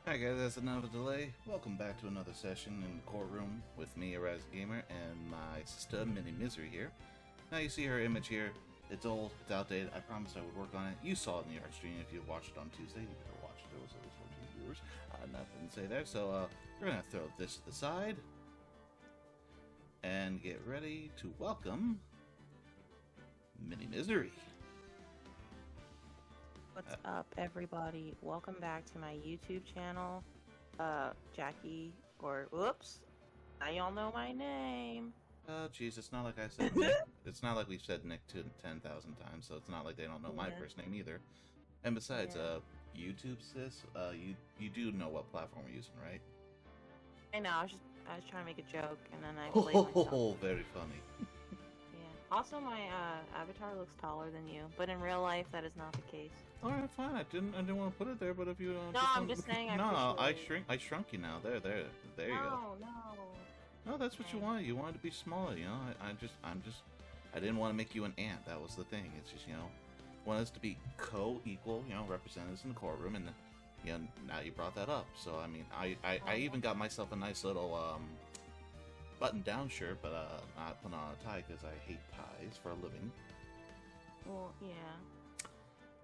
Alright guys, that's another delay. Welcome back to another session in the courtroom with me, Araz Gamer, and my sister, Mini Misery here. Now you see her image here. It's old, it's outdated. I promised I would work on it. You saw it in the art stream. If you watched it on Tuesday, you better watch it. There was at least 14 viewers. Nothing to say there. So we're going to throw this to the side and get ready to welcome Mini Misery. What's up, everybody? Welcome back to my YouTube channel. Jackie, or whoops, now y'all know my name. Oh, jeez, it's not like I said Nick. It's not like we've said Nick 10,000 times, so it's not like they don't know my first name either. And besides, YouTube, sis, you do know what platform we're using, right? I know. I was trying to make a joke, and then I played myself. Oh, very funny. Yeah. Also, my avatar looks taller than you, but in real life, that is not the case. All right, fine. I didn't want to put it there, but if you don't. No, I'm just saying. No, I shrunk you now. There you go. No, that's what you wanted. You wanted to be smaller, you know. I didn't want to make you an ant. That was the thing. It's just, want us to be co-equal, representatives in the courtroom, and now you brought that up. So I mean, I even got myself a nice little button-down shirt, but not put on a tie because I hate ties for a living. Well, yeah.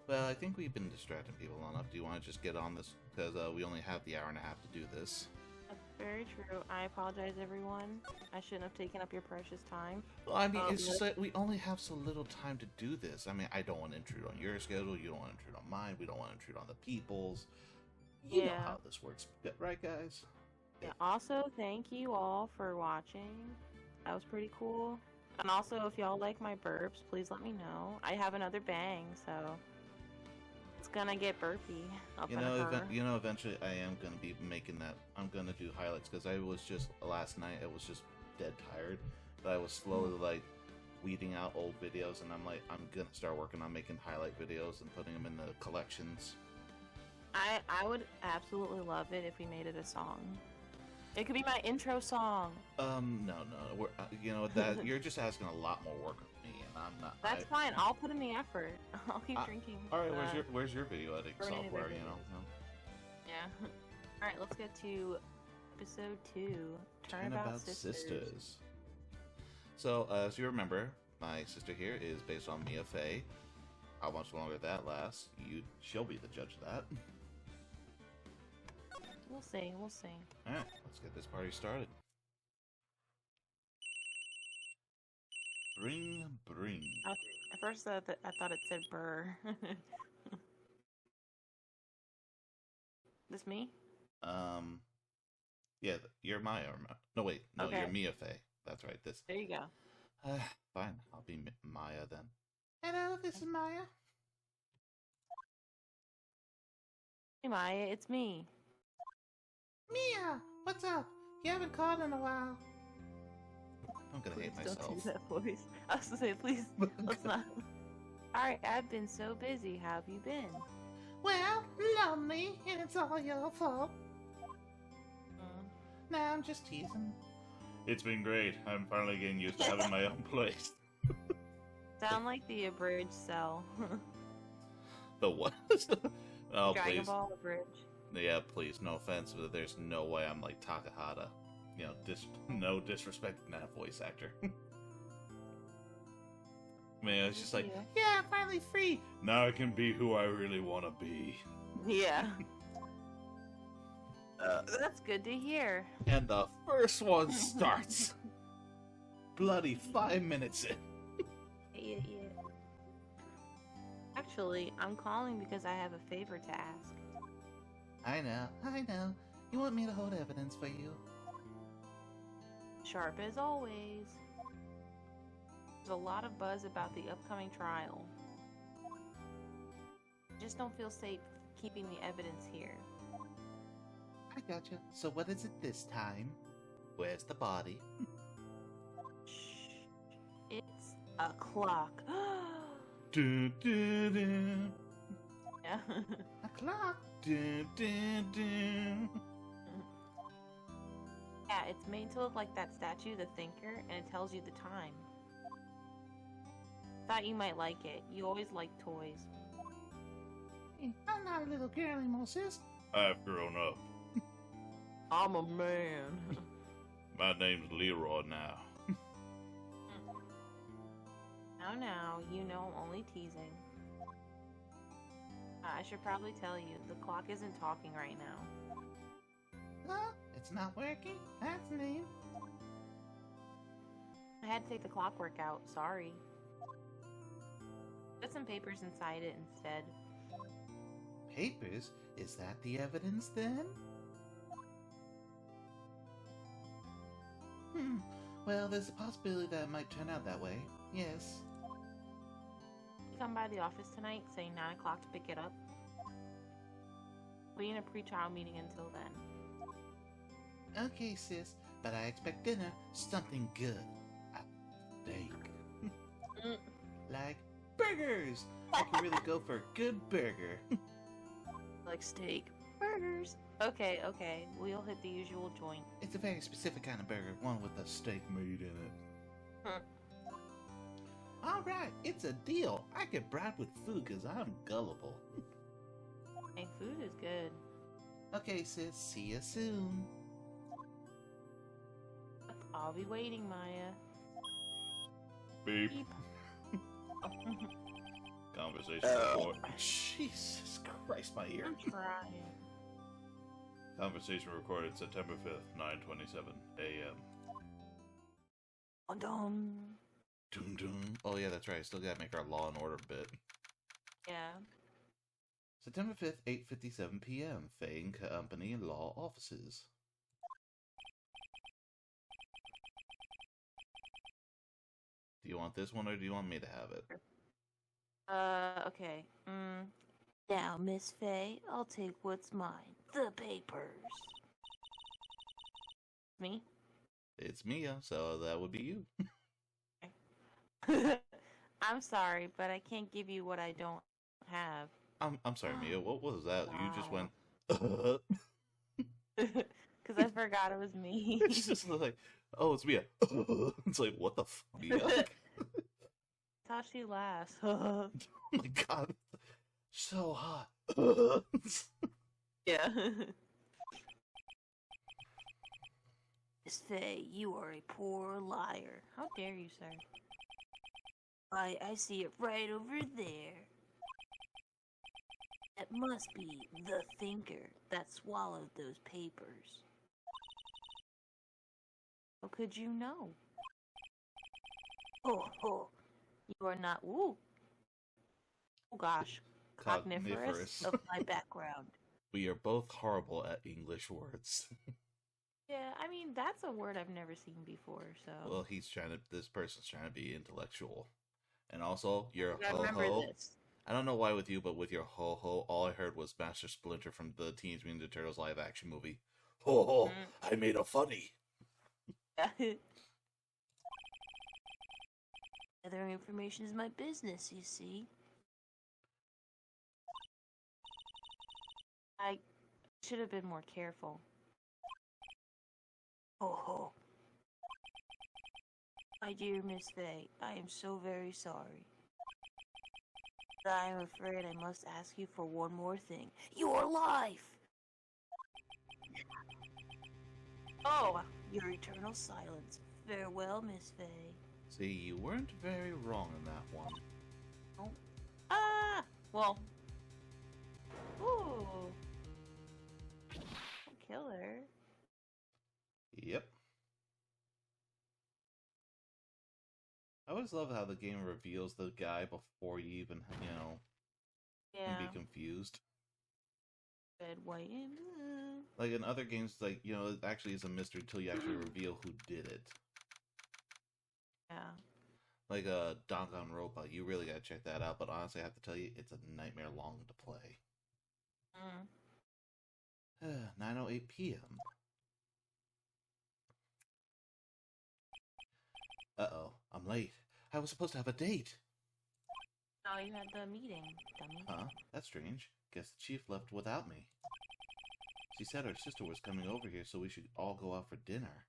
Well, I think we've been distracting people enough. Do you want to just get on this? Because we only have the hour and a half to do this. That's very true. I apologize, everyone. I shouldn't have taken up your precious time. Well, I mean, it's just like we only have so little time to do this. I mean, I don't want to intrude on your schedule. You don't want to intrude on mine. We don't want to intrude on the people's. You know how this works. Right, guys? Yeah. Also, thank you all for watching. That was pretty cool. And also, if y'all like my burps, please let me know. I have another bang, so it's gonna get burpy. Eventually I am gonna be making that. I'm gonna do highlights because I was just last night. I was just dead tired, but I was slowly like weeding out old videos, and I'm gonna start working on making highlight videos and putting them in the collections. I would absolutely love it if we made it a song. It could be my intro song. No. That you're just asking a lot more work of me, and I'm not. That's fine. I'll put in the effort. I'll keep drinking. All right, where's your video editing software? Yeah. All right, let's get to episode 2. Turnabout Sisters. So, as you remember, my sister here is based on Mia Fey. How much longer that lasts, she'll be the judge of that. We'll see. Alright, let's get this party started. Bring. At first, I thought it said burr. This me? Yeah, you're Maya. No, wait. No, okay. You're Mia Fey. That's right. There you go. Fine. I'll be Maya then. Hello, this is Maya. Hey, Maya, it's me. Mia, what's up? You haven't called in a while. I'm gonna hate myself. Don't do that voice. I was gonna say, please, let's not. Alright, I've been so busy. How have you been? Well, lonely, and it's all your fault. Nah, I'm just teasing. It's been great. I'm finally getting used to having my own place. Sound like the abridged cell. The what? Oh, Dragon please. Ball abridged. Yeah, please, no offense, but there's no way I'm like Takahata. No disrespect to that voice actor. I mean, it's just like, yeah, I'm finally free. Now I can be who I really want to be. Yeah. That's good to hear. And the first one starts. Bloody 5 minutes in. Yeah. Actually, I'm calling because I have a favor to ask. I know. You want me to hold evidence for you? Sharp as always. There's a lot of buzz about the upcoming trial. Just don't feel safe keeping the evidence here. I gotcha. So what is it this time? Where's the body? Shh. It's a clock. Do, do, do. Yeah. A clock. Do, do, do. Yeah, it's made to look like that statue, the Thinker, and it tells you the time. Thought you might like it. You always liked toys. I'm not a little girl anymore, sis. I've grown up. I'm a man. My name's Leroy now. Now, you know I'm only teasing. I should probably tell you, the clock isn't talking right now. Huh? It's not working? That's new. I had to take the clockwork out, sorry. Put some papers inside it instead. Papers? Is that the evidence then? Well, there's a possibility that it might turn out that way. Yes. Come by the office tonight, say 9 o'clock to pick it up. I'll be in a pre-trial meeting until then. Okay, sis, but I expect dinner, something good. I think. Like burgers! I can really go for a good burger. Like steak. Burgers. Okay, we'll hit the usual joint. It's a very specific kind of burger, one with a steak meat in it. Alright, it's a deal. I get bribed with food because I'm gullible. Hey, food is good. Okay, sis, see you soon. I'll be waiting, Maya. Beep. Beep. Conversation report. Jesus Christ, my ear. I'm trying. Conversation recorded September 5th, 9:27 a.m. Dum. Doom doom. Oh yeah, that's right. Still gotta make our Law and Order bit. Yeah. September 5th, 8:57 p.m. Fane Company Law Offices. Do you want this one or do you want me to have it? Okay. Now, Miss Faye, I'll take what's mine. The papers. Me? It's Mia, so that would be you. I'm sorry, but I can't give you what I don't have. I'm sorry, Mia. What was that? Wow. You just went. Because I forgot it was me. It's just like, oh, it's Mia. It's like, what the fuck, Mia? That's how she laughs. Oh my god, so hot. Yeah. Miss Faye, you are a poor liar. How dare you, sir? I see it right over there. It must be the thinker that swallowed those papers. How could you know? Oh, you are not, ooh. Oh gosh, cogniferous of my background. We are both horrible at English words. Yeah, I mean, that's a word I've never seen before, so. Well, this person's trying to be intellectual. And also, your I remember ho-ho. this. I don't know why with you, but with your ho-ho, all I heard was Master Splinter from the Teenage Mutant Ninja Turtles live-action movie. Ho-ho, I made a funny. Gathering information is my business, you see. I should have been more careful. Oh, my dear Miss Faye, I am so very sorry. But I am afraid I must ask you for one more thing. Your life! Oh, your eternal silence. Farewell, Miss Faye. See, you weren't very wrong in that one. Oh. Ah! Well. Ooh. Kill her. Yep. I always love how the game reveals the guy before you even, can be confused. Red, white, and blue. Like in other games, like, it actually is a mystery until you actually reveal who did it. Yeah. Like Danganronpa, you really gotta check that out, but honestly, I have to tell you, it's a nightmare long to play. 9:08 p.m. Uh-oh, I'm late. I was supposed to have a date. Oh, you had the meeting, dummy. Huh? That's strange. Guess the chief left without me. She said her sister was coming over here, so we should all go out for dinner.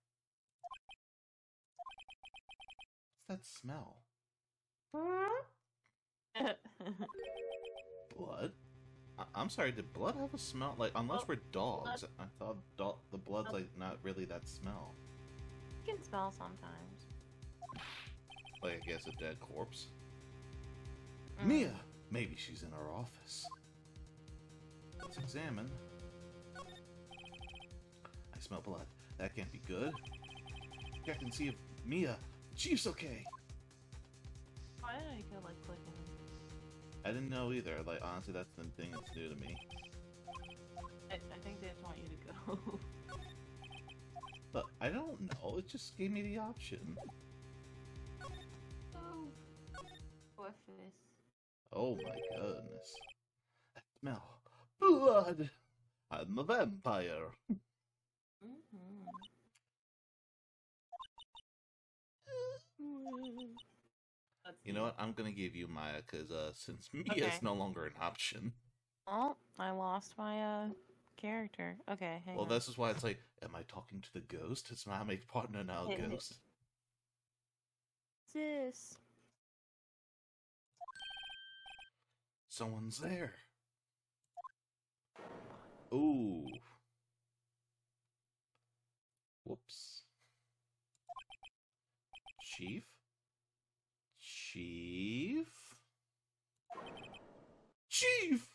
What's that smell? Blood? I'm sorry, did blood have a smell? Like, unless we're dogs. Blood. I thought the blood's, like, not really that smell. You can smell sometimes. Like, I guess a dead corpse. Mia! Maybe she's in our office. Let's examine. I smell blood. That can't be good. Check and see if Mia, Chief's okay. Why did I feel like clicking? I didn't know either. Like, honestly, that's the thing that's new to me. I think they just want you to go. But I don't know. It just gave me the option. Oh, what's this? Oh my goodness. I smell blood. I'm a vampire. You know what? I'm gonna give you Maya because since Mia's no longer an option. Oh, I lost my character. Okay, hang on. This is why it's like, am I talking to the ghost? Is my partner now a ghost? This. Someone's there. Ooh. Whoops. Chief? Chief? Chief!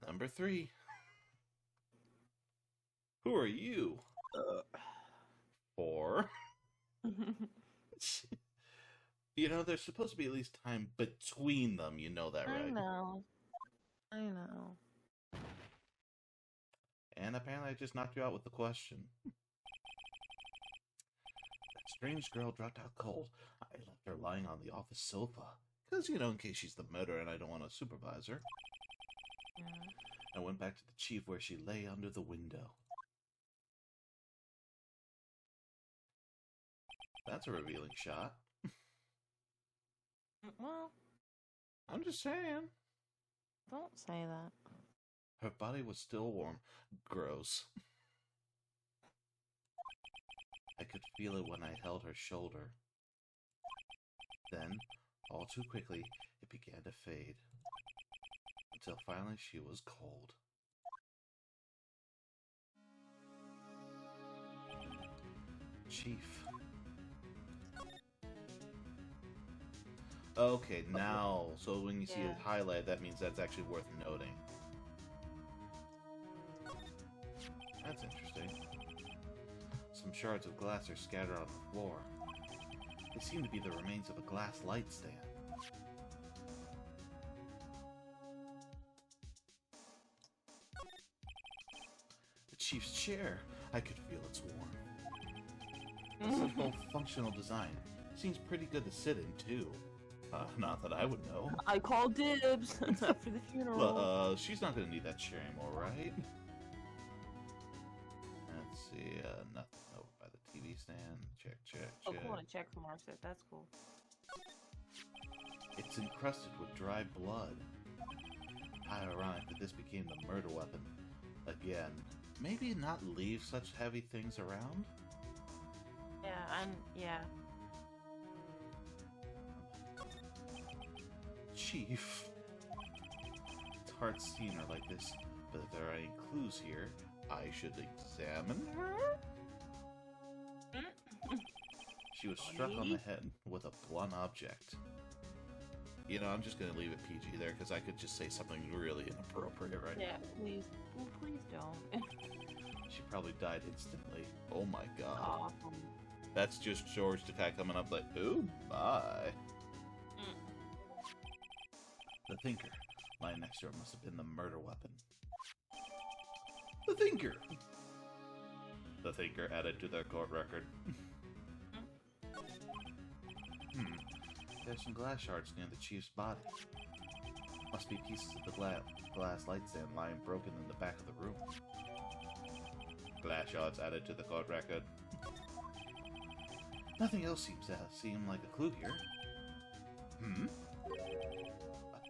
Number 3. Who are you? 4. You know, there's supposed to be at least time between them. You know that, right? I know. And apparently I just knocked you out with the question. That strange girl dropped out cold. I left her lying on the office sofa. Because, you know, in case she's the murderer and I don't want to supervise her. I went back to the chief where she lay under the window. That's a revealing shot. Well, I'm just saying. Don't say that. Her body was still warm. Gross. I could feel it when I held her shoulder. Then, all too quickly, it began to fade. Until finally she was cold. Chief. Okay, now, so when you see it highlighted, that means that's actually worth noting. That's interesting. Some shards of glass are scattered on the floor. They seem to be the remains of a glass light stand. The chief's chair. I could feel it's warm. It's a full functional design. Seems pretty good to sit in, too. Not that I would know. I call dibs after the funeral. She's not gonna need that chair anymore, right? Let's see, nothing over by the TV stand. Check. Oh, cool, a check from Marset. That's cool. It's encrusted with dry blood. How ironic that this became the murder weapon. Again, maybe not leave such heavy things around? Yeah. Chief. It's hard seeing her like this, but if there are any clues here, I should examine her? She was struck on the head with a blunt object. You know, I'm just gonna leave it PG there, because I could just say something really inappropriate right now. Yeah, please. Well, please don't. She probably died instantly. Oh my god. Awesome. That's just George Takei coming up like, ooh, bye. The Thinker. Lying next to her must have been the murder weapon. The Thinker! The Thinker added to their court record. There's some glass shards near the chief's body. Must be pieces of the glass light stand lying broken in the back of the room. Glass shards added to the court record. Nothing else seems to seem like a clue here. A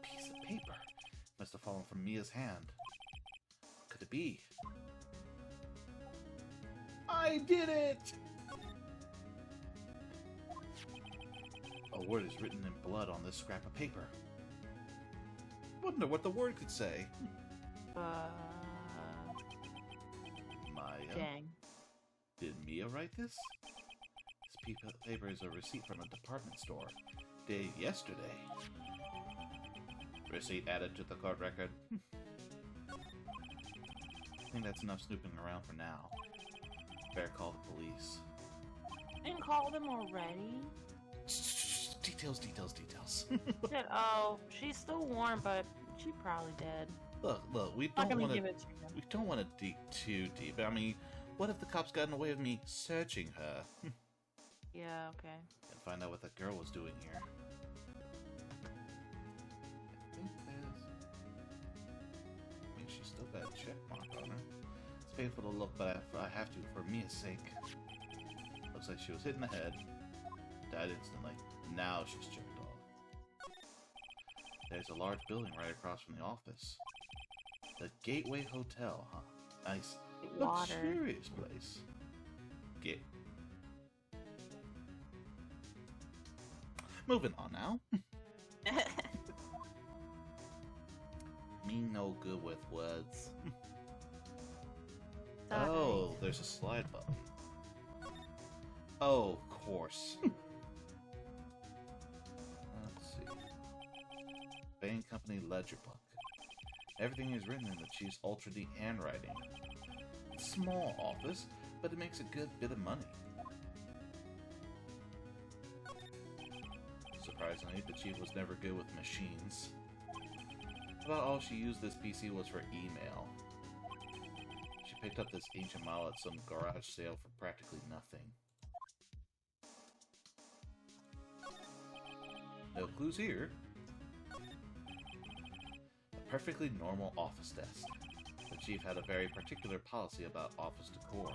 piece of paper. Must have fallen from Mia's hand. What could it be? I did it! A word is written in blood on this scrap of paper. Wonder what the word could say. Maya? Dang. Did Mia write this? This paper is a receipt from a department store. Dated yesterday. Receipt added to the court record. I think that's enough snooping around for now. Better call the police. Didn't call them already? Details. Shit, oh, she's still warm, but she's probably dead. Look, we don't want to dig too deep. I mean, what if the cops got in the way of me searching her? Yeah, okay. And find out what that girl was doing here. I mean, she's still got a check mark on her. It's painful to look, but I have to for Mia's sake. Looks like she was hit in the head. Died instantly. Now she's checked off. There's a large building right across from the office. The Gateway Hotel, huh? Nice, luxurious place. Moving on now. Me no good with words. Oh, there's a slide button. Oh, of course. Let's see. Bank Company Ledger Book. Everything is written in the chief's ultra deep handwriting. Small office, but it makes a good bit of money. Surprisingly, the chief was never good with machines. About all she used this PC was for email. She picked up this ancient model at some garage sale for practically nothing. No clues here. A perfectly normal office desk. The chief had a very particular policy about office decor.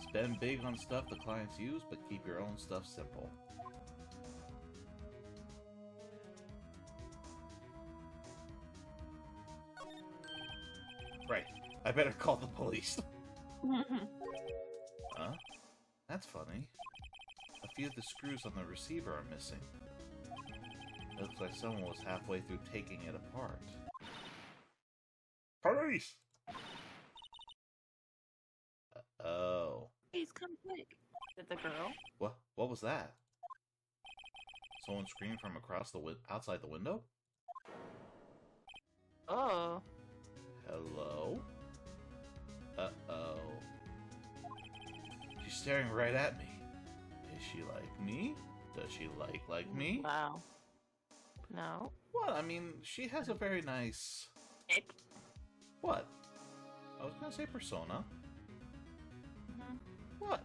Spend big on stuff the clients use, but keep your own stuff simple. Right. I better call the police. Huh? That's funny. A few of the screws on the receiver are missing. It looks like someone was halfway through taking it apart. Police! Oh. Please come quick. Is it the girl? What was that? Someone screamed from across the outside the window? Oh. Hello? Uh-oh. She's staring right at me. Is she like me? Does she like me? Wow. No. What? I mean, she has a very nice... What? I was gonna say persona. What?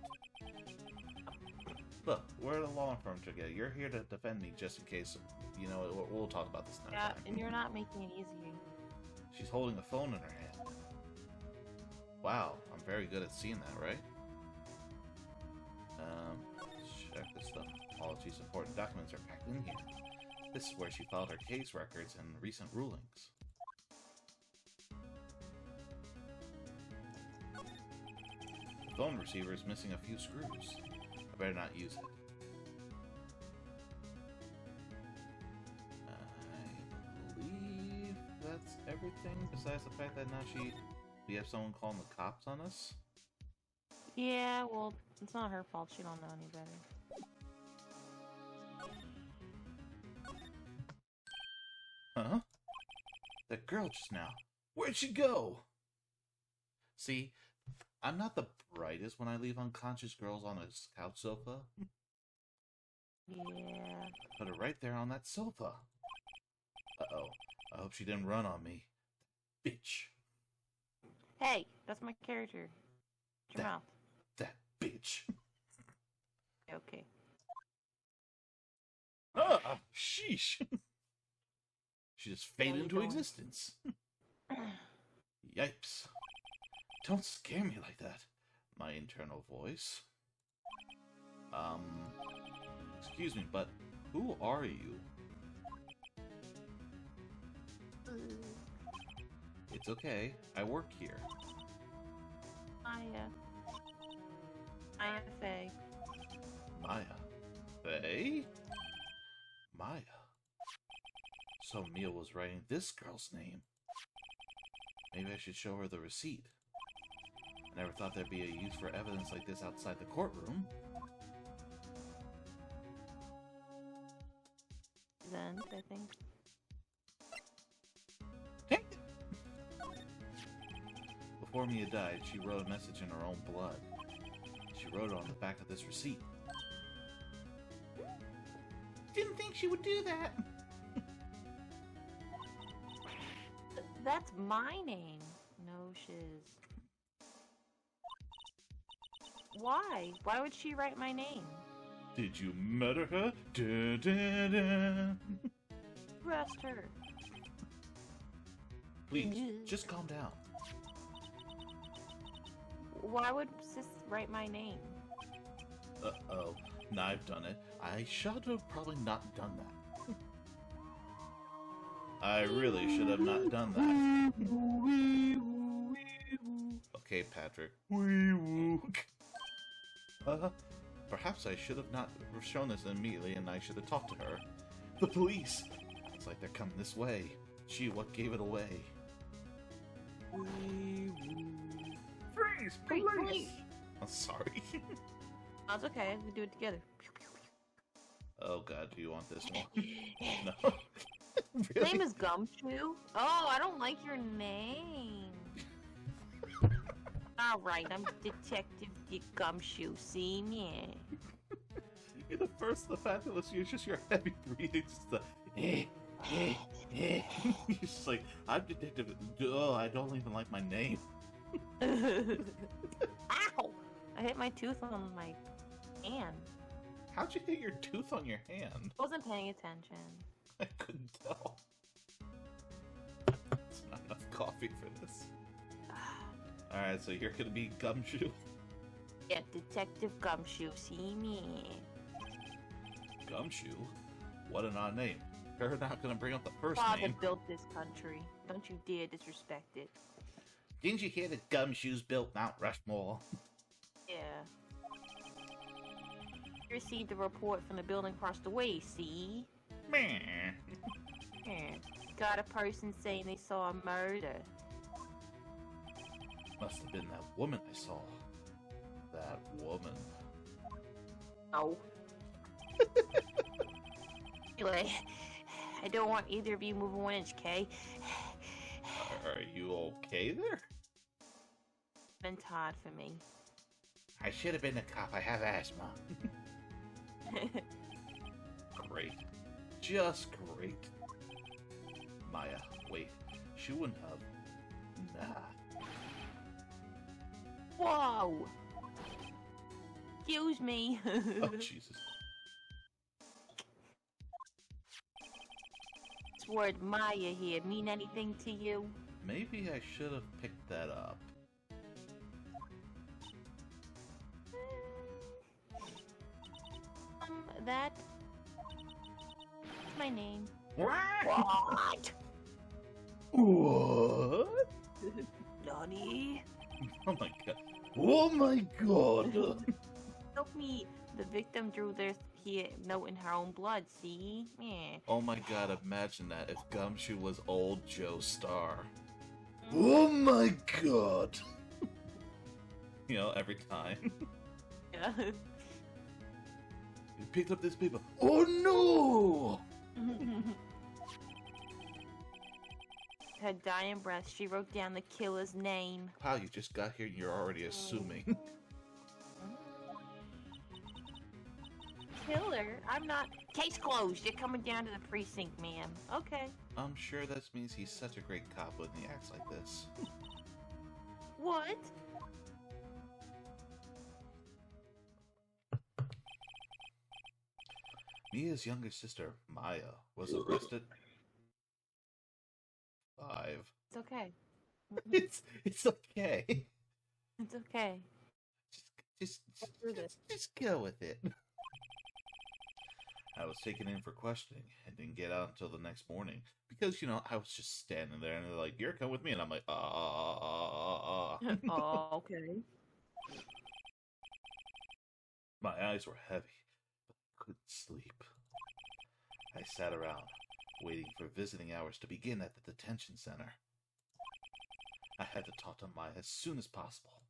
Look, we're the law firm together. You're here to defend me just in case, you know, we'll talk about this now. Yeah, and you're not making it easy. She's holding a phone in her hand. Wow, I'm very good at seeing that, right? Check this stuff. All of these important documents are packed in here. This is where she filed her case records and recent rulings. The phone receiver is missing a few screws. I better not use it. I believe that's everything, besides the fact that now we have someone calling the cops on us? Yeah, well, it's not her fault. She don't know any better. Huh? That girl just now. Where'd she go? See, I'm not the brightest when I leave unconscious girls on a couch sofa. Yeah. Put her right there on that sofa. Uh-oh. I hope she didn't run on me. Bitch. Hey, that's my character. Shut your mouth. That bitch. Okay. Ah, sheesh. She just faded into existence. Yipes. Don't scare me like that. My internal voice. Excuse me, but who are you? It's okay. I work here. Maya. Faye. Maya. Faye? Maya. So Mia was writing this girl's name. Maybe I should show her the receipt. I never thought there'd be a use for evidence like this outside the courtroom. Then, I think. Before Mia died, she wrote a message in her own blood. She wrote it on the back of this receipt. Didn't think she would do that. That's my name. No shiz. Why? Why would she write my name? Did you murder her? Da, da, da. Arrest her. Please, just calm down. Why would sis write my name? Uh-oh. Now I've done it. I should have probably not done that. I really should have not done that. Okay, Patrick. Perhaps I should have not shown this immediately and I should have talked to her. The police! It's like they're coming this way. Gee, what gave it away? Freeze! Police! I'm sorry. That's okay, we do it together. Oh god, do you want this one? No. Really? Name is Gumshoe? Oh, I don't like your name. Alright, I'm Detective Dick Gumshoe. See me? You're the first, the fabulous, you're just your heavy breathing. Just the You're just like, I'm Detective. Oh, I don't even like my name. Ow! I hit my tooth on my hand. How'd you hit your tooth on your hand? I wasn't paying attention. I couldn't tell. It's not enough coffee for this. Alright, so you're gonna be Gumshoe? Yeah, Detective Gumshoe, see me. Gumshoe? What an odd name. You're not gonna bring up the first Father name. built this country. Don't you dare disrespect it. Didn't you hear that Gumshoes built Mount Rushmore? Yeah. You received a report from the building across the way, see? Meh. Got a person saying they saw a murder. Must have been that woman I saw. That woman. No. Anyway, I don't want either of you moving 1 inch, Kay. Are you okay there? Been tired for me. I should have been a cop. I have asthma. Great. Just great. Maya, wait. She wouldn't have. Nah. Whoa! Excuse me. Oh, Jesus. This word Maya here mean anything to you? Maybe I should have picked that up. That's my name. What? What? Nani? Oh my god. Oh my god. Help me. The victim drew their note in her own blood, see? Yeah. Oh my god, imagine that if Gumshoe was old Joe Starr. Oh my god. You know, every time. Yeah. You picked up this paper. Oh no! Her dying breath, she wrote down the killer's name. Wow, you just got here and you're already assuming. Killer? I'm not. Case closed. You're coming down to the precinct, ma'am. Okay. I'm sure that means he's such a great cop when he acts like this. What? Mia's younger sister, Maya, was arrested. 5. It's okay. It's okay. It's okay. Just go with it. I was taken in for questioning and didn't get out until the next morning because, you know, I was just standing there and they're like, "You're coming with me," and I'm like, Oh, okay. My eyes were heavy, but I couldn't sleep. I sat around, waiting for visiting hours to begin at the detention center. I had to talk to Maya as soon as possible.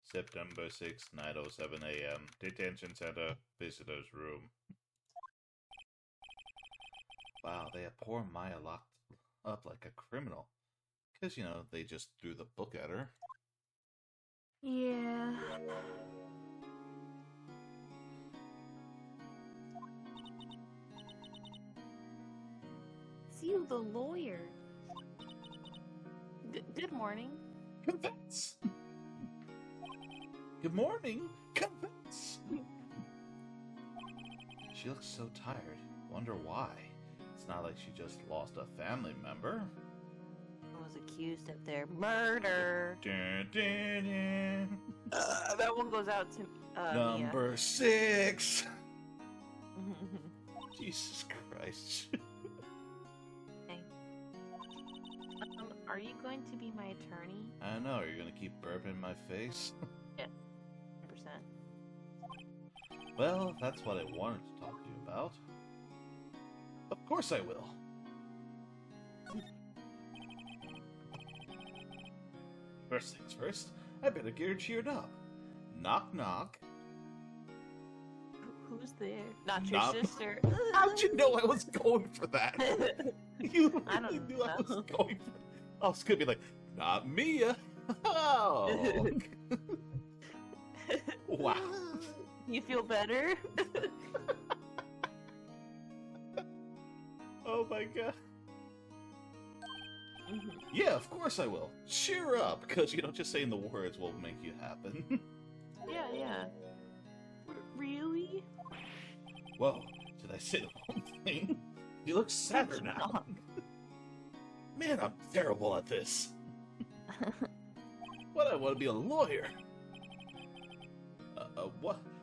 September 6th, 9:07 a.m. Detention Center, Visitor's Room. Wow, they have poor Maya locked up like a criminal. Because, you know, they just threw the book at her. Yeah. It's you, the lawyer. Good morning. Convince! Good morning! Convince! She looks so tired. Wonder why. It's not like she just lost a family member. Was accused of their murder. Dun, dun, dun. That one goes out to Number 6! Jesus Christ. Hey. Are you going to be my attorney? I know, are you gonna keep burping in my face? Yeah, 100%. Well, that's what I wanted to talk to you about. Of course I will. First things first, I better get her cheered up. Knock knock. Who's there? Not your sister. How'd you know I was going for that? You I don't knew know. I was going for I was gonna be like, not Mia. Oh. Wow. You feel better? Oh my god. Yeah, of course I will. Cheer up, because, you know, just saying the words will make you happen. Yeah. Really? Whoa, did I say the wrong thing? You look sadder now. Man, I'm terrible at this. What, I want to be a lawyer.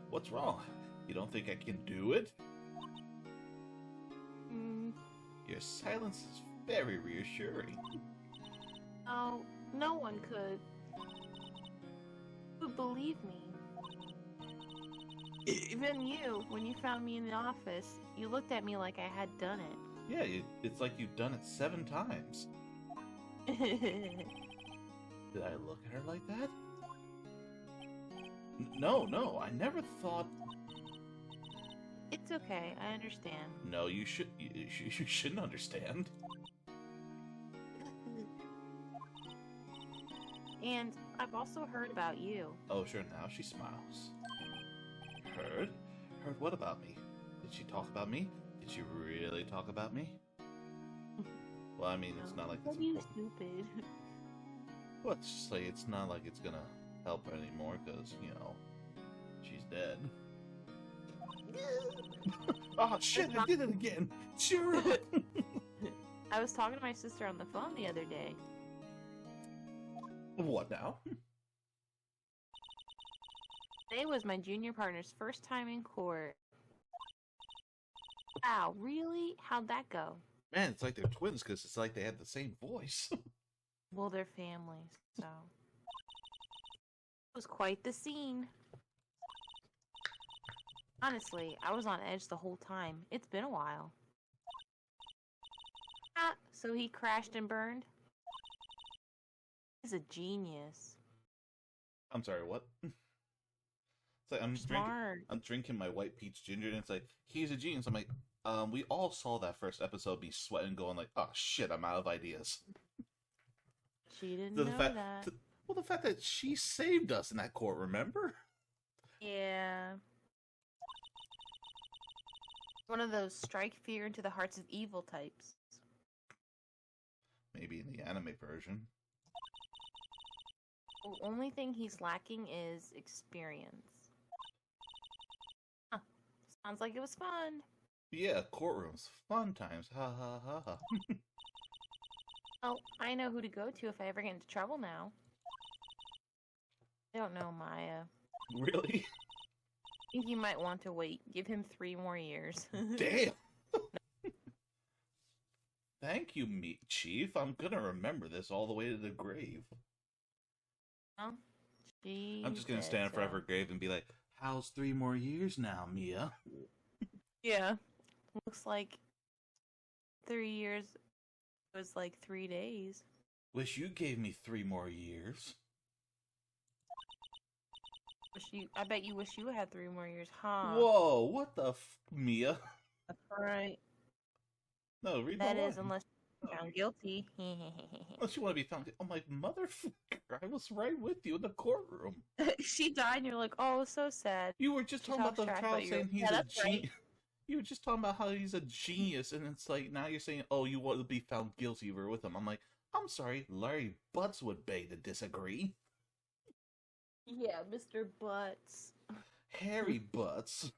What's wrong? You don't think I can do it? Your silence is very reassuring. Oh, no one could believe me. Even you, when you found me in the office, you looked at me like I had done it. Yeah, it's like you've done it 7 times. Did I look at her like that? No, I never thought... It's okay, I understand. No, you shouldn't understand. And I've also heard about you. Oh, sure, now she smiles. Heard? Heard what about me? Did she talk about me? Did she really talk about me? Well, I mean, it's not like it's you stupid. Well, it's just like, it's not like it's gonna help her anymore, because, you know, she's dead. Oh, shit, I did it again! Cheer up! I was talking to my sister on the phone the other day. What now? Today was my junior partner's first time in court. Wow, really? How'd that go? Man, it's like they're twins, because it's like they have the same voice. Well, they're families, so... It was quite the scene. Honestly, I was on edge the whole time. It's been a while. Ah, so he crashed and burned? He's a genius. I'm sorry, what? It's like I'm drinking my white peach ginger, and it's like, he's a genius. I'm like, we all saw that first episode be sweating, going like, oh shit, I'm out of ideas. She didn't know that. Well, the fact that she saved us in that court, remember? Yeah. One of those strike fear into the hearts of evil types. Maybe in the anime version. The only thing he's lacking is experience. Huh. Sounds like it was fun. Yeah, courtrooms. Fun times. Ha ha ha ha. Oh, I know who to go to if I ever get into trouble now. I don't know, Maya. Really? I think you might want to wait. Give him 3 more years. Damn! Thank you, Chief. I'm gonna remember this all the way to the grave. Well, I'm just gonna stand in front of her grave and be like, how's 3 more years now, Mia? Yeah. Looks like 3 years was like 3 days. Wish you gave me 3 more years. I bet you wish you had 3 more years, huh? Whoa, what the Mia? That's right. No, read that the line. Is, unless you're found guilty. Unless you want to be found guilty. I'm like, motherfucker, I was right with you in the courtroom. She died and you're like, oh, so sad. You were just talking about the child saying he's a genius. Right. You were just talking about how he's a genius, and it's like, now you're saying, oh, you want to be found guilty, you were with him. I'm like, I'm sorry, Larry Butts would beg to disagree. Yeah, Mr. Butts. Harry Butts.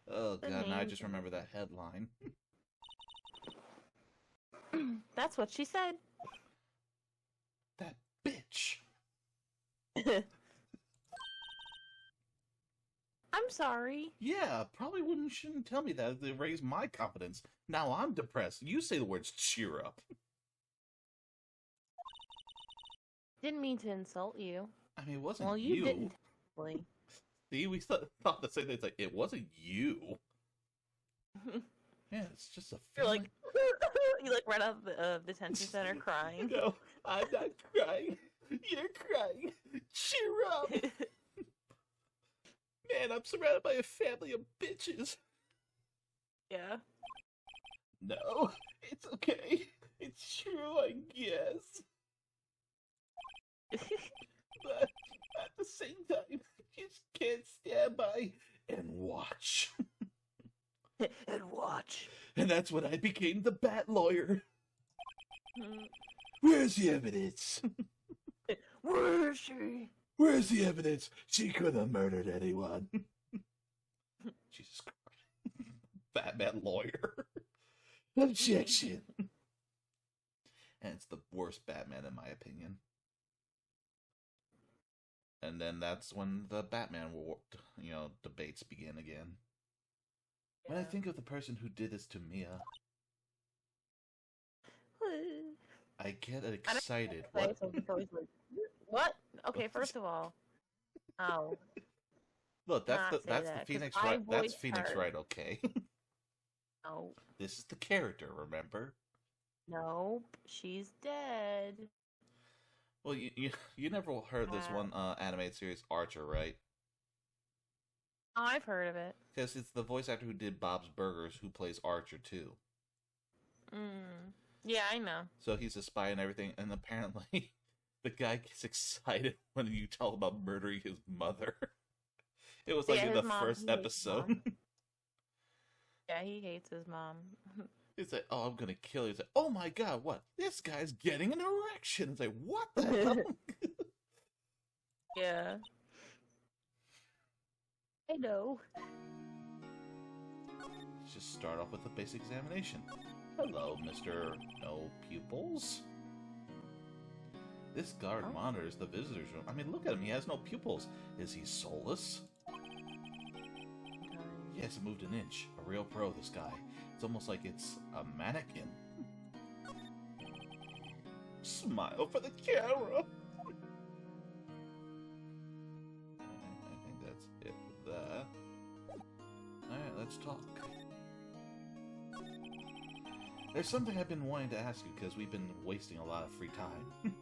Oh, God, now I just remember that headline. That's what she said. That bitch. I'm sorry. Yeah, probably shouldn't tell me that. They raise my confidence. Now I'm depressed. You say the words cheer up. Didn't mean to insult you. I mean, it wasn't well, you. Didn't. See, we thought the same thing. It's like, it wasn't you. Yeah, it's just a feeling. You run out of the detention center crying. No, I'm not crying. You're crying. Cheer up. Man, I'm surrounded by a family of bitches. Yeah. No, it's okay. It's true, I guess. But at the same time, you just can't stand by and watch. And watch. And that's when I became the bat lawyer. Where's the evidence? Where is she? Where's the evidence? She could have murdered anyone. Jesus Christ. Batman lawyer. Objection. And it's the worst Batman in my opinion. And then that's when the Batman debates begin again. Yeah. When I think of the person who did this to Mia, I get excited. What? Okay, first of all, oh. Look, that's the Phoenix Wright. That's Phoenix Wright, okay? No. This is the character, remember? Nope, she's dead. Well, you never heard this one animated series, Archer, right? Oh, I've heard of it. Because it's the voice actor who did Bob's Burgers who plays Archer, too. Yeah, I know. So he's a spy and everything, and apparently the guy gets excited when you tell about murdering his mother. It was like in the first episode. Yeah, he hates his mom. It's like, oh, I'm gonna kill you. It's like, oh my god, what? This guy's getting an erection. It's like, what the hell? Yeah. I know. Let's just start off with a basic examination. Hello, Mr. No Pupils. This guard monitors the visitor's room. I mean, look at him. He has no pupils. Is he soulless? He hasn't moved an inch. A real pro, this guy. It's almost like it's a mannequin. Smile for the camera. I think that's it for that. Alright, let's talk. There's something I've been wanting to ask you because we've been wasting a lot of free time.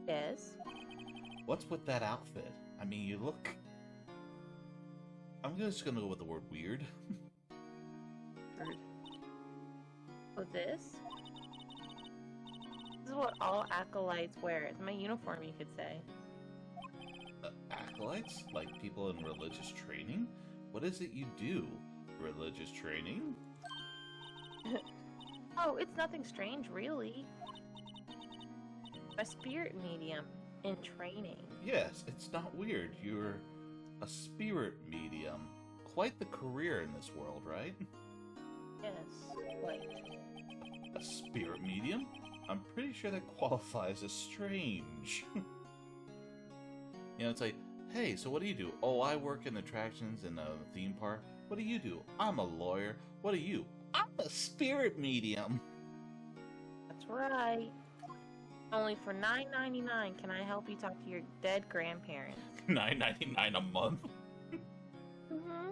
Yes? What's with that outfit? I mean, you look... I'm just gonna go with the word weird. Weird. Oh, this? This is what all acolytes wear. It's my uniform, you could say. Acolytes? Like people in religious training? What is it you do? Religious training? Oh, it's nothing strange, really. A spirit medium in training. Yes, it's not weird. You're a spirit medium. Quite the career in this world, right? Yes, quite. A spirit medium? I'm pretty sure that qualifies as strange. You know, it's like, hey, so what do you do? Oh, I work in attractions in a theme park. What do you do? I'm a lawyer. What are you? I'm a spirit medium. That's right. Only for $9.99 can I help you talk to your dead grandparents. $9.99 a month? Mm-hmm.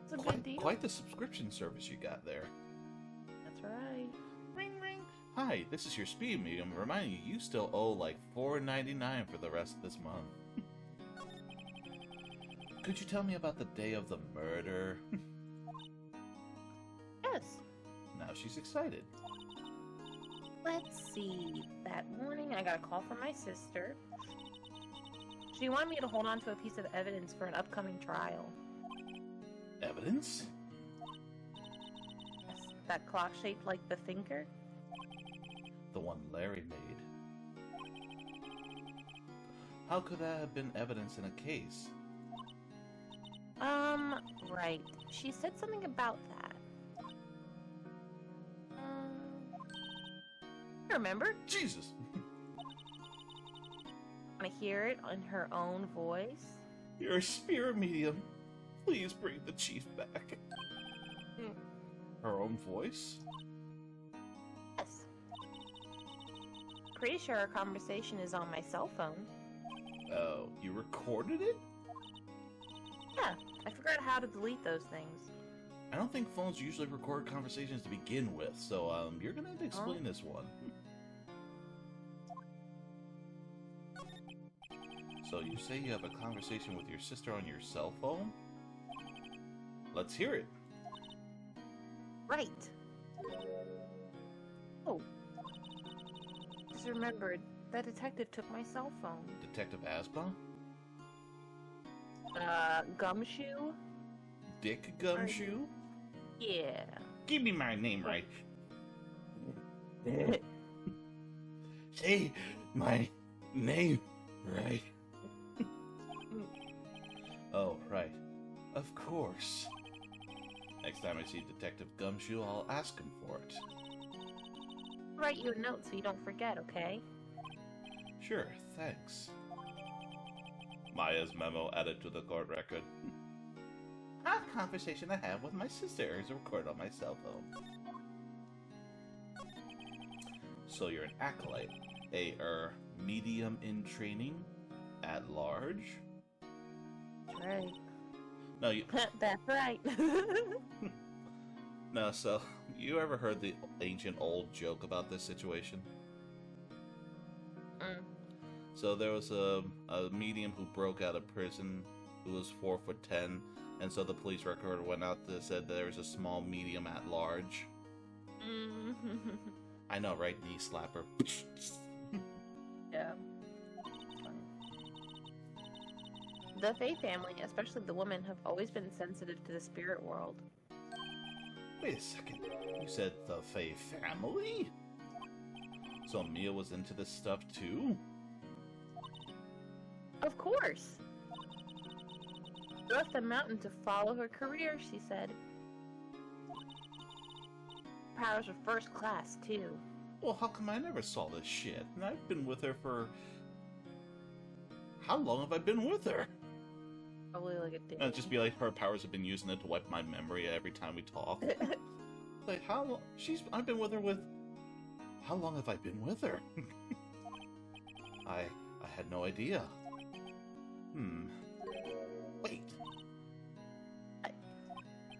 It's a good deal. Quite the subscription service you got there. That's right. Ring, ring. Hi, this is your speed medium. Reminding you still owe like $4.99 for the rest of this month. Could you tell me about the day of the murder? Yes. Now she's excited. Let's see. That morning, I got a call from my sister. She wanted me to hold on to a piece of evidence for an upcoming trial. Evidence? Yes, that clock shaped like the thinker. The one Larry made. How could that have been evidence in a case? Right. She said something about that. Remember? Jesus! Want to hear it in her own voice? You're a spirit medium. Please bring the chief back. Her own voice? Yes. Pretty sure our conversation is on my cell phone. Oh, you recorded it? Yeah, I forgot how to delete those things. I don't think phones usually record conversations to begin with, so you're gonna have to explain this one. So you say you have a conversation with your sister on your cell phone? Let's hear it. Right. Oh. Just remembered, that detective took my cell phone. Detective Asba? Gumshoe? Dick Gumshoe? Yeah. Give me my name right. Say my name right. Oh, right. Of course. Next time I see Detective Gumshoe, I'll ask him for it. Write you a note so you don't forget, okay? Sure, thanks. Maya's memo added to the court record. A conversation I have with my sister is recorded on my cell phone. So you're an acolyte, a medium in training, at large? That's right. No, you. That's right. No, so you ever heard the ancient old joke about this situation? So there was a medium who broke out of prison who was 4'10", and so the police record went out that said there was a small medium at large. I know, right? Knee slapper. Yeah. The Faye family, especially the women, have always been sensitive to the spirit world. Wait a second. You said the Faye family? So Mia was into this stuff too? Of course. She left the mountain to follow her career, she said. Powers were first class, too. Well, how come I never saw this shit? And I've been with her for... How long have I been with her? Probably like a day. It'd just be like her powers have been using it to wipe my memory every time we talk. Like, how long? I've been with her with... How long have I been with her? I had no idea. Wait.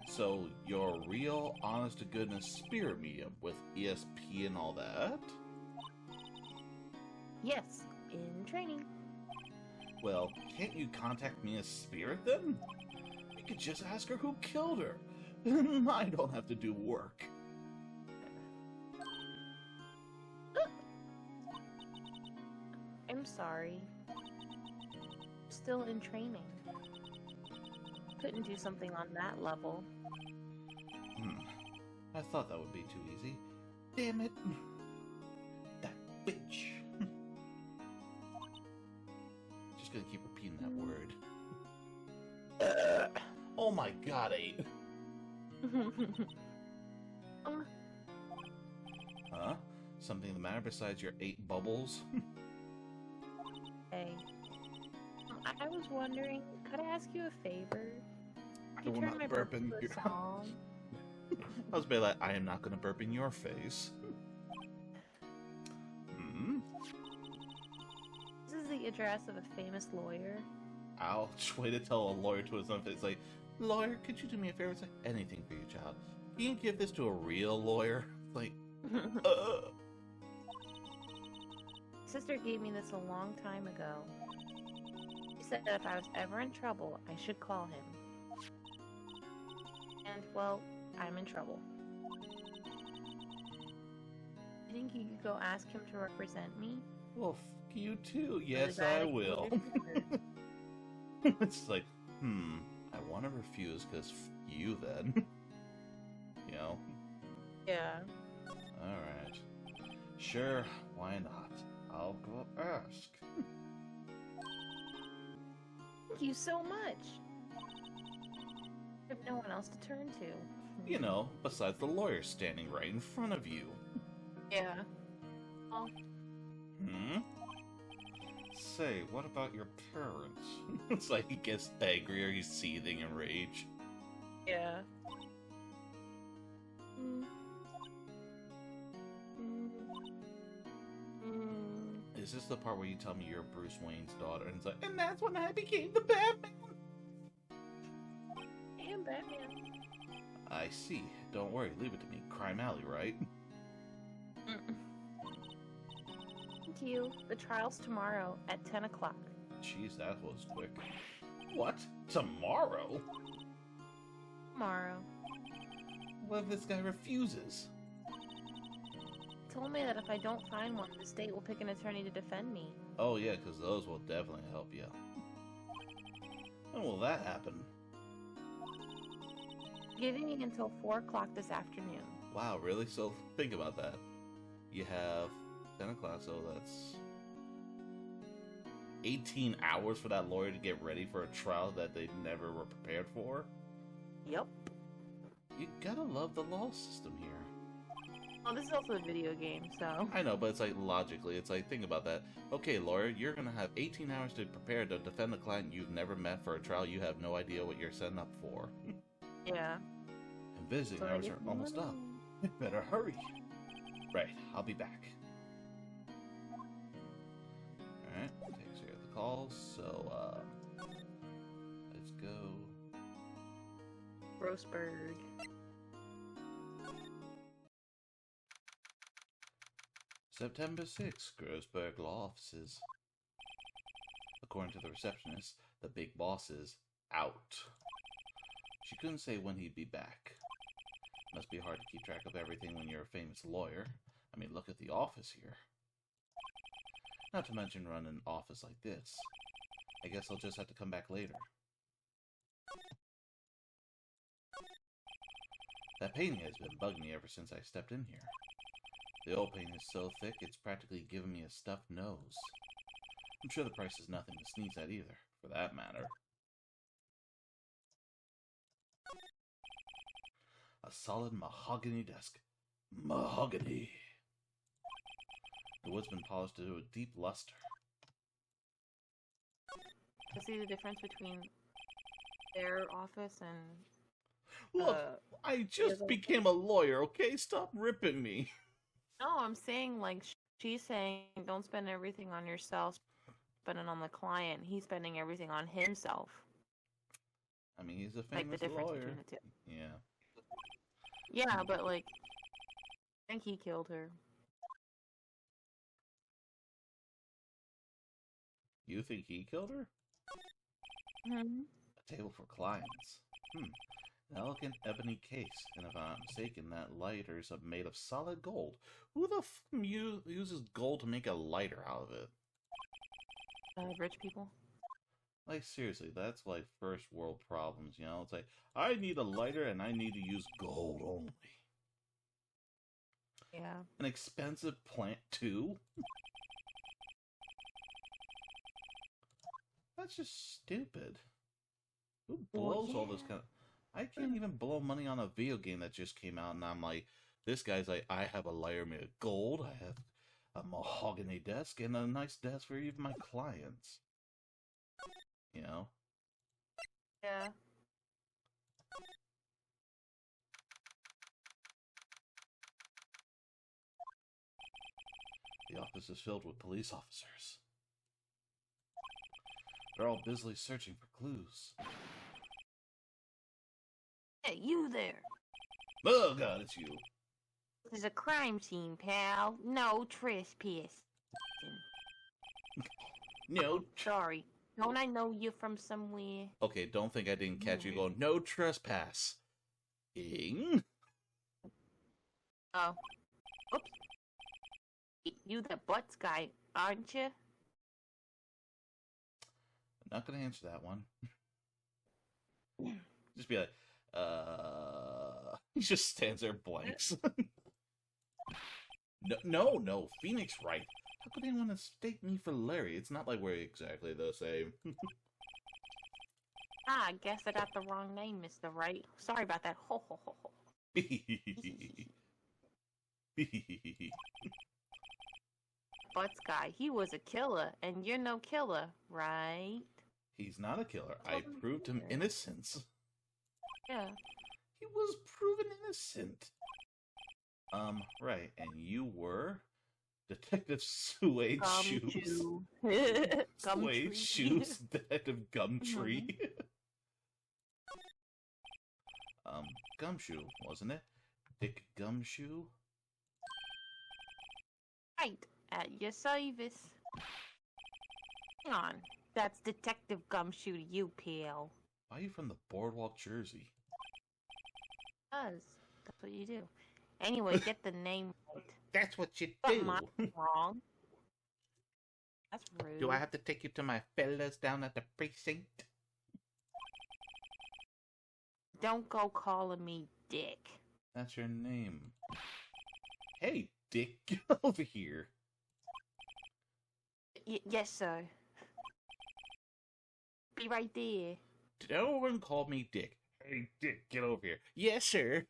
So, you're a real, honest-to-goodness spirit medium with ESP and all that? Yes, in training. Well, can't you contact me as spirit then? You could just ask her who killed her. I don't have to do work. I'm sorry. Still in training. Couldn't do something on that level. I thought that would be too easy. Damn it. That bitch. Just gonna keep repeating that word. Oh my god, 8. Huh? Something the matter besides your 8 bubbles? Hey. I was wondering, could I ask you a favor? I will not burp in your... I was like, I am not going to burp in your face. This is the address of a famous lawyer. Ouch. Way to tell a lawyer to his own face. Like, lawyer, could you do me a favor? It's like, anything for you, child. Can you give this to a real lawyer? Like, Sister gave me this a long time ago. She said that if I was ever in trouble, I should call him. And, well, I'm in trouble. I think you could go ask him to represent me. Well, fuck you too. Yes, I will. It's like, I want to refuse because you then. You know? Yeah. Alright. Sure, why not? I'll go ask. Thank you so much. I have no one else to turn to. You know, besides the lawyer standing right in front of you. Yeah. Oh. Say, what about your parents? It's like he gets angry or he's seething in rage. Yeah. Is this the part where you tell me you're Bruce Wayne's daughter? And it's like, and that's when I became the Batman! I am Batman. I see. Don't worry, leave it to me. Crime Alley, right? Thank you. The trial's tomorrow at 10 o'clock. Jeez, that was quick. What? Tomorrow? Tomorrow. What if this guy refuses? He told me that if I don't find one, the state will pick an attorney to defend me. Oh yeah, because those will definitely help you. When will that happen? Giving me until 4 o'clock this afternoon. Wow, really? So think about that. You have 10 o'clock, so that's 18 hours for that lawyer to get ready for a trial that they never were prepared for? Yep. You gotta love the law system here. Well, this is also a video game, so... I know, but it's like, logically, it's like, think about that. Okay, lawyer, you're gonna have 18 hours to prepare to defend a client you've never met for a trial you have no idea what you're setting up for. Yeah. And visiting hours are almost up. Better hurry. Right, I'll be back. Alright, takes care of the calls, so, let's go. Grossberg. September 6th, Grossberg Law Offices. According to the receptionist, the big boss is out. She couldn't say when he'd be back. Must be hard to keep track of everything when you're a famous lawyer. I mean, look at the office here. Not to mention run an office like this. I guess I'll just have to come back later. That painting has been bugging me ever since I stepped in here. The oil paint is so thick, it's practically giving me a stuffed nose. I'm sure the price is nothing to sneeze at either, for that matter. A solid mahogany desk. Mahogany. The wood's been polished to a deep luster. To see the difference between their office and... Look, I just became a lawyer, okay? Stop ripping me. No, I'm saying, like, she's saying don't spend everything on yourself, spend it on the client. He's spending everything on himself. I mean, he's a famous like the difference lawyer. Between the two. Yeah. Yeah, but, like, I think he killed her. You think he killed her? Mm-hmm. A table for clients. An elegant ebony case, and if I'm not mistaken, that lighter is made of solid gold. Who the f uses gold to make a lighter out of it? Rich people. Like, seriously, that's like first world problems, you know? It's like, I need a lighter and I need to use gold only. Yeah. An expensive plant, too? That's just stupid. Who blows all this kind of... I can't even blow money on a video game that just came out, and I'm like, this guy's like, I have a lighter made of gold, I have a mahogany desk, and a nice desk for even my clients. You know? Yeah. The office is filled with police officers. They're all busily searching for clues. Hey, you there. Oh, God, it's you. This is a crime scene, pal. No trespass. No. Sorry. Don't I know you from somewhere? Okay, don't think I didn't catch you going, no trespass. Ing? Oh. Oops. You the butts guy, aren't you? I'm not going to answer that one. Just be like, He just stands there blanks. No, Phoenix Wright. How could anyone mistake me for Larry? It's not like we're exactly the same. I guess I got the wrong name, Mr. Wright. Sorry about that. Ho ho ho ho. Butts guy, he was a killer, and you're no killer, right? He's not a killer. I proved him innocence. Yeah. He was proven innocent. Right, and you were Detective Suede Shoes. Suede Shoes, Detective Gumtree. Gumshoe, wasn't it? Dick Gumshoe? Right, at your service. Hang on, that's Detective Gumshoe to you, pal. Why are you from the Boardwalk, Jersey? That's what you do. Anyway, get the name right. That's what you do. Wrong. That's rude. Do I have to take you to my fellas down at the precinct? Don't go calling me Dick. That's your name. Hey, Dick, get over here. Yes, sir. Be right there. No one called me Dick. Hey, Dick, get over here. Yes, sir.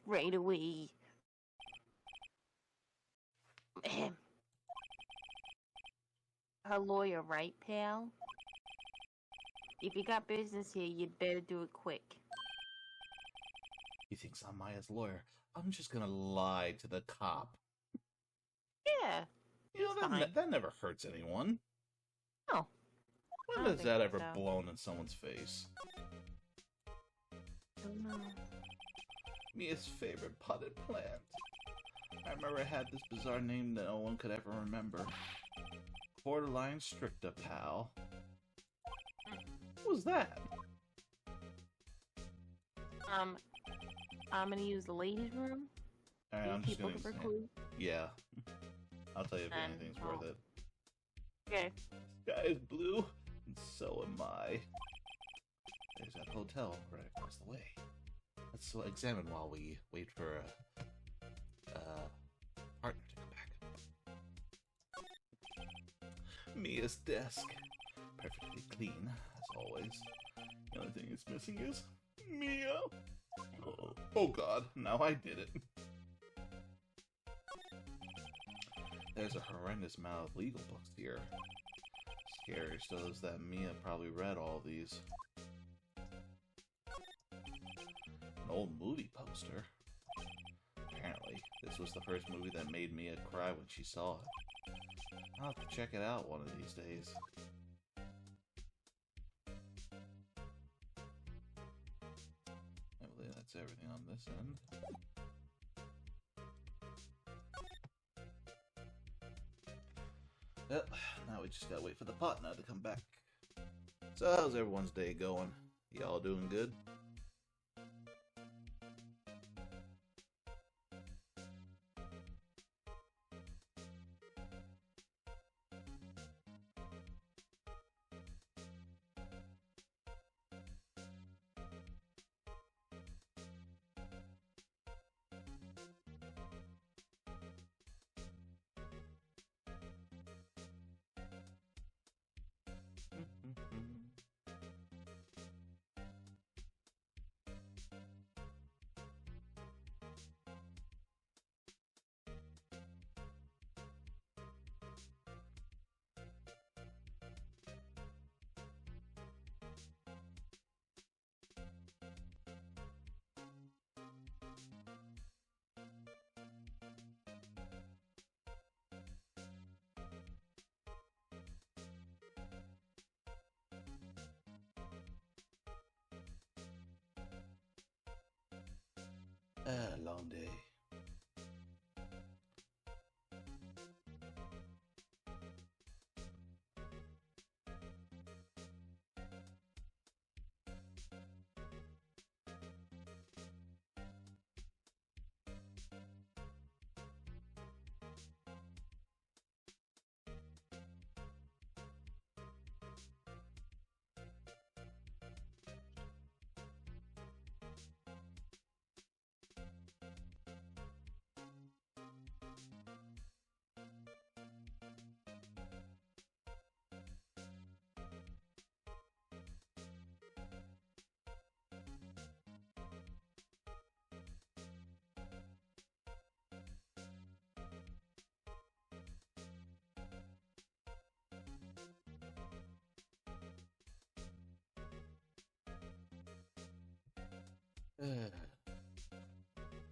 Right away. Her lawyer, right, pal? If you got business here, you better do it quick. He thinks I'm Maya's lawyer. I'm just gonna lie to the cop. Yeah. You know, that never hurts anyone. No. When has that ever blown in someone's face? I don't know. Mia's favorite potted plant. I remember it had this bizarre name that no one could ever remember. Borderline Stricta, pal. What was that? I'm gonna use the ladies' room. Alright, I'm just gonna... Yeah. I'll tell you if anything's worth it. Okay. Sky is blue, and so am I. There's that hotel right across the way. Let's examine while we wait for a partner to come back. Mia's desk. Perfectly clean, as always. The only thing it's missing is Mia. Oh god, now I did it. There's a horrendous amount of legal books here. Scary still is that Mia probably read all these. An old movie poster. Apparently, this was the first movie that made Mia cry when she saw it. I'll have to check it out one of these days. I believe that's everything on this end. Well, now we just gotta wait for the partner to come back. So how's everyone's day going? Y'all doing good? Long day.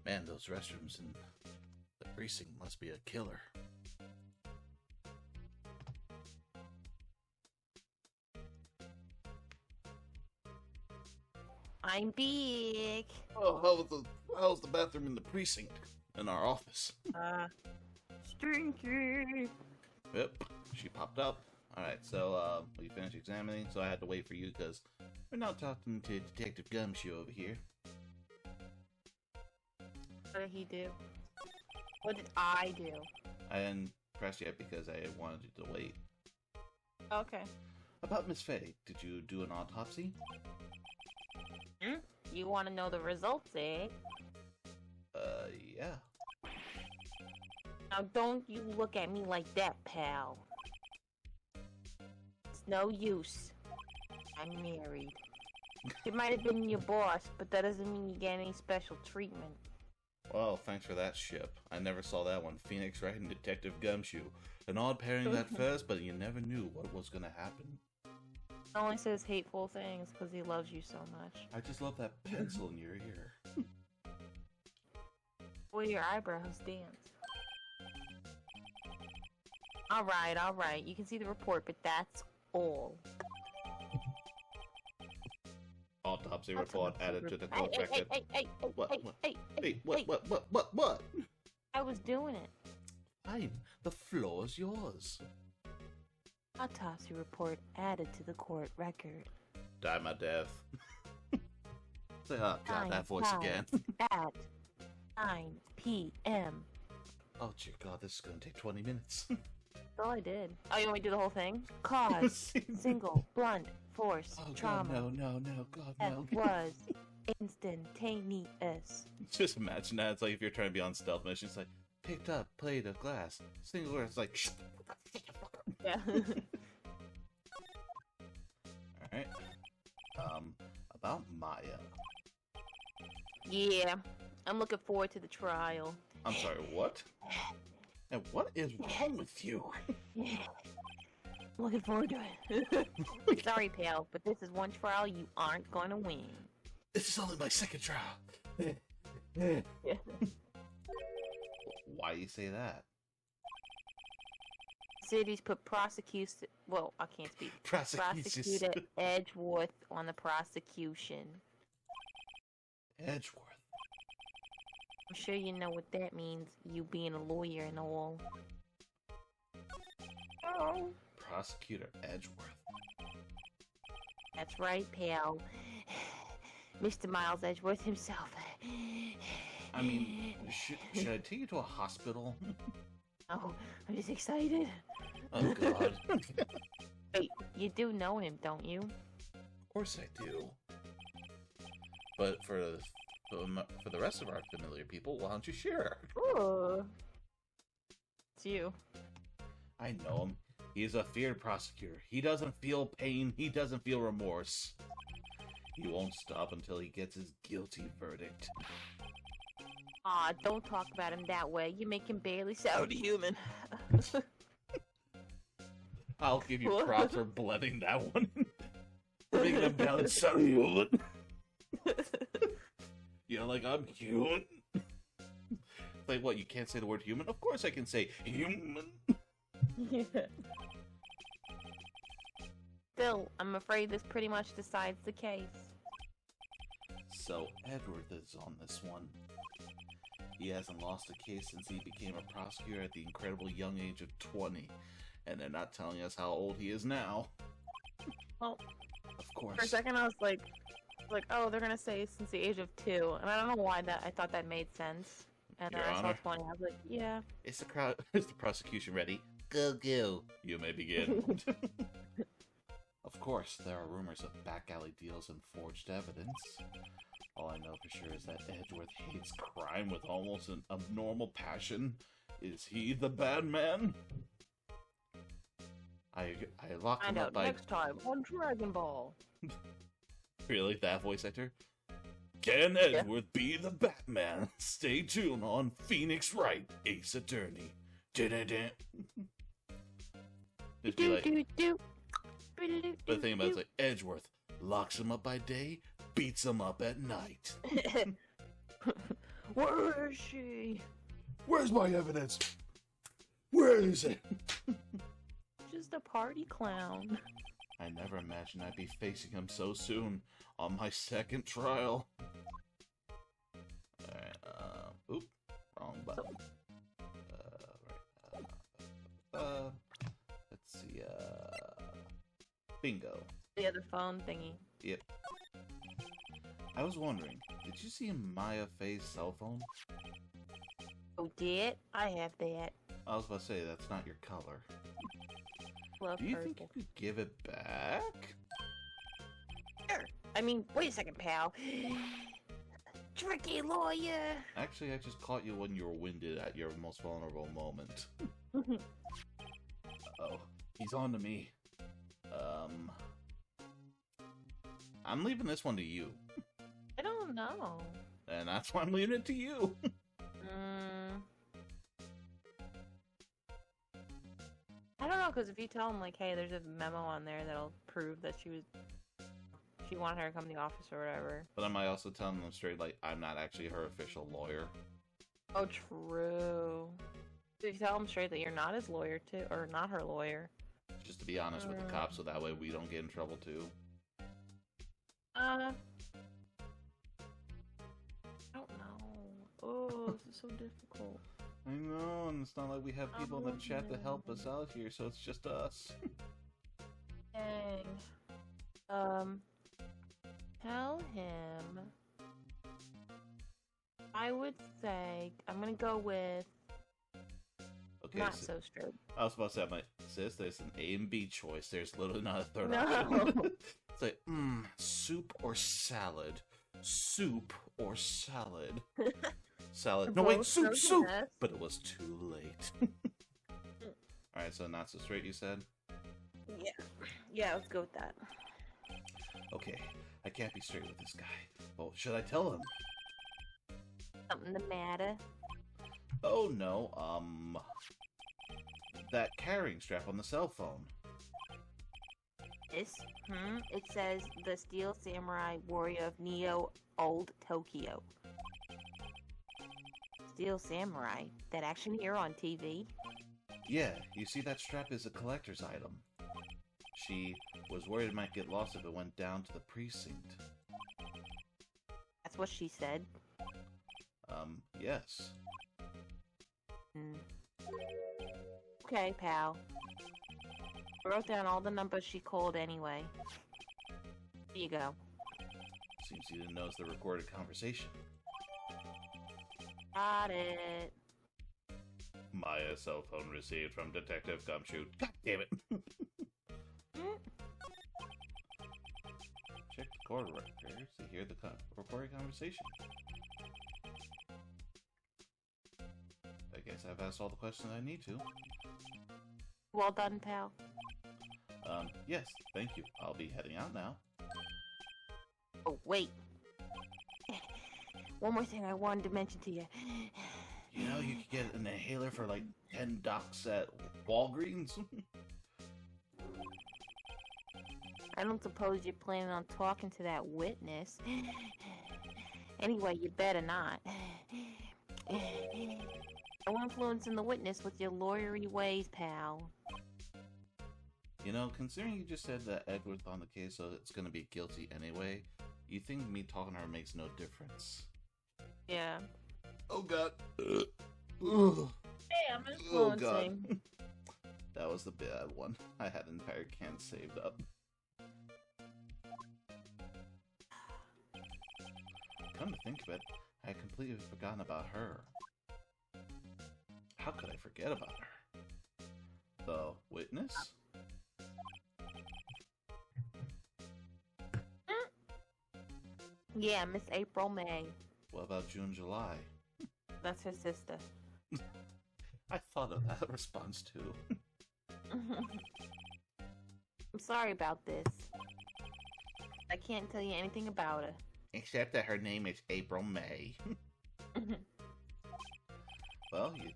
Man, those restrooms in the precinct must be a killer. I'm big. Oh, how's the bathroom in the precinct? In our office? Stinky. Yep, she popped up. Alright, so we finished examining, so I had to wait for you because we're not talking to Detective Gumshoe over here. What did he do? What did I do? I didn't press yet because I wanted you to wait. Okay. About Miss Faye, did you do an autopsy? You want to know the results, eh? Yeah. Now don't you look at me like that, pal. It's no use. I'm married. It might have been your boss, but that doesn't mean you get any special treatment. Well, thanks for that, Ship. I never saw that one. Phoenix Wright and Detective Gumshoe. An odd pairing at first, but you never knew what was gonna happen. He only says hateful things because he loves you so much. I just love that pencil in your ear. Well, your eyebrows dance. Alright. You can see the report, but that's all. Autopsy report added to the court record. What? I was doing it. Fine. The floor's yours. Autopsy report added to the court record. Die my death. Say, oh god, that voice again. At 9 p.m. Oh dear god, this is gonna take 20 minutes. That's all I did. Oh, you want me to do the whole thing? Cause, single, blunt, force, trauma. God, no, god, no. That was instantaneous. Just imagine that. It's like if you're trying to be on stealth mission, it's like, picked up plate of glass. Single word, it's like, yeah. Alright. About Maya. Yeah, I'm looking forward to the trial. I'm sorry, what? And what is wrong with you? Looking forward to it. Sorry, pal, but this is one trial you aren't gonna win. This is only my second trial. Why do you say that? Cities put prosecutor Edgeworth on the prosecution. Edgeworth? I'm sure you know what that means, you being a lawyer and all. Oh. Prosecutor Edgeworth. That's right, pal. Mr. Miles Edgeworth himself. I mean, should I take you to a hospital? Oh, I'm just excited. Oh god. Wait, you do know him, don't you? Of course I do. But for the rest of our familiar people, why don't you share? Ooh. It's you. I know him. He's a feared prosecutor. He doesn't feel pain. He doesn't feel remorse. He won't stop until he gets his guilty verdict. Aw, don't talk about him that way. You make him barely sound human. I'll give you props for blending that one. Bring him down so human. You know, like, I'm human. Like, what, you can't say the word human? Of course I can say human. Yeah. Still, I'm afraid this pretty much decides the case. So, Edward is on this one. He hasn't lost a case since he became a prosecutor at the incredible young age of 20. And they're not telling us how old he is now. Well, of course. For a second I was like, oh, they're gonna say since the age of 2. And I don't know why I thought that made sense. And then I saw 20, I was like, yeah. Is the prosecution ready? Go, go. You may begin. Of course, there are rumors of back alley deals and forged evidence. All I know for sure is that Edgeworth hates crime with almost an abnormal passion. Is he the bad man? I locked him up by... next time on Dragon Ball. Really? That voice actor? Can Edgeworth be the Batman? Stay tuned on Phoenix Wright, Ace Attorney. Just be like... But the thing about it's like, Edgeworth locks him up by day, beats him up at night. Where is she? Where's my evidence? Where is it? Just a party clown. I never imagined I'd be facing him so soon on my second trial. Alright, oop, wrong button. Let's see, bingo. The other phone thingy. Yep. I was wondering, did you see Maya Faye's cell phone? Oh, did? I have that. I was about to say, that's not your color. Love Do you purple. think you could give it back? Sure. I mean, wait a second, pal. Tricky lawyer! Actually, I just caught you when you were winded at your most vulnerable moment. Uh-oh. He's on to me. I'm leaving this one to you. I don't know. And that's why I'm leaving it to you. I don't know, because if you tell him, like, hey, there's a memo on there that'll prove that she wanted her to come to the office or whatever. But I might also tell them straight, like, I'm not actually her official lawyer. Oh, true. So you tell him straight that you're not his lawyer, too, or not her lawyer. Just to be honest with the cops, so that way we don't get in trouble, too. I don't know. Oh, this is so difficult. I know, and it's not like we have people in the chat to help us out here, so it's just us. Dang. Tell him. I would say I'm gonna go with not so strict. I was about to say, I'm like, sis, there's an A and B choice. There's literally not a third No. option. It's like, soup or salad? Soup or salad? Salad. No, wait, soup! But it was too late. Alright, so not so straight, you said? Yeah, let's go with that. Okay, I can't be straight with this guy. Well, should I tell him? Something the matter? Oh, no, that carrying strap on the cell phone. This? It says the Steel Samurai Warrior of Neo Old Tokyo. Steel Samurai? That action hero on TV? Yeah, you see, that strap is a collector's item. She was worried it might get lost if it went down to the precinct. That's what she said? Yes. Okay, pal. I wrote down all the numbers she called anyway. Here you go. Seems you didn't notice the recorded conversation. Got it. Maya cell phone received from Detective Gumshoe. God damn it! Check the court records to hear the recorded conversation. I guess I've asked all the questions I need to. Well done, pal. Yes, thank you. I'll be heading out now. Oh, wait. One more thing I wanted to mention to you. You know, you could get an inhaler for like $10 at Walgreens. I don't suppose you're planning on talking to that witness. Anyway, you better not. No influencing the witness with your lawyery ways, pal. You know, considering you just said that Edward's on the case, so it's gonna be guilty anyway, you think me talking to her makes no difference? Yeah. Oh god. Hey, I'm influencing. Oh, that was the bad one. I had an entire can saved up. Come to think of it, I had completely forgotten about her. How could I forget about her? The witness? Yeah, Miss April May. What about June, July? That's her sister. I thought of that response too. I'm sorry about this. I can't tell you anything about her. Except that her name is April May. Well, you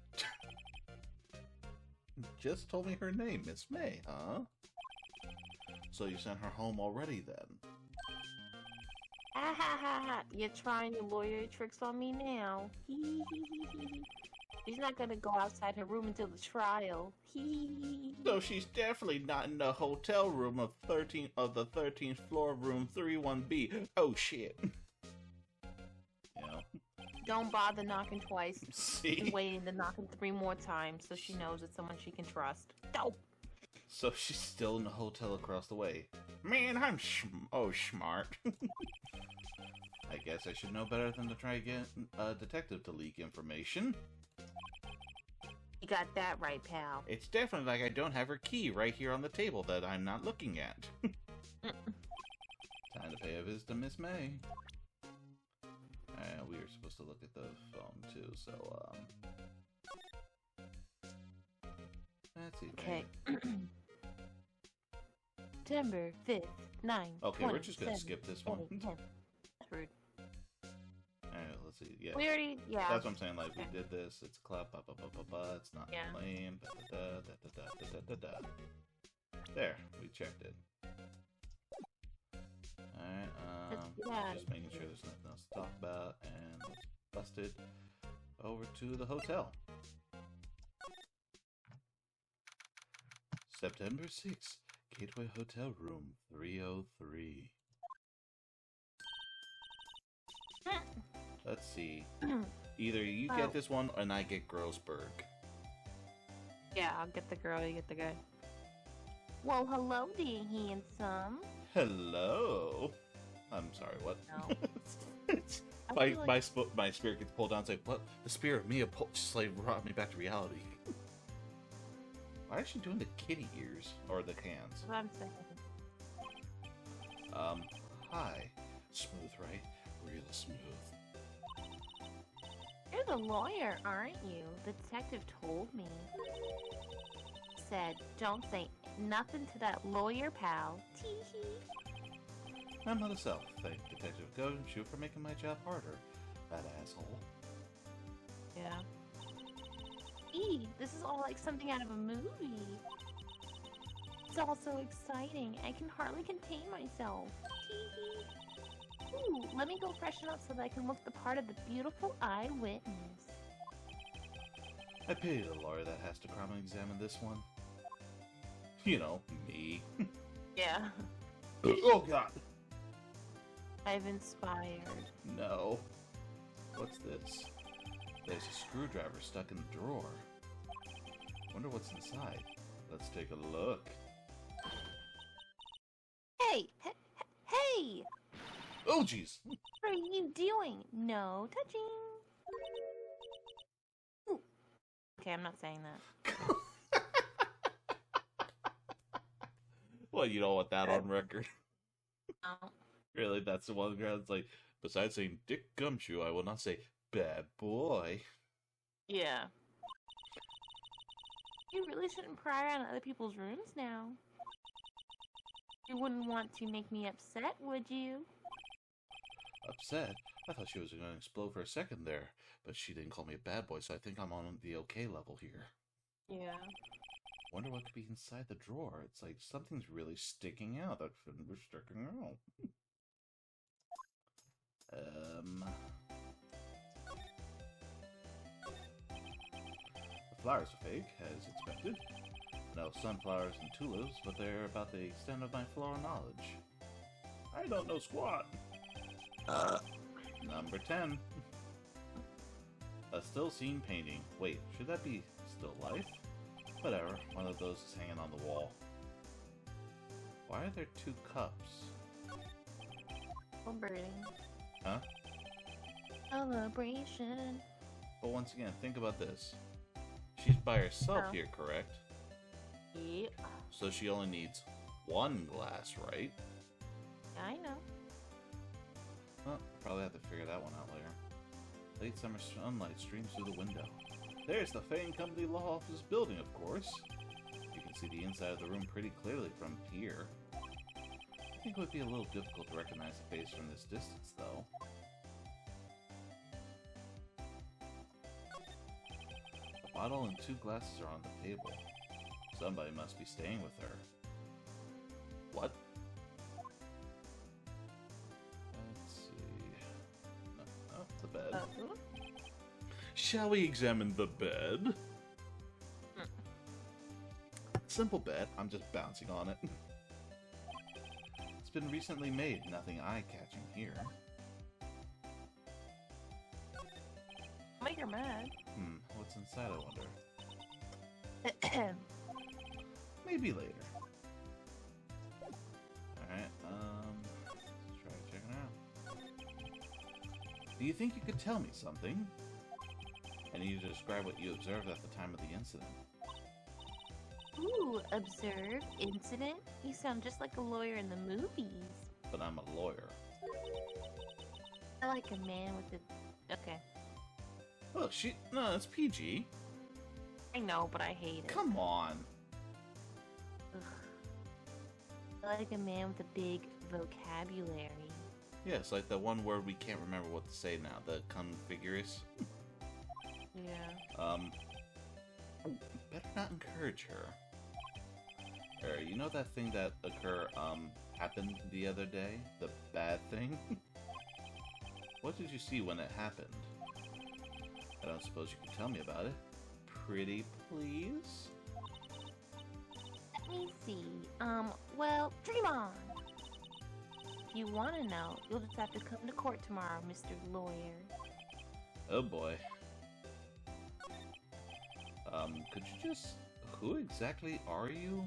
just told me her name, Miss May, huh? So you sent her home already then? Ha ha ha ha! You're trying your lawyer tricks on me now. She's not gonna go outside her room until the trial. So she's definitely not in the hotel room of the 13th floor, room 31B. Oh shit! Don't bother knocking twice. See? And waiting to knock him 3 more times so she knows it's someone she can trust. Dope. So she's still in the hotel across the way. Man, I'm smart. I guess I should know better than to try to get a detective to leak information. You got that right, pal. It's definitely like I don't have her key right here on the table that I'm not looking at. Time to pay a visit to Miss May. We were supposed to look at the phone too, so let's see. Okay. September 5th, 9th. Okay, we're just gonna skip this one. That's rude. Alright, let's see. Yeah. We already, yeah. That's what I'm saying. Like, we did this. It's a clap. It's not lame. There, we checked it. Alright, just making sure there's nothing else to talk about, and let's bust it over to the hotel. September 6th, Gateway Hotel Room 303. Let's see. Either you get this one, and I get Grossberg. Yeah, I'll get the girl, you get the guy. Well, hello, dear handsome. Hello. I'm sorry, what? No. my spirit gets pulled down. It's like, what? The spirit of Mia just like brought me back to reality. Why is she doing the kitty ears or the hands? That's what I'm saying. Hi. Smooth, right? Real smooth. You're the lawyer, aren't you? The detective told me. Said, don't say nothing to that lawyer, pal. Tee-hee. I'm not a self. Thank Detective Goshu for making my job harder. That asshole. Yeah. This is all like something out of a movie. It's all so exciting. I can hardly contain myself. Ooh, let me go freshen up so that I can look the part of the beautiful eyewitness. I pity the lawyer that has to cross-examine this one. You know, me. Yeah. Oh god! I've inspired. No. What's this? There's a screwdriver stuck in the drawer. Wonder what's inside. Let's take a look. Hey! Hey! Oh jeez! What are you doing? No touching. Ooh. Okay, I'm not saying that. Well, you don't want that on record. No. Really, that's the one guy that's like, besides saying Dick Gumshoe, I will not say bad boy. Yeah. You really shouldn't pry around other people's rooms now. You wouldn't want to make me upset, would you? Upset? I thought she was going to explode for a second there, but she didn't call me a bad boy, so I think I'm on the okay level here. Yeah. Wonder what could be inside the drawer. It's like something's really sticking out. That shouldn't be sticking out. The flowers are fake, as expected. No sunflowers and tulips, but they're about the extent of my floral knowledge. I don't know squat. Number 10. A still scene painting. Wait, should that be still life? Whatever, one of those is hanging on the wall. Why are there 2 cups? Celebrating. Huh? Celebration. But once again, think about this. She's by herself here, correct? Yep. So she only needs 1 glass, right? I know. Well, probably have to figure that one out later. Late summer sunlight streams through the window. There's the Fane Company Law Office building, of course. You can see the inside of the room pretty clearly from here. I think it would be a little difficult to recognize the face from this distance, though. A bottle and 2 glasses are on the table. Somebody must be staying with her. What? Let's see... No, the bed. Shall we examine the bed? Simple bed, I'm just bouncing on it. It's been recently made, nothing eye-catching here. Make her mad. What's inside, I wonder? Maybe later. Alright, let's try checking it out. Do you think you could tell me something? I need you to describe what you observed at the time of the incident. Ooh, observe, incident? You sound just like a lawyer in the movies. But I'm a lawyer. I like a man with a... Okay. Look, no, it's PG. I know, but I hate it. Come on. Ugh. I like a man with a big vocabulary. Yes, like the one word we can't remember what to say now. The configurus. Yeah. Better not encourage her. You know that thing that happened the other day? The bad thing? What did you see when it happened? I don't suppose you can tell me about it. Pretty please? Let me see. Well, dream on! If you want to know, you'll just have to come to court tomorrow, Mr. Lawyer. Oh boy. Could you just... Who exactly are you?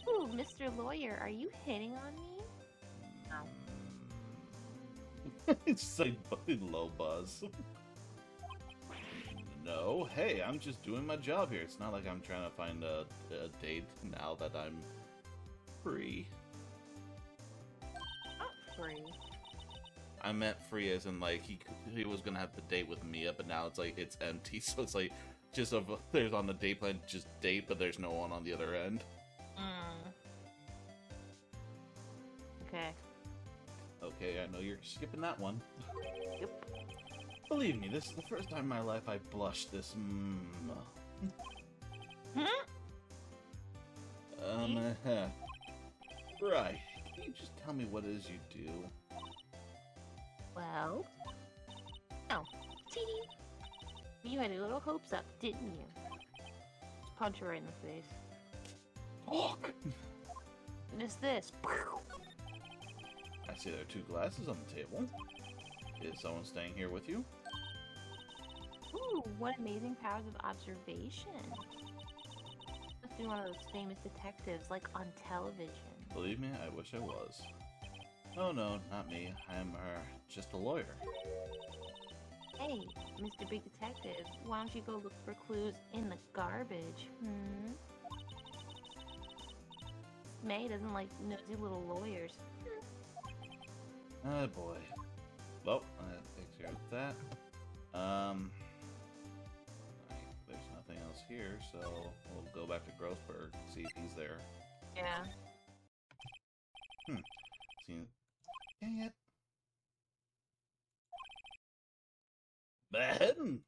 Ooh, Mr. Lawyer, are you hitting on me? No. It's like low buzz. No, hey, I'm just doing my job here. It's not like I'm trying to find a date now that I'm free. Not free. I meant free as in like he was gonna have the date with Mia, but now it's like it's empty, so it's like just there's on the date plan just date, but there's no one on the other end. Okay. Okay, I know you're skipping that one. Yep. Believe me, this is the first time in my life I blushed this. Right. Can you just tell me what it is you do? Well, oh, tee. You had your little hopes up, didn't you? Just punch her right in the face. Fuck! What is this? I see there are 2 glasses on the table. Is someone staying here with you? Ooh, what amazing powers of observation. Must be one of those famous detectives, like on television. Believe me, I wish I was. Oh no, not me. I'm, just a lawyer. Hey, Mr. Big Detective, why don't you go look for clues in the garbage, May doesn't like nosy little lawyers. Oh boy. Well, that takes care of that. There's nothing else here, so we'll go back to Grossberg, see if he's there. Yeah. Dang it. Ben!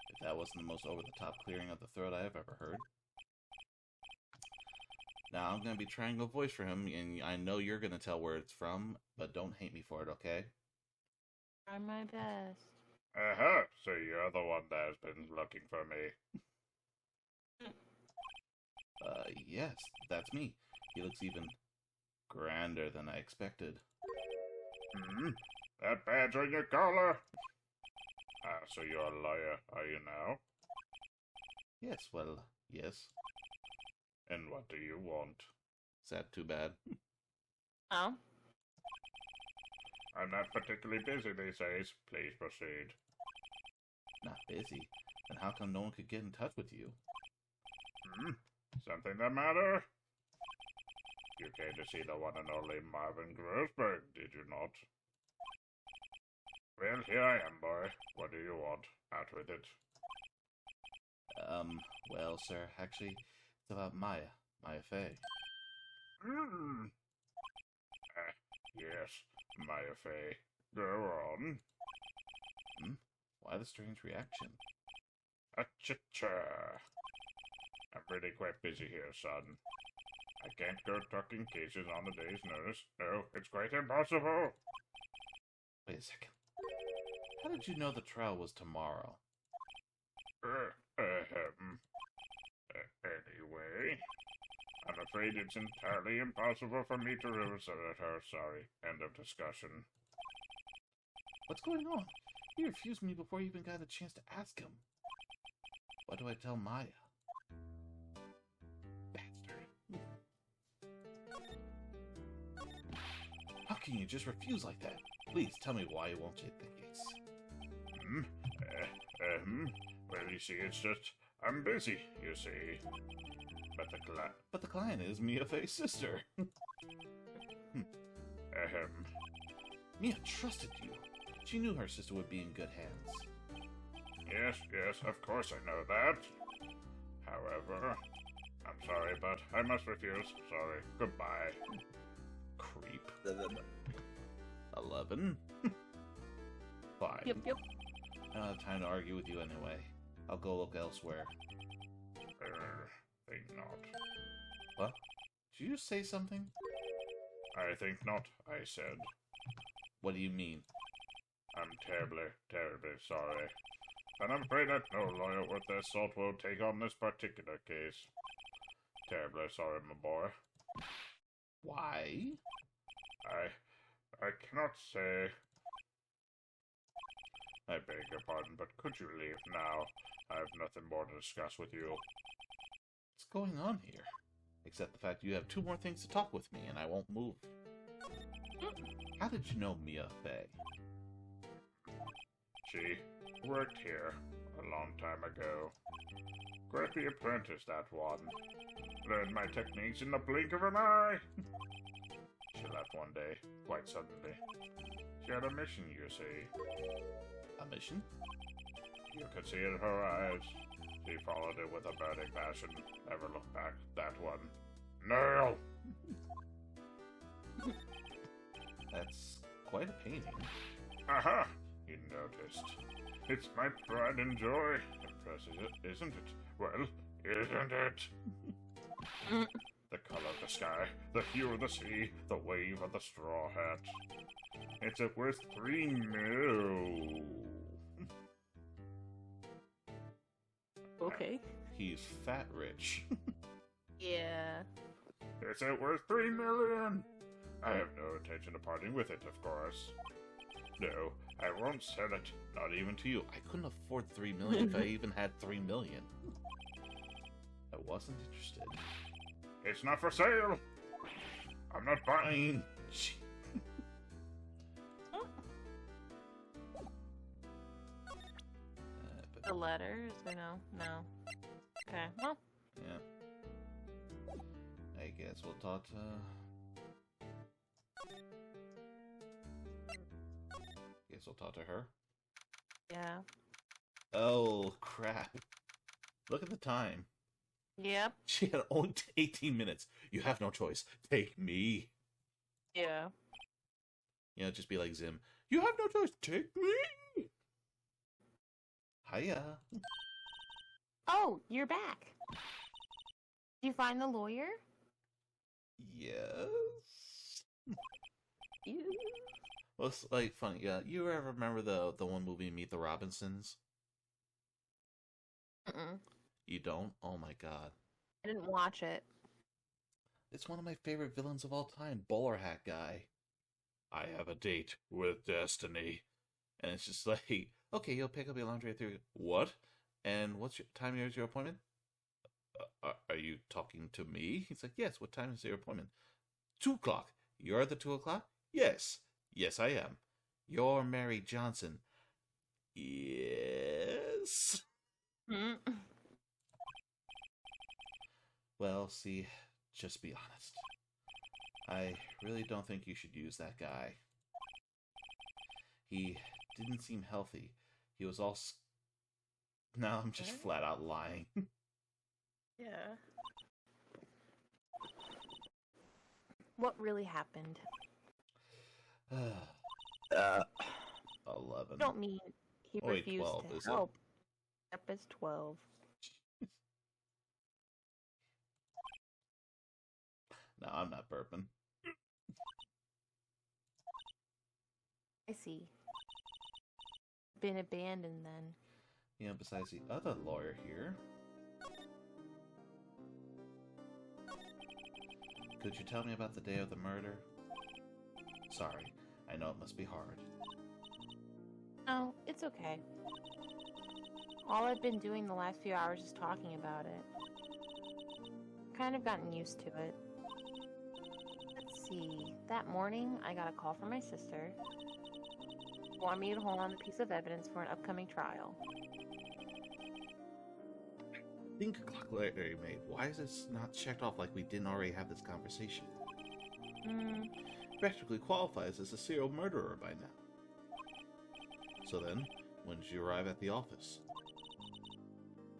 If that wasn't the most over-the-top clearing of the throat I have ever heard. Now, I'm gonna be trying a voice for him, and I know you're gonna tell where it's from, but don't hate me for it, okay? Try my best. Uh-huh, so you're the one that's been looking for me. Yes, that's me. He looks even grander than I expected. That badge on your collar? So you're a lawyer, are you now? Yes, well, yes. And what do you want? Is that too bad? Oh? I'm not particularly busy these days. Please proceed. Not busy? Then how come no one could get in touch with you? Something the matter? You came to see the one and only Marvin Grossberg, did you not? Well, here I am, boy. What do you want? Out with it. Well, sir, actually, it's about Maya Fey. Yes, Maya Fey. Go on. Why the strange reaction? Cha-cha. I'm really quite busy here, son. I can't go talking cases on a day's notice. No, it's quite impossible. Wait a second. How did you know the trial was tomorrow? Anyway, I'm afraid it's entirely impossible for me to visit her. Sorry. End of discussion. What's going on? He refused me before I even got a chance to ask him. What do I tell Maya? Bastard. How can you just refuse like that? Please tell me why you won't take the case. Well, you see, it's just, I'm busy, you see. But the client is Mia Fey's sister. Mia trusted you. She knew her sister would be in good hands. Yes, of course I know that. However, I'm sorry, but I must refuse. Sorry. Goodbye. Creep. 11? Fine. Yep. I don't have time to argue with you anyway. I'll go look elsewhere. Think not. What? Did you say something? I think not, I said. What do you mean? I'm terribly sorry. And I'm afraid that no lawyer worth their salt will take on this particular case. Terribly sorry, my boy. Why? I cannot say. I beg your pardon, but could you leave now? I have nothing more to discuss with you. What's going on here? Except the fact you have 2 more things to talk with me, and I won't move. How did you know Mia Fey? She worked here a long time ago. Quite the apprentice, that one. Learned my techniques in the blink of an eye. She left one day, quite suddenly. She had a mission, you see. A mission? You could see it in her eyes. She followed it with a burning passion. Never looked back. That one. No! That's quite a painting. Aha! You noticed. It's my pride and joy. Impresses it, isn't it? Well, isn't it? The color of the sky, the hue of the sea, the wave of the straw hat. It's worth 3 mil. Okay. He's fat rich. Yeah. It's worth 3 million. I have no intention of parting with it, of course. No, I won't sell it. Not even to you. I couldn't afford 3 million if I even had 3 million. I wasn't interested. It's not for sale. I'm not buying. The letters? Or no? No. Okay. Well. Yeah. I guess we'll talk to... Guess we'll talk to her. Yeah. Oh, crap. Look at the time. Yep. She had only 18 minutes. You have no choice. Take me. Yeah. You know, just be like Zim. You have no choice. Take me. Hiya. Oh, you're back. Did you find the lawyer? Yes. You. Well, it's like funny. Yeah, you ever remember the one movie Meet the Robinsons? You don't? Oh my god. I didn't watch it. It's one of my favorite villains of all time, Bowler Hat Guy. I have a date with destiny. And it's just like, Okay, you'll pick up your laundry at 3. What? And what's your time is your appointment? Are you talking to me? He's like, yes, what time is your appointment? 2 o'clock. You're the 2 o'clock? Yes. Yes, I am. You're Mary Johnson. Yes. Well, see, just be honest. I really don't think you should use that guy. He didn't seem healthy. He was all... Now I'm just flat out lying. Yeah. What really happened? 11. I don't mean he refused 12, to is help. Yep, it's 12. No, I'm not burping. I see. Been abandoned then. You know, besides the other lawyer here. Could you tell me about the day of the murder? Sorry, I know it must be hard. No, it's okay. All I've been doing the last few hours is talking about it. Kind of gotten used to it. Let's see. That morning, I got a call from my sister. She wanted me to hold on a piece of evidence for an upcoming trial. Think a clock Larry made. Why is this not checked off like we didn't already have this conversation? Practically qualifies as a serial murderer by now. So then, when did you arrive at the office?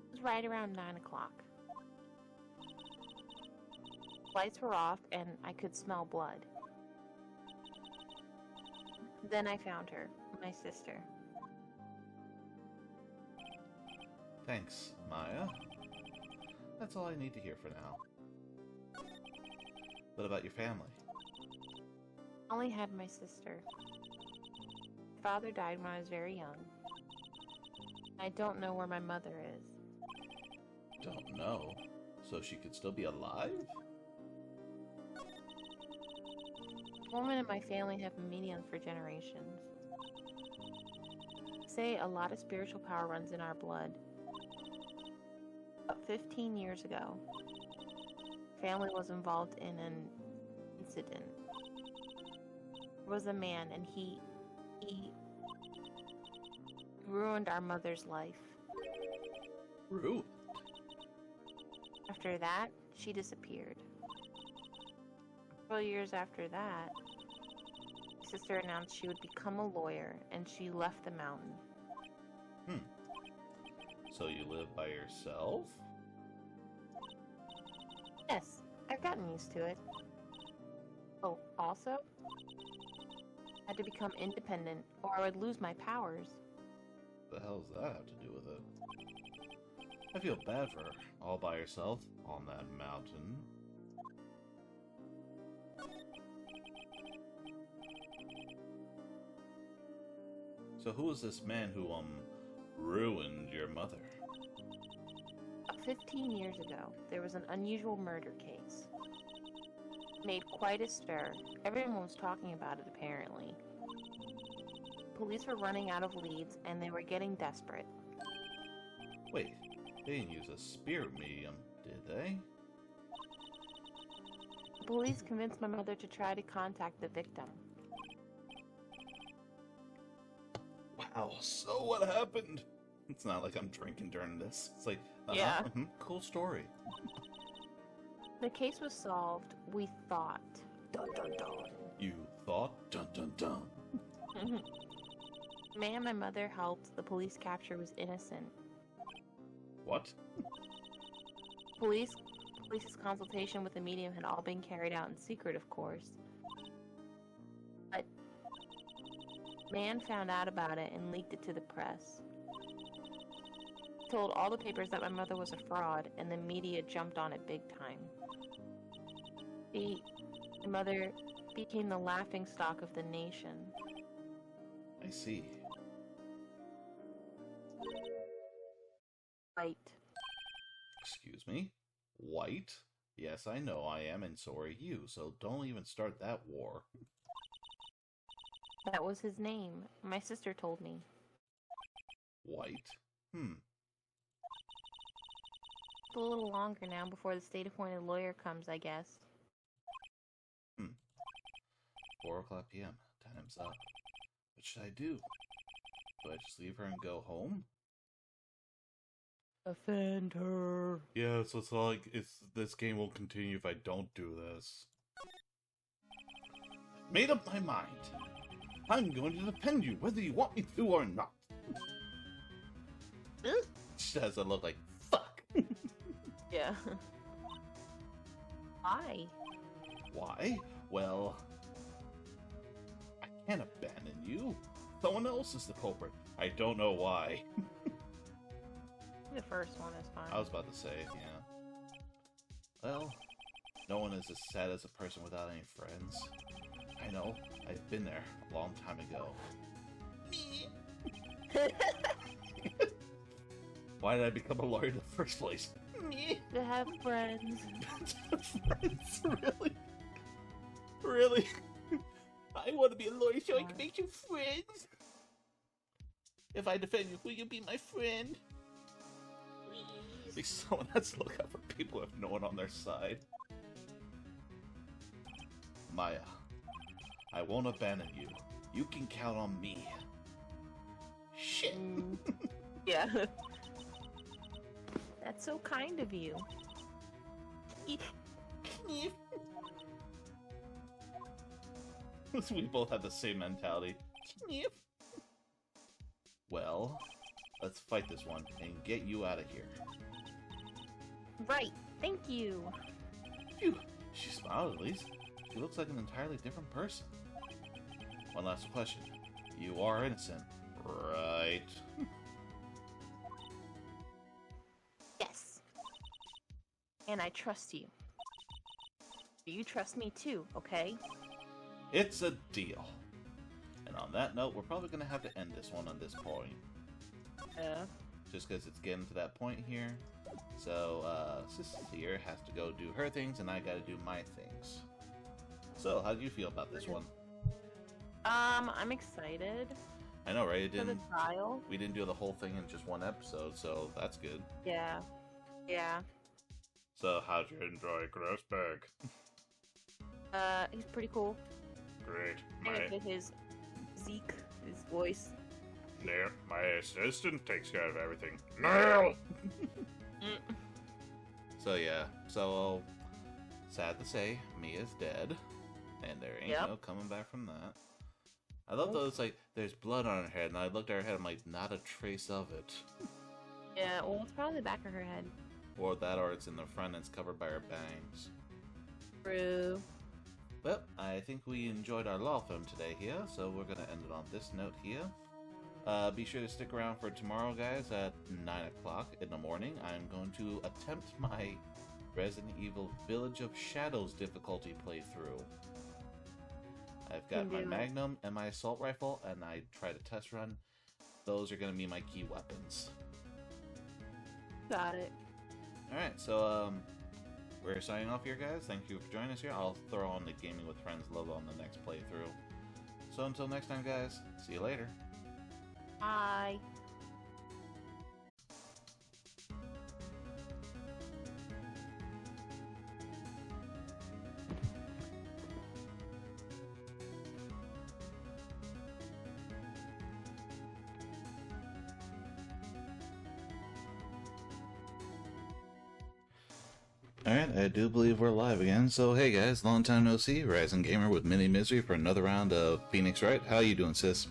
It was right around 9 o'clock. Lights were off and I could smell blood. Then I found her, my sister. Thanks, Maya. That's all I need to hear for now. What about your family? I only had my sister. My father died when I was very young. I don't know where my mother is. Don't know. So she could still be alive? Women in my family have been mediums for generations. Say a lot of spiritual power runs in our blood. About 15 years ago, family was involved in an incident. There was a man and he ruined our mother's life. Ruined? After that, she disappeared. Several years after that, my sister announced she would become a lawyer and she left the mountain. So you live by yourself? Yes, I've gotten used to it. Oh, also, I had to become independent or I would lose my powers. What the hell does that have to do with it? I feel bad for her, all by herself, on that mountain. So who is this man who, ruined your mother? 15 years ago, there was an unusual murder case. It made quite a stir. Everyone was talking about it, apparently. Police were running out of leads, and they were getting desperate. Wait, they didn't use a spirit medium, did they? The police convinced my mother to try to contact the victim. Wow, so what happened? It's not like I'm drinking during this. It's like, yeah. Cool story. The case was solved, we thought. Dun dun dun. You thought? Dun dun dun. The man my mother helped the police capture was innocent. What? Police's consultation with the medium had all been carried out in secret, of course. But man found out about it and leaked it to the press. He told all the papers that my mother was a fraud, and the media jumped on it big time. My mother became the laughingstock of the nation. I see. Wright. Excuse me? White? Yes, I know I am, and so are you, so don't even start that war. That was his name. My sister told me. White? It's a little longer now before the state-appointed lawyer comes, I guess. 4:00 p.m. Time's up. What should I do? Do I just leave her and go home? Offend her. Yeah, so it's like this game will continue if I don't do this. I've made up my mind. I'm going to defend you, whether you want me to or not. She has a look like fuck. Yeah. Why? Why? Well, I can't abandon you. Someone else is the culprit. I don't know why. The first one is fine. I was about to say, yeah. Well, no one is as sad as a person without any friends. I know, I've been there a long time ago. Me. Why did I become a lawyer in the first place? Me. To have friends. Friends? Really? Really? I want to be a lawyer so I can make you friends. If I defend you, will you be my friend? At least someone has to look out for people who have no one on their side. Maya, I won't abandon you. You can count on me. Shit. Yeah. That's so kind of you. We both have the same mentality. Well, let's fight this one and get you out of here. Right, thank you. Phew, she smiled at least. She looks like an entirely different person. One last question. You are innocent, right? Yes. And I trust you. You trust me too, okay? It's a deal. And on that note, we're probably going to have to end this one on this point. Yeah. Just because it's getting to that point here. So, Sis here has to go do her things, and I gotta do my things. So, how do you feel about this one? I'm excited. I know, right? For the trial. We didn't do the whole thing in just one episode, so that's good. Yeah. Yeah. So, how'd you enjoy Grossberg? He's pretty cool. Great. With his Zeke, his voice. Nail, my assistant takes care of everything. Nail! So yeah, so sad to say, Mia's dead, and there ain't no coming back from that. I love those, like, there's blood on her head, and I looked at her head, I'm like, not a trace of it. Yeah, well, it's probably the back of her head. Or that, or it's in the front and it's covered by her bangs. True. Well, I think we enjoyed our law film today here, so we're gonna end it on this note here. Be sure to stick around for tomorrow, guys, at 9 o'clock in the morning. I'm going to attempt my Resident Evil Village of Shadows difficulty playthrough. I've got my Magnum and my assault rifle, and I try to test run. Those are going to be my key weapons. Got it. Alright, so, we're signing off here, guys. Thank you for joining us here. I'll throw on the Gaming with Friends logo on the next playthrough. So until next time, guys, see you later. Bye. Alright, I do believe we're live again. So hey guys, long time no see. Rising Gamer with Mini Misery for another round of Phoenix Wright. How you doing, sis?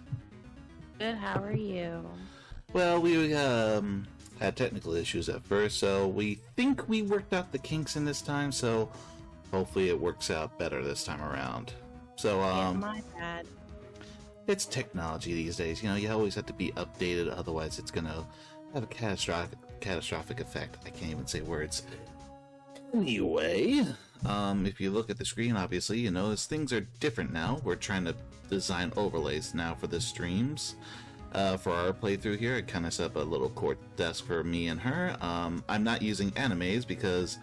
Good, how are you? Well, we had technical issues at first, so we think we worked out the kinks in this time, so hopefully it works out better this time around. So, yeah, my bad. It's technology these days, you know, you always have to be updated, otherwise it's gonna have a catastrophic effect. I can't even say words. Anyway, if you look at the screen, obviously, you notice things are different now. We're trying to design overlays now for the streams. For our playthrough here, it kind of set up a little court desk for me and her. I'm not using animes because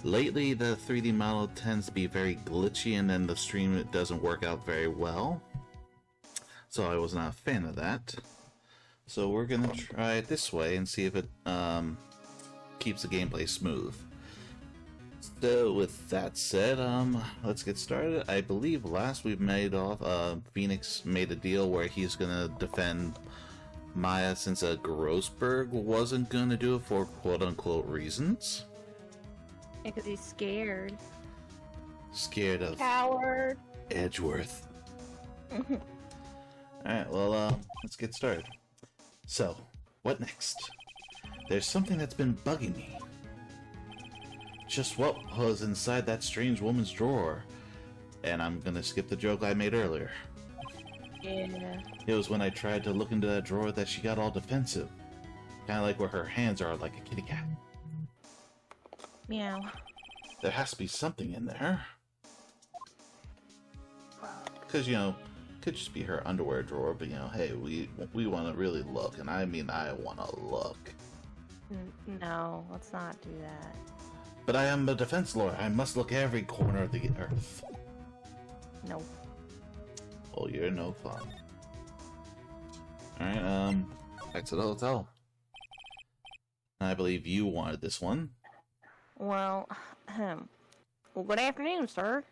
lately the 3D model tends to be very glitchy, and then the stream it doesn't work out very well. So I was not a fan of that. So we're gonna try it this way and see if it keeps the gameplay smooth. So with that said, let's get started. I believe last we made off, Phoenix made a deal where he's gonna defend Maya since Grossberg wasn't gonna do it for quote-unquote reasons. Yeah, because he's scared. Scared of Coward. Edgeworth. Alright, well, let's get started. So, what next? There's something that's been bugging me. Just what was inside that strange woman's drawer? And I'm gonna skip the joke I made earlier. Yeah. It was when I tried to look into that drawer that she got all defensive. Kinda like where her hands are like a kitty cat. Meow. There has to be something in there. Because, you know, could just be her underwear drawer, but, you know, hey, we want to really look, and I mean I want to look. No, let's not do that. But I am a defense lawyer. I must look every corner of the earth. No. Oh, you're no fun. Alright, back to the hotel. I believe you wanted this one. Well, good afternoon, sir.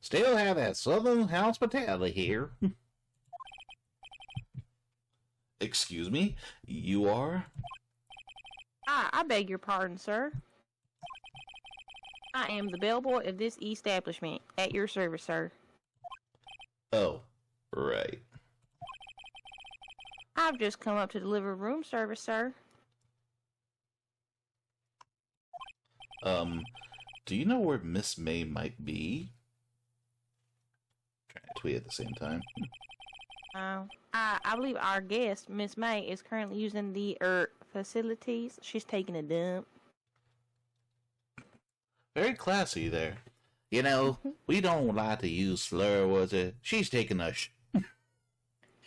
Still have that southern hospitality here. Excuse me? You are? I beg your pardon, sir. I am the bellboy of this establishment. At your service, sir. Oh, right. I've just come up to deliver room service, sir. Do you know where Miss May might be? Trying to tweet at the same time. I believe our guest, Miss May, is currently using the facilities. She's taking a dump. Very classy there. You know, we don't like to use slur words. She's taking a She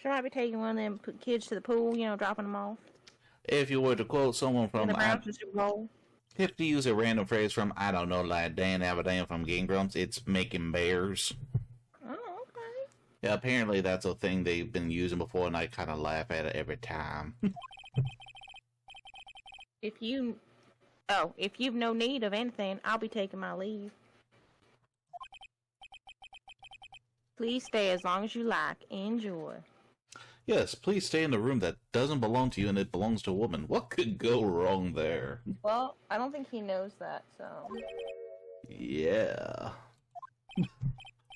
might be taking one of them kids to the pool, you know, dropping them off. If you were to quote someone from... the Browns to Super Bowl. If to use a random phrase from, I don't know, like Dan Avidan from Game Grumps, it's making bears. Oh, okay. Yeah, apparently that's a thing they've been using before, and I kind of laugh at it every time. If you've no need of anything, I'll be taking my leave. Please stay as long as you like. Enjoy. Yes, please stay in the room that doesn't belong to you and it belongs to a woman. What could go wrong there? Well, I don't think he knows that, so... Yeah.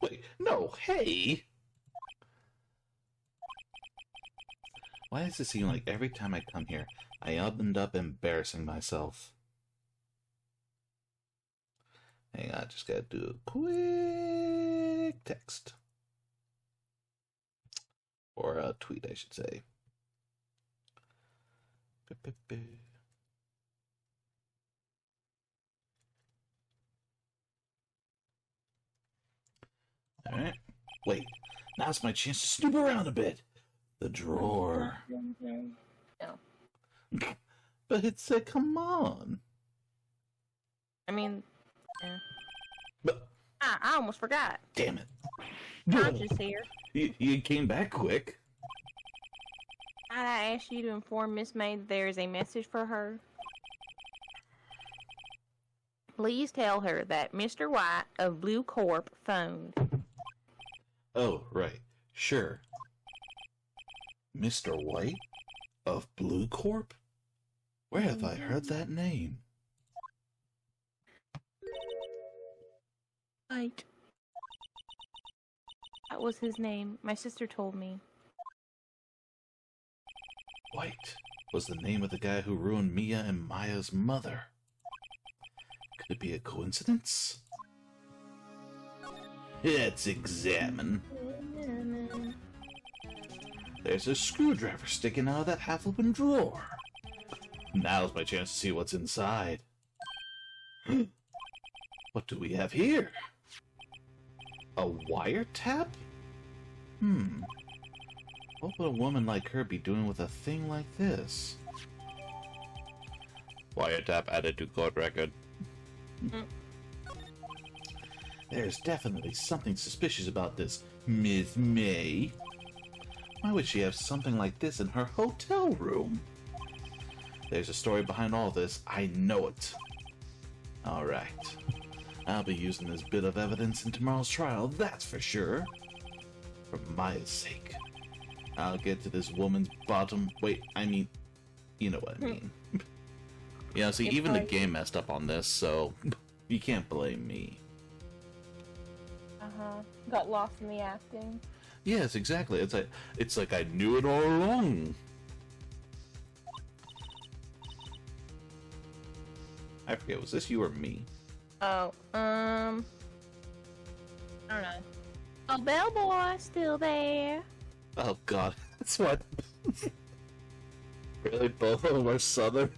Wait, no, hey! Why does it seem like every time I come here, I end up embarrassing myself? Hang on, I just gotta do a quick text. Or a tweet, I should say. Alright. Wait, now's my chance to snoop around a bit. The drawer. No. But it said, come on. I mean, yeah. But I almost forgot. damn it. Conscious here. You came back quick. I asked you to inform Miss May that there is a message for her. Please tell her that Mr. White of Blue Corp phoned. Oh, right. Sure. Mr. White of Blue Corp? Where have I heard that name? White. That was his name. My sister told me. White was the name of the guy who ruined Mia and Maya's mother. Could it be a coincidence? Let's examine. There's a screwdriver sticking out of that half-open drawer. Now's my chance to see what's inside. What do we have here? A wiretap? What would a woman like her be doing with a thing like this? Wiretap added to court record. There's definitely something suspicious about this, Miss May. Why would she have something like this in her hotel room? There's a story behind all this. I know it. Alright. I'll be using this bit of evidence in tomorrow's trial, that's for sure. For Maya's sake. I'll get to this woman's bottom... Wait, I mean... You know what I mean. Yeah, see, even the game messed up on this, so... You can't blame me. Got lost in the acting. Yes, exactly. It's like I knew it all along. I forget, was this you or me? Oh, I don't know. Oh, bellboy, still there? Oh god, that's what. Really, both of them are southern?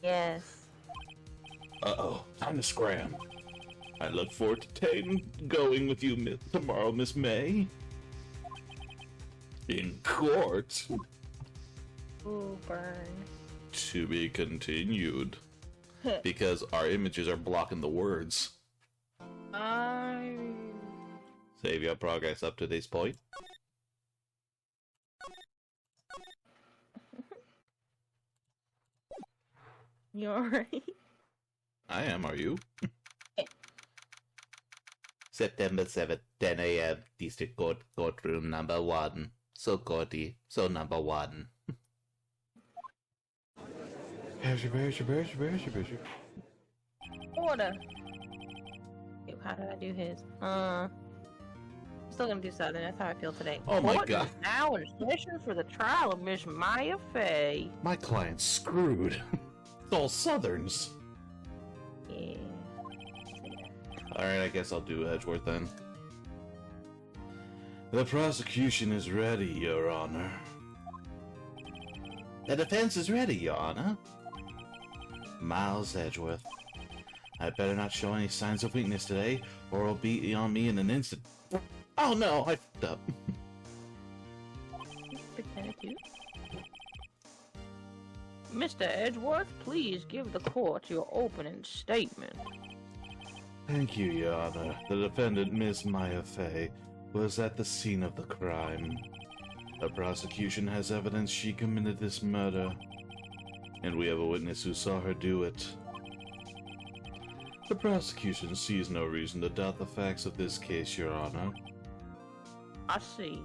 Yes. Uh-oh, time to scram. I look forward to going with you tomorrow, Miss May. In court. Ooh, burn. To be continued. Because our images are blocking the words. Save your progress up to this point. You alright? I am, are you? September 7th, 10 a.m. District Court, courtroom number 1. So courty, so number 1. Order. How did I do his? Still gonna do Southern. That's how I feel today. Oh my god. Now in session for the trial of Miss Maya Fey. My client's screwed. It's all Southerns. Yeah. Alright, I guess I'll do Edgeworth then. The prosecution is ready, Your Honor. The defense is ready, Your Honor. Miles Edgeworth. I better not show any signs of weakness today, or it'll be on me in an instant. Oh no, I fucked up. Mr. Edgeworth, please give the court your opening statement. Thank you, Your Honor. The defendant, Miss Maya Fey, was at the scene of the crime. The prosecution has evidence she committed this murder, and we have a witness who saw her do it. The prosecution sees no reason to doubt the facts of this case, Your Honor. I see.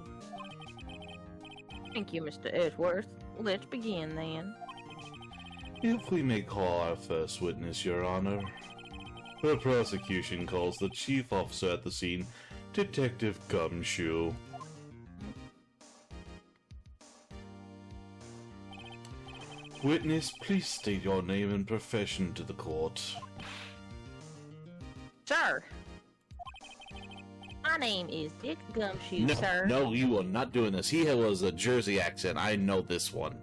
Thank you, Mr. Edgeworth. Let's begin, then. If we may call our first witness, Your Honor. The prosecution calls the chief officer at the scene, Detective Gumshoe. Witness, please state your name and profession to the court. Sir. My name is Dick Gumshoe, No, sir. no, you are not doing this. He was a Jersey accent. I know this one.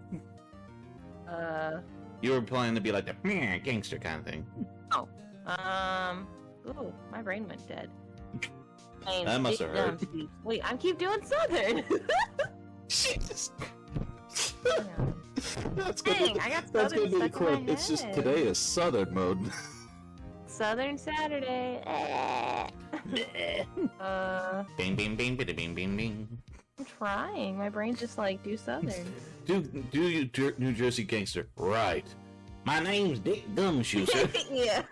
You were planning to be like the meh, gangster kind of thing. Oh. Ooh, my brain went dead. That must have hurt. Gumshoe. Wait, I keep doing Southern. Jesus. That's Dang, gonna, I got that's Southern gonna be the stuck in my clip. It's just head. today is Southern mode. Southern Saturday. Bing, bing, bing, bing, bing, bing, bing. I'm trying. My brain's just like, do Southern. Do you New Jersey gangster? Right. My name's Dick Gumshoe, sir. Yeah.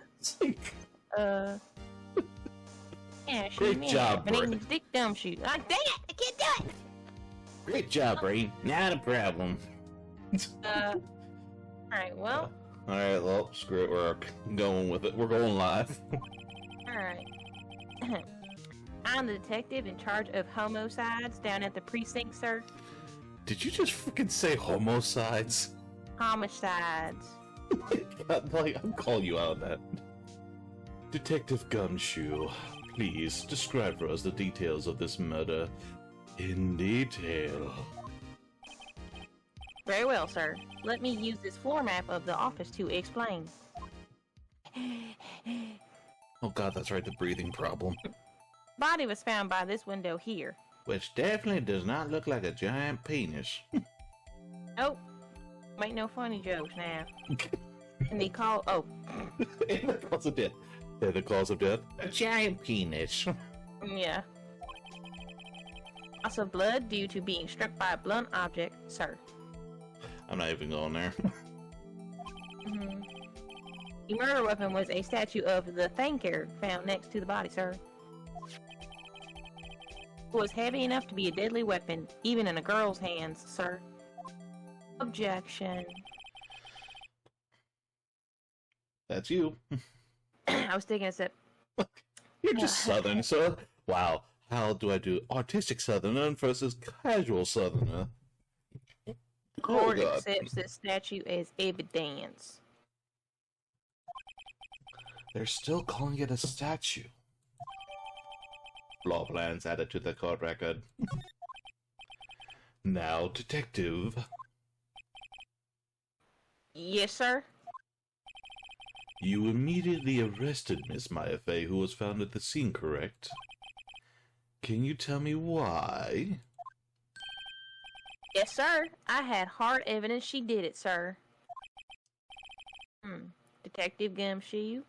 Yeah, Great job, My Bray. name is Dick Gumshoe. Ah, dang it! I can't do it! Great job, Ray. Not a problem. Alright, well. Alright, well, screw it. We're going with it. We're going live. Alright. I'm the detective in charge of homicides down at the precinct, sir. Did you just freaking say homicides? Homicides. I'm calling you out on that. Detective Gumshoe, please describe for us the details of this murder in detail. Very well, sir. Let me use this floor map of the office to explain. Oh god, that's right, the breathing problem. Body was found by this window here. Which definitely does not look like a giant penis. Oh, make no funny jokes now. And they call. Oh. In the cause of death. In the cause of death. A giant penis. Yeah. Loss of blood due to being struck by a blunt object, sir. I'm not even going there. Mm-hmm. The murder weapon was a statue of the thinker found next to the body, sir. It was heavy enough to be a deadly weapon, even in a girl's hands, sir. Objection. That's you. I was taking a sip. You're just Southern, so wow. How do I do artistic Southerner versus casual Southerner? Court accepts this statue as evidence. They're still calling it a statue. Law plans added to the court record. Now, detective. Yes, sir. You immediately arrested Miss Maya Fey, who was found at the scene, correct? Can you tell me why? Yes, sir. I had hard evidence she did it, sir. Detective Gumshoe,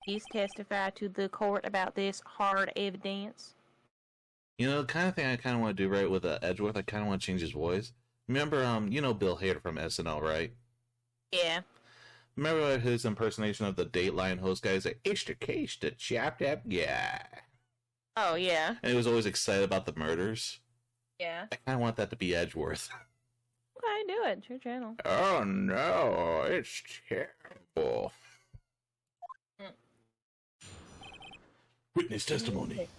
please testify to the court about this hard evidence. You know, the kind of thing I kind of want to do right with Edgeworth, I kind of want to change his voice. Remember, you know Bill Hader from SNL, right? Yeah. Remember his impersonation of the Dateline host guy? He's like, it's the case that chopped up guy. Oh, yeah. And he was always excited about the murders. Yeah. I kind of want that to be Edgeworth. Okay, do it. It's your channel. Oh, no. It's terrible. Witness testimony.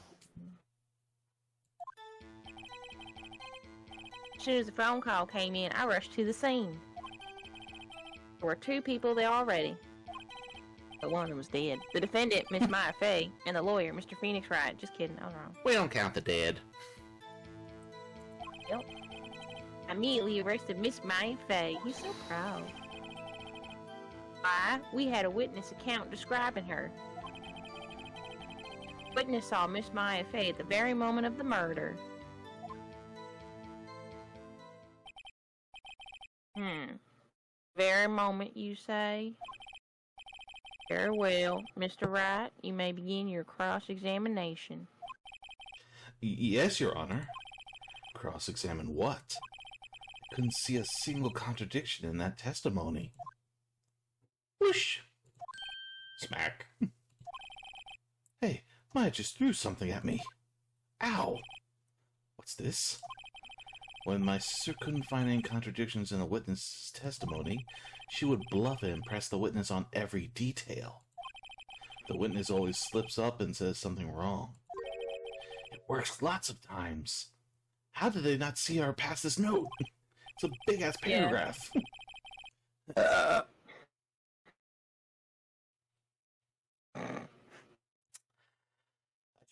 As soon as the phone call came in, I rushed to the scene. There were 2 people there already, but one of them was dead. The defendant, Miss Maya Fey, and the lawyer, Mr. Phoenix Wright. Just kidding, I was wrong. We don't count the dead. Yep. I immediately arrested Miss Maya Fey. He's so proud. Why? We had a witness account describing her. Witness saw Miss Maya Fey at the very moment of the murder. Very moment, you say? Very well. Mr. Wright, you may begin your cross-examination. Yes, Your Honor. Cross-examine what? I couldn't see a single contradiction in that testimony. Whoosh! Smack. Hey, Maya just threw something at me. Ow! What's this? When my sister couldn't find any contradictions in the witness's testimony, she would bluff and press the witness on every detail. The witness always slips up and says something wrong. It works lots of times. How did they not see her pass this note? It's a big-ass paragraph. Yeah.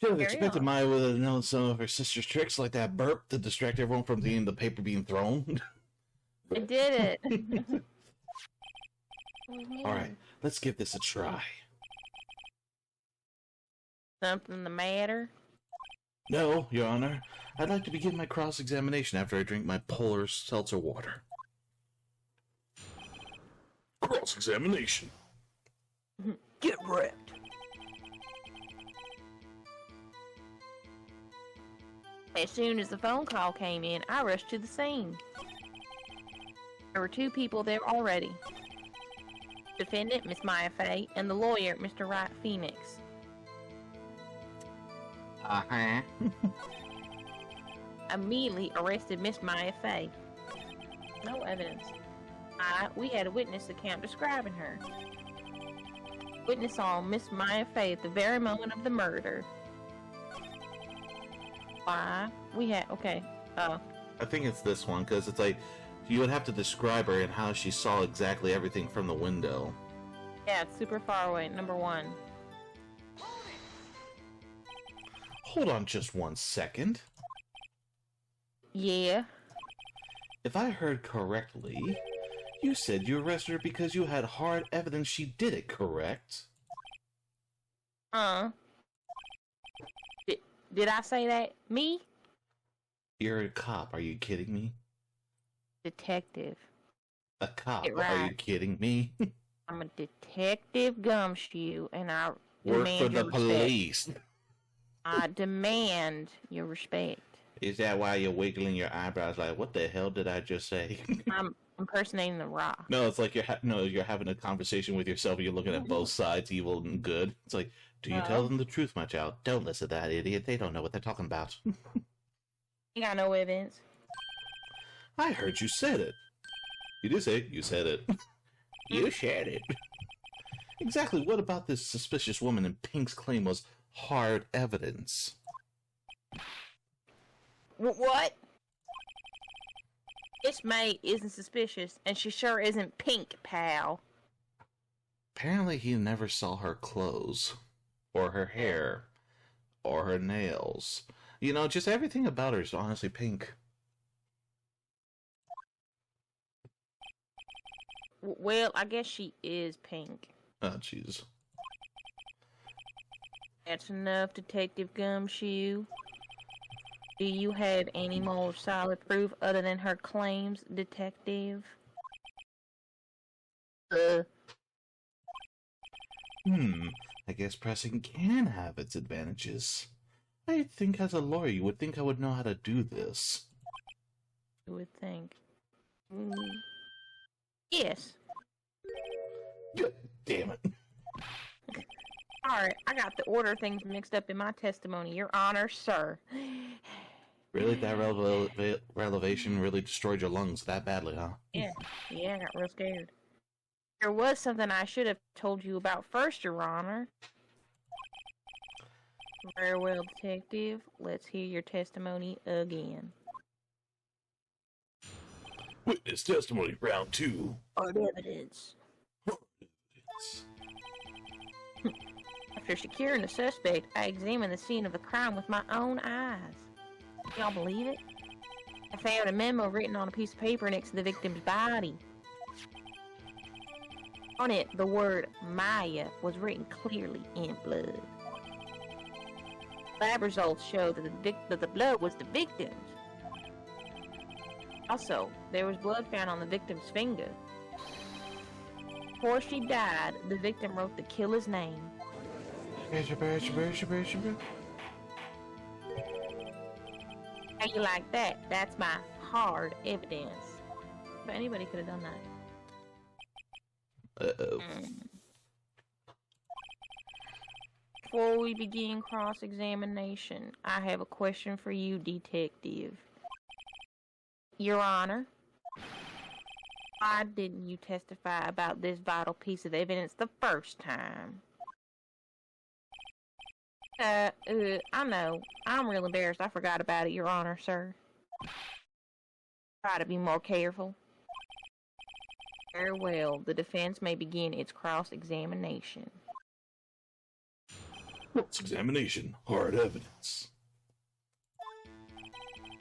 I should have expected Maya would have known some of her sister's tricks, like that burp to distract everyone from seeing the paper being thrown. I did it. Alright, let's give this a try. Something the matter? No, Your Honor. I'd like to begin my cross-examination after I drink my polar seltzer water. Cross-examination. Get wrecked. As soon as the phone call came in, I rushed to the scene. There were 2 people there already. Defendant, Miss Maya Fey, and the lawyer, Mr. Wright Phoenix. Uh-huh. Immediately arrested Miss Maya Fey. No evidence. We had a witness account describing her. Witness saw Miss Maya Fey at the very moment of the murder. Why? We had... Okay. I think it's this one, because it's like, you would have to describe her and how she saw exactly everything from the window. Yeah, it's super far away. Number 1. Hold on just 1 second. Yeah. If I heard correctly, you said you arrested her because you had hard evidence she did it, correct? Did I say that? Me? You're a cop, are you kidding me? Detective. A cop, Get right. Are you kidding me? I'm a detective Gumshoe, and I work demand for the your police. respect. I demand your respect. Is that why you're wiggling your eyebrows like, what the hell did I just say? I'm impersonating the Rock. No, it's like you're having a conversation with yourself and you're looking at both sides, evil and good. It's like, do you tell them the truth, my child? Don't listen to that idiot. They don't know what they're talking about. You got no evidence. I heard you said it. You did say it. You said it. You said it. Exactly. What about this suspicious woman in Pink's claim was hard evidence? What? This maid isn't suspicious, and she sure isn't Pink, pal. Apparently he never saw her clothes, or her hair, or her nails. You know, just everything about her is honestly Pink. Well, I guess she is Pink. Oh, jeez. That's enough, Detective Gumshoe. Do you have any more solid proof other than her claims, Detective? I guess pressing can have its advantages. I think as a lawyer you would think I would know how to do this. You would think. Yes. God damn it. Alright, I got the order of things mixed up in my testimony, Your Honor, sir. Really? That revelation really destroyed your lungs that badly, huh? Yeah, I got real scared. There was something I should have told you about first, Your Honor. Very well, Detective. Let's hear your testimony again. Witness testimony, round 2. Hard evidence. After securing the suspect, I examined the scene of the crime with my own eyes. Y'all believe it? I found a memo written on a piece of paper next to the victim's body. On it, the word Maya was written clearly in blood. Lab results show that the blood was the victim's. Also, there was blood found on the victim's finger. Before she died, the victim wrote the killer's name. How you like that? That's my hard evidence. But anybody could have done that. Uh-oh. Before we begin cross-examination, I have a question for you, Detective. Your Honor, why didn't you testify about this vital piece of evidence the first time? I know. I'm real embarrassed. I forgot about it, Your Honor, sir. Try to be more careful. Very well. The defense may begin its cross-examination. Cross-examination. Hard evidence.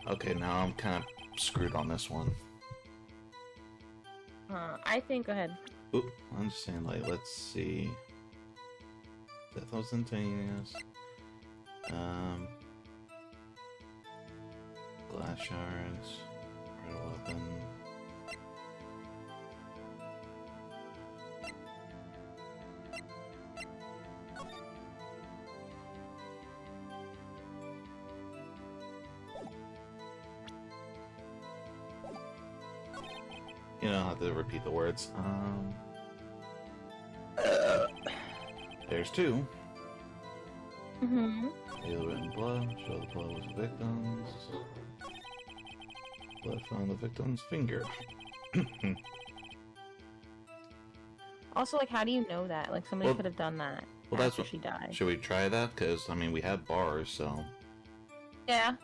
Okay, now I'm kind of screwed on this one. I think, go ahead. Oop, I'm just saying, like, let's see. Death was instantaneous. Glass shards. Red weapon. You don't have to repeat the words. There's 2. Mm-hmm. Heal written blood. Show the blood was the victim's. Blood found the victim's finger. Also, like, how do you know that? Like, somebody could have done that after she died. Should we try that? Because, I mean, we have bars, so... Yeah.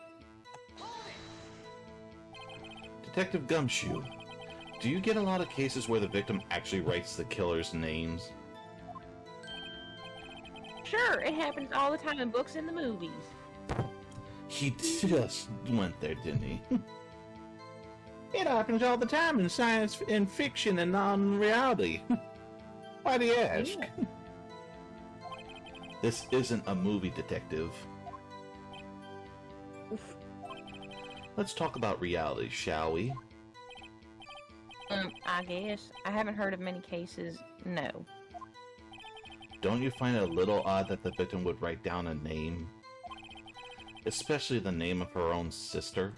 Detective Gumshoe, do you get a lot of cases where the victim actually writes the killer's names? Sure, it happens all the time in books and the movies. He just went there, didn't he? It happens all the time in science and fiction and non-reality. Why do you ask? Yeah. This isn't a movie, Detective. Oof. Let's talk about reality, shall we? I guess. I haven't heard of many cases, no. Don't you find it a little odd that the victim would write down a name? Especially the name of her own sister.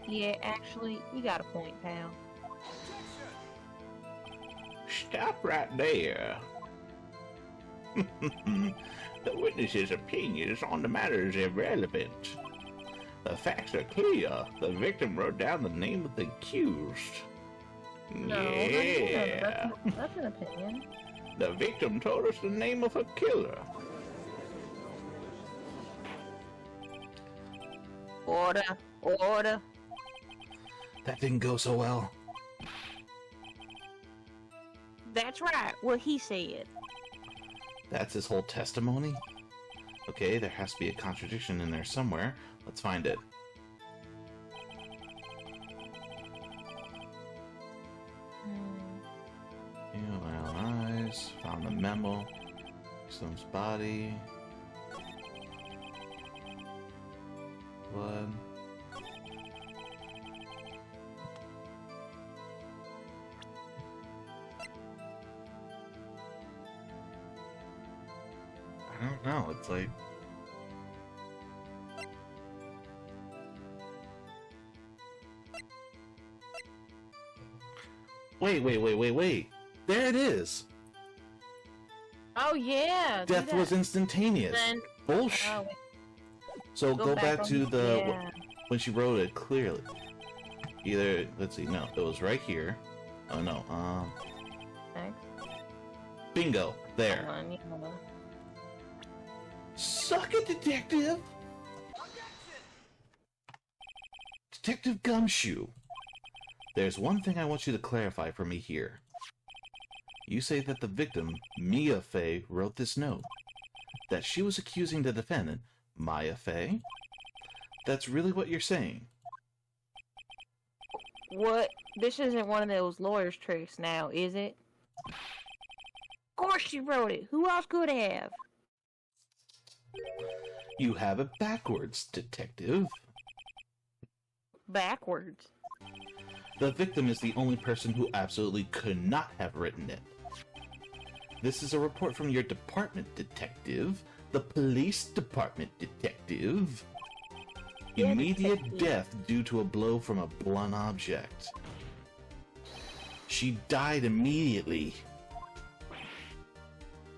Yeah, actually, you got a point, pal. Stop right there. The witness's opinions on the matter is irrelevant. The facts are clear. The victim wrote down the name of the accused. No, Yeah. that's an opinion. The victim told us the name of her killer. Order. Order. That didn't go so well. That's right, what he said. That's his whole testimony? Okay, there has to be a contradiction in there somewhere. Let's find it. Eyes. Found the memo. Some's body. Blood. I don't know, it's like... Wait. There it is! Oh, yeah. Death was instantaneous. Then... Bullshit. Oh, so go back to the... Yeah. When she wrote it clearly. Either, let's see, no, it was right here. Oh no, Thanks. bingo, there. Hold on, yeah. Suck it, detective! Detective Gumshoe. There's one thing I want you to clarify for me here. You say that the victim, Mia Fey, wrote this note. That she was accusing the defendant, Maya Fey? That's really what you're saying? What? This isn't one of those lawyer's tricks now, is it? Of course she wrote it. Who else could have? You have it backwards, detective. Backwards. The victim is the only person who absolutely could not have written it. This is a report from your department, detective. The police department, detective. Yeah, Immediate detective. death due to a blow from a blunt object. She died immediately.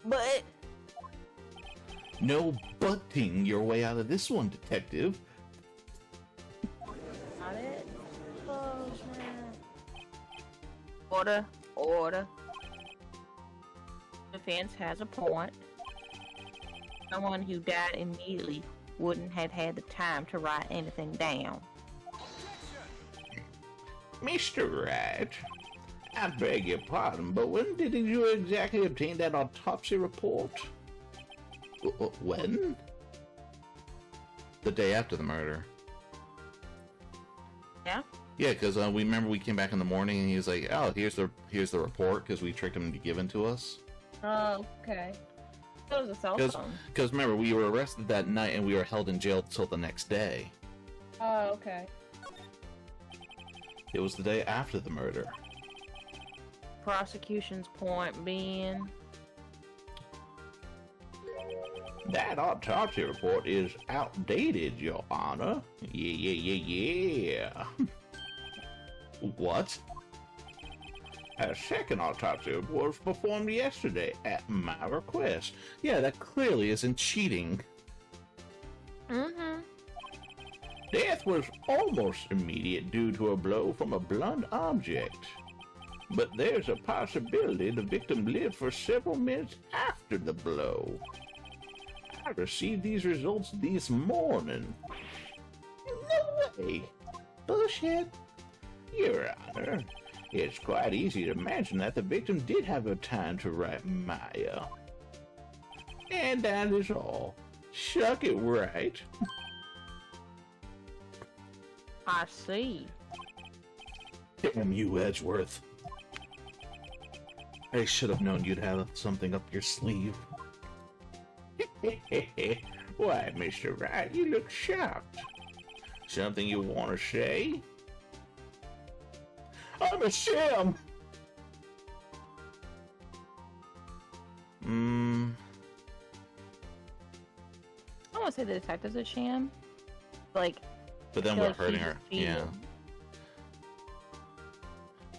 But... No butting your way out of this one, detective. Not it? Oh, man. Order. Order. Defense has a point. Someone who died immediately wouldn't have had the time to write anything down. Mr. Wright, I beg your pardon, but when did you exactly obtain that autopsy report? When? The day after the murder. Yeah? Yeah, because we remember we came back in the morning and he was like, "Oh, here's the report," because we tricked him to give it to us. Oh, okay. That was a cell phone. Because remember, we were arrested that night and we were held in jail till the next day. Oh, okay. It was the day after the murder. Prosecution's point being... That autopsy report is outdated, Your Honor. Yeah. What? A second autopsy report was performed yesterday at my request. Yeah, that clearly isn't cheating. Mm-hmm. Death was almost immediate due to a blow from a blunt object. But there's a possibility the victim lived for several minutes after the blow. I received these results this morning. No way! Bullshit! Your Honor, it's quite easy to imagine that the victim did have a time to write Maya. And that is all. Suck it, Wright. I see. Damn you, Edgeworth. I should have known you'd have something up your sleeve. Why, Mr. Wright, you look shocked. Something you want to say? I'm a sham! don't want to say the detective's a sham. Like, but then we're hurting her. Yeah.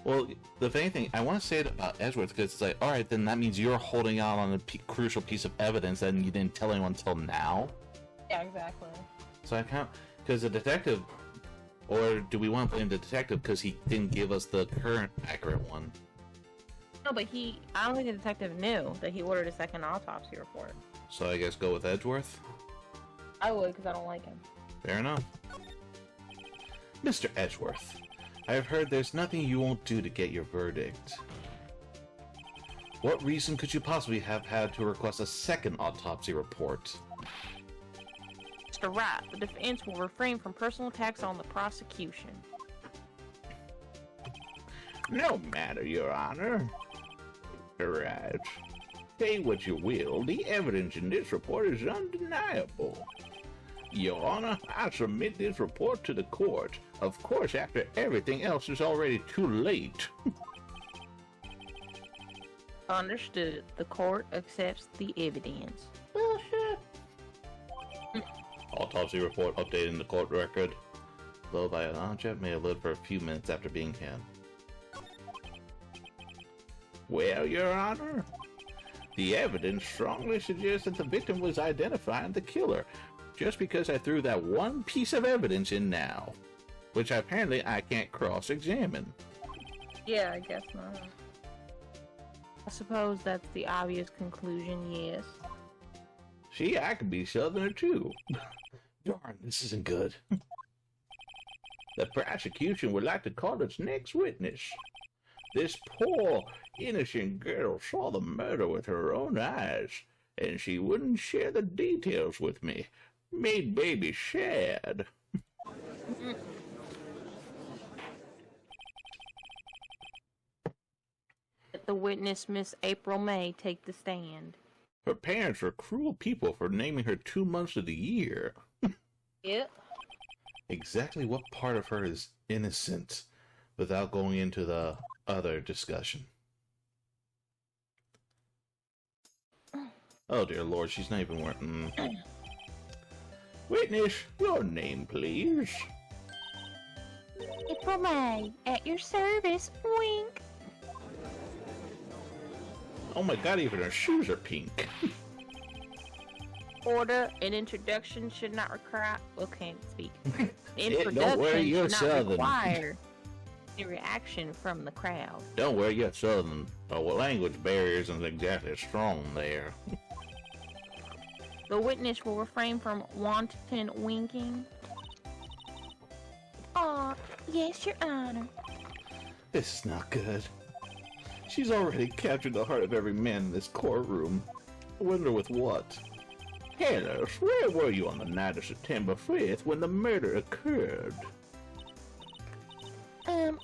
Well, the funny thing, I want to say it about Edgeworth because it's like, all right, then that means you're holding out on a crucial piece of evidence that you didn't tell anyone until now. Yeah, exactly. So I can't, because the detective, or do we want to blame the detective because he didn't give us the current accurate one? No, but I don't think the detective knew that he ordered a second autopsy report. So I guess go with Edgeworth? I would, because I don't like him. Fair enough. Mr. Edgeworth, I have heard there's nothing you won't do to get your verdict. What reason could you possibly have had to request a second autopsy report? Mr. Wright, the defense will refrain from personal attacks on the prosecution. No matter, Your Honor. Right. Say what you will, the evidence in this report is undeniable. Your Honor, I submit this report to the court. Of course, after everything else is already too late. Understood. The court accepts the evidence. Bullshit. Autopsy report updated in the court record. Load by an object may have lived for a few minutes after being hit. Well, Your Honor, the evidence strongly suggests that the victim was identifying the killer, just because I threw that one piece of evidence in now, which apparently I can't cross-examine. Yeah, I guess not. I suppose that's the obvious conclusion, yes. See, I could be Southerner too. Darn, this isn't good. The prosecution would like to call its next witness. This poor, innocent girl saw the murder with her own eyes, and she wouldn't share the details with me. Made baby sad. Let the witness, Miss April May, take the stand. Her parents were cruel people for naming her 2 months of the year. Yep. Exactly what part of her is innocent without going into the other discussion? Oh dear Lord, she's not even wearing... Witness, your name, please. April May, at your service. Wink. Oh my god, even her shoes are pink. Order. An introduction should not require... Well, can't speak. Don't worry, you're should not Southern. require a reaction from the crowd. Don't worry, you're Southern. Language barrier isn't exactly strong there. The witness will refrain from wanton winking. Aw, yes, Your Honor. This is not good. She's already captured the heart of every man in this courtroom. I wonder with what? Tell us, where were you on the night of September 5th when the murder occurred?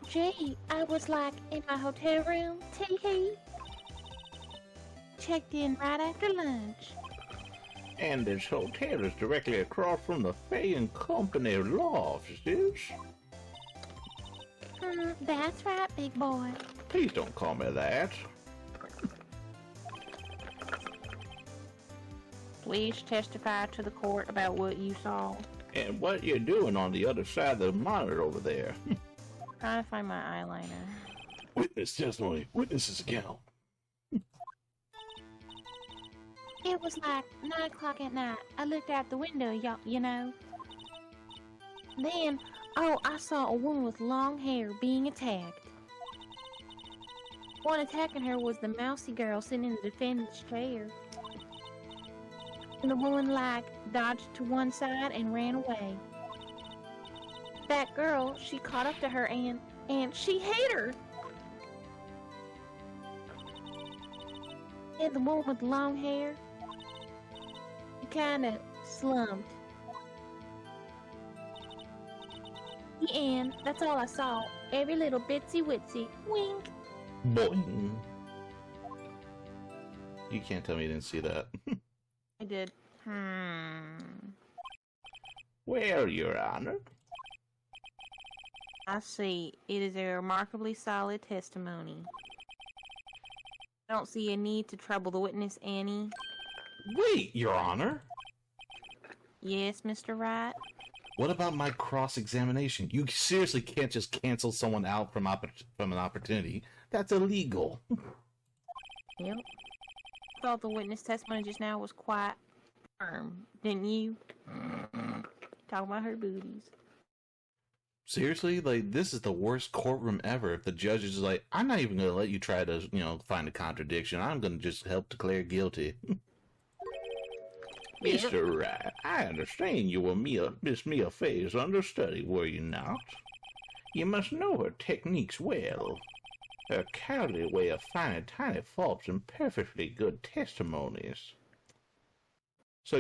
Gee, I was in my hotel room, tee-hee. Checked in right after lunch. And this hotel is directly across from the Fay and Company law offices. That's right, big boy. Please don't call me that. Please testify to the court about what you saw. And what you're doing on the other side of the monitor over there. Trying to find my eyeliner. Witness testimony. Witness's account. It was 9 o'clock at night. I looked out the window, you know. Then, I saw a woman with long hair being attacked. One attacking her was the mousy girl sitting in the defendant's chair. And the woman, dodged to one side and ran away. That girl, she caught up to her and she hit her. And the woman with long hair, kind of slumped. The end. That's all I saw. Every little bitsy witsy. Wink. Boing. You can't tell me you didn't see that. I did. Well, Your Honor. I see. It is a remarkably solid testimony. I don't see a need to trouble the witness any. Wait, Your Honor. Yes, Mr. Wright? What about my cross-examination? You seriously can't just cancel someone out from an opportunity. That's illegal. Yep. I thought the witness testimony just now was quite firm, didn't you? Talking about her booties. Seriously? Like, this is the worst courtroom ever if the judge is like, I'm not even going to let you try to, find a contradiction. I'm going to just help declare guilty. Mr. Wright, I understand you were Miss Mia Fay's understudy, were you not? You must know her techniques well. Her cowardly way of finding tiny faults in perfectly good testimonies. So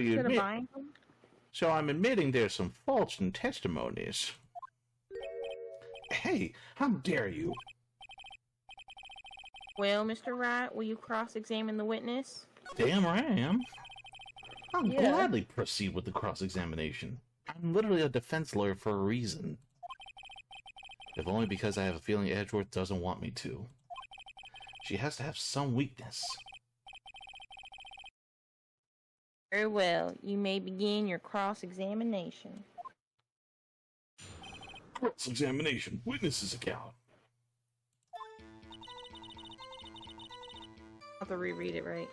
I'm admitting there's some faults in testimonies. Hey, how dare you? Well, Mr. Wright, will you cross-examine the witness? Damn right I am. I'll gladly proceed with the cross-examination. I'm literally a defense lawyer for a reason. If only because I have a feeling Edgeworth doesn't want me to. She has to have some weakness. Very well. You may begin your cross-examination. Cross-examination. Witness's account. I'll have to reread it, right?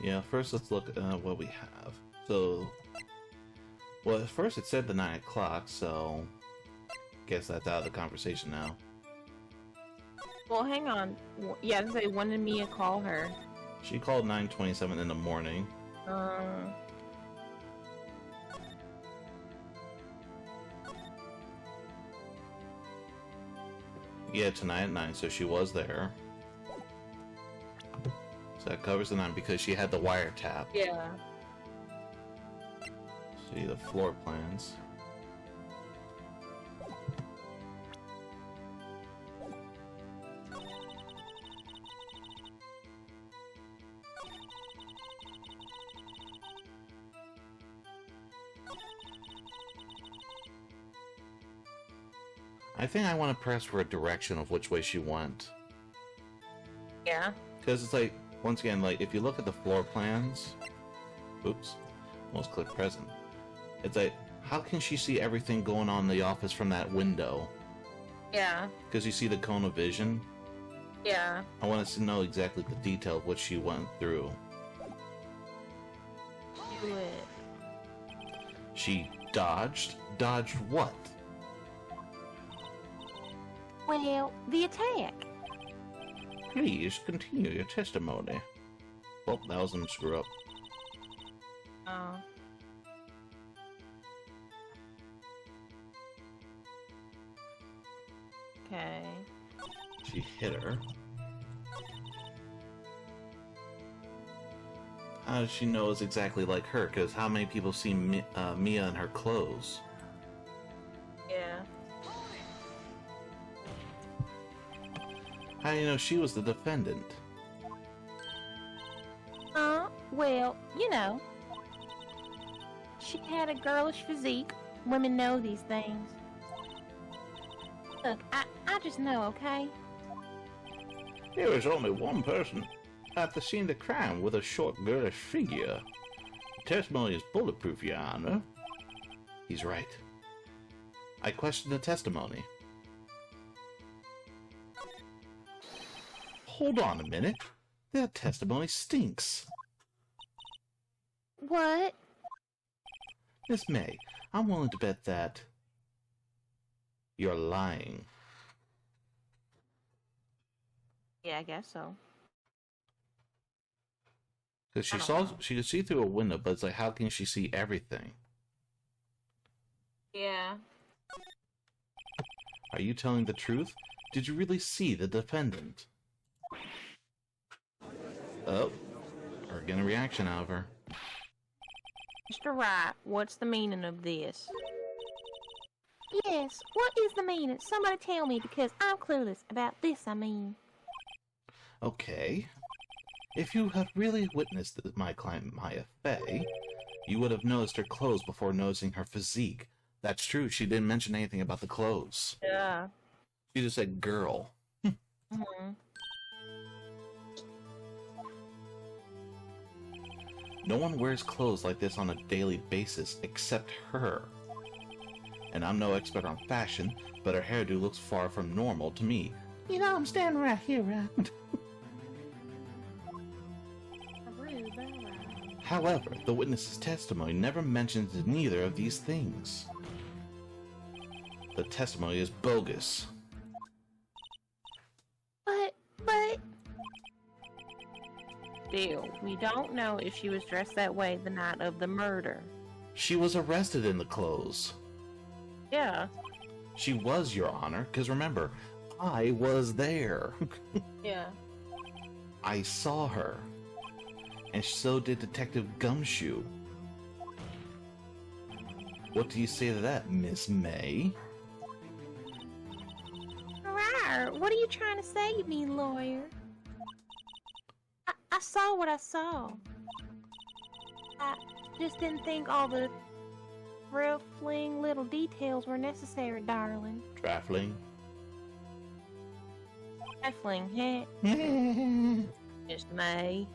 Yeah, first let's look at what we have. So, well, at first it said the 9 o'clock, so guess that's out of the conversation now. Well, hang on. Yeah, I say, when did Mia call her? She called 9:27 in the morning. Yeah, tonight at 9, so she was there. So that covers the 9 because she had the wiretap. Yeah. See the floor plans. I think I want to press for a direction of which way she went. Yeah. Because it's like, once again, like, if you look at the floor plans... Oops. Almost click present. It's like, how can she see everything going on in the office from that window? Yeah. Because you see the cone of vision? Yeah. I want us to know exactly the detail of what she went through. Do it. She dodged? Dodged what? Well, the attack. Please continue your testimony. Well, that was some screw up. Oh. Okay. She hit her. How does she know it's exactly like her? Because how many people see Mia in her clothes? Yeah. How do you know she was the defendant? Well, you know. She had a girlish physique. Women know these things. Look, I just know, okay? There is only one person at the scene of the crime with a short, girlish figure. The testimony is bulletproof, Your Honor. He's right. I question the testimony. Hold on a minute. That testimony stinks. What? Miss May, I'm willing to bet that you're lying. Yeah, I guess so. Because she could see through a window, but it's like, how can she see everything? Yeah. Are you telling the truth? Did you really see the defendant? Oh, we're getting a reaction out of her. Mr. Wright, what's the meaning of this? Yes, what is the meaning? Somebody tell me, because I'm clueless about this, I mean. Okay. If you had really witnessed my client Maya Fey, you would have noticed her clothes before noticing her physique. That's true, she didn't mention anything about the clothes. Yeah. She just said girl. Mm-hmm. No one wears clothes like this on a daily basis except her. And I'm no expert on fashion, but her hairdo looks far from normal to me. You know, I'm standing right here, right? However, the witness's testimony never mentions neither of these things. The testimony is bogus. But... Still, we don't know if she was dressed that way the night of the murder. She was arrested in the clothes. Yeah. She was, Your Honor, because remember, I was there. Yeah. I saw her. And so did Detective Gumshoe. What do you say to that, Miss May? Rawr, what are you trying to say, you mean lawyer? I saw what I saw. I just didn't think all the trifling little details were necessary, darling. Trifling? Trifling, heh? Miss May.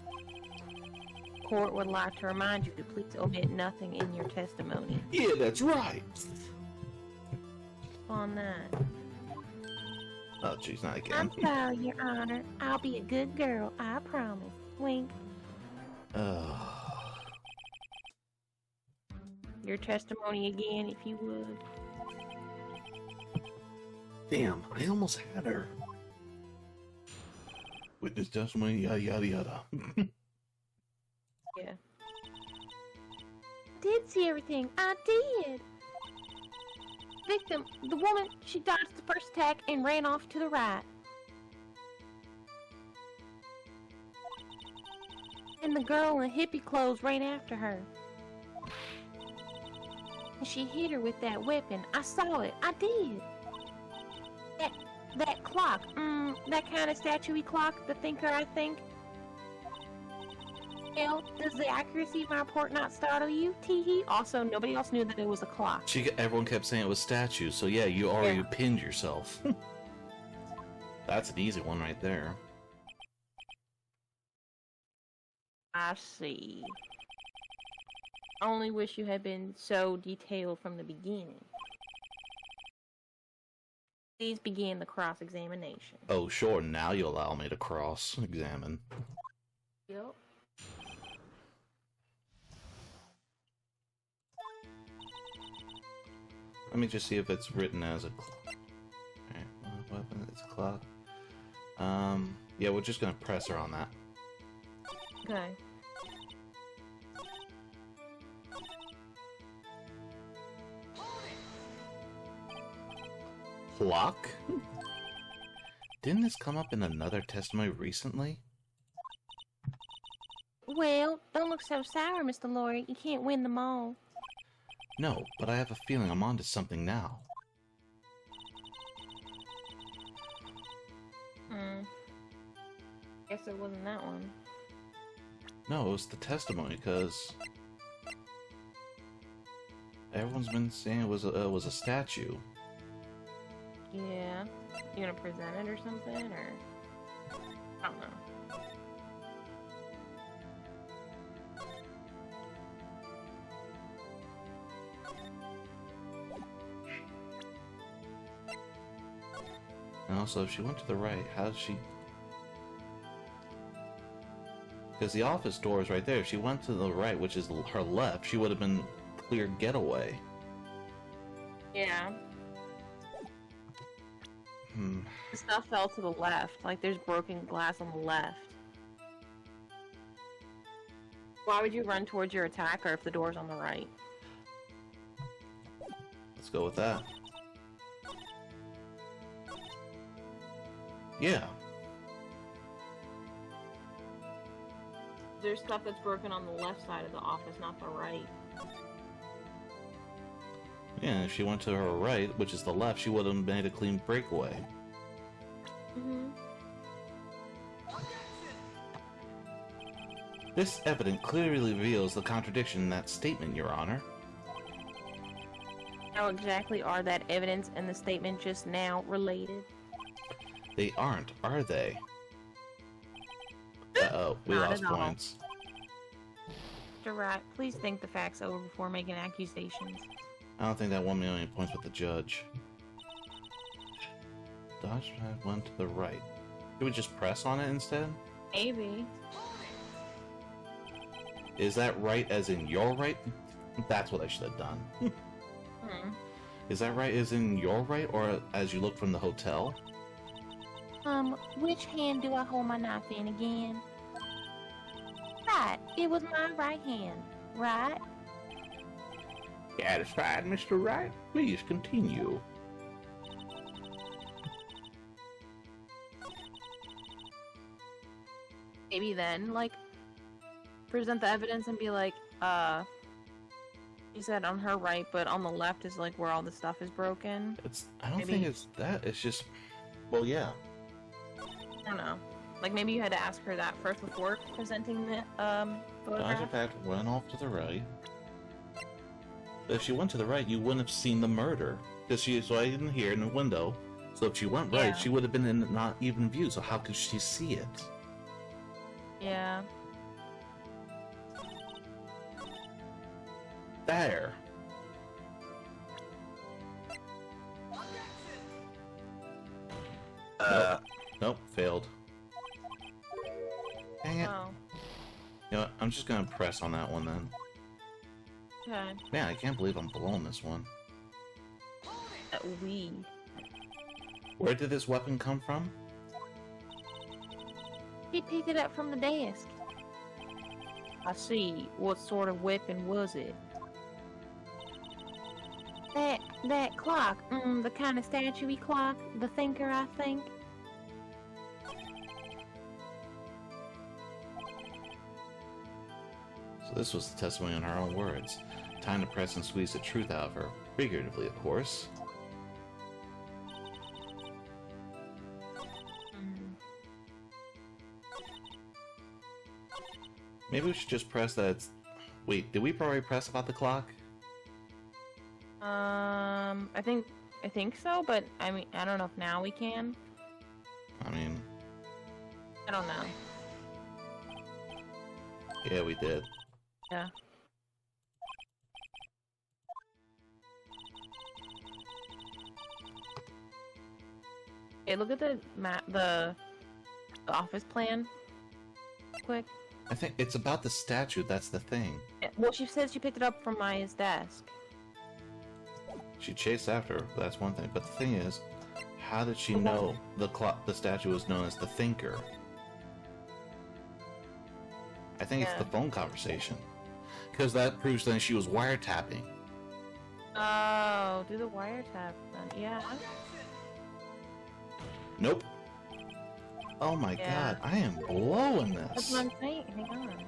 Court would like to remind you to please omit nothing in your testimony. Yeah, that's right. On that. Oh, jeez, not again. I'm sorry, Your Honor. I'll be a good girl, I promise. Wink. Your testimony again, if you would. Damn, I almost had her. Witness testimony, yada yada yada. Yeah. Did see everything. I did. Victim, the woman, she dodged the first attack and ran off to the right. And the girl in hippie clothes ran after her. And she hit her with that weapon. I saw it. I did. That clock. That kind of statuey clock. The thinker, I think. Well, does the accuracy of my report not startle you? Teehee. Also, nobody else knew that it was a clock. Everyone kept saying it was statues, so yeah, you already pinned yourself. That's an easy one right there. I see. Only wish you had been so detailed from the beginning. Please begin the cross-examination. Oh, sure, now you allow me to cross-examine. Yep. Let me just see if it's written as a weapon. It's a clock. Yeah, we're just gonna press her on that. Okay. Clock? Didn't this come up in another testimony recently? Well, don't look so sour, Mr. Lawyer. You can't win them all. No, but I have a feeling I'm onto something now. Guess it wasn't that one. No, it was the testimony, because everyone's been saying it was a statue. Yeah. You gonna present it or something, or I don't know. And also, if she went to the right, how did she... Because the office door is right there. If she went to the right, which is her left, she would have been clear getaway. Yeah. The stuff fell to the left. Like, there's broken glass on the left. Why would you run towards your attacker if the door's on the right? Let's go with that. Yeah. There's stuff that's broken on the left side of the office, not the right. Yeah, if she went to her right, which is the left, she would have made a clean breakaway. This evidence clearly reveals the contradiction in that statement, Your Honor. How exactly are that evidence and the statement just now related? They aren't, are they? Uh-oh, we Not lost at all. points. Mr. Wright, please think the facts over before making accusations. I don't think that 1 million points with the judge. Dodge went to the right. Could we just press on it instead? Maybe. Is that right as in your right? That's what I should have done. Is that right as in your right or as you look from the hotel? Which hand do I hold my knife in again? Right, it was my right hand, right? Satisfied, Mr. Wright? Please continue. Maybe then, like, present the evidence and be like, you said on her right, but on the left is like where all the stuff is broken. I don't think it's that. It's just, well, yeah. I don't know. Like maybe you had to ask her that first before presenting the photograph. Dodge, in fact, went off to the right. But if she went to the right, you wouldn't have seen the murder. Because she was right in here in the window. So if she went right, she would have been in not even view. So how could she see it? Yeah. There. Nope, failed. Dang it. Oh. You know what? I'm just gonna press on that one then. Okay. Man, I can't believe I'm blowing this one. We. Where did this weapon come from? He picked it up from the desk. I see. What sort of weapon was it? That clock, the kind of statue-y clock, the thinker, I think. So this was the testimony in her own words. Time to press and squeeze the truth out of her. Figuratively, of course. Maybe we should just press that it's... Wait, did we probably press about the clock? I think so, but I mean, I don't know if now we can. I mean... I don't know. Yeah, we did. Yeah. Hey, look at the map, the office plan. Quick. I think it's about the statue, that's the thing. Well, she said she picked it up from Maya's desk. She chased after her, that's one thing. But the thing is, how did she know the statue was known as the Thinker? I think it's the phone conversation. Because that proves then she was wiretapping. Oh, do the wiretap then. Yeah. Nope. Oh my god, I am blowing this. That's what I'm saying. Hang on.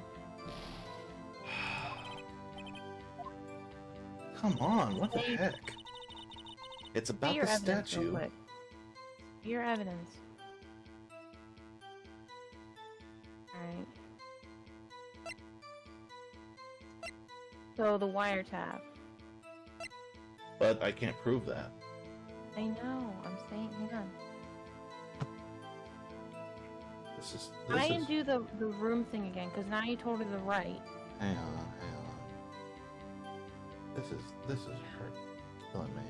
Come on, what the heck? It's about the statue. Your evidence. Alright. So the wiretap. But I can't prove that. I know. I'm saying, hang on. Try and do the room thing again, because now you told her the right. Hang on. This is hurt. Killing me.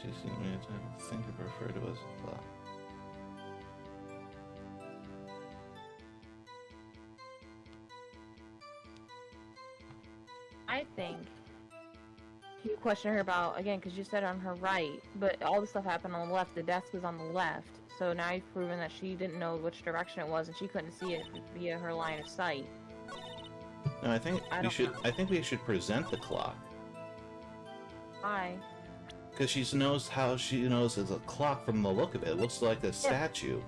She seemed me to think of refer to as a clock. I think you question her about, again, because you said on her right, but all the stuff happened on the left. The desk was on the left. So now you've proven that she didn't know which direction it was, and she couldn't see it via her line of sight. No, I think we should present the clock. Why? Because she knows how she knows it's a clock from the look of it. It looks like a statue.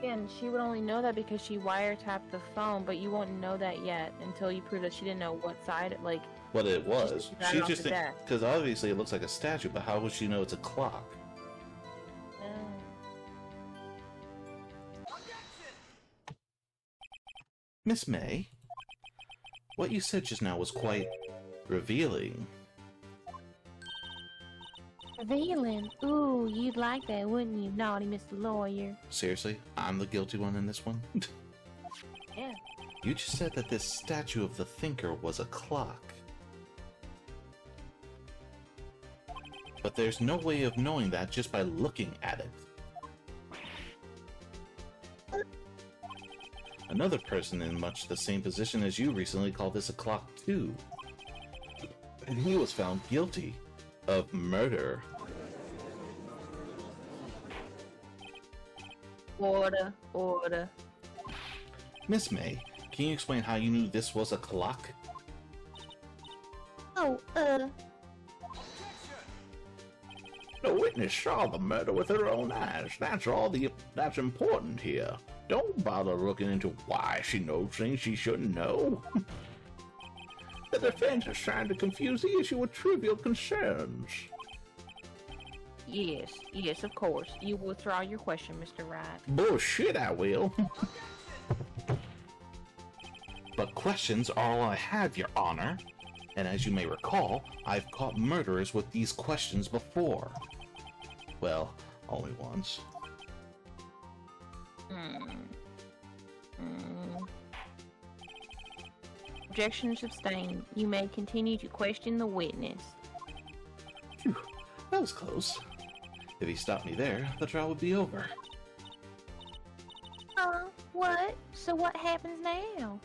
And she would only know that because she wiretapped the phone, but you won't know that yet until you prove that she didn't know what side, like... What it was. She just thinks... Because obviously it looks like a statue, but how would she know it's a clock? Miss May, what you said just now was quite revealing. Revealing? Ooh, you'd like that, wouldn't you, naughty Mr. Lawyer? Seriously? I'm the guilty one in this one? Yeah. You just said that this statue of the thinker was a clock. But there's no way of knowing that just by looking at it. Another person in much the same position as you recently called this a clock too. And he was found guilty of murder. Order, order. Miss May, can you explain how you knew this was a clock? Oh, The witness saw the murder with her own eyes. That's all that's important here. Don't bother looking into why she knows things she shouldn't know. The defense is trying to confuse the issue with trivial concerns. Yes, of course. You will withdraw your question, Mr. Wright. Bullshit, I will. But questions are all I have, Your Honor. And as you may recall, I've caught murderers with these questions before. Well, only once. Objection sustained. You may continue to question the witness. Phew, that was close. If he stopped me there, the trial would be over. what? So what happens now?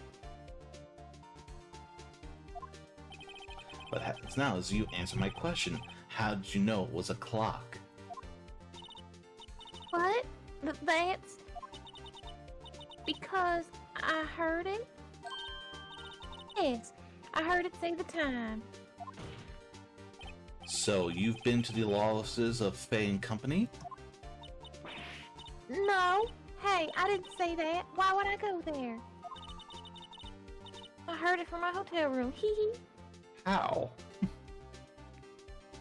What happens now is you answer my question. How did you know it was a clock? What? That's... because I heard it? Yes, I heard it say the time. So, you've been to the law offices of Faye and Company? No. Hey, I didn't say that. Why would I go there? I heard it from my hotel room. Hee hee. How?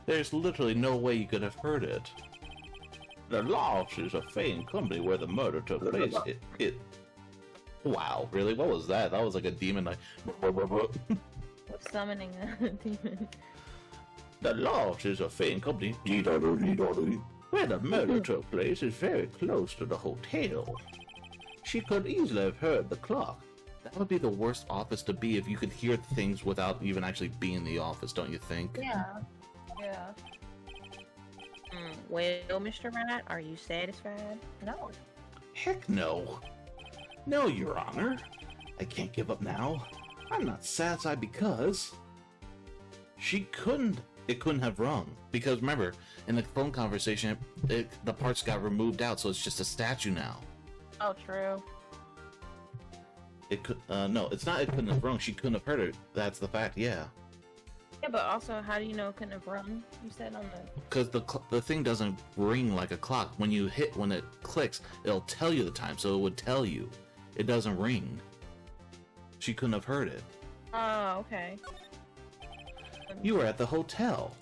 There's literally no way you could have heard it. The law offices of Faye and Company where the murder took place. Wow, really? What was that? That was like a demon, like... Summoning a demon. The law offices of Faye and Company, where the murder took place, is very close to the hotel. She could easily have heard the clock. That would be the worst office to be if you could hear things without even actually being in the office, don't you think? Yeah. Well, Mr. Wright, are you satisfied? No. Heck no. No, Your Honor. I can't give up now. I'm not satisfied because... It couldn't have rung. Because remember, in the phone conversation, the parts got removed out, so it's just a statue now. Oh, true. It could, no, it's not it couldn't have rung. She couldn't have heard it. That's the fact, yeah. Yeah, but also, how do you know it couldn't have rung? You said on the... Because the thing doesn't ring like a clock. When it clicks, it'll tell you the time, so it would tell you. It doesn't ring. She couldn't have heard it. Oh, okay. You were at the hotel.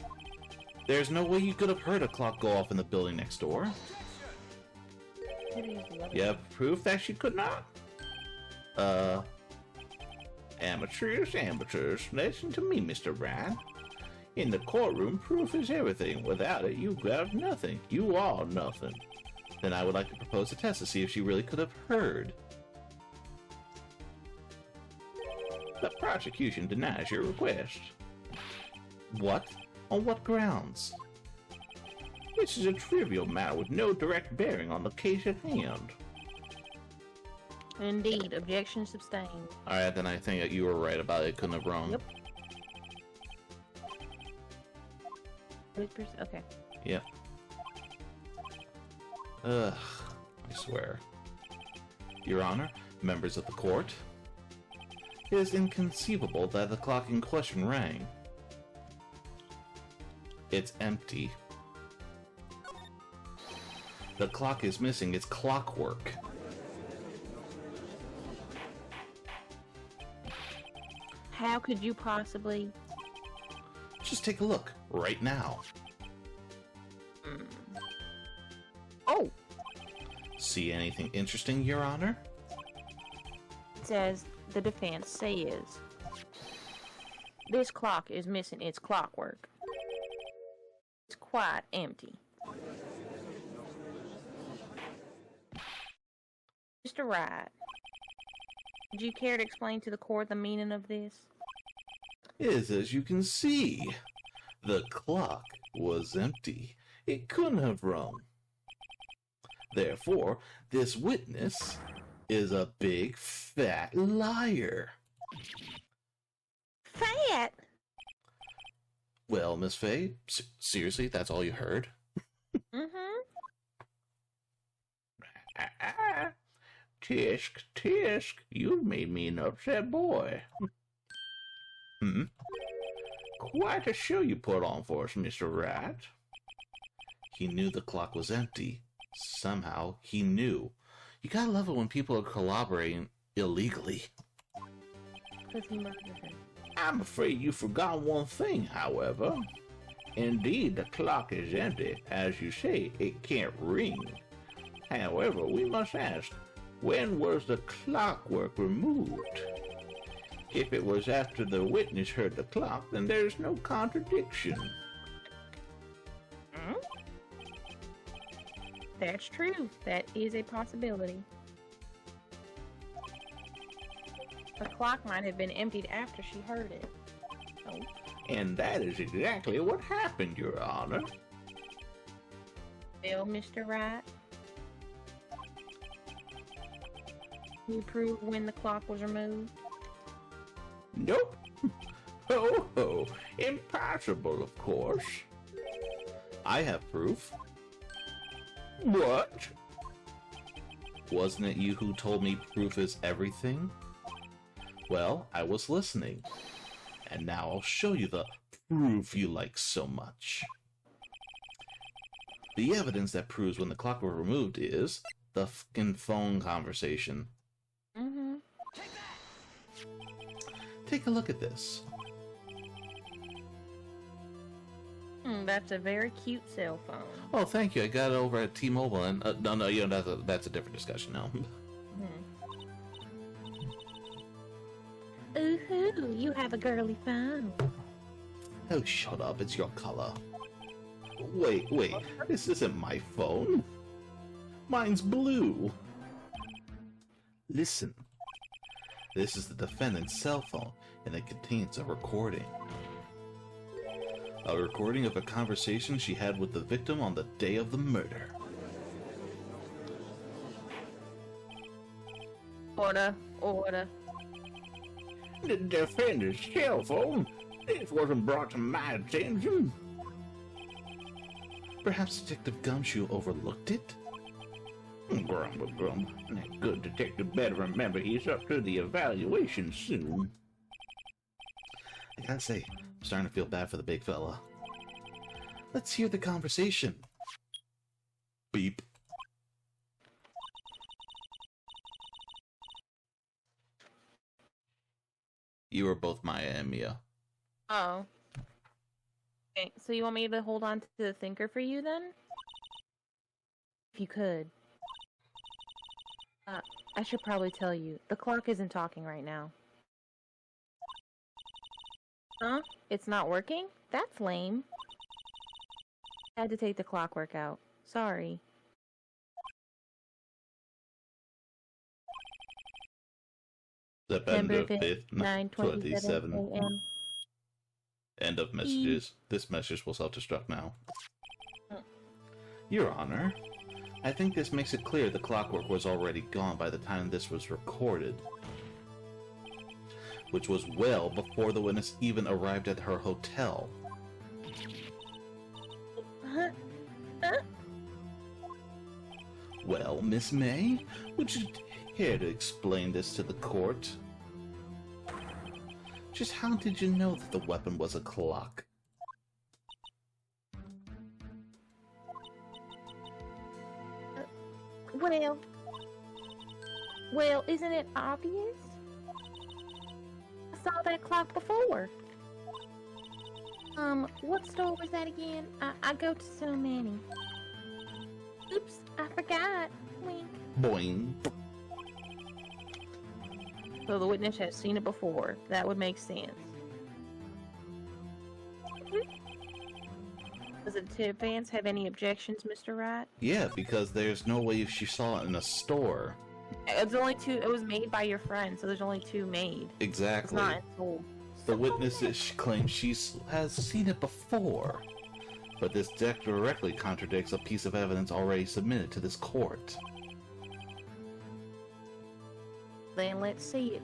There's no way you could have heard a clock go off in the building next door. You have proof that she could not? Amateurs, listen to me, Mr. Wright. In the courtroom, proof is everything. Without it, you got nothing. You are nothing. Then I would like to propose a test to see if she really could have heard. The prosecution denies your request. What? On what grounds? This is a trivial matter with no direct bearing on the case at hand. Indeed, objection sustained. Alright, then I think that you were right about it couldn't have rung. Yep. Okay. Yeah. Ugh, I swear. Your Honor, members of the court, it is inconceivable that the clock in question rang. It's empty. The clock is missing its clockwork. How could you possibly? Just take a look, right now. Oh! See anything interesting, Your Honor? It says, the defense says, this clock is missing its clockwork. It's quite empty. Mr. Wright, would you care to explain to the court the meaning of this? Is as you can see. The clock was empty. It couldn't have rung. Therefore, this witness is a big fat liar. Fat? Well, Miss Faye, seriously, that's all you heard? Mm-hmm. Tisk, tisk, you've made me an upset boy. Quite a show you put on for us, Mr. Wright. He knew the clock was empty. Somehow, he knew. You gotta love it when people are collaborating illegally. Because he murdered her. I'm afraid you forgot one thing, however. Indeed, the clock is empty. As you say, it can't ring. However, we must ask, when was the clockwork removed? If it was after the witness heard the clock, then there's no contradiction. That's true. That is a possibility. The clock might have been emptied after she heard it. Oh. And that is exactly what happened, Your Honor. Well, Mr. Wright, can you prove when the clock was removed? Nope. Ho ho. Impossible, of course. I have proof. What? Wasn't it you who told me proof is everything? Well, I was listening. And now I'll show you the proof you like so much. The evidence that proves when the clock was removed is the fucking phone conversation. Mm-hmm. Take a look at this. That's a very cute cell phone. Oh, thank you. I got it over at T-Mobile, and no, you know that's a different discussion now. Ooh, you have a girly phone. Oh, shut up! It's your color. Wait, this isn't my phone. Mine's blue. Listen. This is the defendant's cell phone, and it contains a recording. A recording of a conversation she had with the victim on the day of the murder. Order. The defendant's cell phone? This wasn't brought to my attention. Perhaps Detective Gumshoe overlooked it? Grumble. That good detective better remember he's up to the evaluation soon. I gotta say, I'm starting to feel bad for the big fella. Let's hear the conversation. Beep. You were both Maya and Mia. Oh. Okay, so you want me to hold on to the thinker for you then? If you could. I should probably tell you, the clock isn't talking right now. Huh? It's not working? That's lame. I had to take the clockwork out. Sorry. September 5th, 9:27 a.m. End of messages. This message will self-destruct now. Your Honor, I think this makes it clear the clockwork was already gone by the time this was recorded. Which was well before the witness even arrived at her hotel. Well, Miss May, would you care to explain this to the court? Just how did you know that the weapon was a clock? Well, isn't it obvious? I saw that clock before. What store was that again? I go to so many. Oops, I forgot. Wink. Boing. So the witness has seen it before. That would make sense. Does the defense have any objections, Mr. Wright? Yeah, because there's no way she saw it in a store. It's only two. It was made by your friend, so there's only two made. Exactly. It's not sold. The witnesses claim she has seen it before, but this directly contradicts a piece of evidence already submitted to this court. Then let's see it.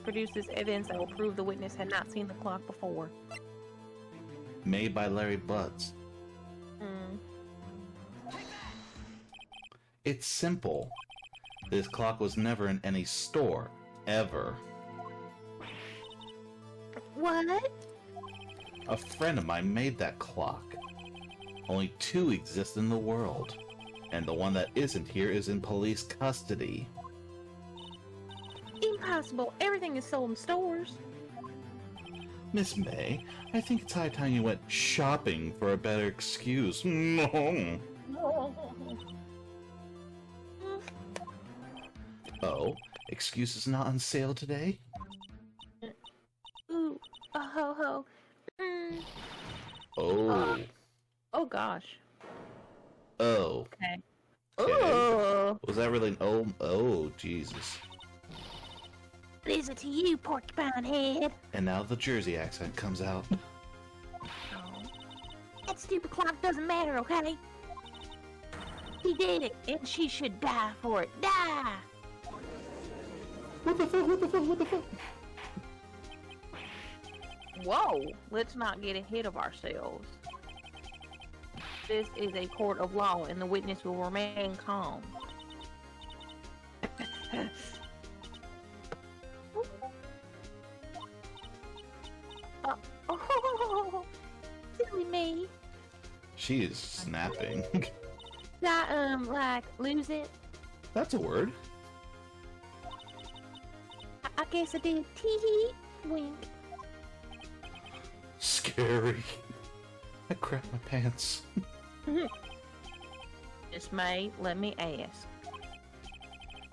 Produce this evidence that will prove the witness had not seen the clock before. Made by Larry Butts. It's simple. This clock was never in any store, ever. What? A friend of mine made that clock. Only two exist in the world, and the one that isn't here is in police custody. Impossible. Everything is sold in stores. Miss May, I think it's high time you went shopping for a better excuse. Oh, excuse is not on sale today? Ooh, a ho-ho. Oh. Oh gosh. Oh. Okay. Okay. Oh. Was that really an oh? Oh, Jesus. What is it to you, porcupine head? And now the Jersey accent comes out. That stupid clock doesn't matter, okay? He did it, and she should die for it. Die! What the fuck? What the fuck? What the fuck? Whoa! Let's not get ahead of ourselves. This is a court of law, and the witness will remain calm. Oh, silly me. She is snapping. Did I, like, lose it? That's a word. I guess I did. Tee-hee. Wink. Scary. I crapped my pants. Miss May, let me ask.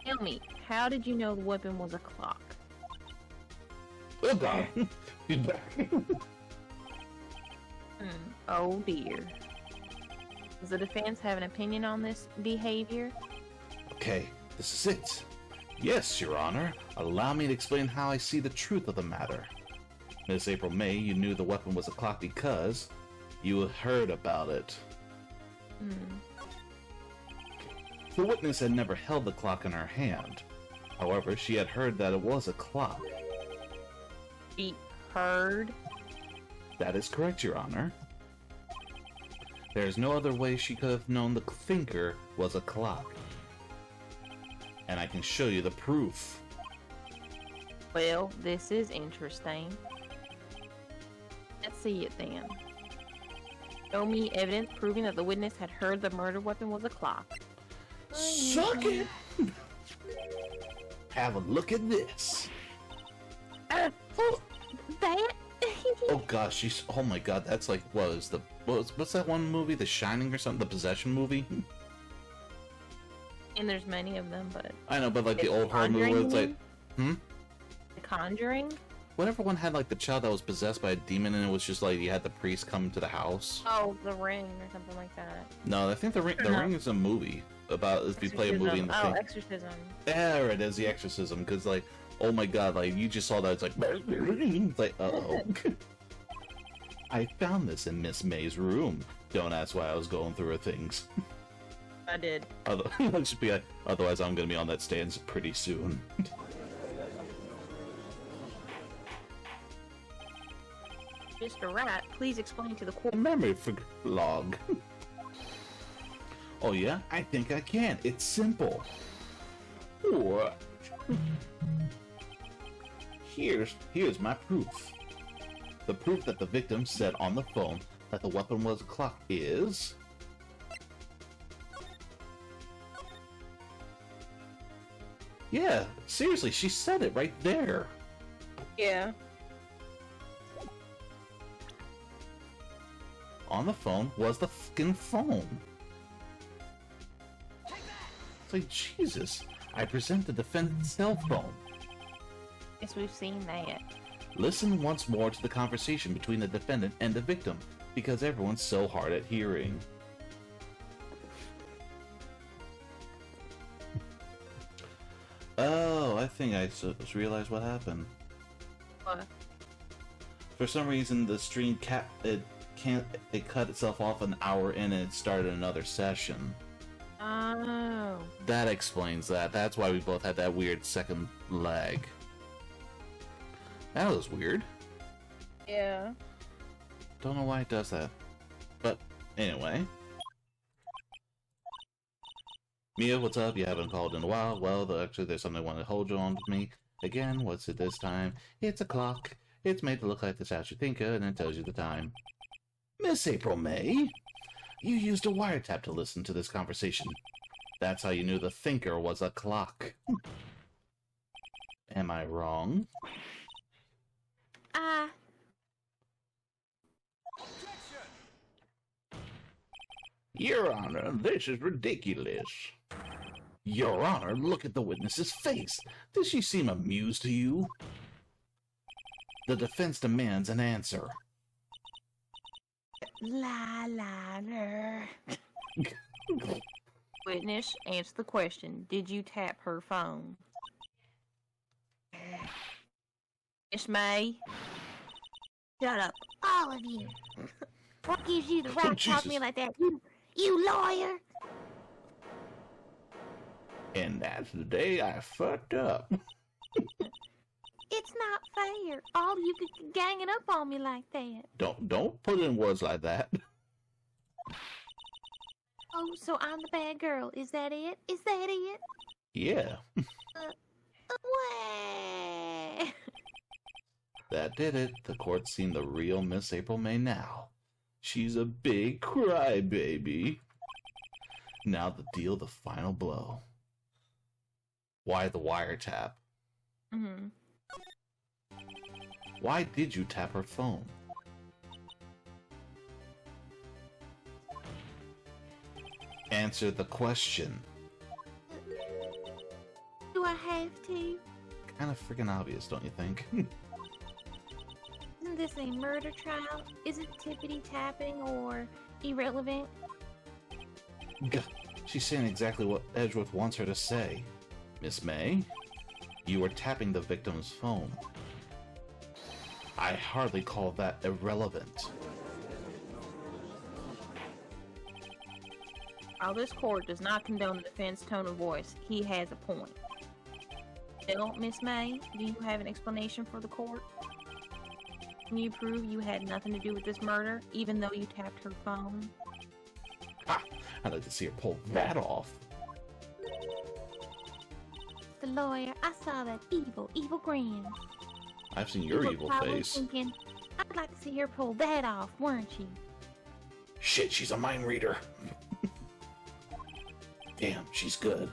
Tell me, how did you know the weapon was a clock? Oh God. He's back. Oh dear. Does the defense have an opinion on this behavior? Okay, this is it. Yes, Your Honor. Allow me to explain how I see the truth of the matter. Miss April May, you knew the weapon was a clock because you heard about it. The witness had never held the clock in her hand. However, she had heard that it was a clock. She heard? That is correct, Your Honor. There is no other way she could have known the thinker was a clock. And I can show you the proof. Well, this is interesting. Let's see it then. Show me evidence proving that the witness had heard the murder weapon was a clock. Suck it! Have a look at this. That? Oh gosh, she's. Oh my god, that's like what's that one movie, The Shining or something, the Possession movie? And there's many of them, but I know, but like the old horror movie where it's like, The Conjuring? whatever one had like the child that was possessed by a demon, and it was just like you had the priest come to the house. Oh, The Ring or something like that. No, I think the Ring is a movie about if you play a movie in the thing. Exorcism. There it is, the Exorcism, because like, oh my god, like you just saw that, it's like, it's like, uh-oh. I found this in Miss May's room. Don't ask why I was going through her things. I did. Otherwise I'm gonna be on that stand pretty soon. Mr. Wright, please explain to the court. Memory log. Oh yeah? I think I can. It's simple. What? Here's my proof. The proof that the victim said on the phone that the weapon was a clock is... Yeah, seriously, she said it right there. Yeah. On the phone was the fucking phone. It's like, Jesus, I present the defendant's cell phone. Yes, we've seen that. Listen once more to the conversation between the defendant and the victim, because everyone's so hard at hearing. Oh, I think I just realized what happened. What? For some reason, the stream it cut itself off an hour in and it started another session. Oh. That explains that. That's why we both had that weird second lag. That was weird. Yeah. Don't know why it does that. But anyway. Mia, what's up? You haven't called in a while. Well, actually, there's something I want to hold you on with me. Again, what's it this time? It's a clock. It's made to look like the statue thinker, and it tells you the time. Miss April May, you used a wiretap to listen to this conversation. That's how you knew the thinker was a clock. Am I wrong? Your Honor, this is ridiculous. Your Honor, look at the witness's face. Does she seem amused to you? The defense demands an answer. Witness, answer the question. Did you tap her phone? Miss May? Shut up, all of you. What gives you the right to talk to me like that? You lawyer? And that's the day I fucked up. It's not fair. All you ganging up on me like that. Don't put in words like that. Oh, so I'm the bad girl. Is that it? Is that it? Yeah. Way. That did it. The court's seen the real Miss April May now. She's a big crybaby. Now to deal the final blow. Why the wiretap? Mm-hmm. Why did you tap her phone? Answer the question. Do I have to? Kind of freaking obvious, don't you think? Isn't this a murder trial? Isn't tippity tapping or irrelevant? She's saying exactly what Edgeworth wants her to say. Miss May, you were tapping the victim's phone. I hardly call that irrelevant. While this court does not condone the defense tone of voice, he has a point. Still, Miss May, do you have an explanation for the court? Can you prove you had nothing to do with this murder, even though you tapped her phone? Ha! I'd like to see her pull that off. The lawyer, I saw that evil grin. I've seen your evil probably face. Thinking, I'd like to see her pull that off, weren't you? Shit, she's a mind reader. Damn, she's good.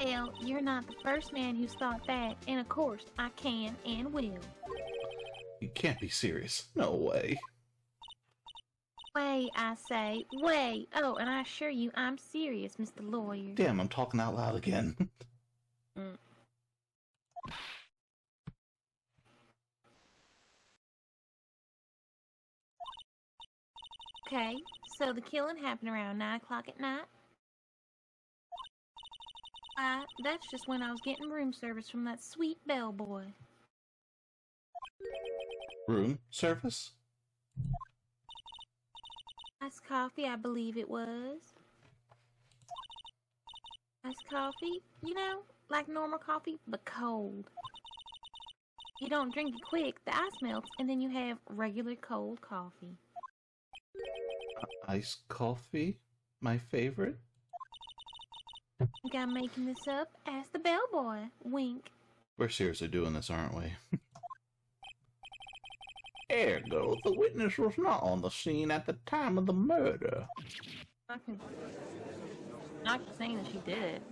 Well, you're not the first man who's thought that, and of course, I can and will. You can't be serious. No way. Way, I say, way. Oh, and I assure you, I'm serious, Mr. Lawyer. Damn, I'm talking out loud again. Mm. Okay, so the killing happened around 9 o'clock at night? That's just when I was getting room service from that sweet bellboy. Room service? Iced coffee, I believe it was. Iced coffee, you know, like normal coffee, but cold. You don't drink it quick, the ice melts, and then you have regular cold coffee. Iced coffee? My favorite? Think I'm making this up? Ask the bellboy. Wink. We're seriously doing this, aren't we? Ergo, the witness was not on the scene at the time of the murder. Not saying that she did it.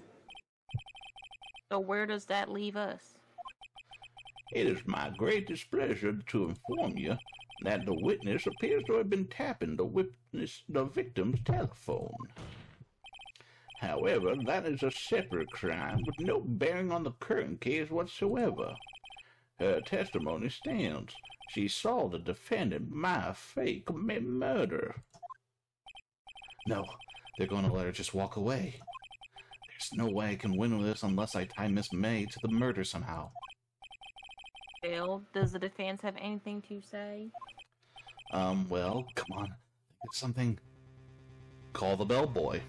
So where does that leave us? It is my great displeasure to inform you that the witness appears to have been tapping the victim's telephone. However, that is a separate crime with no bearing on the current case whatsoever. Her testimony stands. She saw the defendant, Maya Fey, commit murder. No, they're going to let her just walk away. There's no way I can win with this unless I tie Miss May to the murder somehow. Bill, does the defense have anything to say? Well, come on. It's something. Call the bellboy.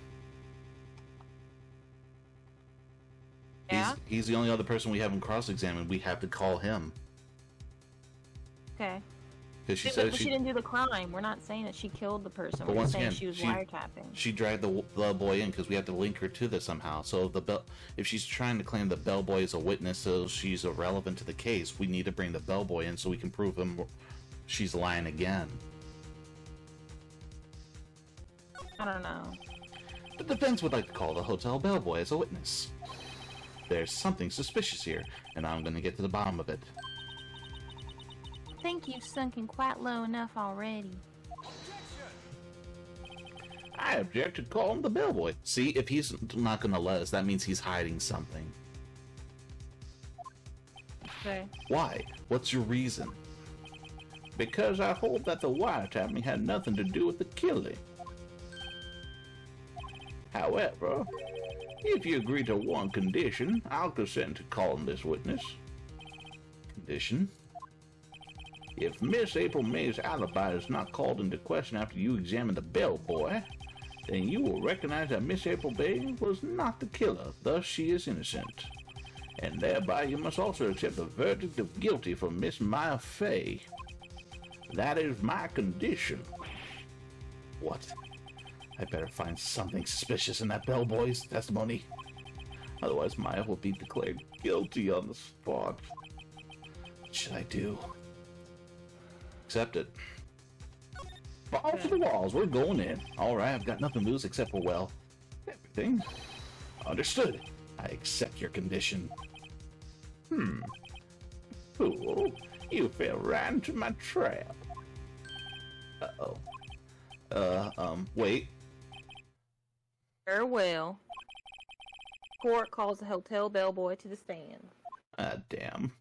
Yeah? He's the only other person we haven't cross-examined. We have to call him. Okay. Because she But said she didn't do the crime. We're not saying that she killed the person. But We're once saying again, she was wiretapping. she dragged the bellboy in because we have to link her to this somehow. So if she's trying to claim the bellboy is a witness, so she's irrelevant to the case, we need to bring the bellboy in so we can prove him she's lying again. I don't know. The defense would like to call the hotel bellboy as a witness. There's something suspicious here, and I'm going to get to the bottom of it. I think you've sunken quite low enough already. I object to calling the bellboy. See, if he's not going to let us, that means he's hiding something. Okay. Why? What's your reason? Because I hold that the wiretapping had nothing to do with the killing. However, if you agree to one condition, I'll consent to calling this witness. Condition? If Miss April May's alibi is not called into question after you examine the bellboy, then you will recognize that Miss April May was not the killer, thus she is innocent. And thereby you must also accept the verdict of guilty for Miss Maya Fey. That is my condition. What? I better find something suspicious in that bellboy's testimony. Otherwise Maya will be declared guilty on the spot. What should I do? Accept it. Balls to the walls, we're going in. Alright, I've got nothing to lose except for, well, everything. Understood. I accept your condition. Fool, you fell right into my trap. Uh-oh. Wait. Farewell. Court calls the hotel bellboy to the stand. Ah, damn.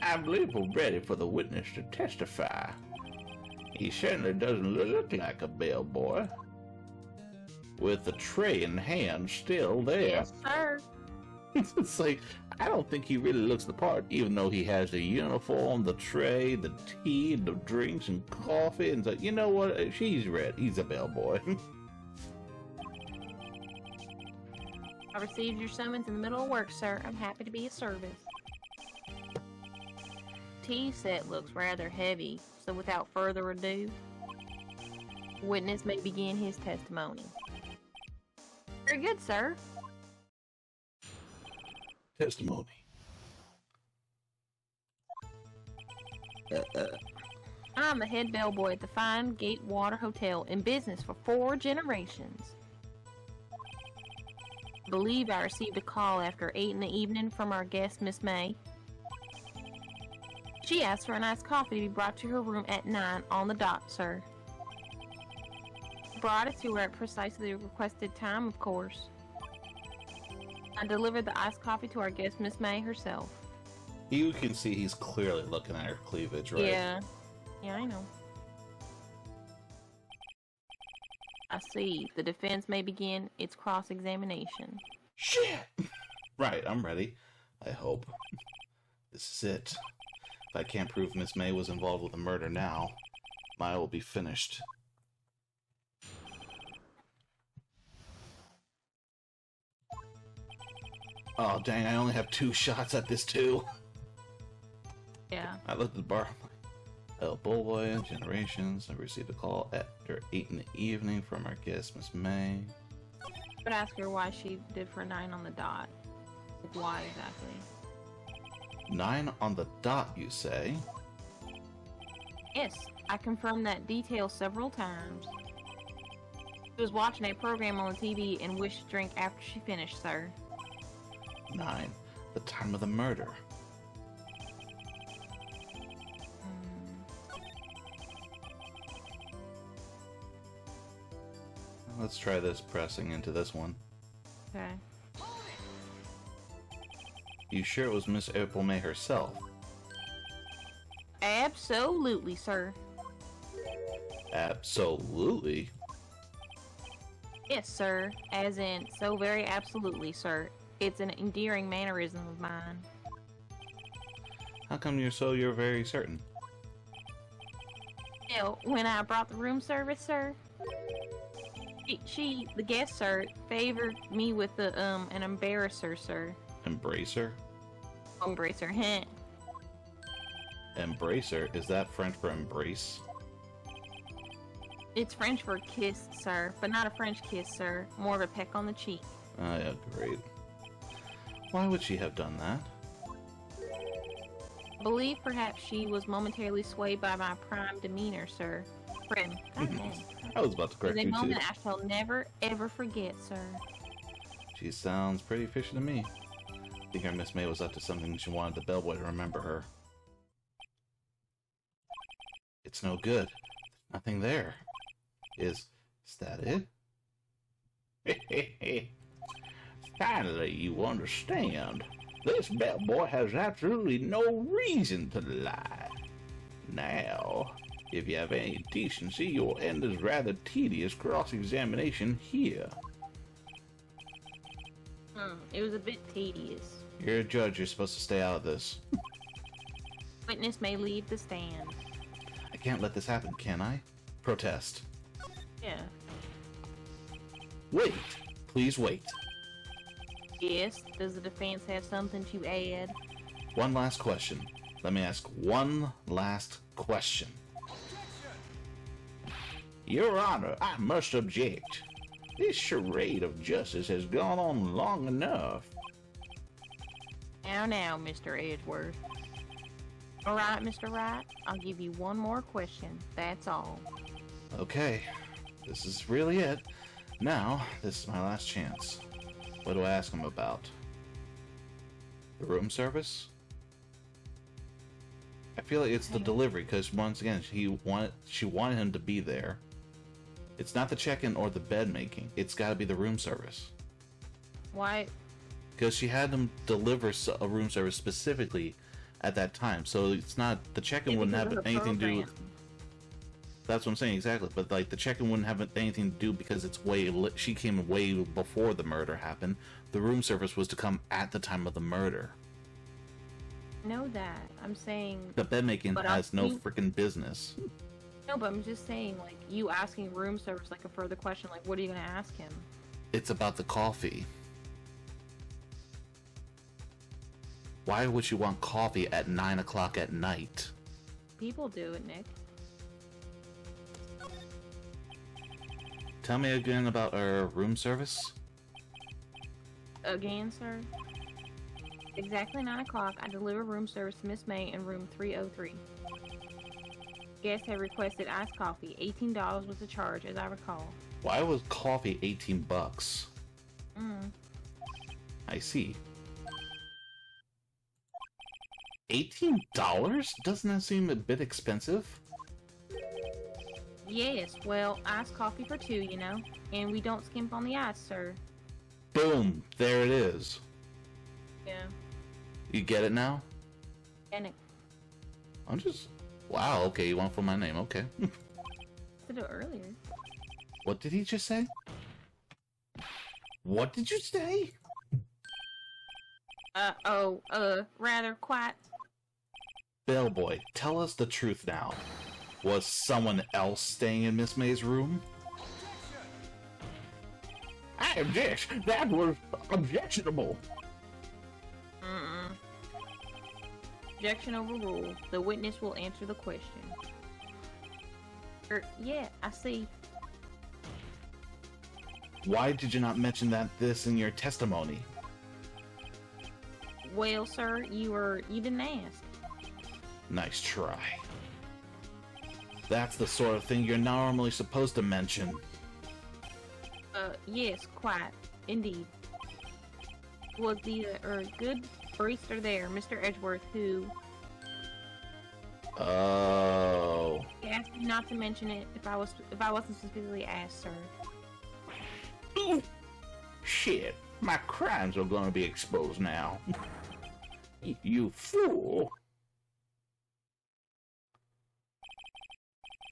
I believe we're ready for the witness to testify. He certainly doesn't look like a bellboy. With the tray in hand still there. Yes, sir. It's like, I don't think he really looks the part, even though he has the uniform, the tray, the tea, the drinks, and coffee. And it's like, you know what? She's ready. He's a bellboy. I received your summons in the middle of work, sir. I'm happy to be of service. Tea set looks rather heavy, so without further ado, witness may begin his testimony. Very good, sir. Testimony. I'm the head bellboy at the Fine Gate Water Hotel, in business for 4 generations. I believe I received a call after 8 in the evening from our guest, Miss May. She asked for an iced coffee to be brought to her room at 9 on the dot, sir. Brought it to her at precisely the requested time, of course. I delivered the iced coffee to our guest, Miss May herself. You can see he's clearly looking at her cleavage, right? Yeah. Yeah, I know. I see. The defense may begin its cross-examination. Shit! Right, I'm ready. I hope. This is it. If I can't prove Miss May was involved with the murder now, Maya will be finished. Oh, dang, I only have 2 shots at this, too. Yeah. I looked at the bar. Oh, boy, Generations. I received a call after 8 in the evening from our guest, Miss May. But ask her why she did for 9 on the dot. Like, why exactly? 9 on the dot, you say? Yes, I confirmed that detail several times. She was watching a program on the TV and wished to drink after she finished, sir. 9. The time of the murder. Let's try this pressing into this one. Okay. You sure it was Miss April May herself? Absolutely, sir. Absolutely? Yes, sir. As in, so very absolutely, sir. It's an endearing mannerism of mine. How come you're very certain? Well, when I brought the room service, sir, she, the guest, sir, favored me with the, an embarrasser, sir. Embracer? Embracer, heh. Embracer? Is that French for embrace? It's French for kiss, sir, but not a French kiss, sir. More of a peck on the cheek. Oh, yeah, great. Why would she have done that? I believe perhaps she was momentarily swayed by my prime demeanor, sir. Prim. I was about to correct It was you, a moment too. I shall never, ever forget, sir. She sounds pretty fishy to me. I think our Miss May was up to something. She wanted the bellboy to remember her. It's no good. There's nothing there. Is that it? Finally, you understand. This bellboy has absolutely no reason to lie. Now, if you have any decency, you'll end this rather tedious cross-examination here. It was a bit tedious. You're a judge. You're supposed to stay out of this. Witness may leave the stand. I can't let this happen, can I? Protest. Yeah. Wait. Please wait. Yes, does the defense have something to add? One last question. Let me ask one last question. Your Honor, I must object. This charade of justice has gone on long enough. Now, Mr. Edgeworth. Alright, Mr. Wright, I'll give you one more question. That's all. Okay. This is really it. Now, this is my last chance. What do I ask him about? The room service? I feel like it's the delivery, because once again, she wanted him to be there. It's not the check-in or the bed making. It's got to be the room service. Why? Because she had him deliver a room service specifically at that time. So it's not, the check-in wouldn't have anything to do with... That's what I'm saying, exactly. But like, the check-in wouldn't have anything to do because it's she came way before the murder happened. The room service was to come at the time of the murder. I know that. I'm saying... The bed making has no freaking business. No, but I'm just saying, like, you asking room service, like, a further question, like, what are you going to ask him? It's about the coffee. Why would you want coffee at 9 o'clock at night? People do it, Nick. Tell me again about our room service. Again, sir? Exactly 9 o'clock, I deliver room service to Miss May in room 303. Guests have requested iced coffee. $18 was the charge, as I recall. Why was coffee $18? I see. $18? Doesn't that seem a bit expensive? Yes, well, iced coffee for 2, you know. And we don't skimp on the ice, sir. Boom! There it is. Yeah. You get it now? And it... I'm just... Wow, okay, you want for my name, okay. I did it earlier. What did he just say? What did you say? Rather quite. Bellboy, tell us the truth now. Was someone else staying in Miss May's room? I object. That was objectionable. Objection overruled. The witness will answer the question. Yeah, I see. Why did you not mention this in your testimony? Well, sir, you didn't ask. Nice try. That's the sort of thing you're normally supposed to mention. Yes, quite. Indeed. Was the good barista there, Mr. Edgeworth, who... Oh. He asked me not to mention it if I wasn't specifically asked, sir. Ooh. Shit, my crimes are gonna be exposed now. You fool.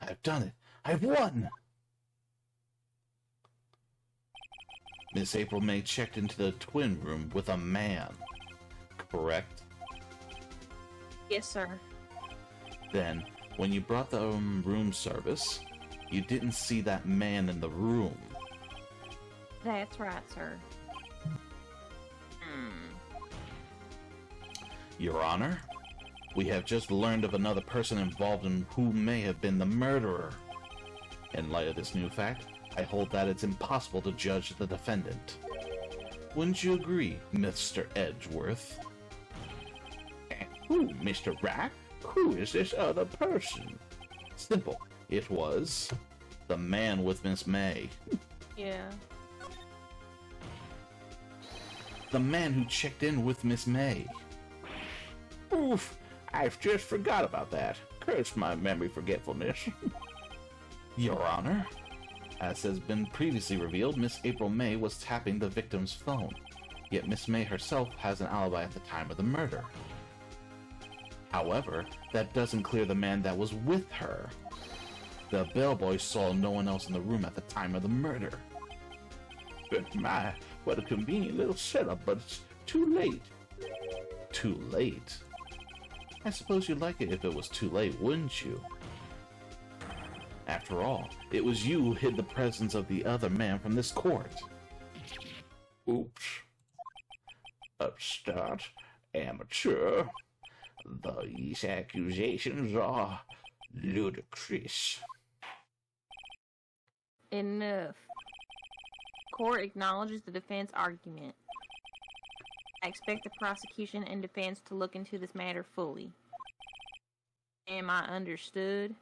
I've done it. I've won. Miss April May checked into the twin room with a man, correct? Yes, sir. Then, when you brought the room service, you didn't see that man in the room. That's right, sir. Your Honor, we have just learned of another person involved in who may have been the murderer. In light of this new fact, I hold that it's impossible to judge the defendant. Wouldn't you agree, Mr. Edgeworth? Who, Mr. Wright? Who is this other person? Simple. It was the man with Miss May. Yeah. The man who checked in with Miss May. Oof, I've just forgot about that. Curse my memory forgetfulness. Your Honor, as has been previously revealed, Miss April May was tapping the victim's phone, yet Miss May herself has an alibi at the time of the murder. However, that doesn't clear the man that was with her. The bellboy saw no one else in the room at the time of the murder. But my, what a convenient little setup, but it's too late. Too late? I suppose you'd like it if it was too late, wouldn't you? After all, it was you who hid the presence of the other man from this court. Oops. Upstart. Amateur. These accusations are ludicrous. Enough. Court acknowledges the defense argument. I expect the prosecution and defense to look into this matter fully. Am I understood?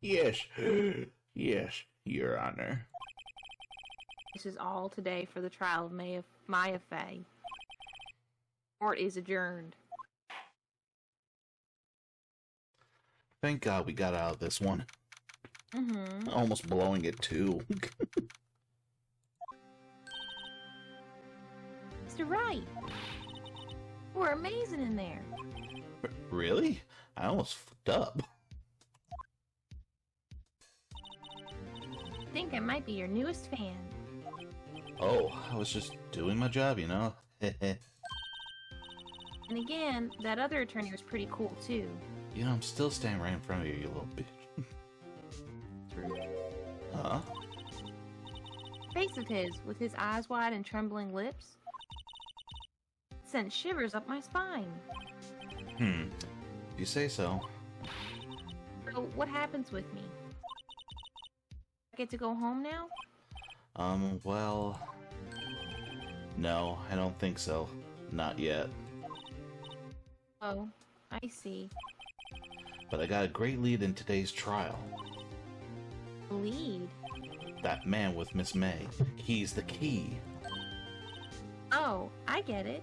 Yes. Yes, Your Honor. This is all today for the trial of Maya Fey. Court is adjourned. Thank God we got out of this one. Mm-hmm. Almost blowing it too. Mr. Wright, you were amazing in there. Really? I almost fucked up. I think I might be your newest fan. Oh, I was just doing my job, you know? And again, that other attorney was pretty cool too. You know, I'm still standing right in front of you, you little bitch. Huh? Face of his, with his eyes wide and trembling lips, sent shivers up my spine. If you say so. So, what happens with me? I get to go home now? Well... No, I don't think so. Not yet. Oh, I see. But I got a great lead in today's trial. Lead? That man with Miss May. He's the key. Oh, I get it.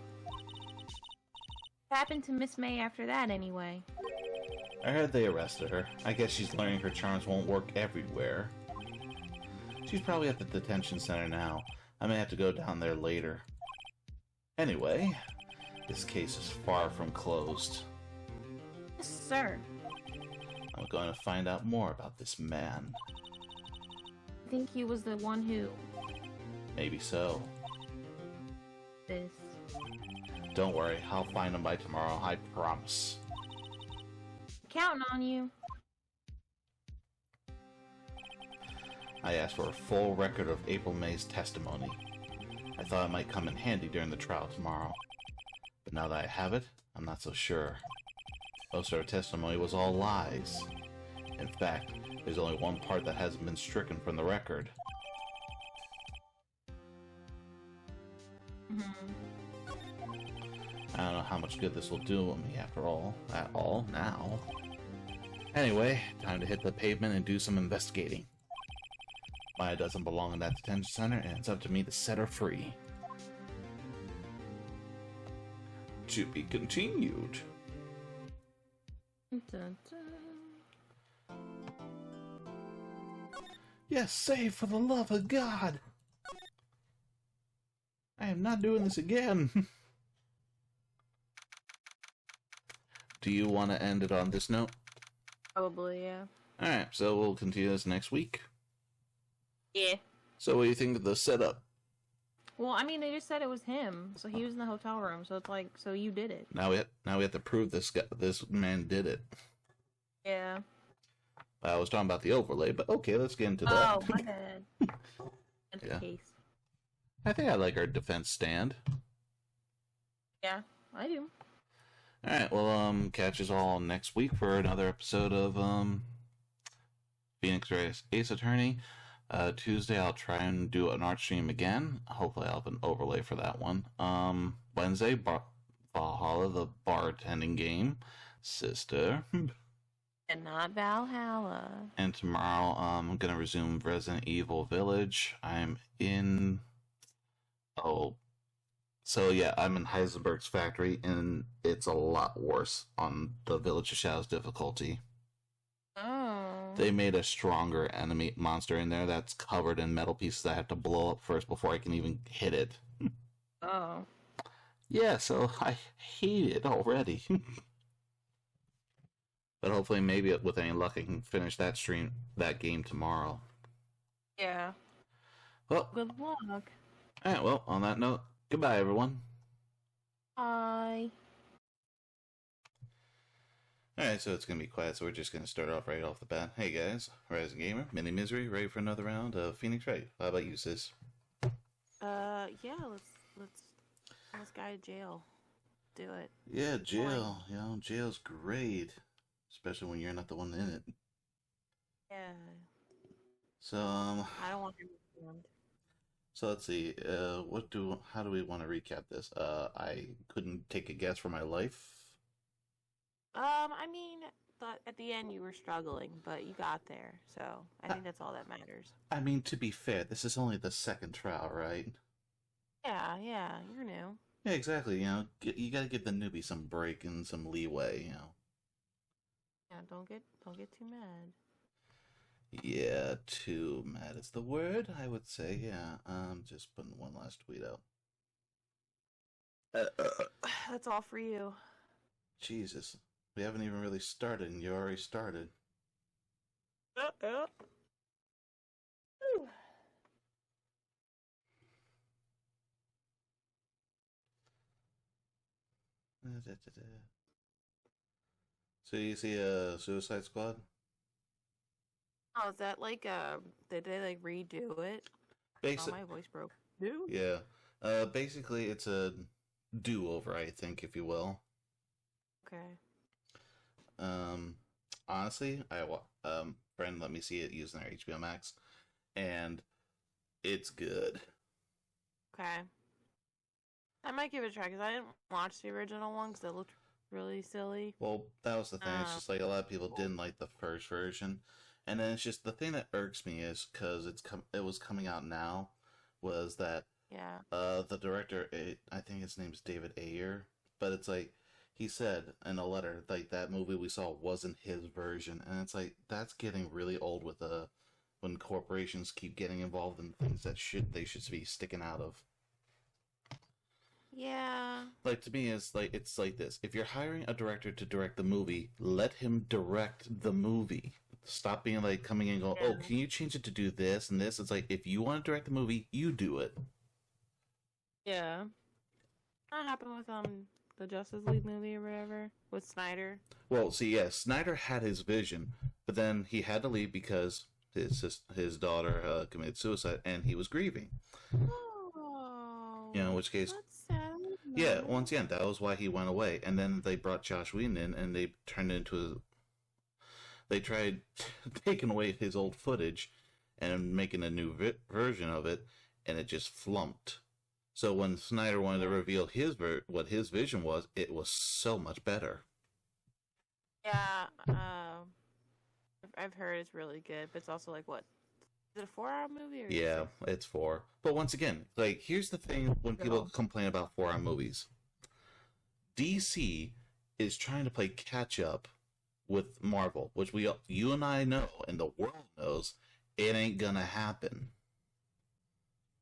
What happened to Miss May after that, anyway? I heard they arrested her. I guess she's learning her charms won't work everywhere. She's probably at the detention center now. I may have to go down there later. Anyway, this case is far from closed. Yes, sir. I'm going to find out more about this man. I think he was the one who... Maybe so. This... Don't worry, I'll find him by tomorrow, I promise. Counting on you. I asked for a full record of April May's testimony. I thought it might come in handy during the trial tomorrow. But now that I have it, I'm not so sure. Most of her testimony was all lies. In fact, there's only one part that hasn't been stricken from the record. I don't know how much good this will do me at all now. Anyway, time to hit the pavement and do some investigating. Maya doesn't belong in that detention center, and it's up to me to set her free. To be continued. Dun, dun. Yes, save for the love of God! I am not doing this again. Do you want to end it on this note? Probably, yeah. Alright, so we'll continue this next week. Yeah. So what do you think of the setup? Well, I mean, they just said it was him, so he was in the hotel room, so it's like, so you did it. Now we have to prove this man did it. Yeah. I was talking about the overlay, but okay, let's get into that. Oh, my bad. That's Yeah. the case. I think I like our defense stand. Yeah, I do. Alright, well, catch us all next week for another episode of, Phoenix Wright Ace Attorney. Tuesday, I'll try and do an art stream again. Hopefully, I'll have an overlay for that one. Wednesday, Valhalla, the bartending game. Sister. And not Valhalla. And tomorrow, I'm gonna resume Resident Evil Village. I'm in... So yeah, I'm in Heisenberg's factory, and it's a lot worse on the Village of Shadows difficulty. Oh. They made a stronger enemy monster in there that's covered in metal pieces I have to blow up first before I can even hit it. Oh. Yeah, so I hate it already. But hopefully, maybe with any luck, I can finish that game tomorrow. Yeah. Well, Good luck. alright, well, on that note, goodbye, everyone. Bye. Alright, so it's going to be quiet, so we're just going to start off right off the bat. Hey guys, Rising Gamer, Mini Misery, ready for another round of Phoenix Wright. How about you, sis? Yeah, let's go to jail. Do it. Yeah, jail. You know, jail's great. Especially when you're not the one in it. Yeah. So, I don't want to be informed. So let's see, how do we want to recap this? I couldn't take a guess for my life. I mean, at the end you were struggling, but you got there, so I think that's all that matters. I mean, to be fair, this is only the second trial, right? Yeah, you're new. Yeah, exactly, you know, you gotta give the newbie some break and some leeway, you know. Yeah, don't get too mad. Yeah, too mad is the word, I would say, yeah. Just putting one last tweet out. That's all for you. Jesus, we haven't even really started, and you already started. Whew. So you see a Suicide Squad? Oh, is that like did they like redo it? Oh, my voice broke. Do? Yeah. Basically, it's a do-over, I think, if you will. Okay. Honestly, friend let me see it using our HBO Max, and it's good. Okay. I might give it a try because I didn't watch the original one because it looked really silly. Well, that was the thing. It's just like a lot of people didn't like the first version, and then it's just the thing that irks me is because it was coming out now, was that the director, I think his name's David Ayer, but it's like he said in a letter like that movie we saw wasn't his version, and it's like that's getting really old with when corporations keep getting involved in things that they should be sticking out of. Yeah. Like, to me, it's like this. If you're hiring a director to direct the movie, let him direct the movie. Stop being like coming in and going, oh, can you change it to do this and this? It's like, if you want to direct the movie, you do it. Yeah. That happened with the Justice League movie or whatever with Snyder. Well, see, yeah, Snyder had his vision, but then he had to leave because his daughter committed suicide, and he was grieving. Oh. You know, in which case, That's sad. Yeah, once again, that was why he went away. And then they brought Josh Whedon in, and they turned it into they tried taking away his old footage and making a new version of it, and it just flumped. So when Snyder wanted to reveal what his vision was, it was so much better. Yeah, I've heard it's really good, but it's also like, what? Is it a 4-hour movie? Or Yeah, it's 4. But once again, like, here's the thing when people complain about 4-hour movies. DC is trying to play catch up with Marvel, which you and I know, and the world knows, it ain't gonna happen.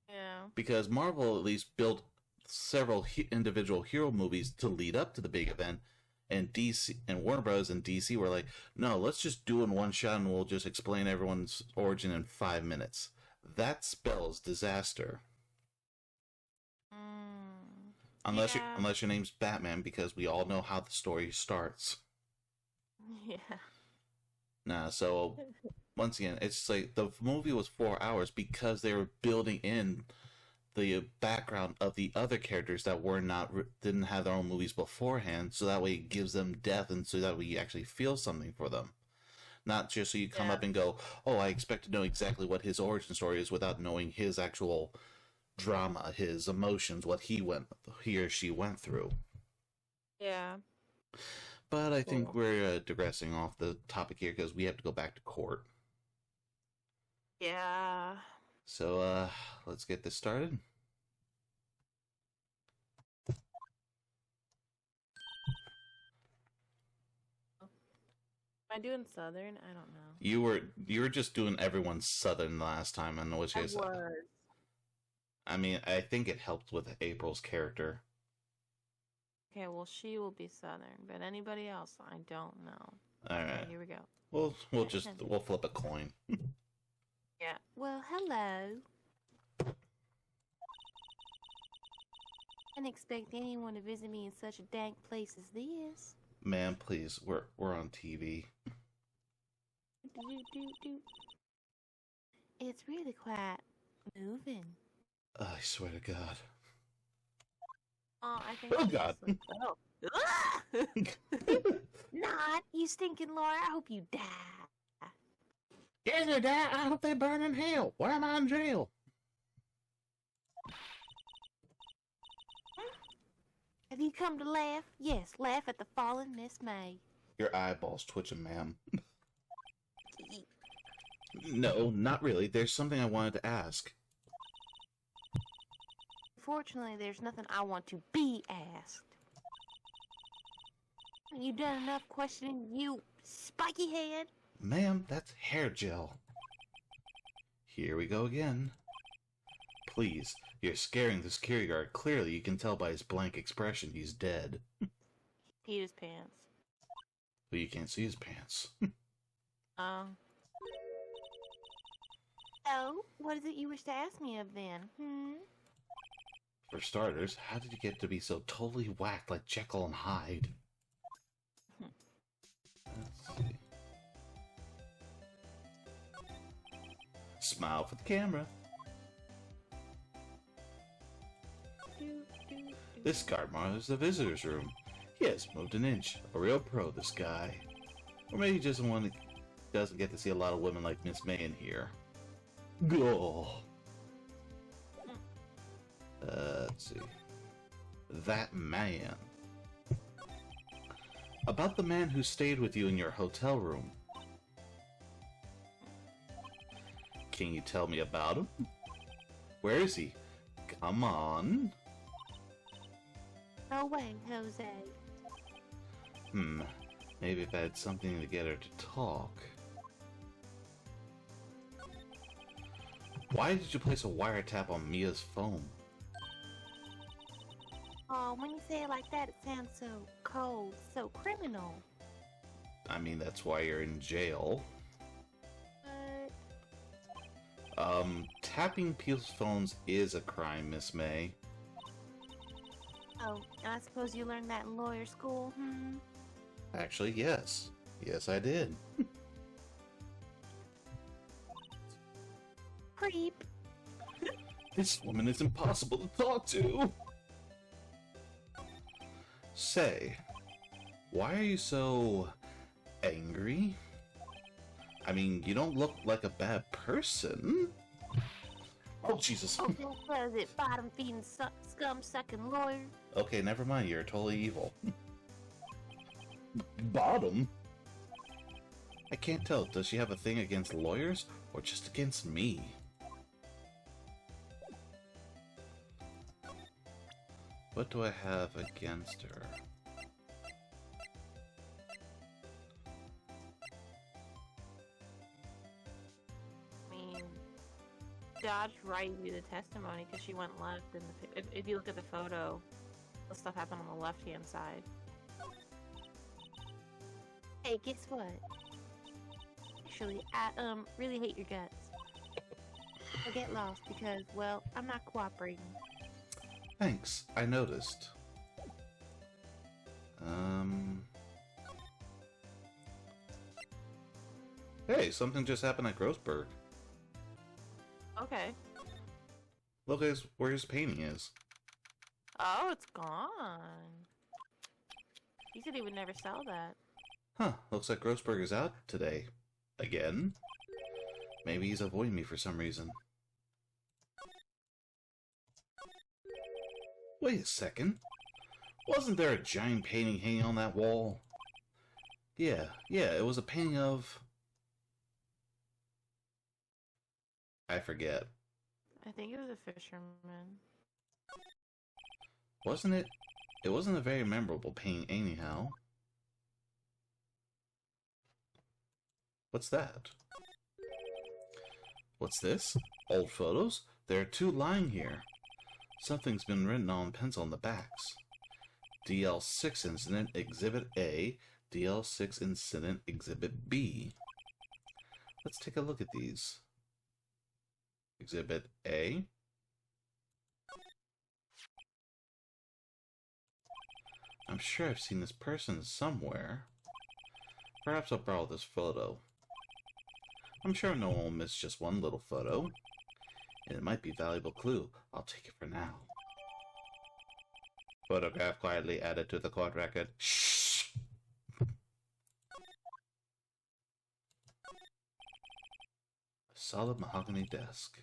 Yeah. Because Marvel at least built several individual hero movies to lead up to the big event, and DC and Warner Bros. And DC were like, no, let's just do it in one shot and we'll just explain everyone's origin in 5 minutes. That spells disaster. Unless your name's Batman, because we all know how the story starts. Yeah. Nah, so once again, it's like the movie was 4 hours because they were building in the background of the other characters that didn't have their own movies beforehand, so that way it gives them depth, and so that way you actually feel something for them. Not just so you come up and go, oh, I expect to know exactly what his origin story is without knowing his actual drama, his emotions, what he or she went through. Yeah. But I think we're digressing off the topic here because we have to go back to court. Yeah. So, let's get this started. Am I doing Southern? I don't know. You were just doing everyone's Southern last time, and which is. I mean, I think it helped with April's character. Okay, well, she will be Southern, but anybody else, I don't know. All right. Okay, here we go. We'll flip a coin. Yeah. Well, hello. I didn't expect anyone to visit me in such a dank place as this. Ma'am, please, we're on TV. It's really quite moving. I swear to God. Oh, I think. Oh God. Not you stinking Laura. I hope you die. Yes, they die. I hope they burn in hell. Why am I in jail? Have you come to laugh? Yes, laugh at the fallen Miss May. Your eyeballs twitching, ma'am. No, not really. There's something I wanted to ask. Fortunately, there's nothing I want to be asked. Have you done enough questioning, you spiky head? Ma'am, that's hair gel. Here we go again. Please, you're scaring the security guard. Clearly, you can tell by his blank expression he's dead. He peed his pants. But you can't see his pants. Oh, what is it you wish to ask me of then? For starters, how did you get to be so totally whacked like Jekyll and Hyde? Let's see. Smile for the camera. This guard monitors the visitor's room. He has moved an inch. A real pro, this guy. Or maybe he just doesn't get to see a lot of women like Miss May in here. Go. Let's see. That man. About the man who stayed with you in your hotel room. Can you tell me about him? Where is he? Come on. No way, Jose. Maybe if I had something to get her to talk. Why did you place a wiretap on Mia's phone? Oh, when you say it like that, it sounds so cold, so criminal. I mean, that's why you're in jail. But... tapping people's phones is a crime, Miss May. Oh, and I suppose you learned that in lawyer school, Actually, yes. Yes, I did. Creep. This woman is impossible to talk to. Say, why are you so angry? I mean, you don't look like a bad person. Oh, Jesus. Oh, what is it? Bottom-feeding scum-sucking lawyer? Okay, never mind. You're totally evil. Bottom? I can't tell. Does she have a thing against lawyers or just against me? What do I have against her? I mean, Dodge Wright viewed the testimony because she went left. In the if you look at the photo, the stuff happened on the left-hand side. Hey, guess what? Actually, I really hate your guts. I get lost because, well, I'm not cooperating. Thanks, I noticed. Hey, something just happened at Grossberg. Okay. Look where his painting is. Oh, it's gone. He said he would never sell that. Huh, looks like Grossberg is out today. Again? Maybe he's avoiding me for some reason. Wait a second. Wasn't there a giant painting hanging on that wall? Yeah, it was a painting of... I forget. I think it was a fisherman. Wasn't it? It wasn't a very memorable painting anyhow. What's that? What's this? Old photos? There are two lying here. Something's been written on pencil on the backs. DL6 Incident Exhibit A, DL6 Incident Exhibit B. Let's take a look at these. Exhibit A. I'm sure I've seen this person somewhere. Perhaps I'll borrow this photo. I'm sure no one will miss just one little photo. And it might be a valuable clue. I'll take it for now. Photograph quietly added to the court record. Shh! A solid mahogany desk.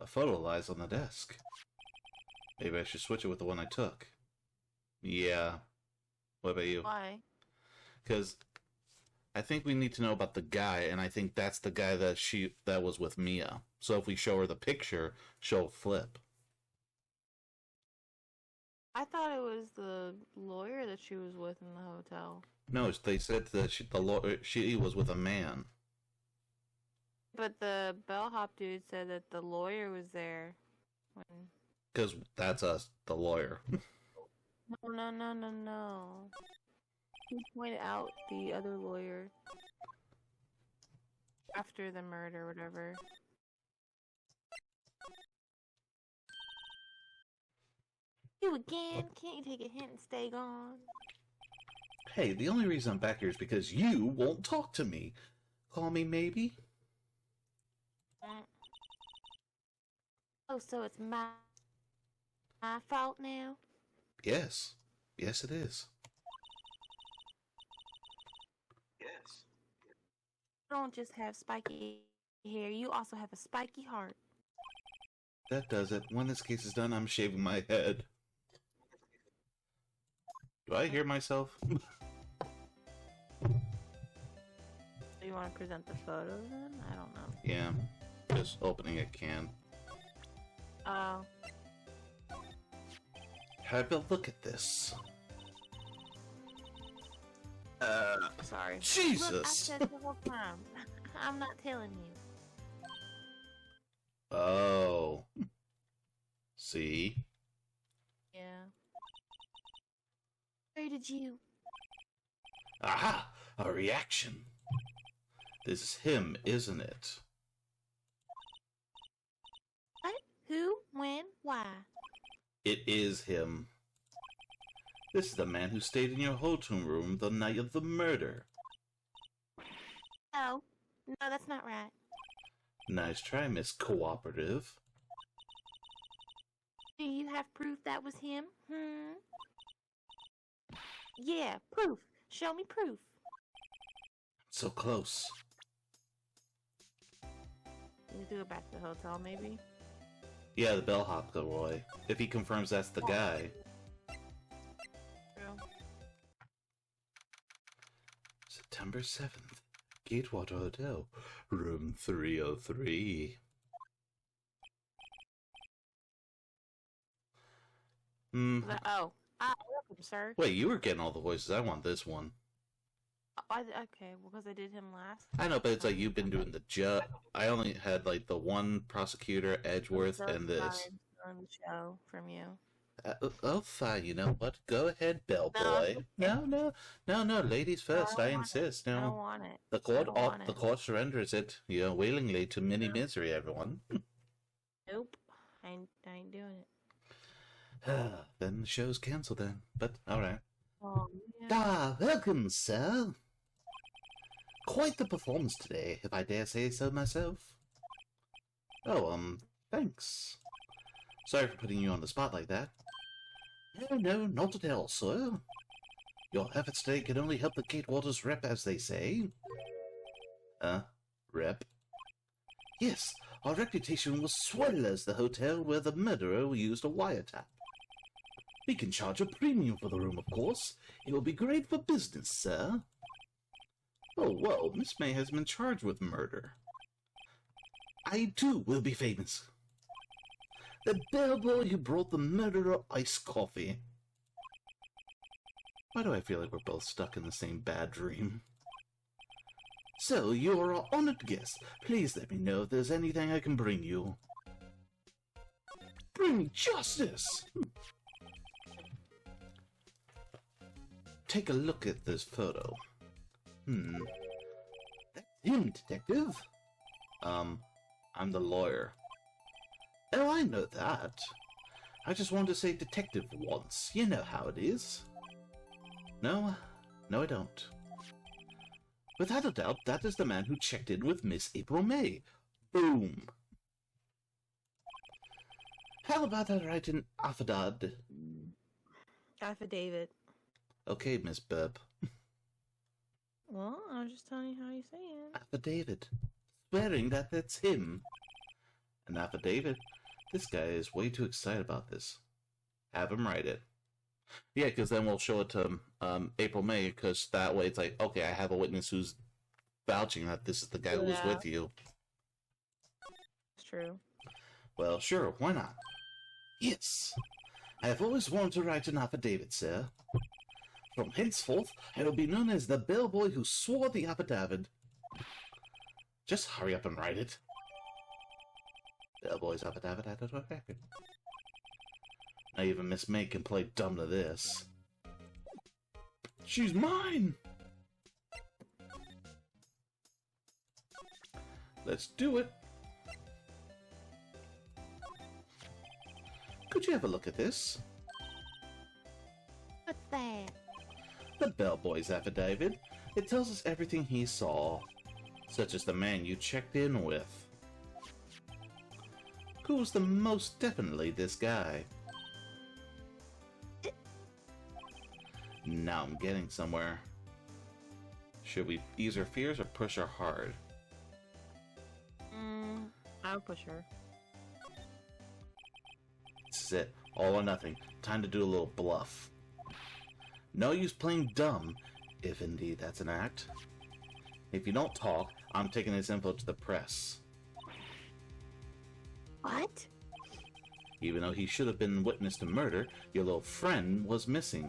A photo lies on the desk. Maybe I should switch it with the one I took. Yeah. What about you? Why? Because I think we need to know about the guy, and I think that's the guy that was with Mia. So if we show her the picture, she'll flip. I thought it was the lawyer that she was with in the hotel. No, they said that she was with a man. But the bellhop dude said that the lawyer was there when... Because that's us, the lawyer. No. He pointed out the other lawyer after the murder or whatever. You again? Can't you take a hint and stay gone? Hey, the only reason I'm back here is because you won't talk to me. Call me maybe? Oh, so it's my fault now? Yes. Yes, it is. Yes. You don't just have spiky hair, you also have a spiky heart. That does it. When this case is done, I'm shaving my head. Do I hear myself? You want to present the photos then? I don't know. Yeah. Just opening a can. Oh. Have a look at this. Sorry. Jesus! Look, I said several times. I'm not telling you. Oh. See? Yeah. Where did you? Aha! A reaction. This is him, isn't it? What? Who? When? Why? It is him. This is the man who stayed in your hotel room the night of the murder. No. No, that's not right. Nice try, Miss Cooperative. Do you have proof that was him? Yeah, proof. Show me proof. So close. We do it back to the hotel, maybe? Yeah, the bellhop boy. If he confirms that's the guy. True. September 7th. Gatewater Hotel. Room 303. Oh. Welcome, sir. Wait, you were getting all the voices. I want this one. Okay, because I did him last. I know, but it's like you've been doing the judge. I only had like the one prosecutor, Edgeworth, and this. On the show from you. Oh, fine. You know what? Go ahead, bellboy. No. Ladies first. I insist. No, I don't want it. The court surrenders it, willingly to many misery. Everyone. Nope, I ain't doing it. Then the show's cancelled. Then, but all right. Oh, yeah. Welcome, sir. Quite the performance today, if I dare say so myself. Oh, thanks. Sorry for putting you on the spot like that. No, not at all, sir. Your efforts today can only help the Gatewaters rep, as they say. Rep? Yes, our reputation will swell as the hotel where the murderer used a wiretap. We can charge a premium for the room, of course. It will be great for business, sir. Oh, well, Miss May has been charged with murder. I, too, will be famous. The bellboy who brought the murderer iced coffee. Why do I feel like we're both stuck in the same bad dream? So, you're our honored guest. Please let me know if there's anything I can bring you. Bring justice! Take a look at this photo. That's him, detective. I'm the lawyer. Oh, I know that. I just wanted to say detective once. You know how it is. No, I don't. Without a doubt, that is the man who checked in with Miss April May. Boom. How about I write an affidavit? Affidavit. Okay, Miss Burp. Well, I was just telling you how you say it. Affidavit. Swearing that that's him. An affidavit? This guy is way too excited about this. Have him write it. Yeah, because then we'll show it to April May, because that way it's like, okay, I have a witness who's vouching that this is the guy who was with you. It's true. Well, sure, why not? Yes. I have always wanted to write an affidavit, sir. From henceforth, I will be known as the bellboy who swore the affidavit. Just hurry up and write it. Bellboy's affidavit added to a record. Now even Miss May can play dumb to this. She's mine! Let's do it! Could you have a look at this? What's that? The bellboy's affidavit. It tells us everything he saw, such as the man you checked in with. Who was the most definitely this guy? Now I'm getting somewhere. Should we ease her fears or push her hard? I'll push her. This is it. All or nothing. Time to do a little bluff. No use playing dumb, if indeed that's an act. If you don't talk, I'm taking this info to the press. What? Even though he should have been witness to murder, your little friend was missing.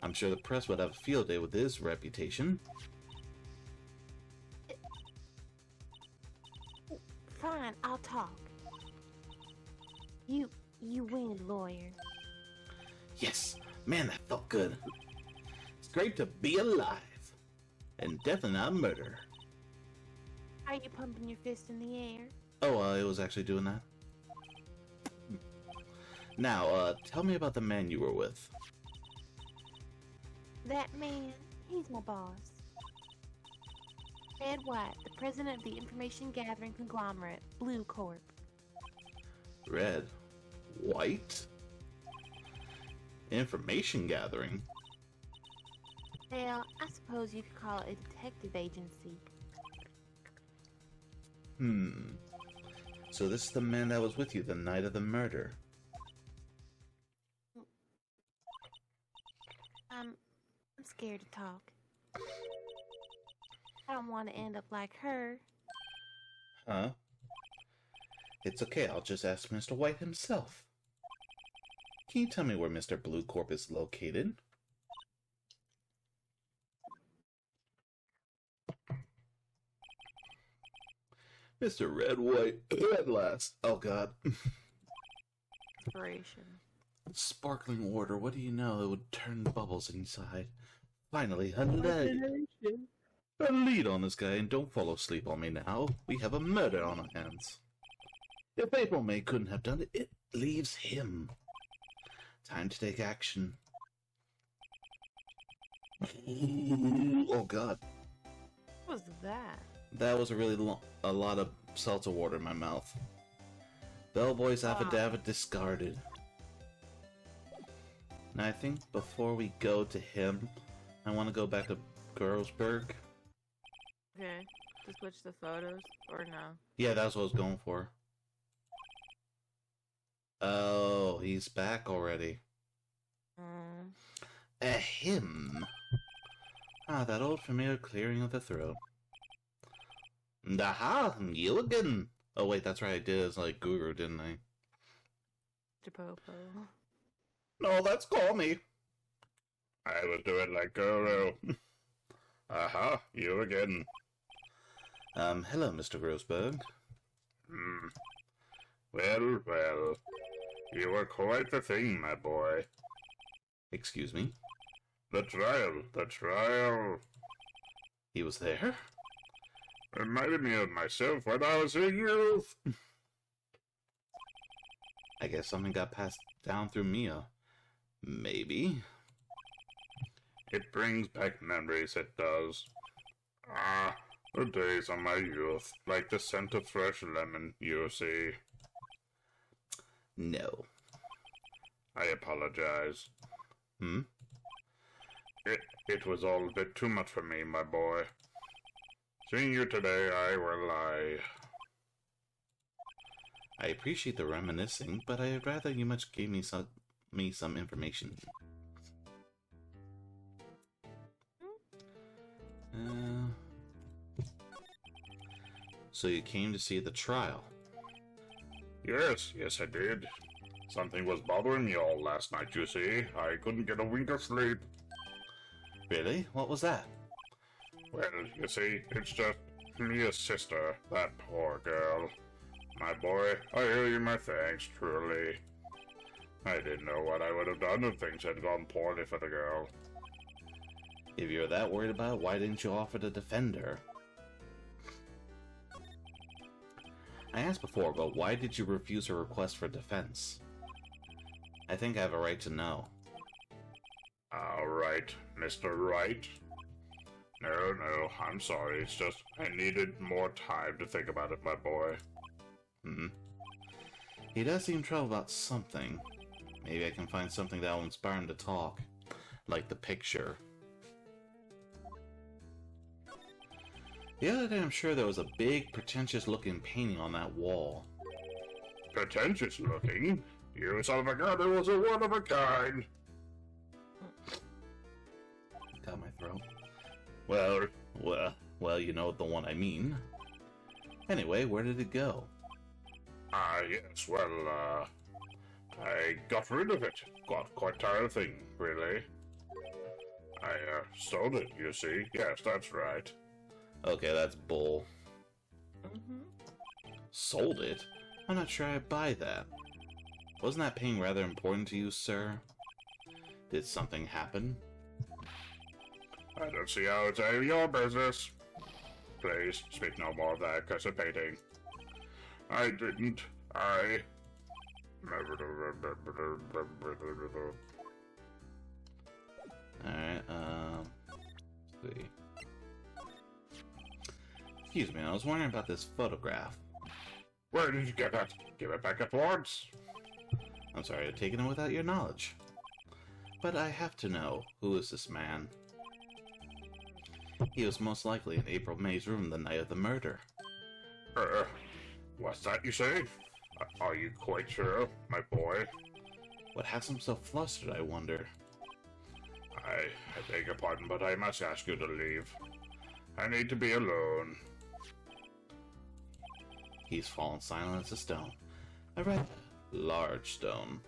I'm sure the press would have a field day with his reputation. Fine, I'll talk. You win, lawyer. Yes! Man, that felt good. It's great to be alive. And definitely not a murderer. Are you pumping your fist in the air? Oh, it was actually doing that? Now, tell me about the man you were with. That man, he's my boss. Ed White, the president of the information gathering conglomerate, Blue Corp. Red? White? Information gathering? Well, I suppose you could call it a detective agency. So this is the man that was with you the night of the murder. I'm scared to talk. I don't want to end up like her. Huh? It's okay, I'll just ask Mr. White himself. Can you tell me where Mr. Blue Corp is located? Mr. Red White at last. Oh god. Inspiration. Sparkling water, what do you know? It would turn bubbles inside. Finally, a lead on this guy, and don't fall asleep on me now. We have a murder on our hands. If April May couldn't have done it, it leaves him. Time to take action. Oh god. What was that? That was a lot of seltzer water in my mouth. Bellboy's affidavit discarded. Now I think before we go to him, I want to go back to Girlsburg. Okay. To switch the photos, or no? Yeah, that's what I was going for. Oh, he's back already. Him. Ah, that old familiar clearing of the throat. Aha, you again. Oh wait, that's right, I did as like Guru, didn't I? Japopo. No, that's call me. I was doing like Guru. Aha, you again. Hello, Mr. Grossberg. Well, well. You were quite the thing, my boy. Excuse me? The trial. He was there? Reminded me of myself when I was a youth. I guess something got passed down through Mia. Maybe. It brings back memories, it does. Ah, the days of my youth, like the scent of fresh lemon, you see. No. I apologize. Hmm? It was all a bit too much for me, my boy. Seeing you today, I appreciate the reminiscing, but I'd rather you much gave me some information. So you came to see the trial? Yes, I did. Something was bothering me all last night, you see. I couldn't get a wink of sleep. Really? What was that? Well, you see, it's just Mia's sister, that poor girl. My boy, I owe you my thanks, truly. I didn't know what I would have done if things had gone poorly for the girl. If you're that worried about it, why didn't you offer to defend her? I asked before, but why did you refuse her request for defense? I think I have a right to know. All right, Mr. Wright. No, I'm sorry. It's just I needed more time to think about it, my boy. He does seem troubled about something. Maybe I can find something that will inspire him to talk. Like the picture. The other day I'm sure there was a big, pretentious-looking painting on that wall. Pretentious looking? You son of a gun, it was a one of a kind. Got my throat. Well, you know the one I mean. Anyway, where did it go? Yes, well, I got rid of it. Got quite tired of thing, really. I, sold it, you see. Yes, that's right. Okay, that's bull. Sold it? I'm not sure I'd buy that. Wasn't that painting rather important to you, sir? Did something happen? I don't see how it's any of your business. Please, speak no more of that cursed painting. I didn't. Alright, let's see. Excuse me, I was wondering about this photograph. Where did you get that? Give it back at once. I'm sorry I've taken it without your knowledge. But I have to know, who is this man? He was most likely in April May's room the night of the murder. What's that you say? Are you quite sure, my boy? What has him so flustered, I wonder? I beg your pardon, but I must ask you to leave. I need to be alone. He's fallen silent as a stone. A rather large stone.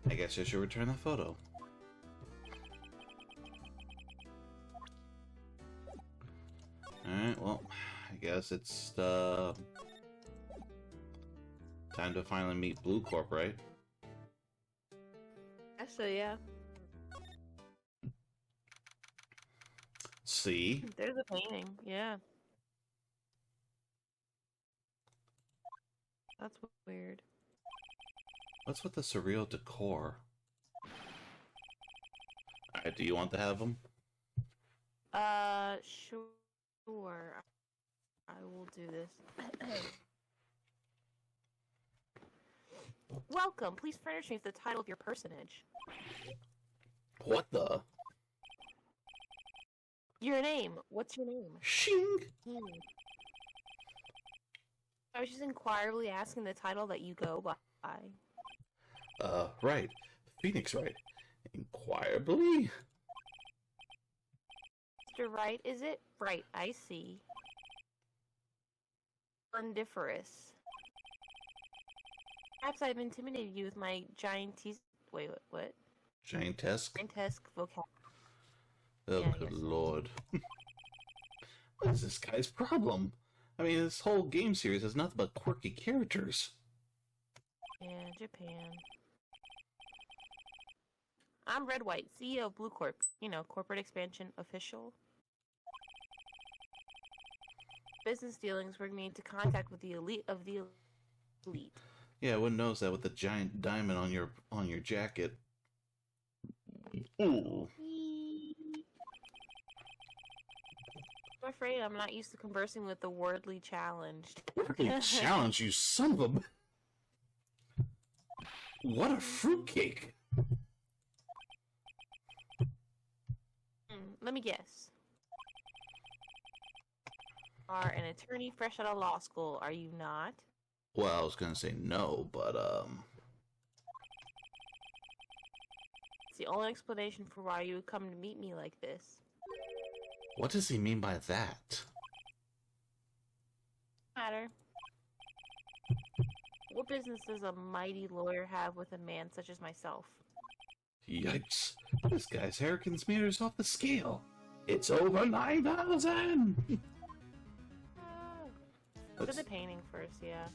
I guess I should return the photo. Alright, well, I guess it's time to finally meet Blue Corp, right? So yeah. See? There's a painting, yeah. That's weird. What's with the surreal decor? Alright, do you want to have them? Sure. I will do this. Welcome. Please furnish me with the title of your personage. What the? Your name. What's your name? Shing! I was just inquiringly asking the title that you go by. Right. Phoenix Wright. Inquirably? Mr. Wright, is it? Right, I see. Splendiferous. Perhaps I've intimidated you with my Wait, what? Giantesque? Giantesque vocabulary. Oh, Yeah, good lord. What is this guy's problem? I mean, this whole game series is nothing but quirky characters. Yeah, Japan. I'm Red White, CEO of Blue Corp. You know, corporate expansion official. Business dealings bring me into contact with the elite of the elite. Yeah, one knows that with the giant diamond on your jacket. Ooh. I'm afraid I'm not used to conversing with the wordly challenged. Wordly challenge, you son of a... What a fruitcake! Let me guess. Are an attorney fresh out of law school, are you not? Well, I was gonna say no, but, It's the only explanation for why you would come to meet me like this. what does he mean by that? Matter. What business does a mighty lawyer have with a man such as myself? Yikes. This guy's arrogance meters off the scale. It's over 9,000! Look at the painting first, yeah.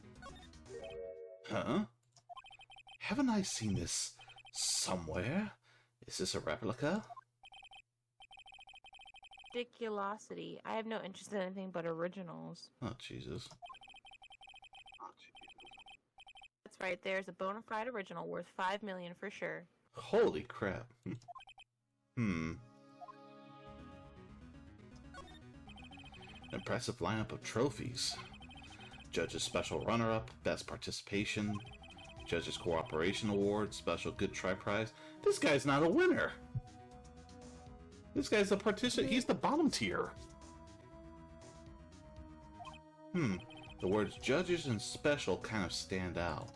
Huh? Haven't I seen this somewhere? Is this a replica? Ridiculosity. I have no interest in anything but originals. Oh, Jesus. That's right, there's a bona fide original worth $5 million for sure. Holy crap. Impressive lineup of trophies. Judge's Special Runner-Up, Best Participation, Judge's Cooperation Award, Special Good Try Prize. This guy's not a winner! This guy's a participant. He's the bottom tier. The words Judges and Special kind of stand out.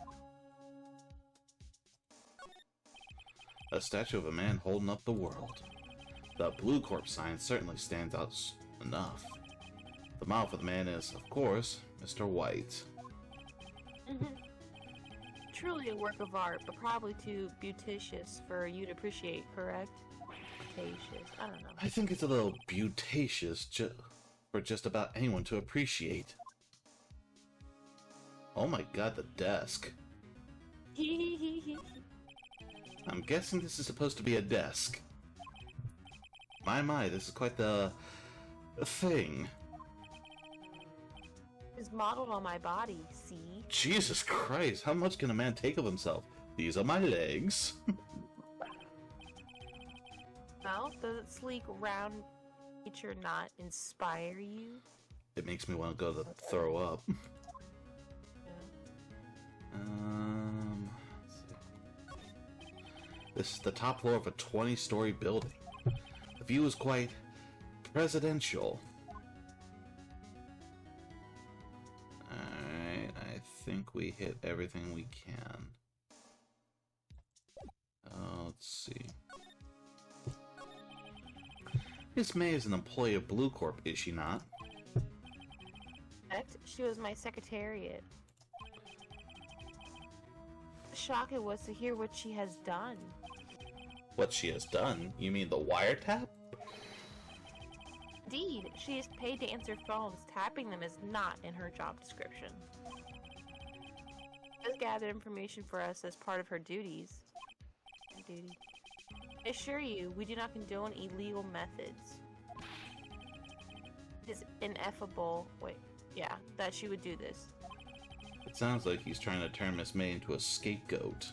A statue of a man holding up the world. The Blue Corp sign certainly stands out enough. The model for the man is, of course, Mr. White. Truly a work of art, but probably too beauticious for you to appreciate, correct? Beauticious, I don't know. I think it's a little beauticious for just about anyone to appreciate. Oh my god, the desk. I'm guessing this is supposed to be a desk. My, this is quite the thing. It's modeled on my body, see? Jesus Christ, how much can a man take of himself? These are my legs. Well, does its sleek, round feature not inspire you? It makes me want to go to throw up. This is the top floor of a 20-story building. The view is quite presidential. Alright, I think we hit everything we can. Let's see. Miss May is an employee of Blue Corp, is she not? She was my secretariat. The shock it was to hear what she has done. What she has done? You mean the wiretap? Indeed, she is paid to answer phones. Tapping them is not in her job description. She has gathered information for us as part of her duties. I assure you, we do not condone illegal methods. It is ineffable. That she would do this. It sounds like he's trying to turn Miss May into a scapegoat.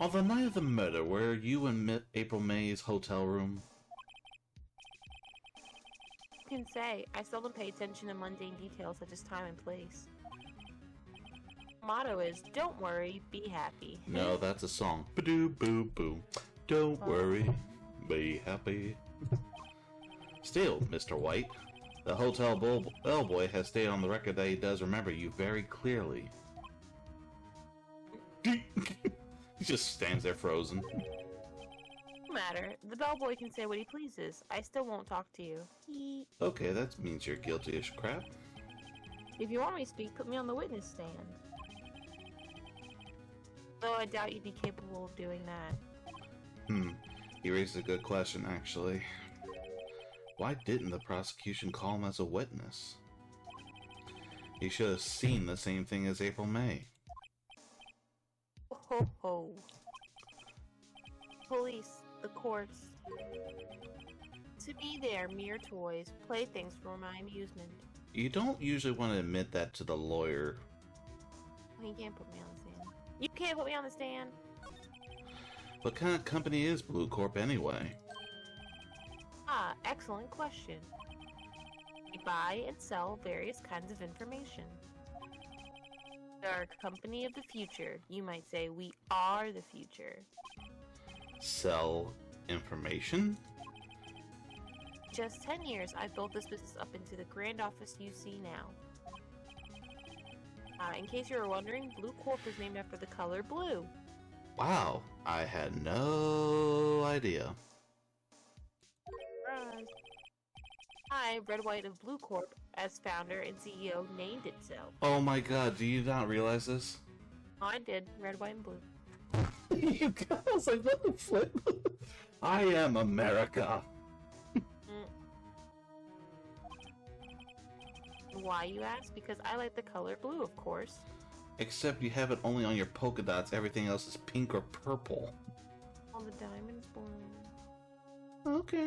On the night of the murder, were you in April May's hotel room? You can say, I seldom pay attention to mundane details such as time and place. Motto is, don't worry, be happy. No, that's a song. Ba-doo, boo, boo. Don't worry, be happy. Still, Mr. White, the hotel bellboy has stated on the record that he does remember you very clearly. He just stands there frozen. No matter. The bellboy can say what he pleases. I still won't talk to you. Okay, that means you're guilty as crap. If you want me to speak, put me on the witness stand. Though I doubt you'd be capable of doing that. He raised a good question, actually. Why didn't the prosecution call him as a witness? He should have seen the same thing as April May. Ho ho. Police, the courts. To me, they are mere toys, playthings for my amusement. You don't usually want to admit that to the lawyer. You can't put me on the stand. You can't put me on the stand! What kind of company is Blue Corp anyway? Ah, excellent question. We buy and sell various kinds of information. We are a company of the future. You might say we are the future. Sell information? Just 10 years, I've built this business up into the grand office you see now. In case you were wondering, Blue Corp is named after the color blue. Wow, I had no idea. I, Red White of Blue Corp, as founder and CEO, named it so. Oh my god, do you not realize this? Oh, I did. Red, white, and blue. You guys, like, what the flip? I am America. Why, you ask? Because I like the color blue, of course. Except you have it only on your polka dots, everything else is pink or purple. All the diamonds blue. Okay,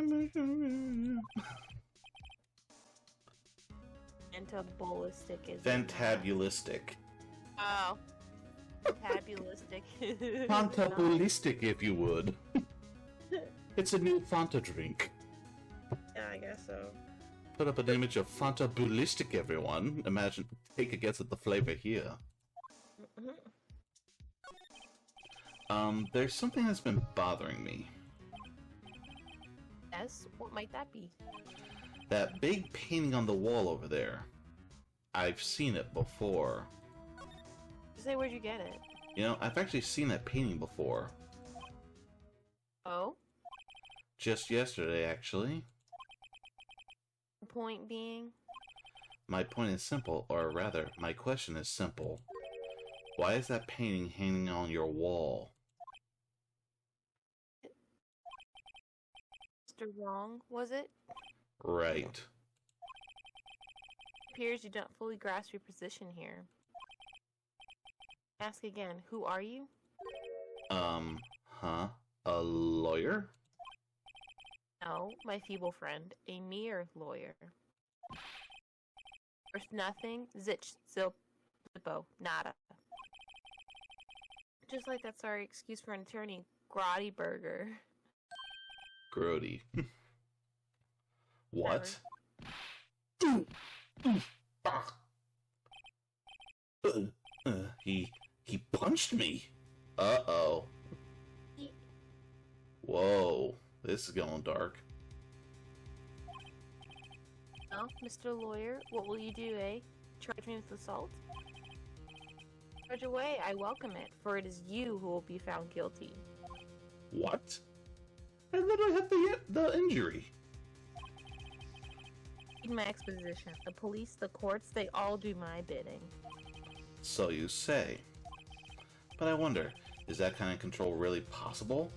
Fantabulistic is Fantabulistic. Oh. Fantabulistic. Fantabulistic, if you would. It's a new Fanta drink. Yeah, I guess so. Put up an image of Fantabulistic, everyone. Imagine, take a guess at the flavor here. There's something that's been bothering me. Yes? What might that be? That big painting on the wall over there. I've seen it before. Say, where'd you get it? You know, I've actually seen that painting before. Oh? Just yesterday, actually. The point being? My point is simple, or rather, my question is simple. Why is that painting hanging on your wall? Mr. Wrong, was it? Right. Appears you don't fully grasp your position here. Ask again, who are you? A lawyer? No, my feeble friend, a mere lawyer. Worth nothing, zitch, zippo, nada. Just like that sorry excuse for an attorney, Grotty Burger. Grody. What? He punched me. Uh-oh. Whoa. This is going dark. Well, Mr. Lawyer, what will you do, eh? Charge me with assault? Charge away, I welcome it, for it is you who will be found guilty. What? I literally had the injury. In my exposition, the police, the courts, they all do my bidding. So you say. But I wonder, is that kind of control really possible?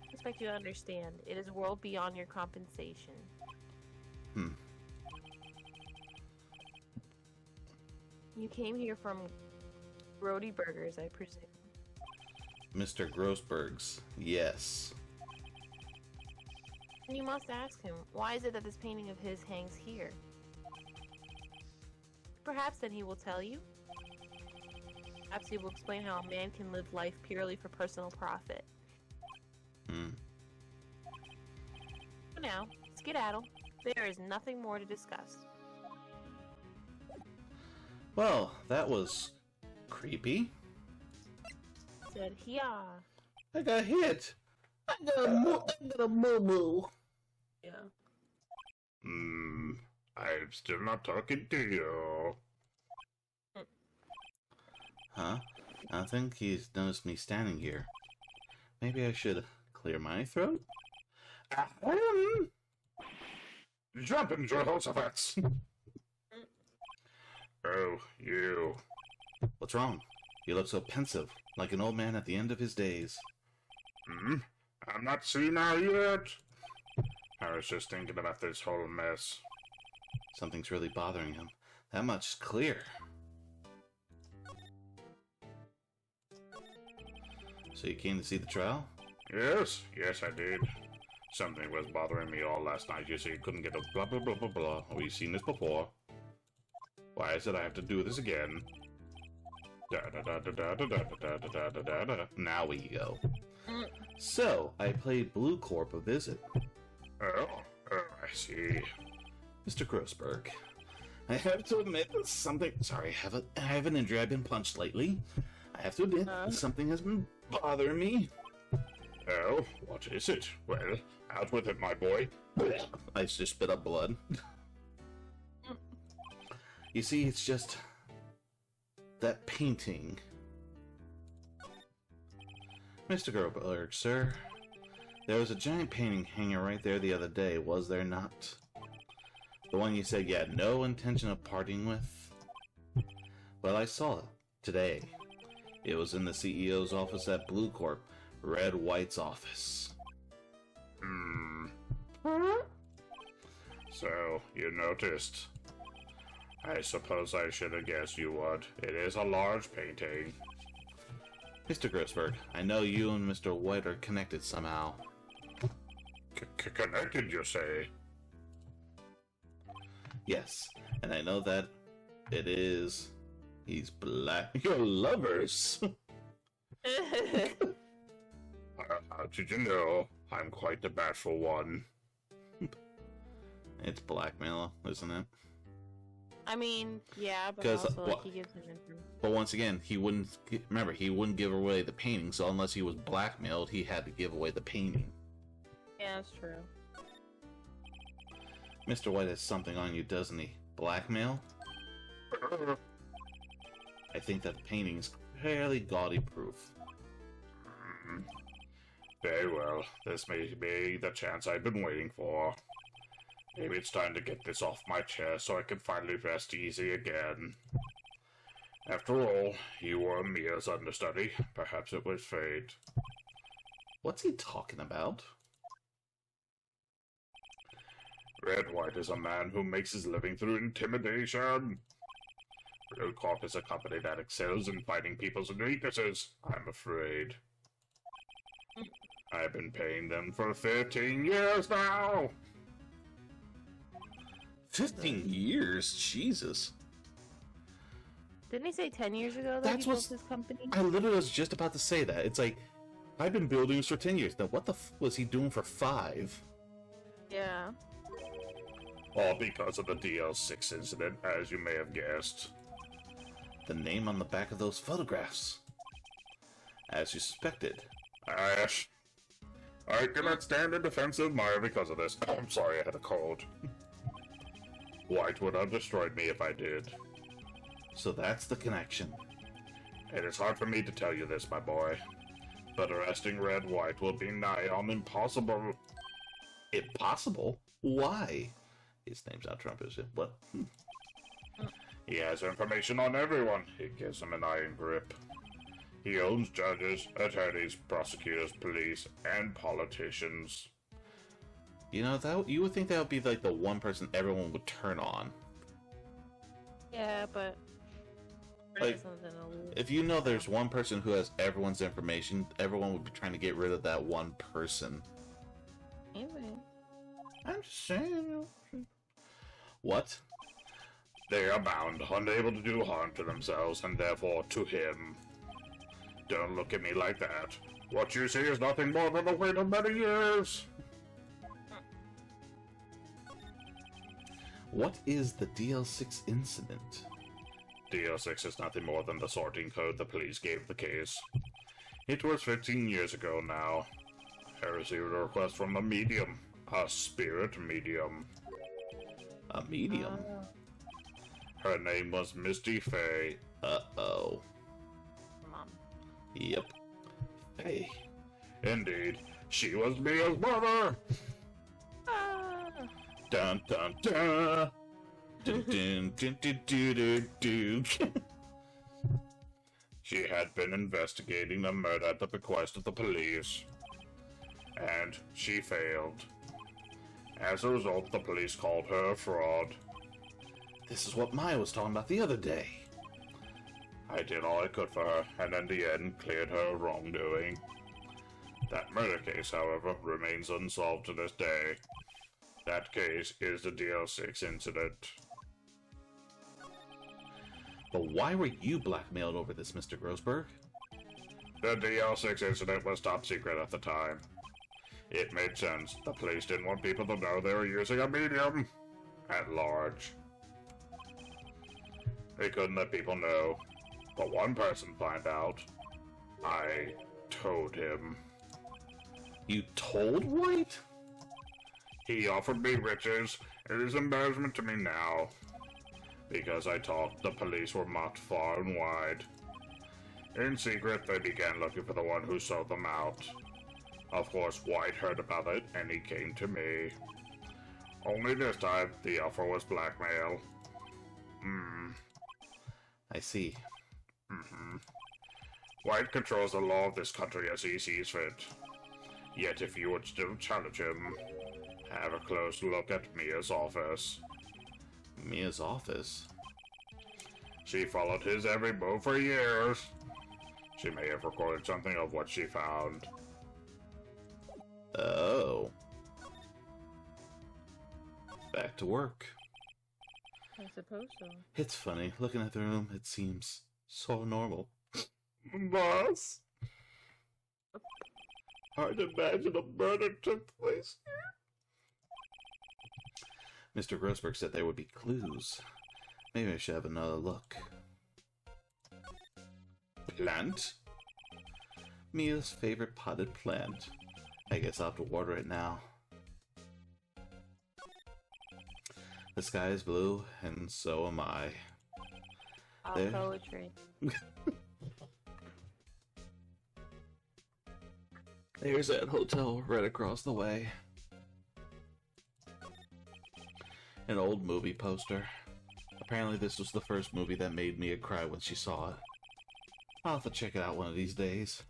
I expect you to understand. It is a world beyond your compensation. You came here from Grody Burgers, I presume. Mr. Grossberg's, yes. And you must ask him, why is it that this painting of his hangs here? Perhaps then he will tell you. Perhaps he will explain how a man can live life purely for personal profit. For now, skedaddle. There is nothing more to discuss. Well, that was creepy. Said, yeah. I got hit. I got a moo-moo. Yeah. I'm still not talking to you. Huh? I think he's noticed me standing here. Maybe I should clear my throat? Jump in, Jehoshaphat! Oh, you. What's wrong? You look so pensive, like an old man at the end of his days. I'm not senile yet. I was just thinking about this whole mess. Something's really bothering him. That much is clear. So you came to see the trial? Yes, I did. Something was bothering me all last night. You see, couldn't get a blah blah blah blah blah. We've seen this before. Why is it I have to do this again? Da da da da da da da da da da da da. Now we go. So, I played Blue Corp a visit. Oh, I see. Mr. Grossberg, I have to admit that something... Sorry, I have an injury. I've been punched lately. I have to admit that something has been bothering me. Oh, what is it? Well, out with it, my boy. I just spit up blood. You see, it's just... that painting. Mr. Grossberg, sir, there was a giant painting hanging right there the other day, was there not? The one you said you had no intention of parting with? Well, I saw it today. It was in the CEO's office at Blue Corp, Red White's office. So, you noticed. I suppose I should have guessed you would. It is a large painting. Mr. Grossberg, I know you and Mr. White are connected somehow. Connected, you say? Yes, and I know that it is... he's black. You're lovers! How did you know? I'm quite the bashful one. It's blackmail, isn't it? I mean, yeah, but 'Cause, also, well, he gives him information. But once again, he wouldn't... remember, he wouldn't give away the painting, so unless he was blackmailed, he had to give away the painting. Yeah, that's true. Mr. White has something on you, doesn't he? Blackmail? I think that painting is fairly gaudy proof. Very well. This may be the chance I've been waiting for. Maybe it's time to get this off my chest so I can finally rest easy again. After all, you were Mia's understudy. Perhaps it was fate. What's he talking about? Red White is a man who makes his living through intimidation. Blue Corp is a company that excels in fighting people's weaknesses, I'm afraid. I've been paying them for 15 years now! 15 years? Jesus. Didn't he say 10 years ago that That's he built what's... his company? I literally was just about to say that. It's like, I've been building this for 10 years. Now, what the f was he doing for 5? Yeah. All because of the DL6 incident, as you may have guessed. The name on the back of those photographs. as you suspected. Ash, I cannot stand a defensive Maya because of this. I'm sorry, I had a cold. White would have destroyed me if I did. So that's the connection. It is hard for me to tell you this, my boy, but arresting Red White will be nigh on impossible. Impossible? Why? His name's not Trump, is it? What? He has information on everyone. It gives him an iron grip. He owns judges, attorneys, prosecutors, police, and politicians. You know, that you would think that would be like the one person everyone would turn on. Yeah, but like, if you know there's one person who has everyone's information, everyone would be trying to get rid of that one person. Anyway. I'm just saying. What? They are bound, unable to do harm to themselves, and therefore to him. Don't look at me like that. What you see is nothing more than the weight of many years. What is the DL6 incident? DL6 is nothing more than the sorting code the police gave the case. It was 15 years ago now. I received a request from a medium. A spirit medium. A medium? Her name was Misty Faye. Uh-oh. Mom. Yep. Faye. Indeed. She was Mia's mother! Dun dun dun! Dun dun dun dun dun dun dun. She had been investigating the murder at the bequest of the police. And she failed. As a result, the police called her a fraud. This is what Maya was talking about the other day. I did all I could for her, and in the end, cleared her wrongdoing. That murder case, however, remains unsolved to this day. That case is the DL6 incident. But why were you blackmailed over this, Mr. Grossberg? The DL6 incident was top secret at the time. It made sense. The police didn't want people to know they were using a medium at large. They couldn't let people know. But one person found out. I told him. You told Wright? He offered me riches. It is embarrassment to me now. Because I talked, the police were mocked far and wide. In secret, they began looking for the one who sold them out. Of course, White heard about it, and he came to me. Only this time, the offer was blackmail. I see. White controls the law of this country as he sees fit. Yet if you would still challenge him, have a close look at Mia's office. Mia's office? She followed his every move for years. She may have recorded something of what she found. Oh. Back to work. I suppose so. It's funny. Looking at the room, it seems so normal. Boss? Hard to imagine a murder took place here. Mr. Grossberg said there would be clues. Maybe I should have another look. Plant? Mia's favorite potted plant. I guess I'll have to water it now. The sky is blue, and so am I. All There. poetry. There's that hotel right across the way. An old movie poster. Apparently this was the first movie that made Mia cry when she saw it. I'll have to check it out one of these days.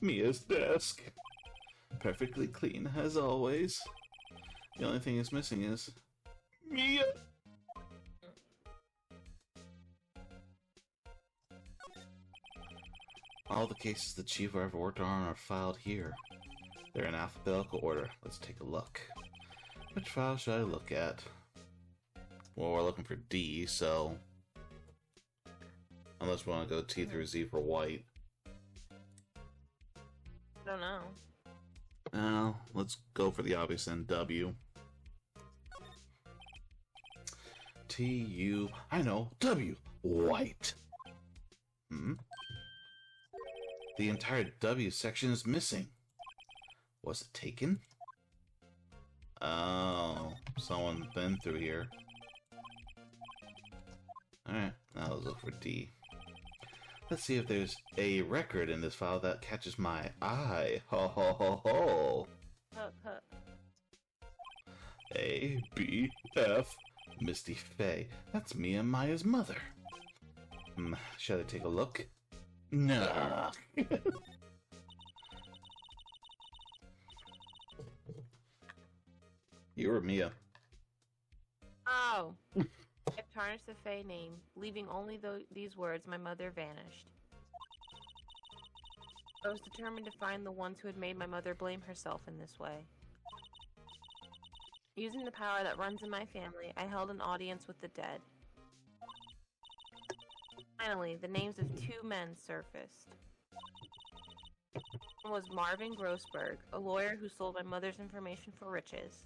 Mia's desk. Perfectly clean, as always. The only thing it's missing is... Mia! All the cases the chief ever worked on are filed here. They're in alphabetical order. Let's take a look. Which file should I look at? Well, we're looking for D, so... Unless we want to go T through Z for White. I don't know. Let's go for the obvious then. W. T-U... I know! W! White! The entire W section is missing. Was it taken? Oh, someone's been through here. Alright, now let's look for D. Let's see if there's a record in this file that catches my eye. Ho ho ho ho! A, B, F, Misty Faye. That's me and Maya's mother. Shall I take a look? Nah. You or Mia? Oh. I've tarnished the Faye name, leaving only these words, my mother vanished. I was determined to find the ones who had made my mother blame herself in this way. Using the power that runs in my family, I held an audience with the dead. Finally, the names of two men surfaced. One was Marvin Grossberg, a lawyer who sold my mother's information for riches.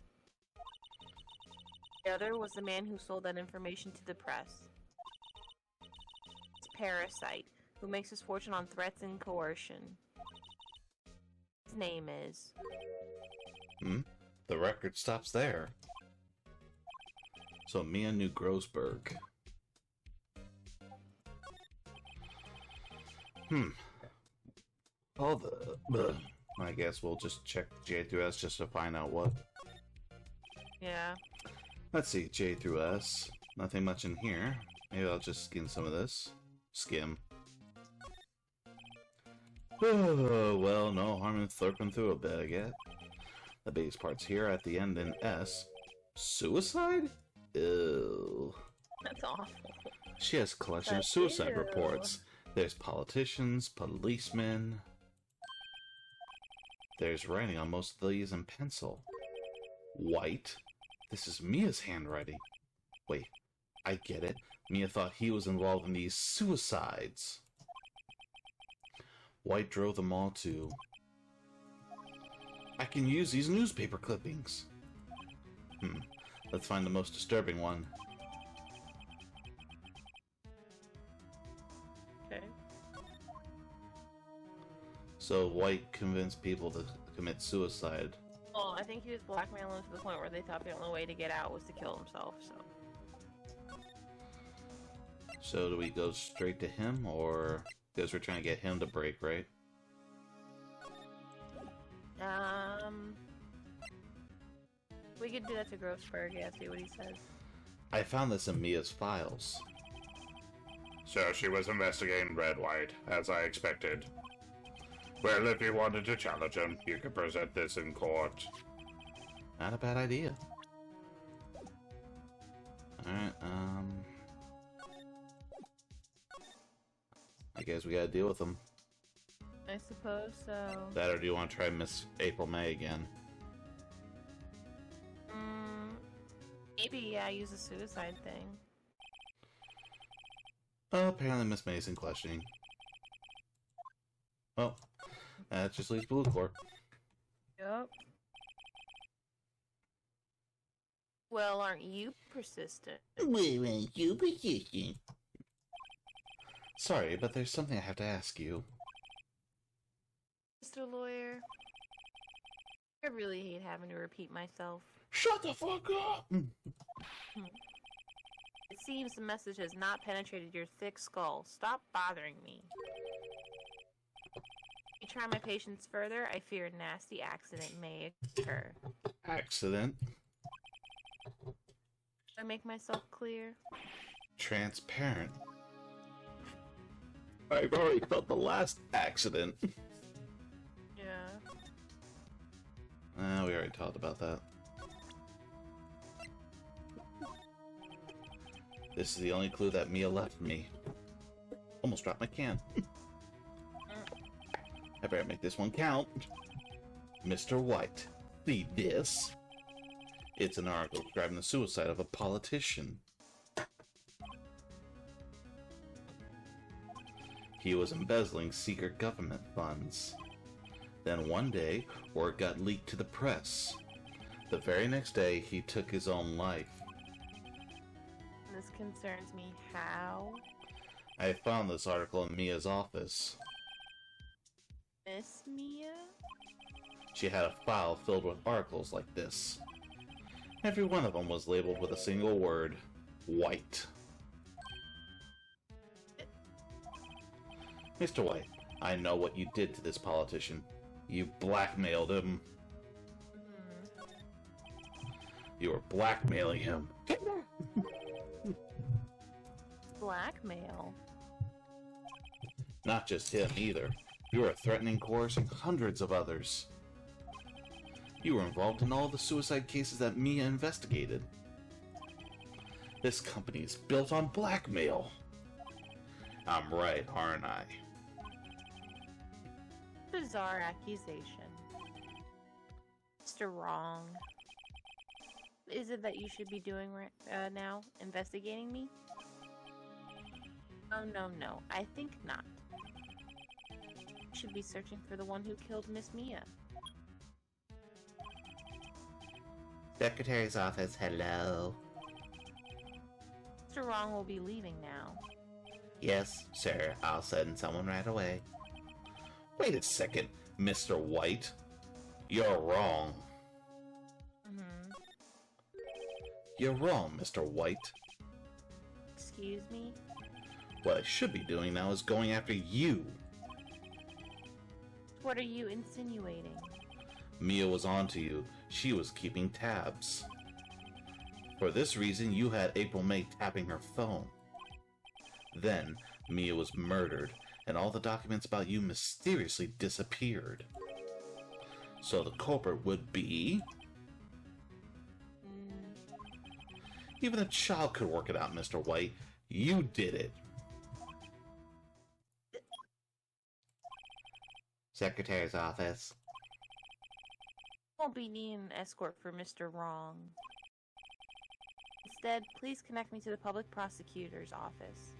The other was the man who sold that information to the press. It's Parasite, who makes his fortune on threats and coercion. His name is... The record stops there. So Mia knew Grossberg. All the... I guess we'll just check J through S just to find out what. Yeah. Let's see, J through S. Nothing much in here. Maybe I'll just skim some of this. Skim. Oh, well, no harm in slurping through a bit, I guess. The biggest part's here at the end in S. Suicide? Ew. That's awful. She has a collection of suicide reports. There's politicians, policemen. There's writing on most of these in pencil. White? This is Mia's handwriting. Wait, I get it. Mia thought he was involved in these suicides. White drove them all to... I can use these newspaper clippings. Let's find the most disturbing one. Okay. So White convinced people to commit suicide. Well, I think he was blackmailing them to the point where they thought the only way to get out was to kill himself, so... So do we go straight to him, or... Because we're trying to get him to break, right? We could do that to Grossberg, yeah, see what he says. I found this in Mia's files. So she was investigating Red White, as I expected. Well, if you wanted to challenge him, you could present this in court. Not a bad idea. Alright, I guess we gotta deal with him. I suppose so. That, or do you want to try Miss April May again? Maybe, yeah, use a suicide thing. Oh, apparently Miss May's in questioning. Well, that just leaves Blue Court. Yup. Well, aren't you persistent? Well, aren't you persistent? Sorry, but there's something I have to ask you. Mr. Lawyer, I really hate having to repeat myself. Shut the fuck up! It seems the message has not penetrated your thick skull. Stop bothering me. If you try my patience further, I fear a nasty accident may occur. Accident? Do I make myself clear? Transparent. I've already felt the last accident. Yeah. We already talked about that. This is the only clue that Mia left me. Almost dropped my can. I better make this one count. Mr. White, see this? It's an article describing the suicide of a politician. He was embezzling secret government funds. Then one day, word got leaked to the press. The very next day, he took his own life. This concerns me. How? I found this article in Mia's office. Miss Mia? She had a file filled with articles like this. Every one of them was labeled with a single word, White. Mr. White, I know what you did to this politician. You blackmailed him. You were blackmailing him. Blackmail? Not just him, either. You were threatening, coercing hundreds of others. You were involved in all the suicide cases that Mia investigated. This company is built on blackmail. I'm right, aren't I? Bizarre accusation. Mr. Wrong. What is it that you should be doing now? Investigating me? Oh, no. I think not. You should be searching for the one who killed Miss Mia. Secretary's office, hello. Mr. Wrong will be leaving now. Yes, sir. I'll send someone right away. Wait a second, Mr. White. You're wrong. You're wrong, Mr. White. Excuse me? What I should be doing now is going after you. What are you insinuating? Mia was onto you. She was keeping tabs. For this reason, you had April May tapping her phone. Then, Mia was murdered, and all the documents about you mysteriously disappeared. So the culprit would be... Even a child could work it out, Mr. White. You did it. Secretary's office. Won't be needing an escort for Mr. Wrong. Instead, please connect me to the public prosecutor's office.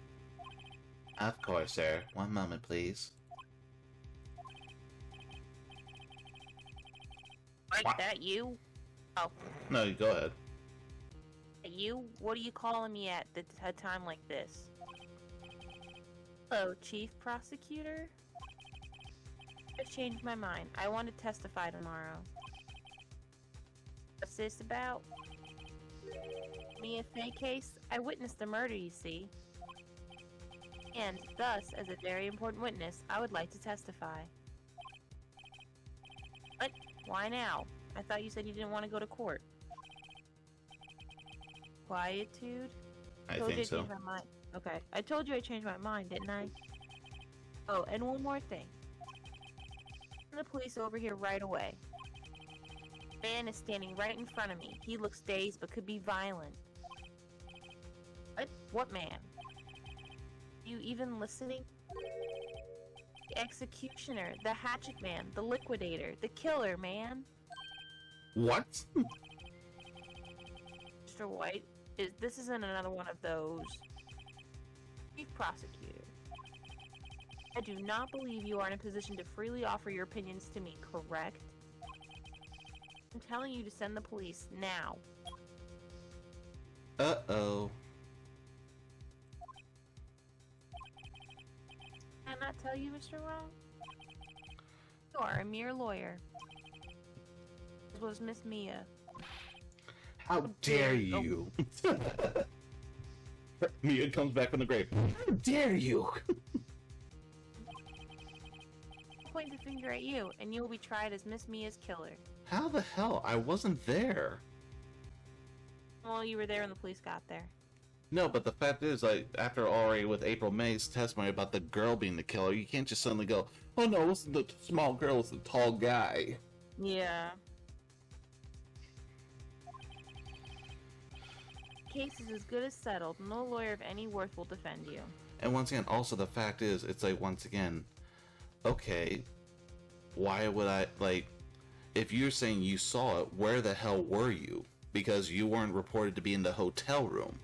Of course, sir. One moment, please. What? That you? Oh. No, you go ahead. You? What are you calling me at a time like this? Hello, Chief Prosecutor? I've changed my mind. I want to testify tomorrow. What's this about? Mia Fey case? I witnessed the murder, you see. And, thus, as a very important witness, I would like to testify. What? Why now? I thought you said you didn't want to go to court. Quietude? I think so. Change my mind. Okay. I told you I changed my mind, didn't I? Oh, and one more thing. Send the police over here right away. The man is standing right in front of me. He looks dazed but could be violent. What? What man? Are you even listening? The executioner, the hatchet man, the liquidator, the killer, man. What? Mr. White, this isn't another one of those. Chief Prosecutor, I do not believe you are in a position to freely offer your opinions to me, correct? I'm telling you to send the police now. Uh-oh. Can I not tell you, Mr. Wrong? You are a mere lawyer. As was Miss Mia. How dare you? Mia comes back from the grave. How dare you? I'll point the finger at you, and you will be tried as Miss Mia's killer. How the hell? I wasn't there. Well, you were there when the police got there. No, but the fact is, like, after already with April May's testimony about the girl being the killer, you can't just suddenly go, oh no, it wasn't the small girl, it was the tall guy. Yeah. Case is as good as settled. No lawyer of any worth will defend you. And once again, also the fact is, it's like, once again, okay, why would I, like, if you're saying you saw it, where the hell were you? Because you weren't reported to be in the hotel room.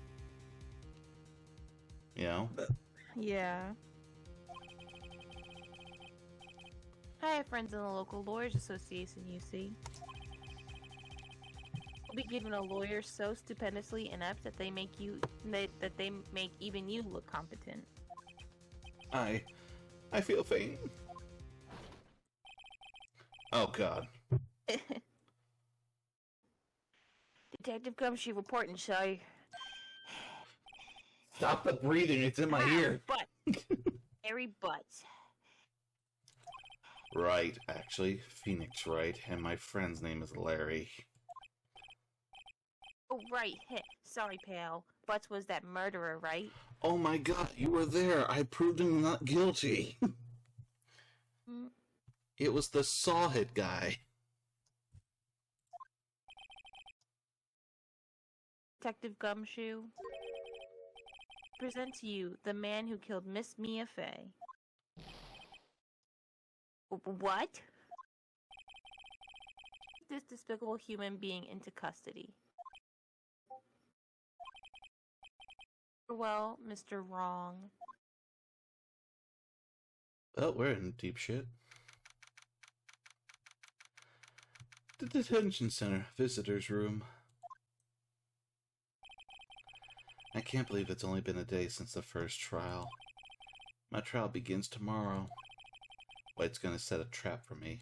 You know? Yeah. I have friends in the local lawyers association, you see. We'll be given a lawyer so stupendously inept that they make even you look competent. I feel faint. Oh God. Detective Gumshoe reporting, sir. Stop the breathing, it's in my ear. Butt. Harry Butts. Right, actually, Phoenix Wright, and my friend's name is Larry. Oh, right. Sorry, pal. Butts was that murderer, right? Oh my God, you were there. I proved him not guilty. It was the Sawhead guy. Detective Gumshoe. Present to you the man who killed Miss Mia Fey. What? This despicable human being into custody. Well, Mr. Wrong. Well, we're in deep shit. The detention center, visitor's room. I can't believe it's only been a day since the first trial. My trial begins tomorrow. White's gonna set a trap for me.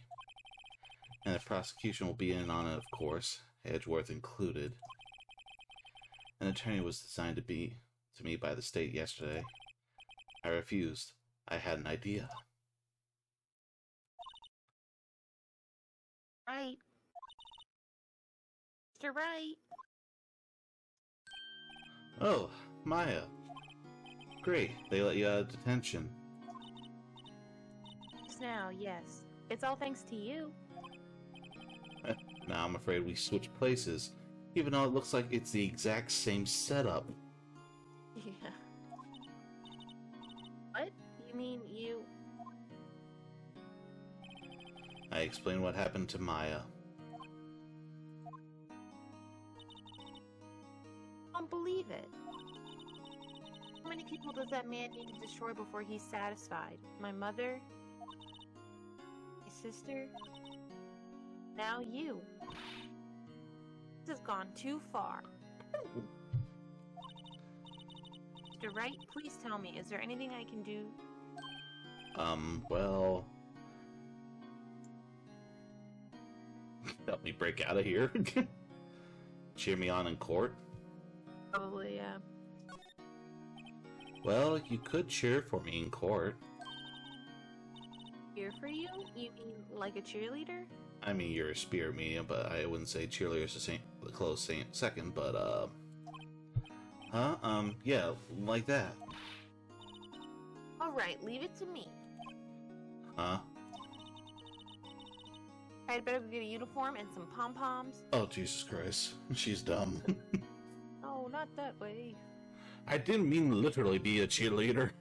And the prosecution will be in on it, of course, Edgeworth included. An attorney was assigned to me by the state yesterday. I refused. I had an idea. Right. Mr. Wright. Oh, Maya. Great, they let you out of detention. Now, yes. It's all thanks to you. Now I'm afraid we switched places, even though it looks like it's the exact same setup. Yeah. What? You mean you... I explained what happened to Maya. I don't believe it. How many people does that man need to destroy before he's satisfied? My mother? My sister? Now you. This has gone too far. Mr. Wright, please tell me, is there anything I can do? Well... help me break out of here. Cheer me on in court. Probably, yeah. Well, you could cheer for me in court. Cheer for you? You mean like a cheerleader? I mean, you're a spear medium, but I wouldn't say cheerleader's the close second, but, yeah, like that. Alright, leave it to me. Huh? I'd better get a uniform and some pom-poms. Oh, Jesus Christ. She's dumb. Oh, not that way. I didn't mean to literally be a cheerleader.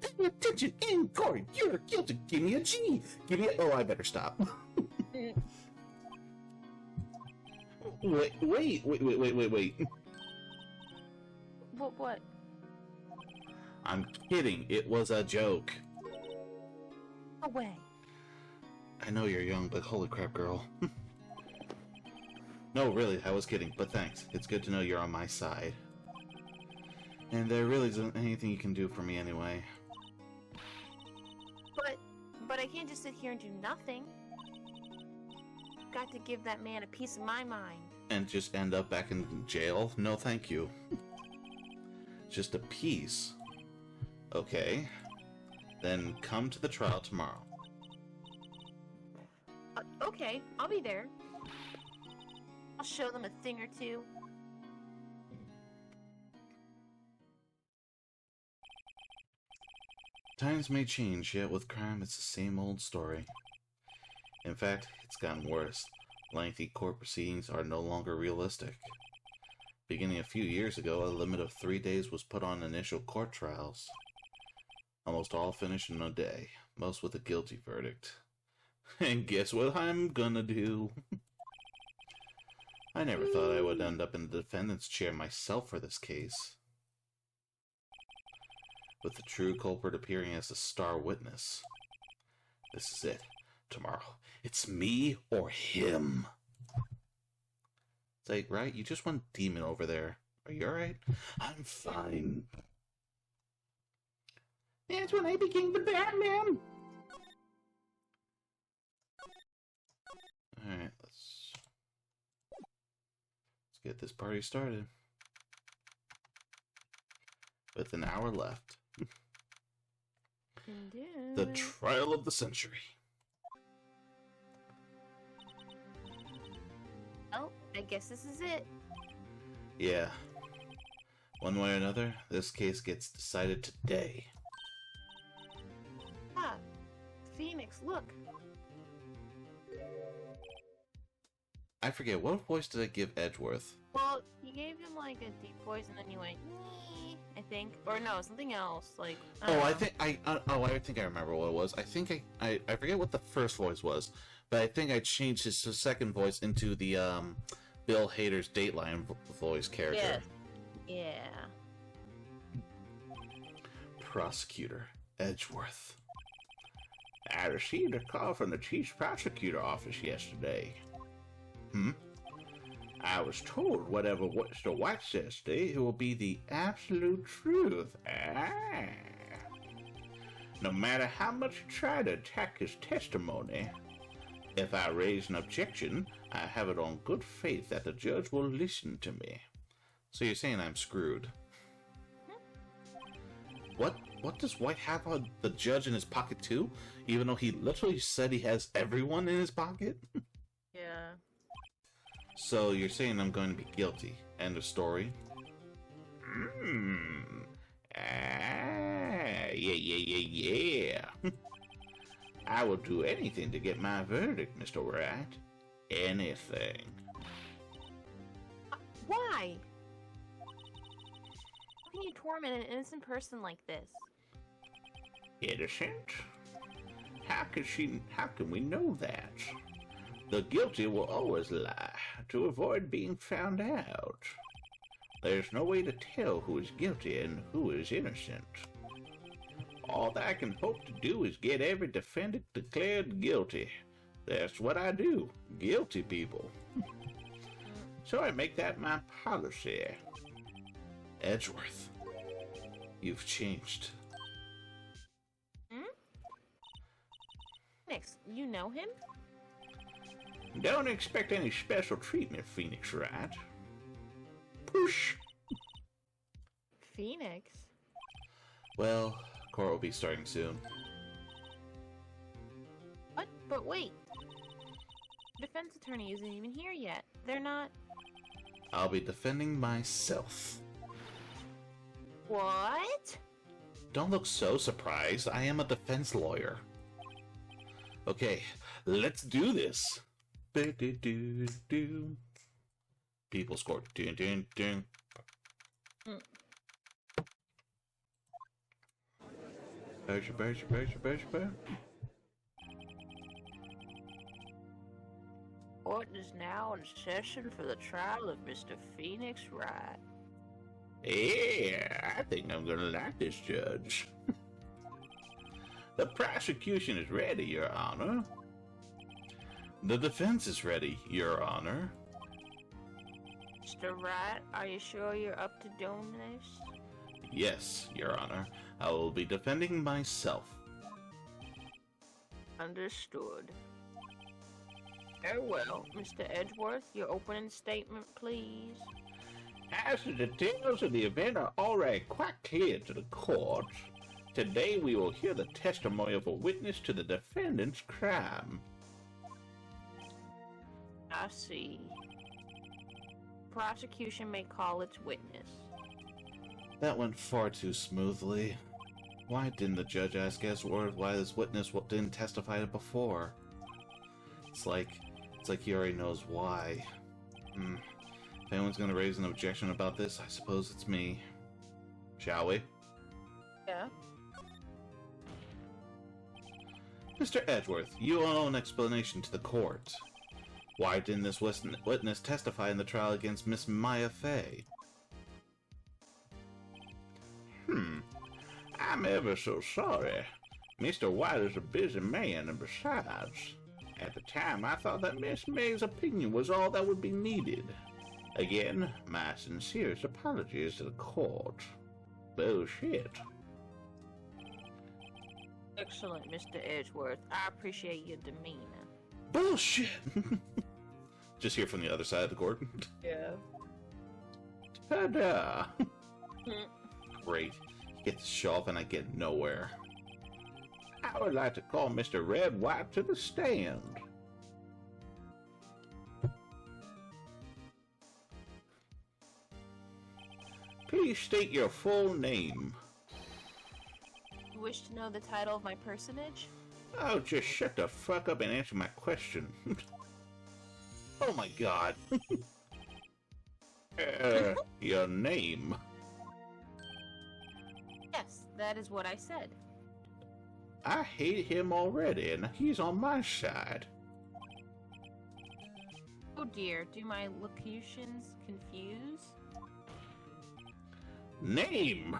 Pay attention in court. You're guilty. Give me a G. Give me a... Oh, I better stop. Wait. What? I'm kidding. It was a joke. No way. I know you're young, but holy crap, girl. No, really, I was kidding, but thanks. It's good to know you're on my side. And there really isn't anything you can do for me anyway. But I can't just sit here and do nothing. Got to give that man a piece of my mind. And just end up back in jail? No, thank you. Just a piece. Okay. Then come to the trial tomorrow. Okay, I'll be there. I'll show them a thing or two. Times may change, yet with crime it's the same old story. In fact, it's gotten worse. Lengthy court proceedings are no longer realistic. Beginning a few years ago, a limit of 3 days was put on initial court trials. Almost all finished in a day, most with a guilty verdict. And guess what I'm gonna do? I never thought I would end up in the defendant's chair myself for this case. With the true culprit appearing as a star witness. This is it. tomorrow. It's me or him. It's like, right? You just want demon over there. Are you alright? I'm fine. That's when I became the Batman. Alright, let's get this party started. With an hour left. The trial of the century. Oh, I guess this is it. Yeah. One way or another, this case gets decided today. Ah, Phoenix, look. I forget, what voice did I give Edgeworth? Well, you gave him like a deep voice and then you went, "Nee," I think. Or no, something else. Like, I think I remember what it was. I think I forget what the first voice was, but I think I changed his second voice into the Bill Hader's Dateline voice character. Yeah. Prosecutor Edgeworth. I received a call from the chief prosecutor office yesterday. I was told whatever Mr. White says today, it will be the absolute truth. No matter how much you try to attack his testimony, if I raise an objection, I have it on good faith that the judge will listen to me. So you're saying I'm screwed? What does White have on the judge in his pocket too? Even though he literally said he has everyone in his pocket? Yeah. So you're saying I'm going to be guilty. End of story. Yeah. I will do anything to get my verdict, Mr. Wright. Anything. Why? How can you torment an innocent person like this? Innocent? How can we know that? The guilty will always lie to avoid being found out. There's no way to tell who is guilty and who is innocent. All that I can hope to do is get every defendant declared guilty. That's what I do. Guilty people. So I make that my policy. Edgeworth, you've changed. Phoenix, you know him? Don't expect any special treatment, Phoenix Wright. Push! Phoenix? Well, court will be starting soon. What? But wait. The defense attorney isn't even here yet. They're not... I'll be defending myself. What? Don't look so surprised. I am a defense lawyer. Okay, let's do this. People's court. Court is now in session for the trial of Mr. Phoenix Wright. Yeah, I think I'm gonna like this judge. The prosecution is ready, Your Honor. The defense is ready, Your Honor. Mr. Wright, are you sure you're up to doing this? Yes, Your Honor. I will be defending myself. Understood. Very well. Mr. Edgeworth, your opening statement, please. As the details of the event are already quite clear to the court, today we will hear the testimony of a witness to the defendant's crime. I see. Prosecution may call its witness. That went far too smoothly. Why didn't the judge ask Edgeworth why this witness didn't testify before? It's like he already knows why. If anyone's gonna raise an objection about this, I suppose it's me. Shall we? Yeah. Mr. Edgeworth, you owe an explanation to the court. Why didn't this witness testify in the trial against Miss Maya Fey? I'm ever so sorry. Mr. White is a busy man, and besides, At the time, I thought that Miss May's opinion was all that would be needed. Again, my sincerest apologies to the court. Bullshit. Excellent, Mr. Edgeworth. I appreciate your demeanor. Bullshit! Just hear from the other side of the court. Yeah. Ta-da! Great. Get the shelf and I get nowhere. I would like to call Mr. Red White to the stand. Please state your full name. You wish to know the title of my personage? Oh, just shut the fuck up and answer my question. Oh my god. Your name. Yes, that is what I said. I hate him already, and he's on my side. Oh dear, do my locutions confuse? Name!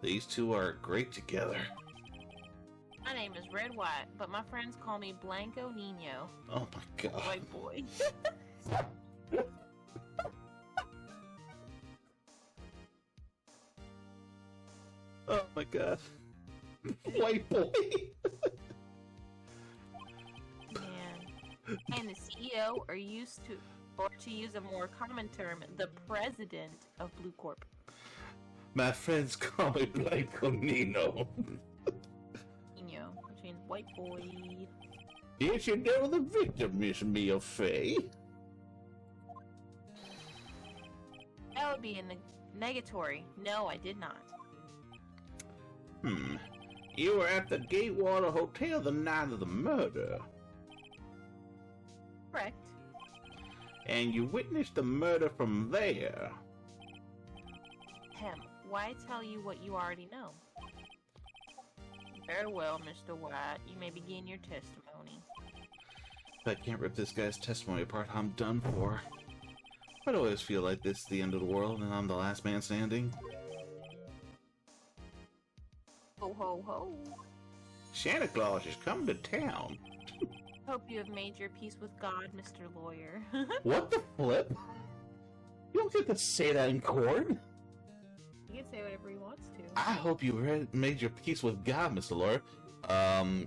These two are great together. My name is Red White, but my friends call me Blanco Nino. Oh my god. White boy. Oh my god. White boy! Man. And the CEO are used to, or to use a more common term, the president of Blue Corp. My friends call me Blanco Nino. Nino, which means white boy. Did you know the victim, Miss Mia Fey? That would be a negatory. No, I did not. You were at the Gatewater Hotel the night of the murder. Correct. And you witnessed the murder from there. Why tell you what you already know? Very well, Mr. White. You may begin your testimony. If I can't rip this guy's testimony apart, I'm done for. Why do I always feel like this is the end of the world and I'm the last man standing? Ho ho ho. Santa Claus is coming to town. Hope you have made your peace with God, Mr. Lawyer. What the flip? You don't get to say that in court. He can say whatever he wants to. I hope you made your peace with God, Mr. Lawyer.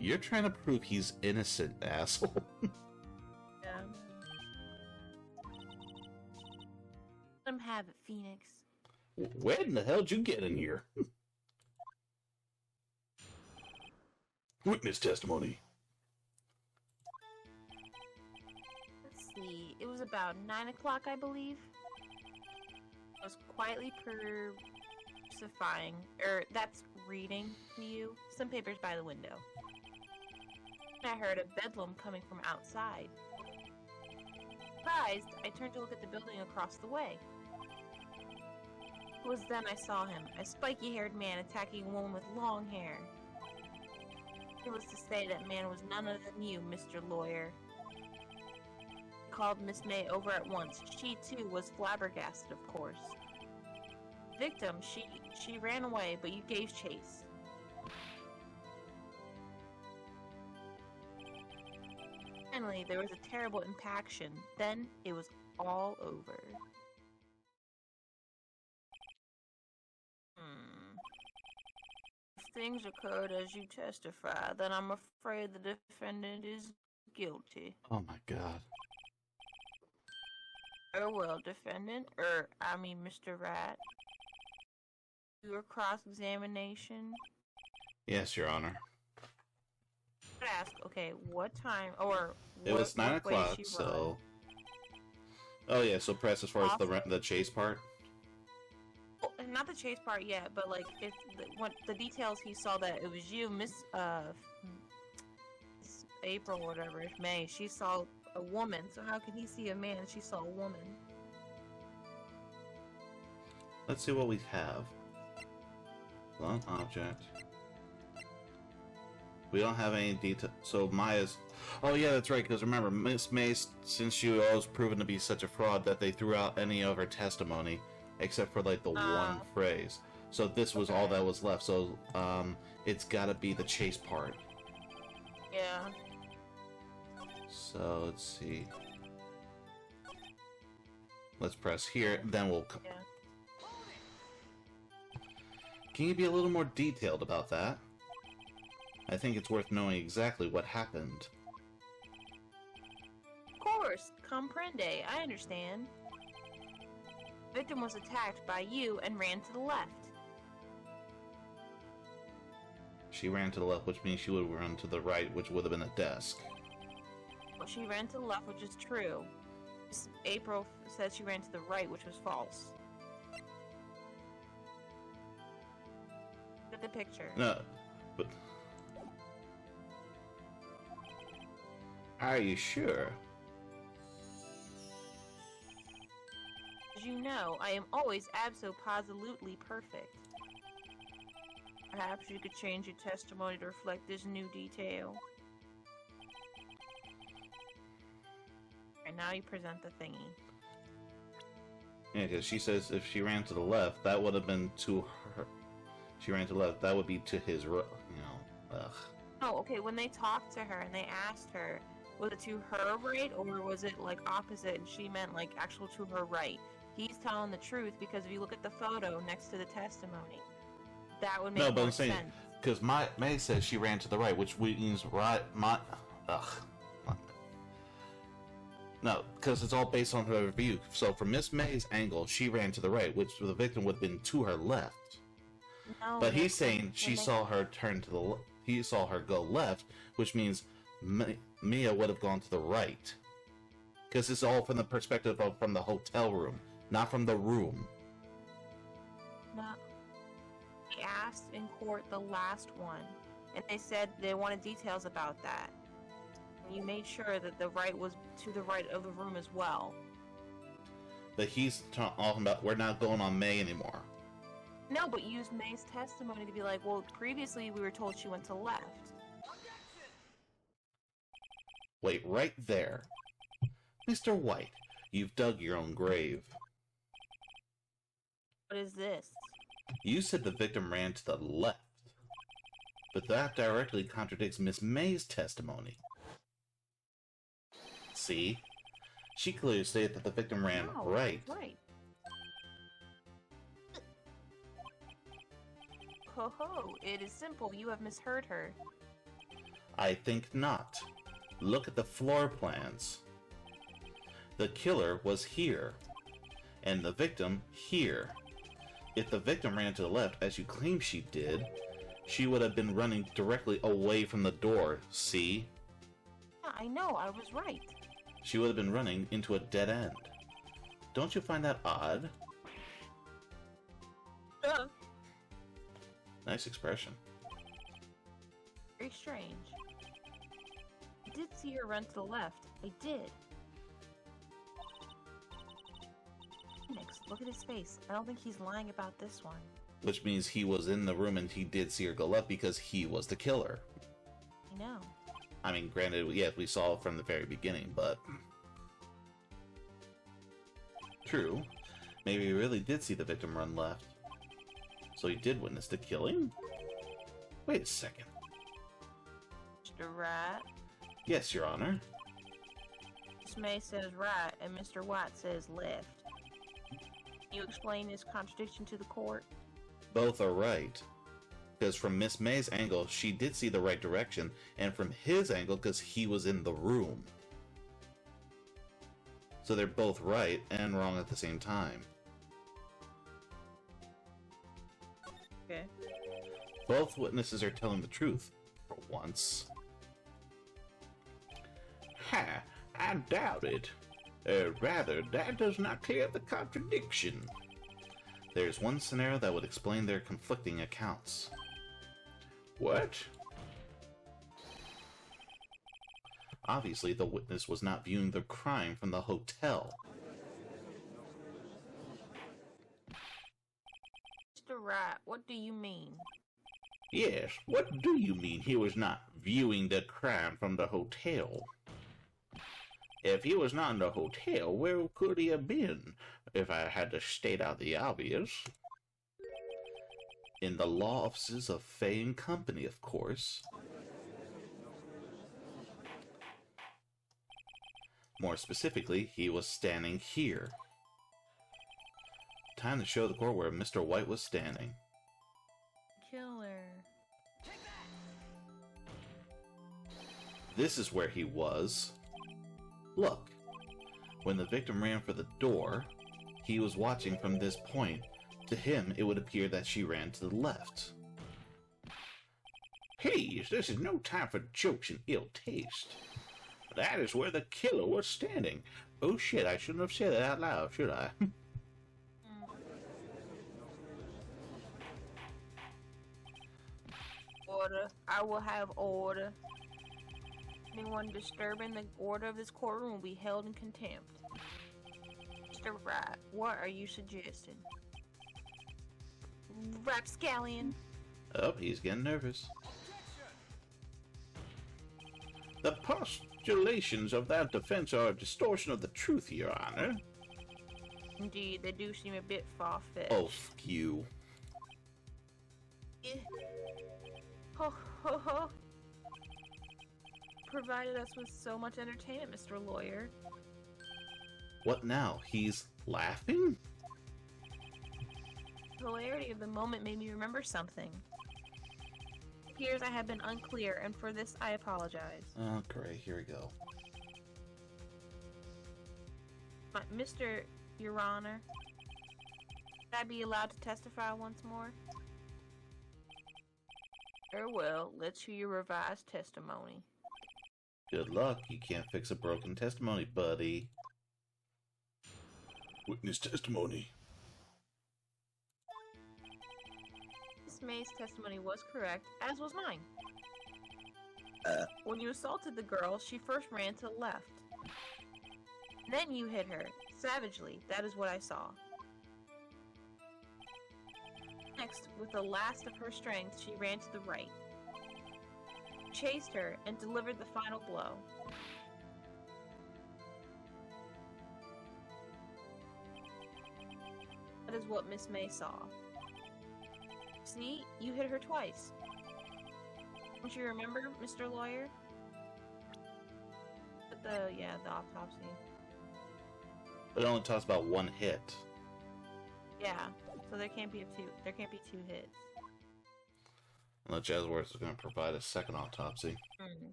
You're trying to prove he's innocent, asshole. Yeah. Let him have it, Phoenix. Where in the hell did you get in here? Witness testimony. Let's see. It was about 9 o'clock, I believe. I was quietly persifying, that's reading to you, some papers by the window. I heard a bedlam coming from outside. Surprised, I turned to look at the building across the way. It was then I saw him, a spiky-haired man attacking a woman with long hair. Needless to say, that man was none other than you, Mr. Lawyer. I called Miss May over at once. She, too, was flabbergasted, of course. Victim, she ran away, but you gave chase. Finally, there was a terrible impaction. Then it was all over. If things occurred as you testify, then I'm afraid the defendant is guilty. Oh my god. Oh well, defendant, Mr. Wright. Your cross-examination. Yes, Your Honor. I ask, okay, what time or It was 9 o'clock, so. Oh yeah, so press as far as the chase part. Well, not the chase part yet, but like if the details he saw that it was you, Miss April or whatever, May. She saw a woman, so how could he see a man? She saw a woman. Let's see what we have. Blunt object. We don't have any detail. So Maya's. Oh yeah, that's right. Because remember, Miss May, since she was proven to be such a fraud, that they threw out any of her testimony except for like the one phrase. So this was all that was left. So it's got to be the chase part. Yeah. So, let's see. Let's press here, then we'll... Yeah. Can you be a little more detailed about that? I think it's worth knowing exactly what happened. Of course, comprende. I understand. The victim was attacked by you and ran to the left. She ran to the left, which means she would have run to the right, which would have been a desk. Well, she ran to the left, which is true. April says she ran to the right, which was false. Look at the picture. No, but... Are you sure? As you know, I am always abso-positively perfect. Perhaps you could change your testimony to reflect this new detail. And now you present the thingy. Yeah, because she says if she ran to the left, that would have been to her. She ran to the left, that would be to his, ugh. Oh, okay, when they talked to her and they asked her, was it to her right, or was it, like, opposite, and she meant, like, actual to her right? He's telling the truth, because if you look at the photo next to the testimony, that would make No, but more I'm saying, sense. because May says she ran to the right, which means right, No, because it's all based on her view. So from Miss May's angle, she ran to the right, which the victim would have been to her left. No, But he's saying she saw her turn to the he saw her go left, which means Mia would have gone to the right. Because it's all from the perspective of from the hotel room, not from the room. No. He asked in court the last one, and they said they wanted details about that. And you made sure that the right was to the right of the room as well. But he's talking about we're not going on May anymore. No, but use May's testimony to be like, well, previously we were told she went to left. Wait, right there. Mr. White, you've dug your own grave. What is this? You said the victim ran to the left. But that directly contradicts Miss May's testimony. See? She clearly stated that the victim ran right. Right. Ho ho, it is simple. You have misheard her. I think not. Look at the floor plans. The killer was here, and the victim here. If the victim ran to the left, as you claim she did, she would have been running directly away from the door, see? Yeah, I know, I was right. She would have been running into a dead end. Don't you find that odd? Nice expression. Very strange. I did see her run to the left. I did. Phoenix, look at his face. I don't think he's lying about this one. Which means he was in the room and he did see her go left because he was the killer. I know. I mean, granted, yes, we saw it from the very beginning, but... True. Maybe he really did see the victim run left. So he did witness the killing? Wait a second. Mr. Wright? Yes, Your Honor. Miss May says right, and Mr. White says left. Can you explain this contradiction to the court? Both are right. Because from Miss May's angle, she did see the right direction, and from his angle, because he was in the room. So they're both right and wrong at the same time. Okay. Both witnesses are telling the truth, for once. Ha! I doubt it. Rather, that does not clear the contradiction. There's one scenario that would explain their conflicting accounts. What? Obviously, the witness was not viewing the crime from the hotel. Mr. Wright, what do you mean? Yes, what do you mean he was not viewing the crime from the hotel? If he was not in the hotel, where could he have been, if I had to state out the obvious? In the law offices of Fay & Company, of course. More specifically, he was standing here. Time to show the court where Mr. White was standing. Killer. This is where he was. Look. When the victim ran for the door, he was watching from this point. To him, it would appear that she ran to the left. Please, this is no time for jokes and ill taste. That is where the killer was standing. Oh shit, I shouldn't have said it out loud, should I? Order. I will have order. Anyone disturbing the order of this courtroom will be held in contempt. Mr. Wright, what are you suggesting? Rapscallion. Oh, he's getting nervous. The postulations of that defense are a distortion of the truth, Your Honor. Indeed, they do seem a bit far-fetched. Oh, fuck you. Ho ho ho. Provided us with so much entertainment, Mr. Lawyer. What now? He's laughing? The hilarity of the moment made me remember something. It appears I have been unclear, and for this I apologize. Oh, great. Here we go. Mr. Your Honor, should I be allowed to testify once more? Very well, let's hear your revised testimony. Good luck. You can't fix a broken testimony, buddy. Witness testimony. Miss May's testimony was correct, as was mine. When you assaulted the girl, she first ran to the left. Then you hit her, savagely. That is what I saw. Next, with the last of her strength, she ran to the right. Chased her and delivered the final blow. That is what Miss May saw. See, you hit her twice. Don't you remember, Mr. Lawyer? The autopsy. But it only talks about one hit. Yeah, so there can't be two hits. Unless Jazzworth is going to provide a second autopsy.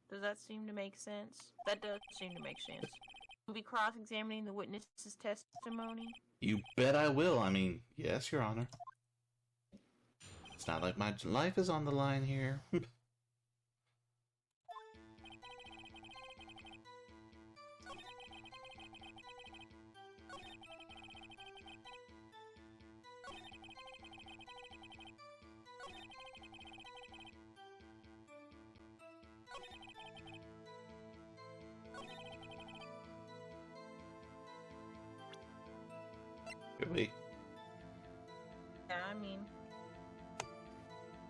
Does that seem to make sense? That does seem to make sense. We'll be cross-examining the witness's testimony. You bet I will. I mean, yes, Your Honor. It's not like my life is on the line here. Really? Yeah, I mean,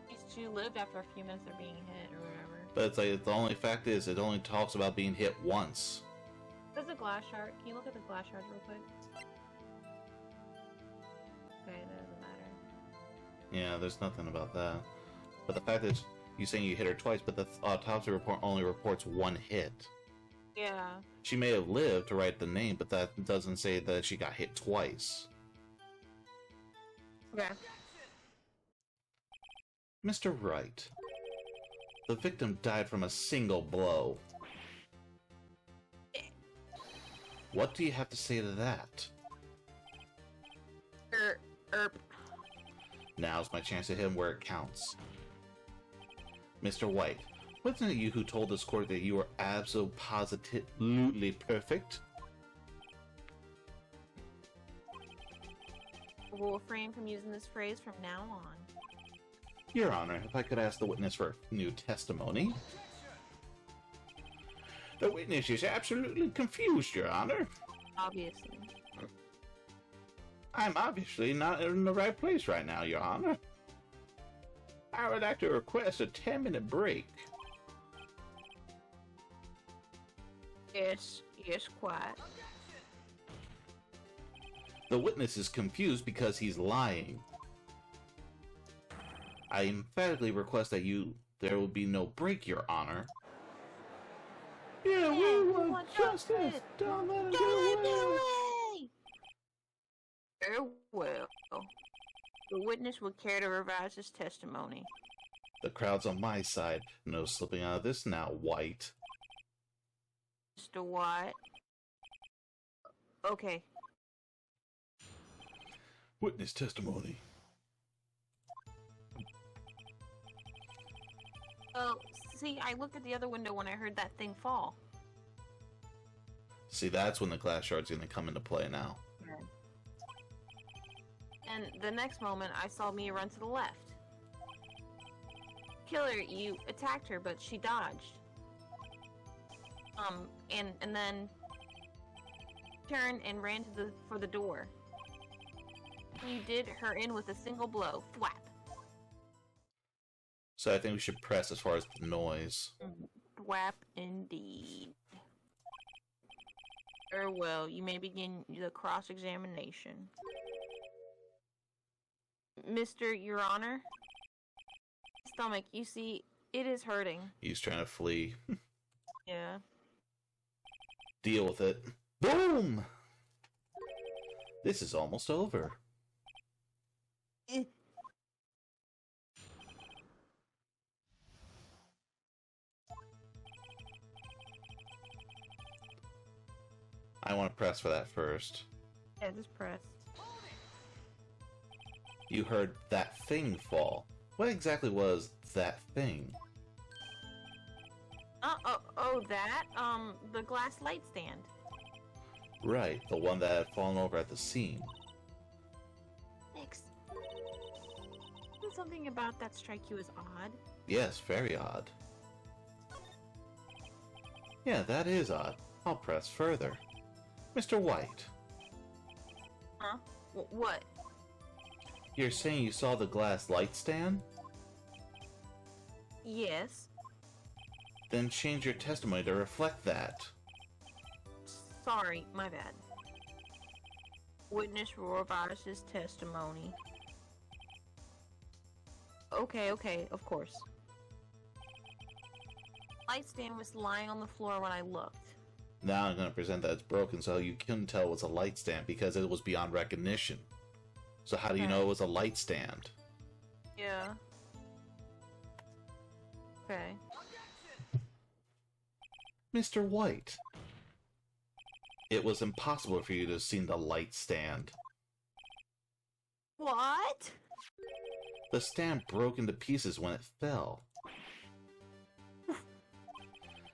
these two lived after a few minutes of being hit or whatever. But it's like, the only fact is, it only talks about being hit once. There's a glass shard. Can you look at the glass shards real quick? Okay, that doesn't matter. Yeah, there's nothing about that. But the fact is, you saying you hit her twice, but the autopsy report only reports one hit. Yeah. She may have lived to write the name, but that doesn't say that she got hit twice. Okay. Mr. Wright, the victim died from a single blow. What do you have to say to that? Now's my chance to hit him where it counts. Mr. White, wasn't it you who told this court that you were absolutely perfect? We'll refrain from using this phrase from now on. Your Honor, if I could ask the witness for new testimony. The witness is absolutely confused, Your Honor. Obviously. I'm obviously not in the right place right now, Your Honor. I would like to request a 10-minute break. Yes, quite. The witness is confused because he's lying. I emphatically request that there will be no break, Your Honor. Yeah, we want Justice! Don't let him get away! Very well. The witness would care to revise his testimony. The crowd's on my side. No slipping out of this now, White. Mr. White. Okay. Witness testimony. Oh, see, I looked at the other window when I heard that thing fall. See, that's when the glass shard's gonna come into play now. And the next moment, I saw Mia run to the left. Killer, you attacked her, but she dodged. And then turned and ran for the door. You did her in with a single blow. Thwap. So I think we should press as far as the noise. Thwap indeed. Very well, you may begin the cross-examination. Mr. Your Honor? Stomach, you see, it is hurting. He's trying to flee. Yeah. Deal with it. Boom! This is almost over. I want to press for that first. Yeah, just press. You heard that thing fall. What exactly was that thing? That? The glass light stand. Right, the one that had fallen over at the scene. Thanks. Did something about that strike you as odd? Yes, very odd. Yeah, that is odd. I'll press further. Mr. White. Huh? What? You're saying you saw the glass light stand? Yes. Then change your testimony to reflect that. Sorry, my bad. Witness will revise his testimony. Okay, of course. Light stand was lying on the floor when I looked. Now I'm going to present that it's broken so you couldn't tell it was a light stand because it was beyond recognition. So how do you know it was a light stand? Yeah. Okay. Mr. White. It was impossible for you to have seen the light stand. What? The stand broke into pieces when it fell.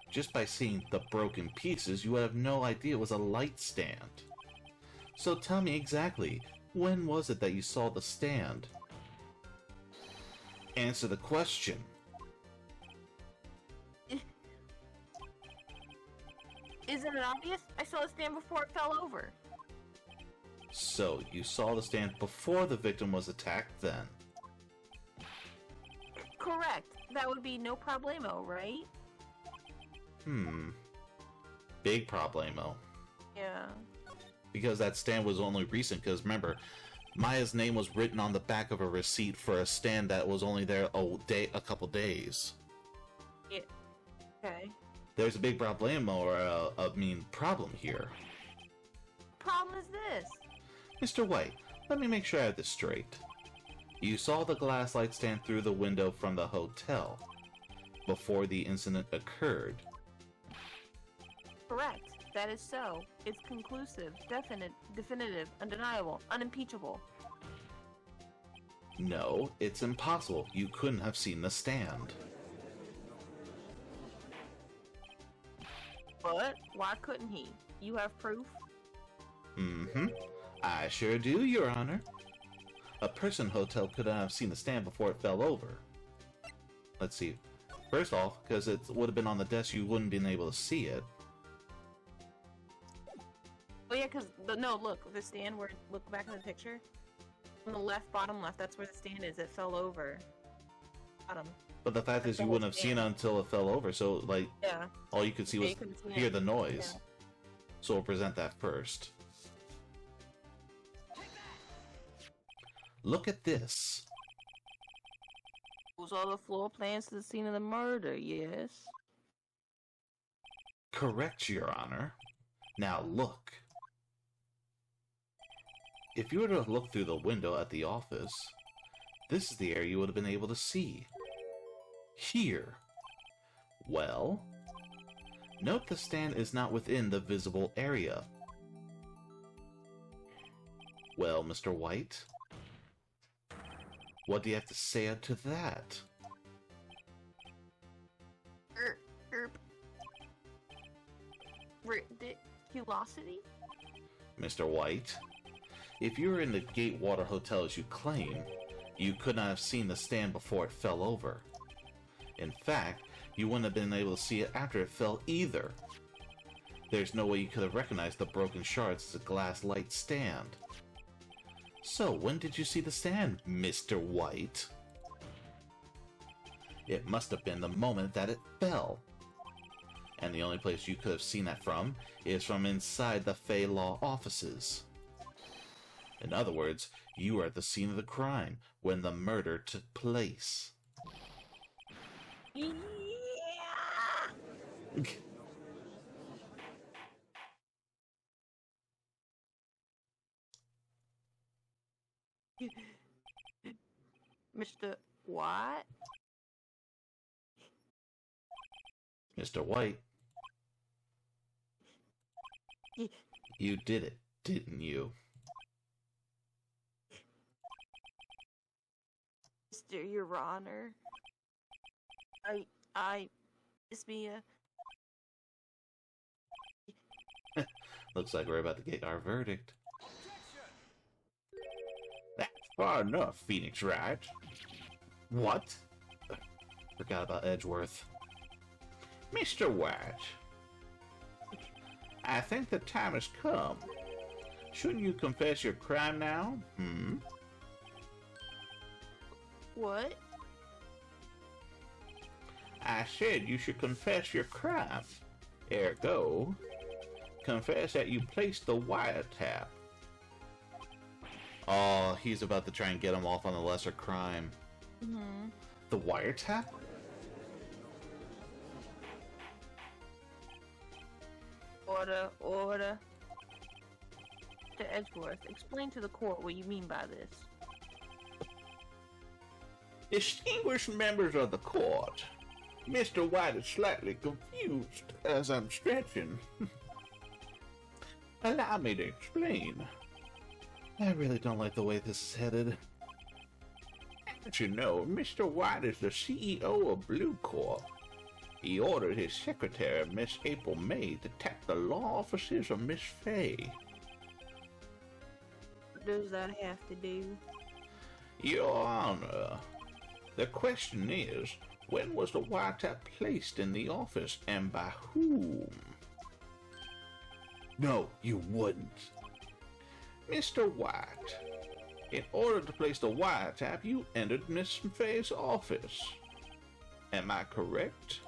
Just by seeing the broken pieces, you would have no idea it was a light stand. So tell me exactly, when was it that you saw the stand? Answer the question. Isn't it obvious? I saw the stand before it fell over. So, you saw the stand before the victim was attacked then? Correct. That would be no problemo, right? Big problemo. Yeah. Because that stand was only recent, because remember, Maya's name was written on the back of a receipt for a stand that was only there a couple days. Yeah. Okay. There's a big problemo, or problem here. Problem is this. Mr. White, let me make sure I have this straight. You saw the glass light stand through the window from the hotel before the incident occurred. Correct. That is so. It's conclusive, definitive, undeniable, unimpeachable. No, it's impossible. You couldn't have seen the stand. But why couldn't he? You have proof? I sure do, Your Honor. A person in hotel couldn't have seen the stand before it fell over. Let's see. First off, because it would have been on the desk, you wouldn't have been able to see it. Oh yeah, because look, the stand look back in the picture. On the left, bottom left, that's where the stand is. It fell over. Bottom. But the fact is, you wouldn't have seen it until it fell over. So, yeah, all you could see was hear the noise. Yeah. So we'll present that first. Look at this. Those are the floor plans to the scene of the murder, yes. Correct, Your Honor. Now look. If you were to look through the window at the office, this is the area you would have been able to see. Here. Well, note the stand is not within the visible area. Well, Mr. White, what do you have to say to that? Ridiculosity? Mr. White, if you were in the Gatewater Hotel as you claim, you could not have seen the stand before it fell over. In fact, you wouldn't have been able to see it after it fell either. There's no way you could have recognized the broken shards as a glass light stand. So, when did you see the stand, Mr. White? It must have been the moment that it fell. And the only place you could have seen that from is from inside the Fey Law offices. In other words, you were at the scene of the crime when the murder took place. Yeah. Mr. What? Mr. White, you did it, didn't you? Mr. Your Honor, Miss Mia. Looks like we're about to get our verdict. That's far enough, Phoenix Wright. What? Forgot about Edgeworth. Mr. White, I think the time has come. Shouldn't you confess your crime now? What? I said you should confess your crime. Ergo, confess that you placed the wiretap. Oh, he's about to try and get him off on a lesser crime. Mm-hmm. The wiretap? Order. To Edgeworth, explain to the court what you mean by this. Distinguished members of the court, Mr. White is slightly confused as I'm stretching. Allow me to explain. I really don't like the way this is headed. As you know, Mr. White is the CEO of Blue Corp. He ordered his secretary, Miss April May, to tap the law offices of Miss Fay. What does that have to do? Your Honor, the question is, when was the wiretap placed in the office and by whom? No, you wouldn't. Mr. White, in order to place the wiretap, you entered Miss Fay's office. Am I correct?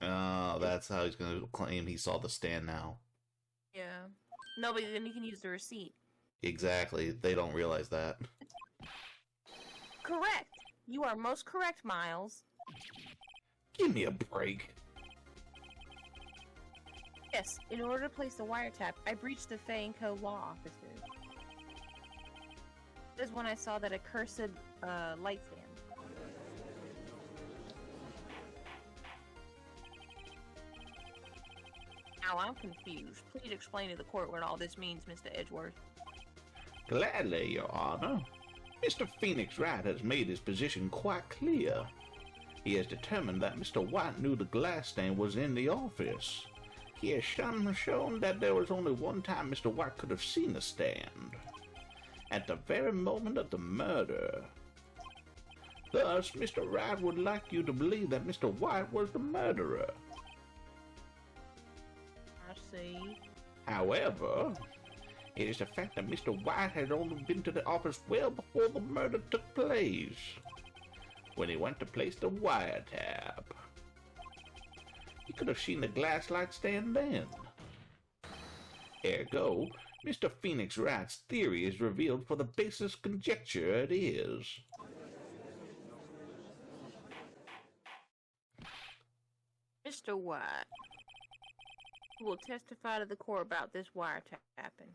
Oh, that's how he's going to claim he saw the stand now. Yeah. No, but then you can use the receipt. Exactly. They don't realize that. Correct. You are most correct, Miles. Give me a break. Yes, in order to place the wiretap, I breached the Fay & Co. law offices. This is when I saw that accursed light stand. Now I'm confused. Please explain to the court what all this means, Mr. Edgeworth. Gladly, Your Honor. Mr. Phoenix Wright has made his position quite clear. He has determined that Mr. White knew the glass stain was in the office. He has shown that there was only one time Mr. White could have seen the stand. At the very moment of the murder. Thus, Mr. Wright would like you to believe that Mr. White was the murderer. I see. However, it is a fact that Mr. White had only been to the office well before the murder took place, when he went to place the wiretap. He could have seen the glass light stand then. Ergo, Mr. Phoenix Wright's theory is revealed for the basest conjecture it is. Mr. White, who will testify to the court about this wiretapping.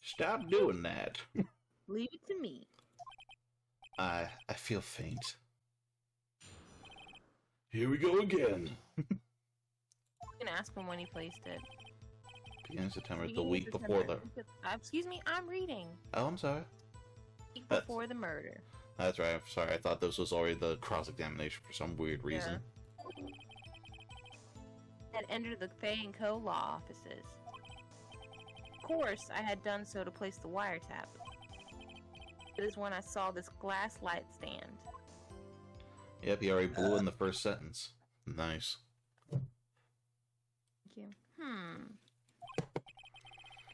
Stop doing that. Leave it to me. I feel faint. Here we go again. You can ask him when he placed it. Beginning September, the week before the... Excuse me, I'm reading. Oh, I'm sorry. Week before the murder. That's right, I'm sorry. I thought this was already the cross-examination for some weird reason. Had entered the Fay & Co. law offices. Of course, I had done so to place the wiretap. It is when I saw this glass light stand. Yep, he already blew in the first sentence. Nice. Thank you.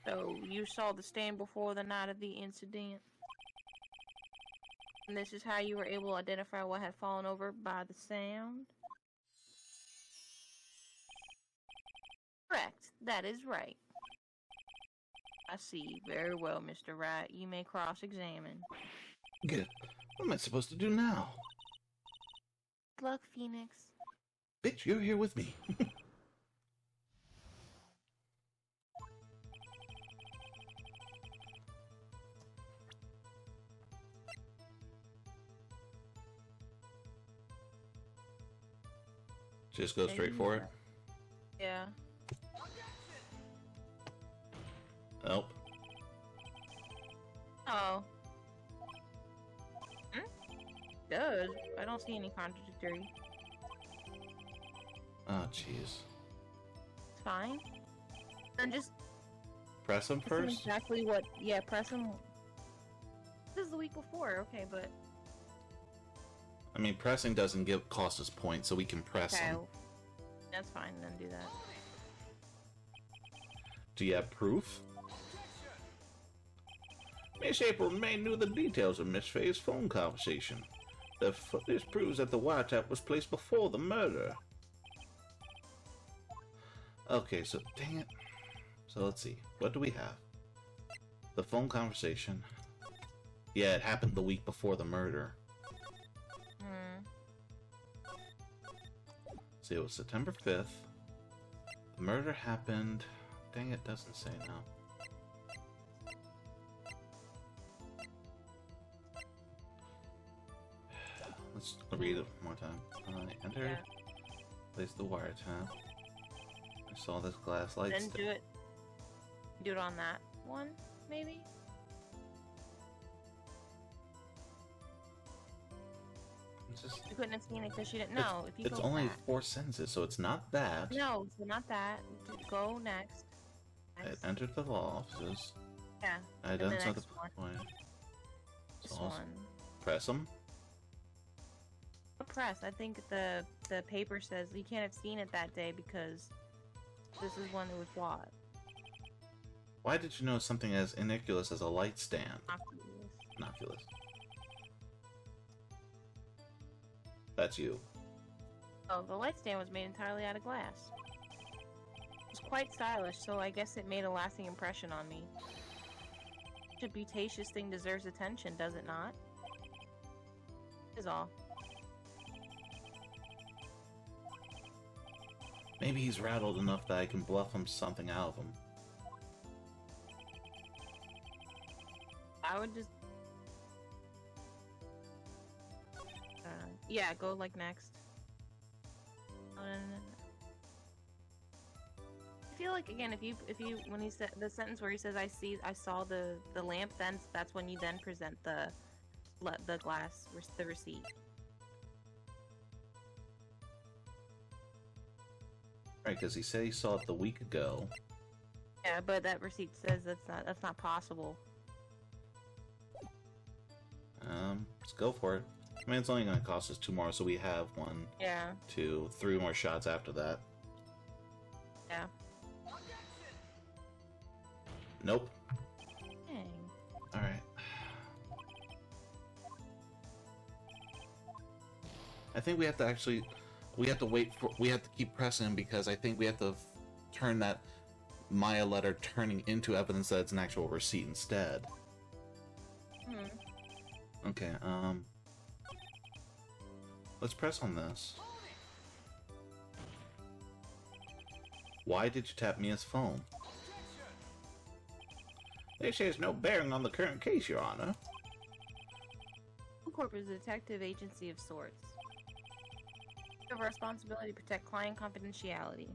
So, you saw the stand before the night of the incident? And this is how you were able to identify what had fallen over by the sound? Correct. That is right. I see. Very well, Mr. Wright. You may cross-examine. Good. What am I supposed to do now? Good luck, Phoenix. Bitch, you're here with me. Just go straight for it? Yeah. Nope. Oh. Does. I don't see any contradictory. Oh, jeez. It's fine. And just Press him press him first? exactly what... Yeah, press him... This is the week before, okay, but... I mean, pressing doesn't cost us points, so we can press him. That's fine, then do that. Do you have proof? Miss April May knew the details of Miss Faye's phone conversation. The footage proves that the wiretap was placed before the murder. Okay, so dang it. So let's see. What do we have? The phone conversation. Yeah, it happened the week before the murder. See, it was September 5th. The murder happened... Dang it, doesn't say now. Let's read it one more time. Enter. Yeah. Place the wiretap. I saw this glass light. Then do it. Do it on that one, maybe? You couldn't have seen it because you didn't know. If you it's go only back. 4 sentences, so it's not that. No, so not that. Go next. I entered the law offices. Yeah. I and done the something. next one. This So one. press them. Press. I think the paper says you can't have seen it that day because this is when it was bought. Why did you know something as innocuous as a light stand? Innocuous. That's you. Oh, the light stand was made entirely out of glass. It was quite stylish, so I guess it made a lasting impression on me. Such a beauticious thing deserves attention, does it not? Is all. Maybe he's rattled enough that I can bluff him something out of him. I would just... yeah, go like next. I feel like again, if you when he said the sentence where he says I saw the lamp, then that's when you then present the glass, the receipt. Right, because he said he saw it the week ago. Yeah, but that receipt says that's not possible. Let's go for it. I mean, it's only going to cost us 2 more, so we have 1, Yeah. 2, 3 more shots after that. Yeah. Nope. Dang. Alright. I think we have to actually... We have to keep pressing because I think we have to turn that Maya letter turning into evidence that it's an actual receipt instead. Okay, let's press on this. Why did you tap Mia's phone? This has no bearing on the current case, Your Honor. Corp is a detective agency of sorts. We have a responsibility to protect client confidentiality.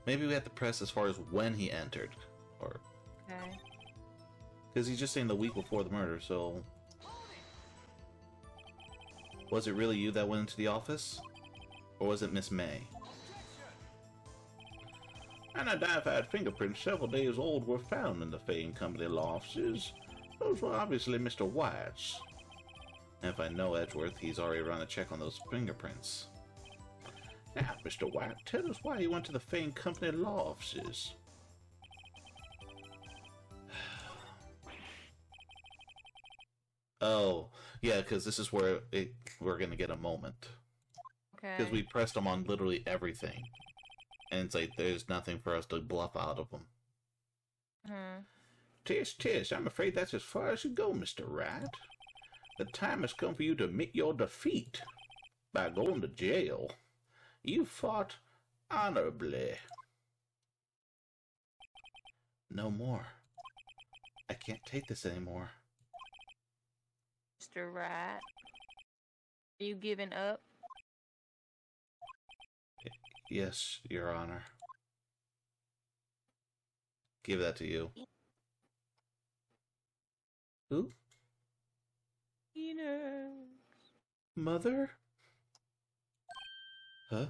Maybe we have to press as far as when he entered. Or... Okay. Because he's just saying the week before the murder, so... Was it really you that went into the office? Or was it Miss May? Unidentified fingerprints several days old were found in the Fane Company law offices. Those were obviously Mr. White's. And if I know Edgeworth, he's already run a check on those fingerprints. Now, Mr. White, tell us why you went to the Fane Company law offices. Oh, yeah, because this is where we're going to get a moment. Okay. Because we pressed them on literally everything. And it's like, there's nothing for us to bluff out of them. Tis, I'm afraid that's as far as you go, Mr. Wright. The time has come for you to meet your defeat. By going to jail, you fought honorably. No more. I can't take this anymore. Mr. Wright, are you giving up? Yes, Your Honor. Give that to you. Who? Phoenix. Mother? Huh?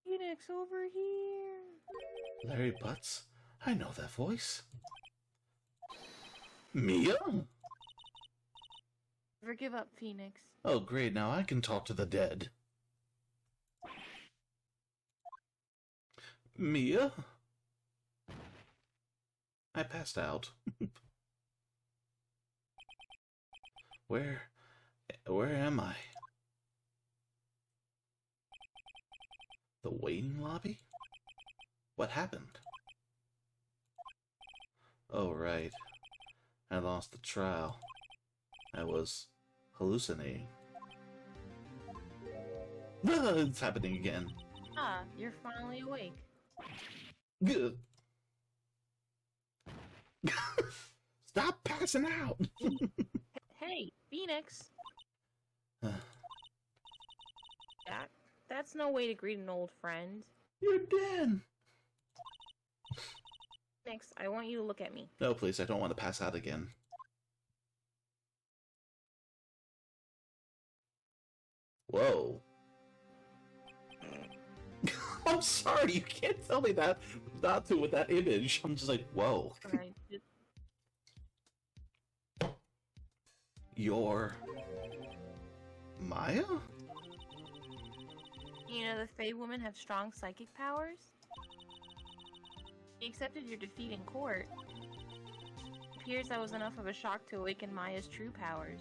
Phoenix, over here. Larry Butts? I know that voice. Mia? Never give up, Phoenix. Oh, great, now I can talk to the dead. Mia? I passed out. Where am I? The waiting lobby? What happened? Oh, right. I lost the trial. I was hallucinating. Ah, it's happening again. Ah, you're finally awake. Good. Stop passing out! Hey, Phoenix. That's no way to greet an old friend. You're dead! Phoenix, I want you to look at me. No, please, I don't want to pass out again. Whoa. I'm sorry, you can't tell me that not to with that image. I'm just like, whoa. Alright, You're... Maya? you know the Fae women have strong psychic powers? He accepted your defeat in court. It appears that was enough of a shock to awaken Maya's true powers.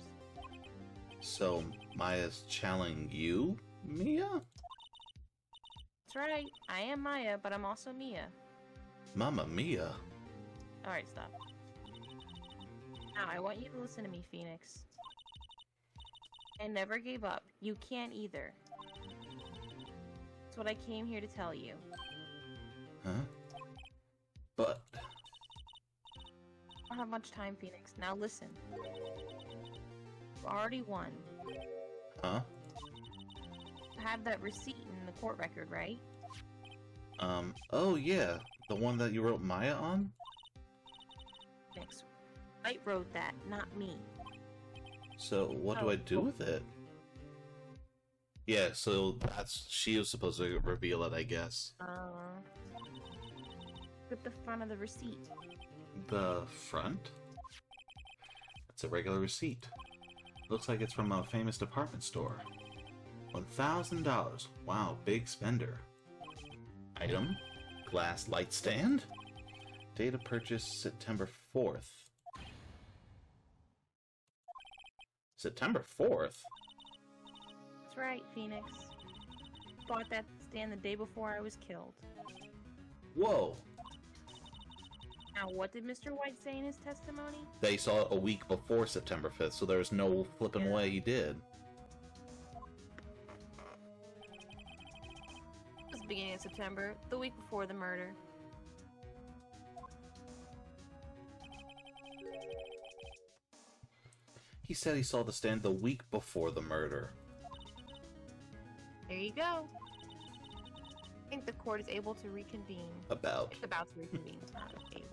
So, Maya's channeling you, Mia? That's right, I am Maya, but I'm also Mia. Mamma Mia. Alright, stop. Now, I want you to listen to me, Phoenix. I never gave up. You can't either. That's what I came here to tell you. Huh? But... I don't have much time, Phoenix. Now listen. You already won. Huh? You have that receipt in the court record, right? Oh yeah. The one that you wrote Maya on? Phoenix. Wright wrote that, not me. So, what do I do with it? Yeah, so she was supposed to reveal it, I guess. Look at the front of the receipt. The front? It's a regular receipt. Looks like it's from a famous department store. $1,000. Wow, big spender. Item? Glass light stand? Date of purchase September 4th. September 4th? That's right, Phoenix. Bought that stand the day before I was killed. Whoa. Now, what did Mr. White say in his testimony? They saw it a week before September 5th, so there's no flipping way he did. It was the beginning of September, the week before the murder. He said he saw the stand the week before the murder. There you go. I think the court is able to reconvene. About. It's about to reconvene. It's not able.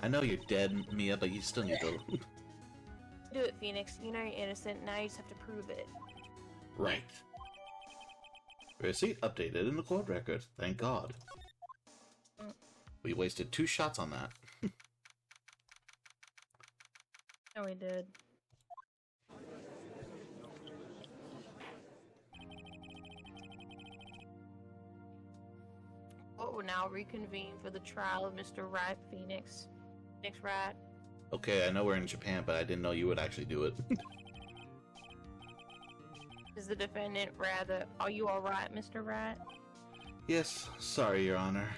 I know you're dead, Mia, but you still need to... Do it, Phoenix. You know you're innocent. Now you just have to prove it. Right. Receipt updated in the court record. Thank God. We wasted 2 shots on that. No, we did. Court will now reconvene for the trial of Mr. Wright, Phoenix. Phoenix Wright. Okay, I know we're in Japan, but I didn't know you would actually do it. Is the defendant rather... Are you alright, Mr. Wright? Yes, sorry, Your Honor.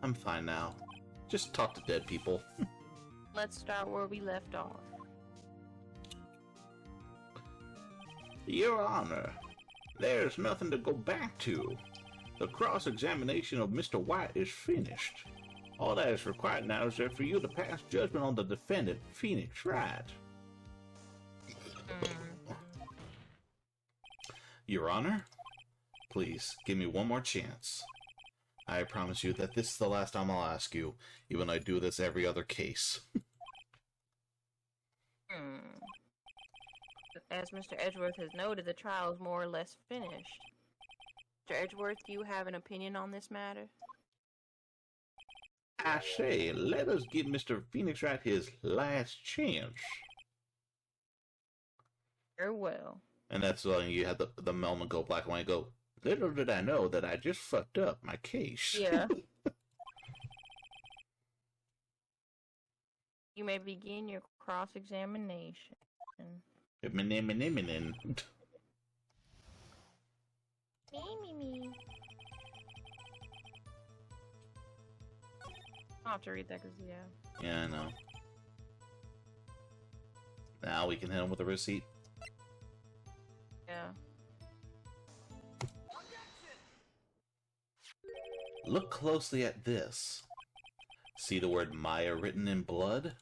I'm fine now. Just talk to dead people. Let's start where we left off. Your Honor, there's nothing to go back to. The cross-examination of Mr. White is finished. All that is required now is for you to pass judgment on the defendant, Phoenix Wright. Your Honor, please, give me one more chance. I promise you that this is the last time I'll ask you, even though I do this every other case. As Mr. Edgeworth has noted, the trial is more or less finished. Mr. Edgeworth, do you have an opinion on this matter? I say, let us give Mr. Phoenix Wright his last chance. Very well. And that's when you had the moment go black and white and go, little did I know that I just fucked up my case. Yeah. You may begin your cross-examination. Me. I'll have to read that because, yeah. Yeah, I know. Now we can hit him with a receipt. Yeah. Look closely at this. See the word Maya written in blood?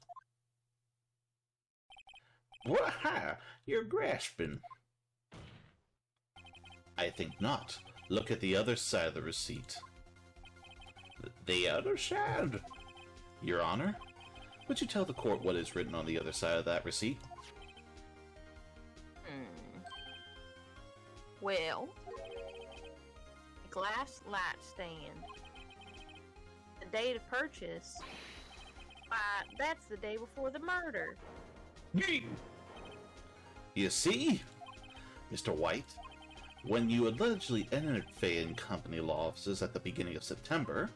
Why, you're grasping. I think not. Look at the other side of the receipt. The other side? Your Honor, would you tell the court what is written on the other side of that receipt? Well, a glass light stand. The date of purchase. Why, that's the day before the murder. You see, Mr. White, when you allegedly entered Fay and Company law offices at the beginning of September,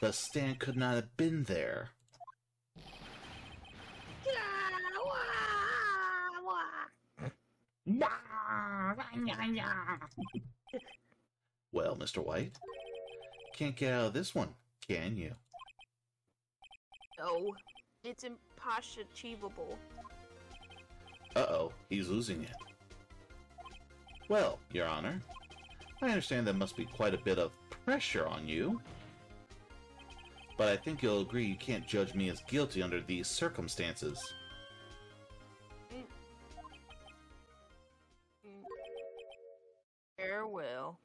the stand could not have been there. Well, Mr. White, can't get out of this one, can you? No, it's impossible. Uh-oh, he's losing it. Well, Your Honor, I understand there must be quite a bit of pressure on you, but I think you'll agree you can't judge me as guilty under these circumstances. Farewell.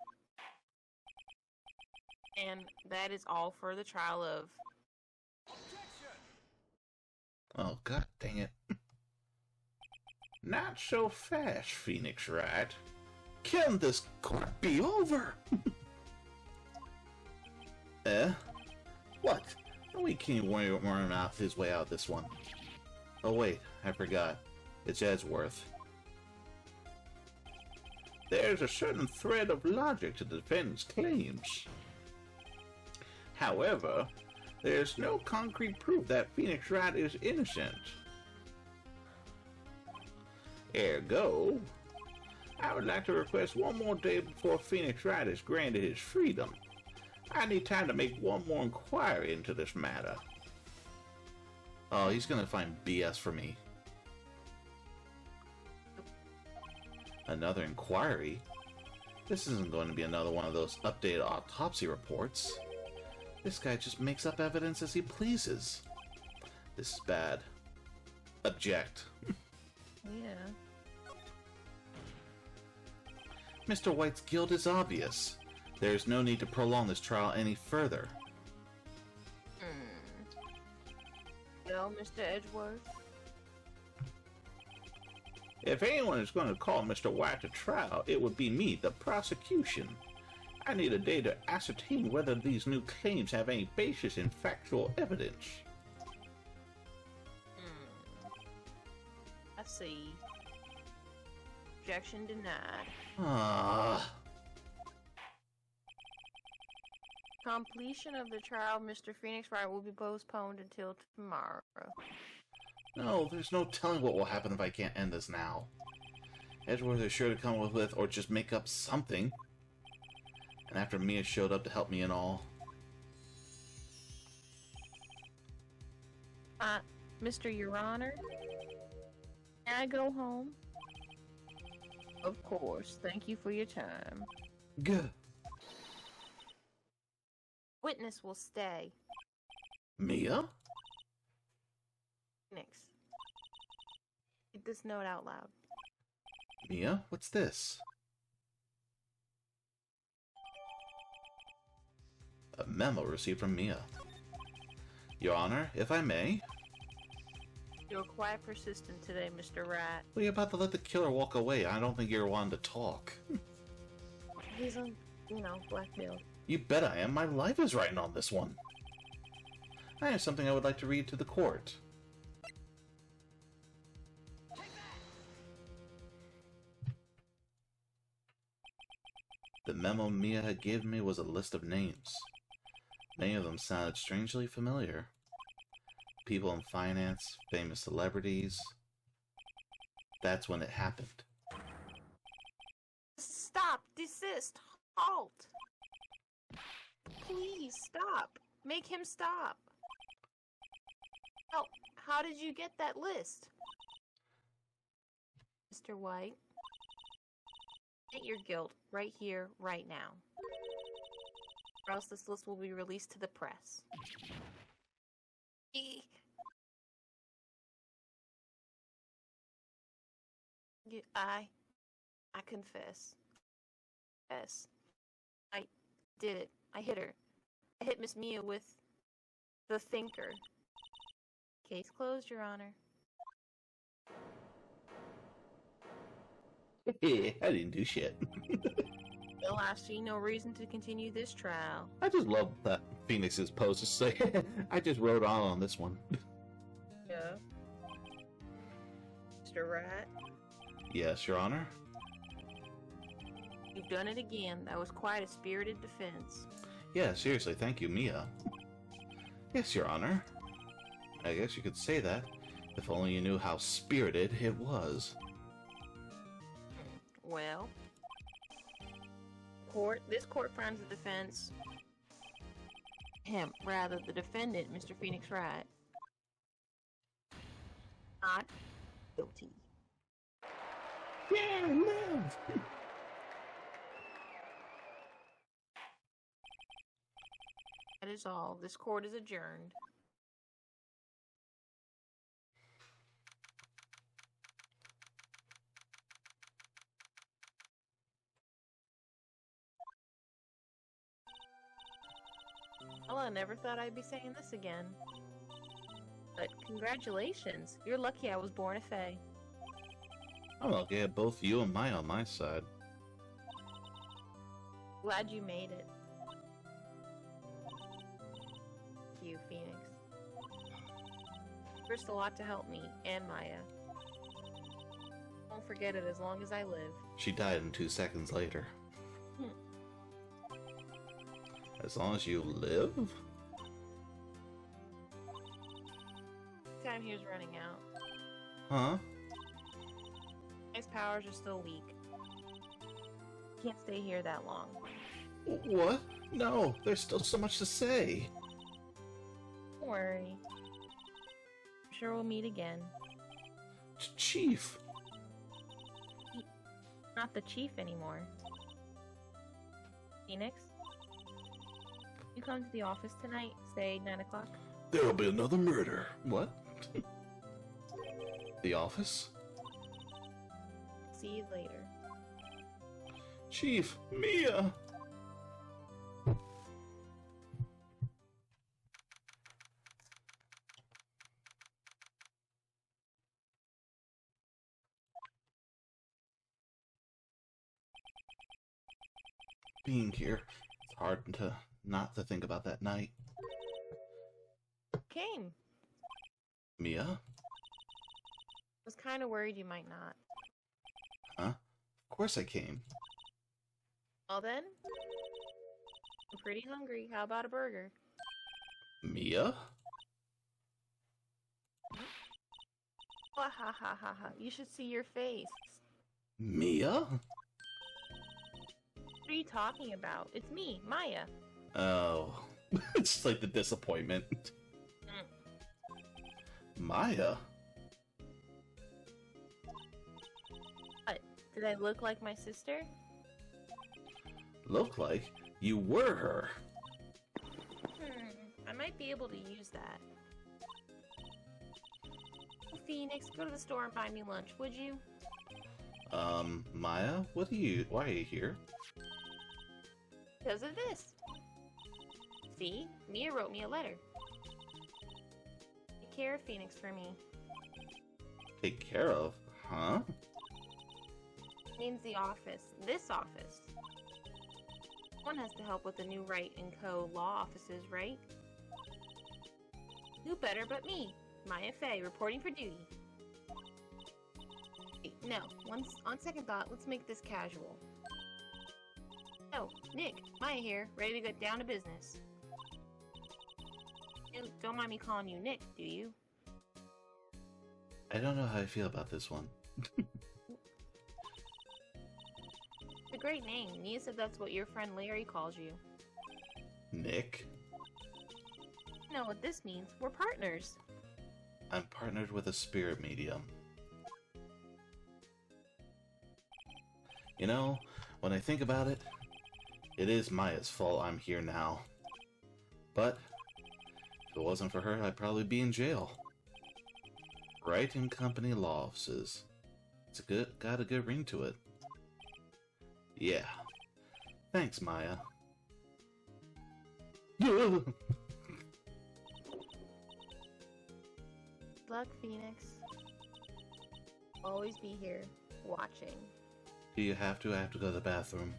And that is all for the trial of... Oh, god dang it. Not so fast, Phoenix Wright. Can this court be over? What? We can't worm out his way out of this one. Oh wait, I forgot. It's Edgeworth. There's a certain thread of logic to the defendant's claims. However, there's no concrete proof that Phoenix Wright is innocent. Ergo, I would like to request one more day before Phoenix Wright is granted his freedom. I need time to make one more inquiry into this matter. Oh, he's gonna find BS for me. Another inquiry? This isn't going to be another one of those updated autopsy reports. This guy just makes up evidence as he pleases. This is bad. Object. Yeah. Mr. White's guilt is obvious. There is no need to prolong this trial any further. Well, Mr. Edgeworth? If anyone is going to call Mr. White to trial, it would be me, the prosecution. I need a day to ascertain whether these new claims have any basis in factual evidence. I see. Objection denied. Completion of the trial, Mr. Phoenix Wright, will be postponed until tomorrow. No, there's no telling what will happen if I can't end this now. Edgeworth is sure to come up with or just make up something. And after Mia showed up to help me and all. Mr. Your Honor? Can I go home? Of course. Thank you for your time. Good. Witness will stay. Mia? Phoenix. Read this note out loud. Mia, what's this? A memo received from Mia. Your Honor, if I may. You're quite persistent today, Mr. Wright. Well, you're about to let the killer walk away. I don't think you're one to talk. He's on, blackmail. You bet I am. My life is writing on this one. I have something I would like to read to the court. The memo Mia had given me was a list of names. Many of them sounded strangely familiar. People in finance, famous celebrities. That's when it happened. Stop! Desist! Halt! Please stop! Make him stop! How did you get that list? Mr. White, admit your guilt right here, right now. Or else this list will be released to the press. I confess. Yes. I did it. I hit her. I hit Miss Mia with the thinker. Case closed, Your Honor. I didn't do shit. Well, I see no reason to continue this trial. I just love that Phoenix's pose. Just say, I just wrote on this one. Yeah. Mr. Wright? Yes, Your Honor. You've done it again. That was quite a spirited defense. Yeah, seriously, thank you, Mia. Yes, Your Honor. I guess you could say that. If only you knew how spirited it was. Well, this court finds the defense, the defendant, Mr. Phoenix Wright, not guilty. Yeah, live! That is all. This court is adjourned. Well, I never thought I'd be saying this again. But congratulations. You're lucky I was born a Fae. I'm lucky I had both you and Maya on my side. Glad you made it. Thank you, Phoenix. Risked a lot to help me and Maya. Won't forget it as long as I live. She died in 2 seconds later. As long as you live? Time here's running out. Huh? His powers are still weak. Can't stay here that long. What? No, there's still so much to say. Don't worry. I'm sure we'll meet again. Chief! Not the chief anymore. Phoenix? You come to the office tonight, say 9 o'clock? There'll be another murder. What? The office? See you later. Chief, Mia! Being here, it's hard to not to think about that night. Came. Mia? Was kind of worried you might not. Huh? Of course I came. Well then, I'm pretty hungry. How about a burger? Mia? Ha ha ha ha ha. You should see your face. Mia? What are you talking about? It's me, Maya. Oh. It's like the disappointment. Maya? What? Did I look like my sister? Look like you were her. I might be able to use that. Phoenix, go to the store and buy me lunch, would you? Maya? Why are you here? Because of this. See? Mia wrote me a letter. Take care of Phoenix for me. Take care of? Huh? Means the office. This office. One has to help with the new Wright & Co. law offices, right? Who better but me, Maya Fey, reporting for duty. Wait, no, on second thought, let's make this casual. Oh, Nick, Maya here, ready to get down to business. Don't mind me calling you Nick, do you? I don't know how I feel about this one. It's a great name. Mia said that's what your friend Larry calls you. Nick? You know what this means? We're partners. I'm partnered with a spirit medium. You know, when I think about it, it is Maya's fault I'm here now. But if it wasn't for her, I'd probably be in jail. Wright & Company law offices. It's got a good ring to it. Yeah. Thanks, Maya. Good luck, Phoenix. Always be here, watching. Do you have to? I have to go to the bathroom.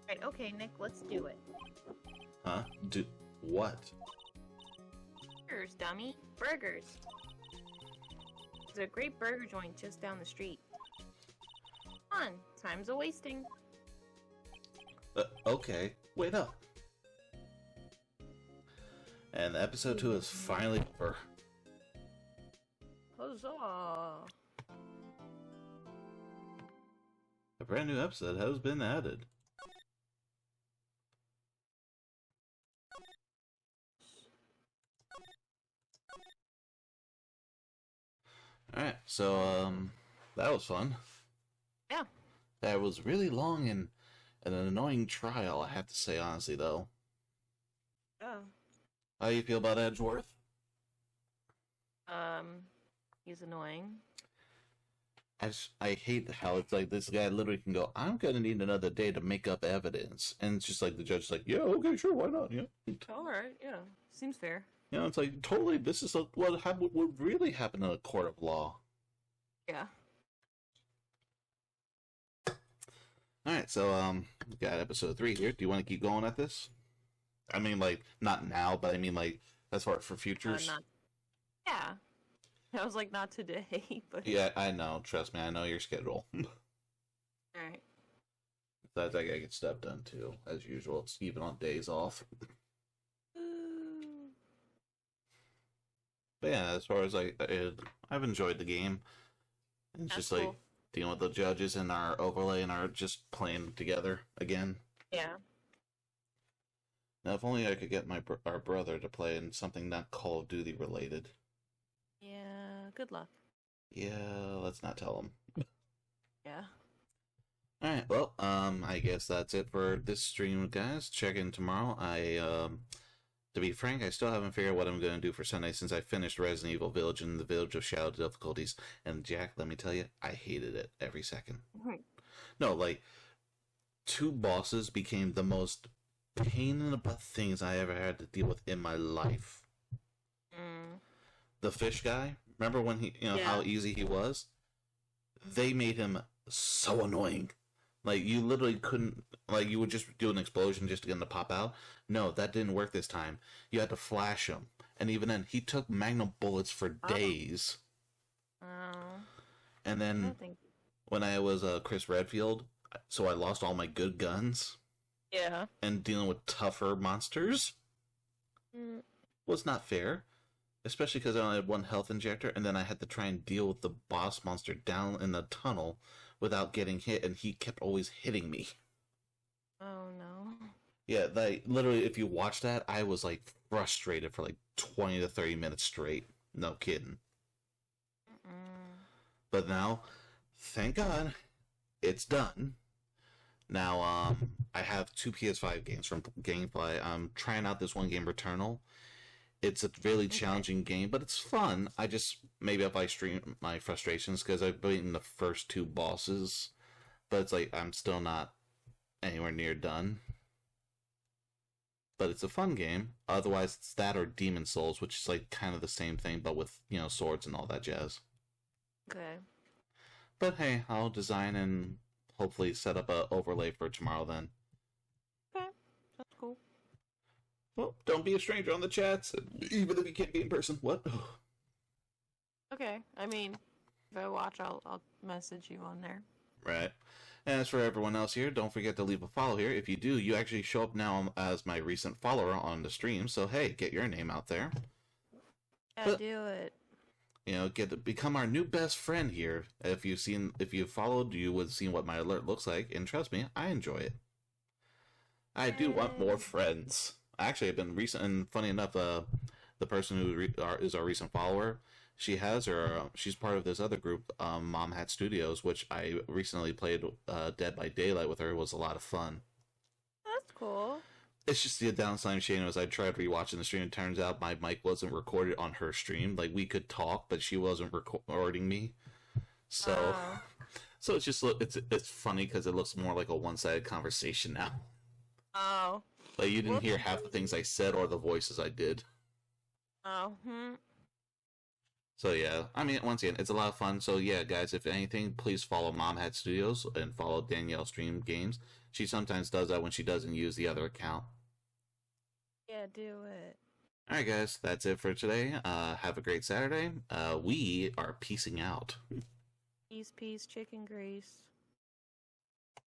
Right, okay, Nick, let's do it. Huh? Do what? Burgers, dummy. Burgers. There's a great burger joint just down the street. Come on, time's a wasting. Okay, wait up. And episode 2 is finally over. Huzzah! A brand new episode has been added. Alright, so, that was fun. Yeah. That was really long and an annoying trial, I have to say, honestly, though. Oh. How do you feel about Edgeworth? He's annoying. I hate how it's like this guy literally can go, I'm gonna need another day to make up evidence. And it's just like the judge's like, yeah, okay, sure, why not? Yeah. Alright, yeah. Seems fair. You know, it's like, totally, this is what would really happen in a court of law. Yeah. Alright, so, we got episode 3 here. Do you want to keep going at this? I mean, like, not now, but I mean, like, as far for futures. Yeah. I was like, not today, but... Yeah, I know. Trust me, I know your schedule. Alright. Besides, I gotta get stuff done, too. As usual, it's even on days off. But yeah, as far as I've enjoyed the game. It's That's just cool. like dealing with the judges and our overlay and our just playing together again. Yeah. Now, if only I could get our brother to play in something not Call of Duty related. Yeah. Good luck. Yeah, let's not tell him. Yeah. Alright, well, I guess that's it for this stream, guys. Check in tomorrow. To be frank, I still haven't figured out what I'm going to do for Sunday since I finished Resident Evil Village and the Village of Shadow Difficulties. And Jack, let me tell you, I hated it every second. No, like, 2 bosses became the most pain in the butt things I ever had to deal with in my life. The fish guy, remember when he, how easy he was? They made him so annoying. Like, you literally couldn't, like, you would just do an explosion just to get him to pop out. No, that didn't work this time. You had to flash him. And even then, he took magnum bullets for days. And then, when I was Chris Redfield, so I lost all my good guns. Yeah. And dealing with tougher monsters was not fair. Especially because I only had 1 health injector, and then I had to try and deal with the boss monster down in the tunnel without getting hit, and he kept always hitting me. Oh, no. Yeah, like, literally, if you watch that, I was, like, frustrated for, like, 20 to 30 minutes straight. No kidding. But now, thank God, it's done. Now, I have 2 PS5 games from Gamefly. I'm trying out this one game, Returnal. It's a really challenging game, but it's fun. Maybe if I stream my frustrations, because I've beaten the first 2 bosses, but it's like, I'm still not anywhere near done. But it's a fun game. Otherwise, it's that or Demon Souls, which is like kind of the same thing, but with, swords and all that jazz. Okay. But hey, I'll design and hopefully set up a overlay for tomorrow then. Okay, that's cool. Well, don't be a stranger on the chats, even if you can't be in person. What? Okay, I mean, if I watch, I'll message you on there. Right. As for everyone else here, don't forget to leave a follow here. If you do, you actually show up now as my recent follower on the stream. So hey, get your name out there. Yeah, do it. Become our new best friend here. If you followed, you would see what my alert looks like, and trust me, I enjoy it. I do want more friends. Actually, I've been recent, and funny enough, the person who is our recent follower, she's part of this other group, Mom Hat Studios, which I recently played Dead by Daylight with her. It was a lot of fun. That's cool. It's just the downside, Shane, was I tried rewatching the stream. It turns out my mic wasn't recorded on her stream. Like, we could talk, but she wasn't recording me. So, so it's just it's funny because it looks more like a one-sided conversation now. Oh. Like, you didn't hear half the things I said or the voices I did. Oh. So yeah, I mean, once again, it's a lot of fun. So yeah, guys, if anything, please follow Mom Hat Studios and follow Danielle Stream Games. She sometimes does that when she doesn't use the other account. Yeah, do it. Alright guys, that's it for today. Have a great Saturday. We are peacing out. Peace, chicken grease.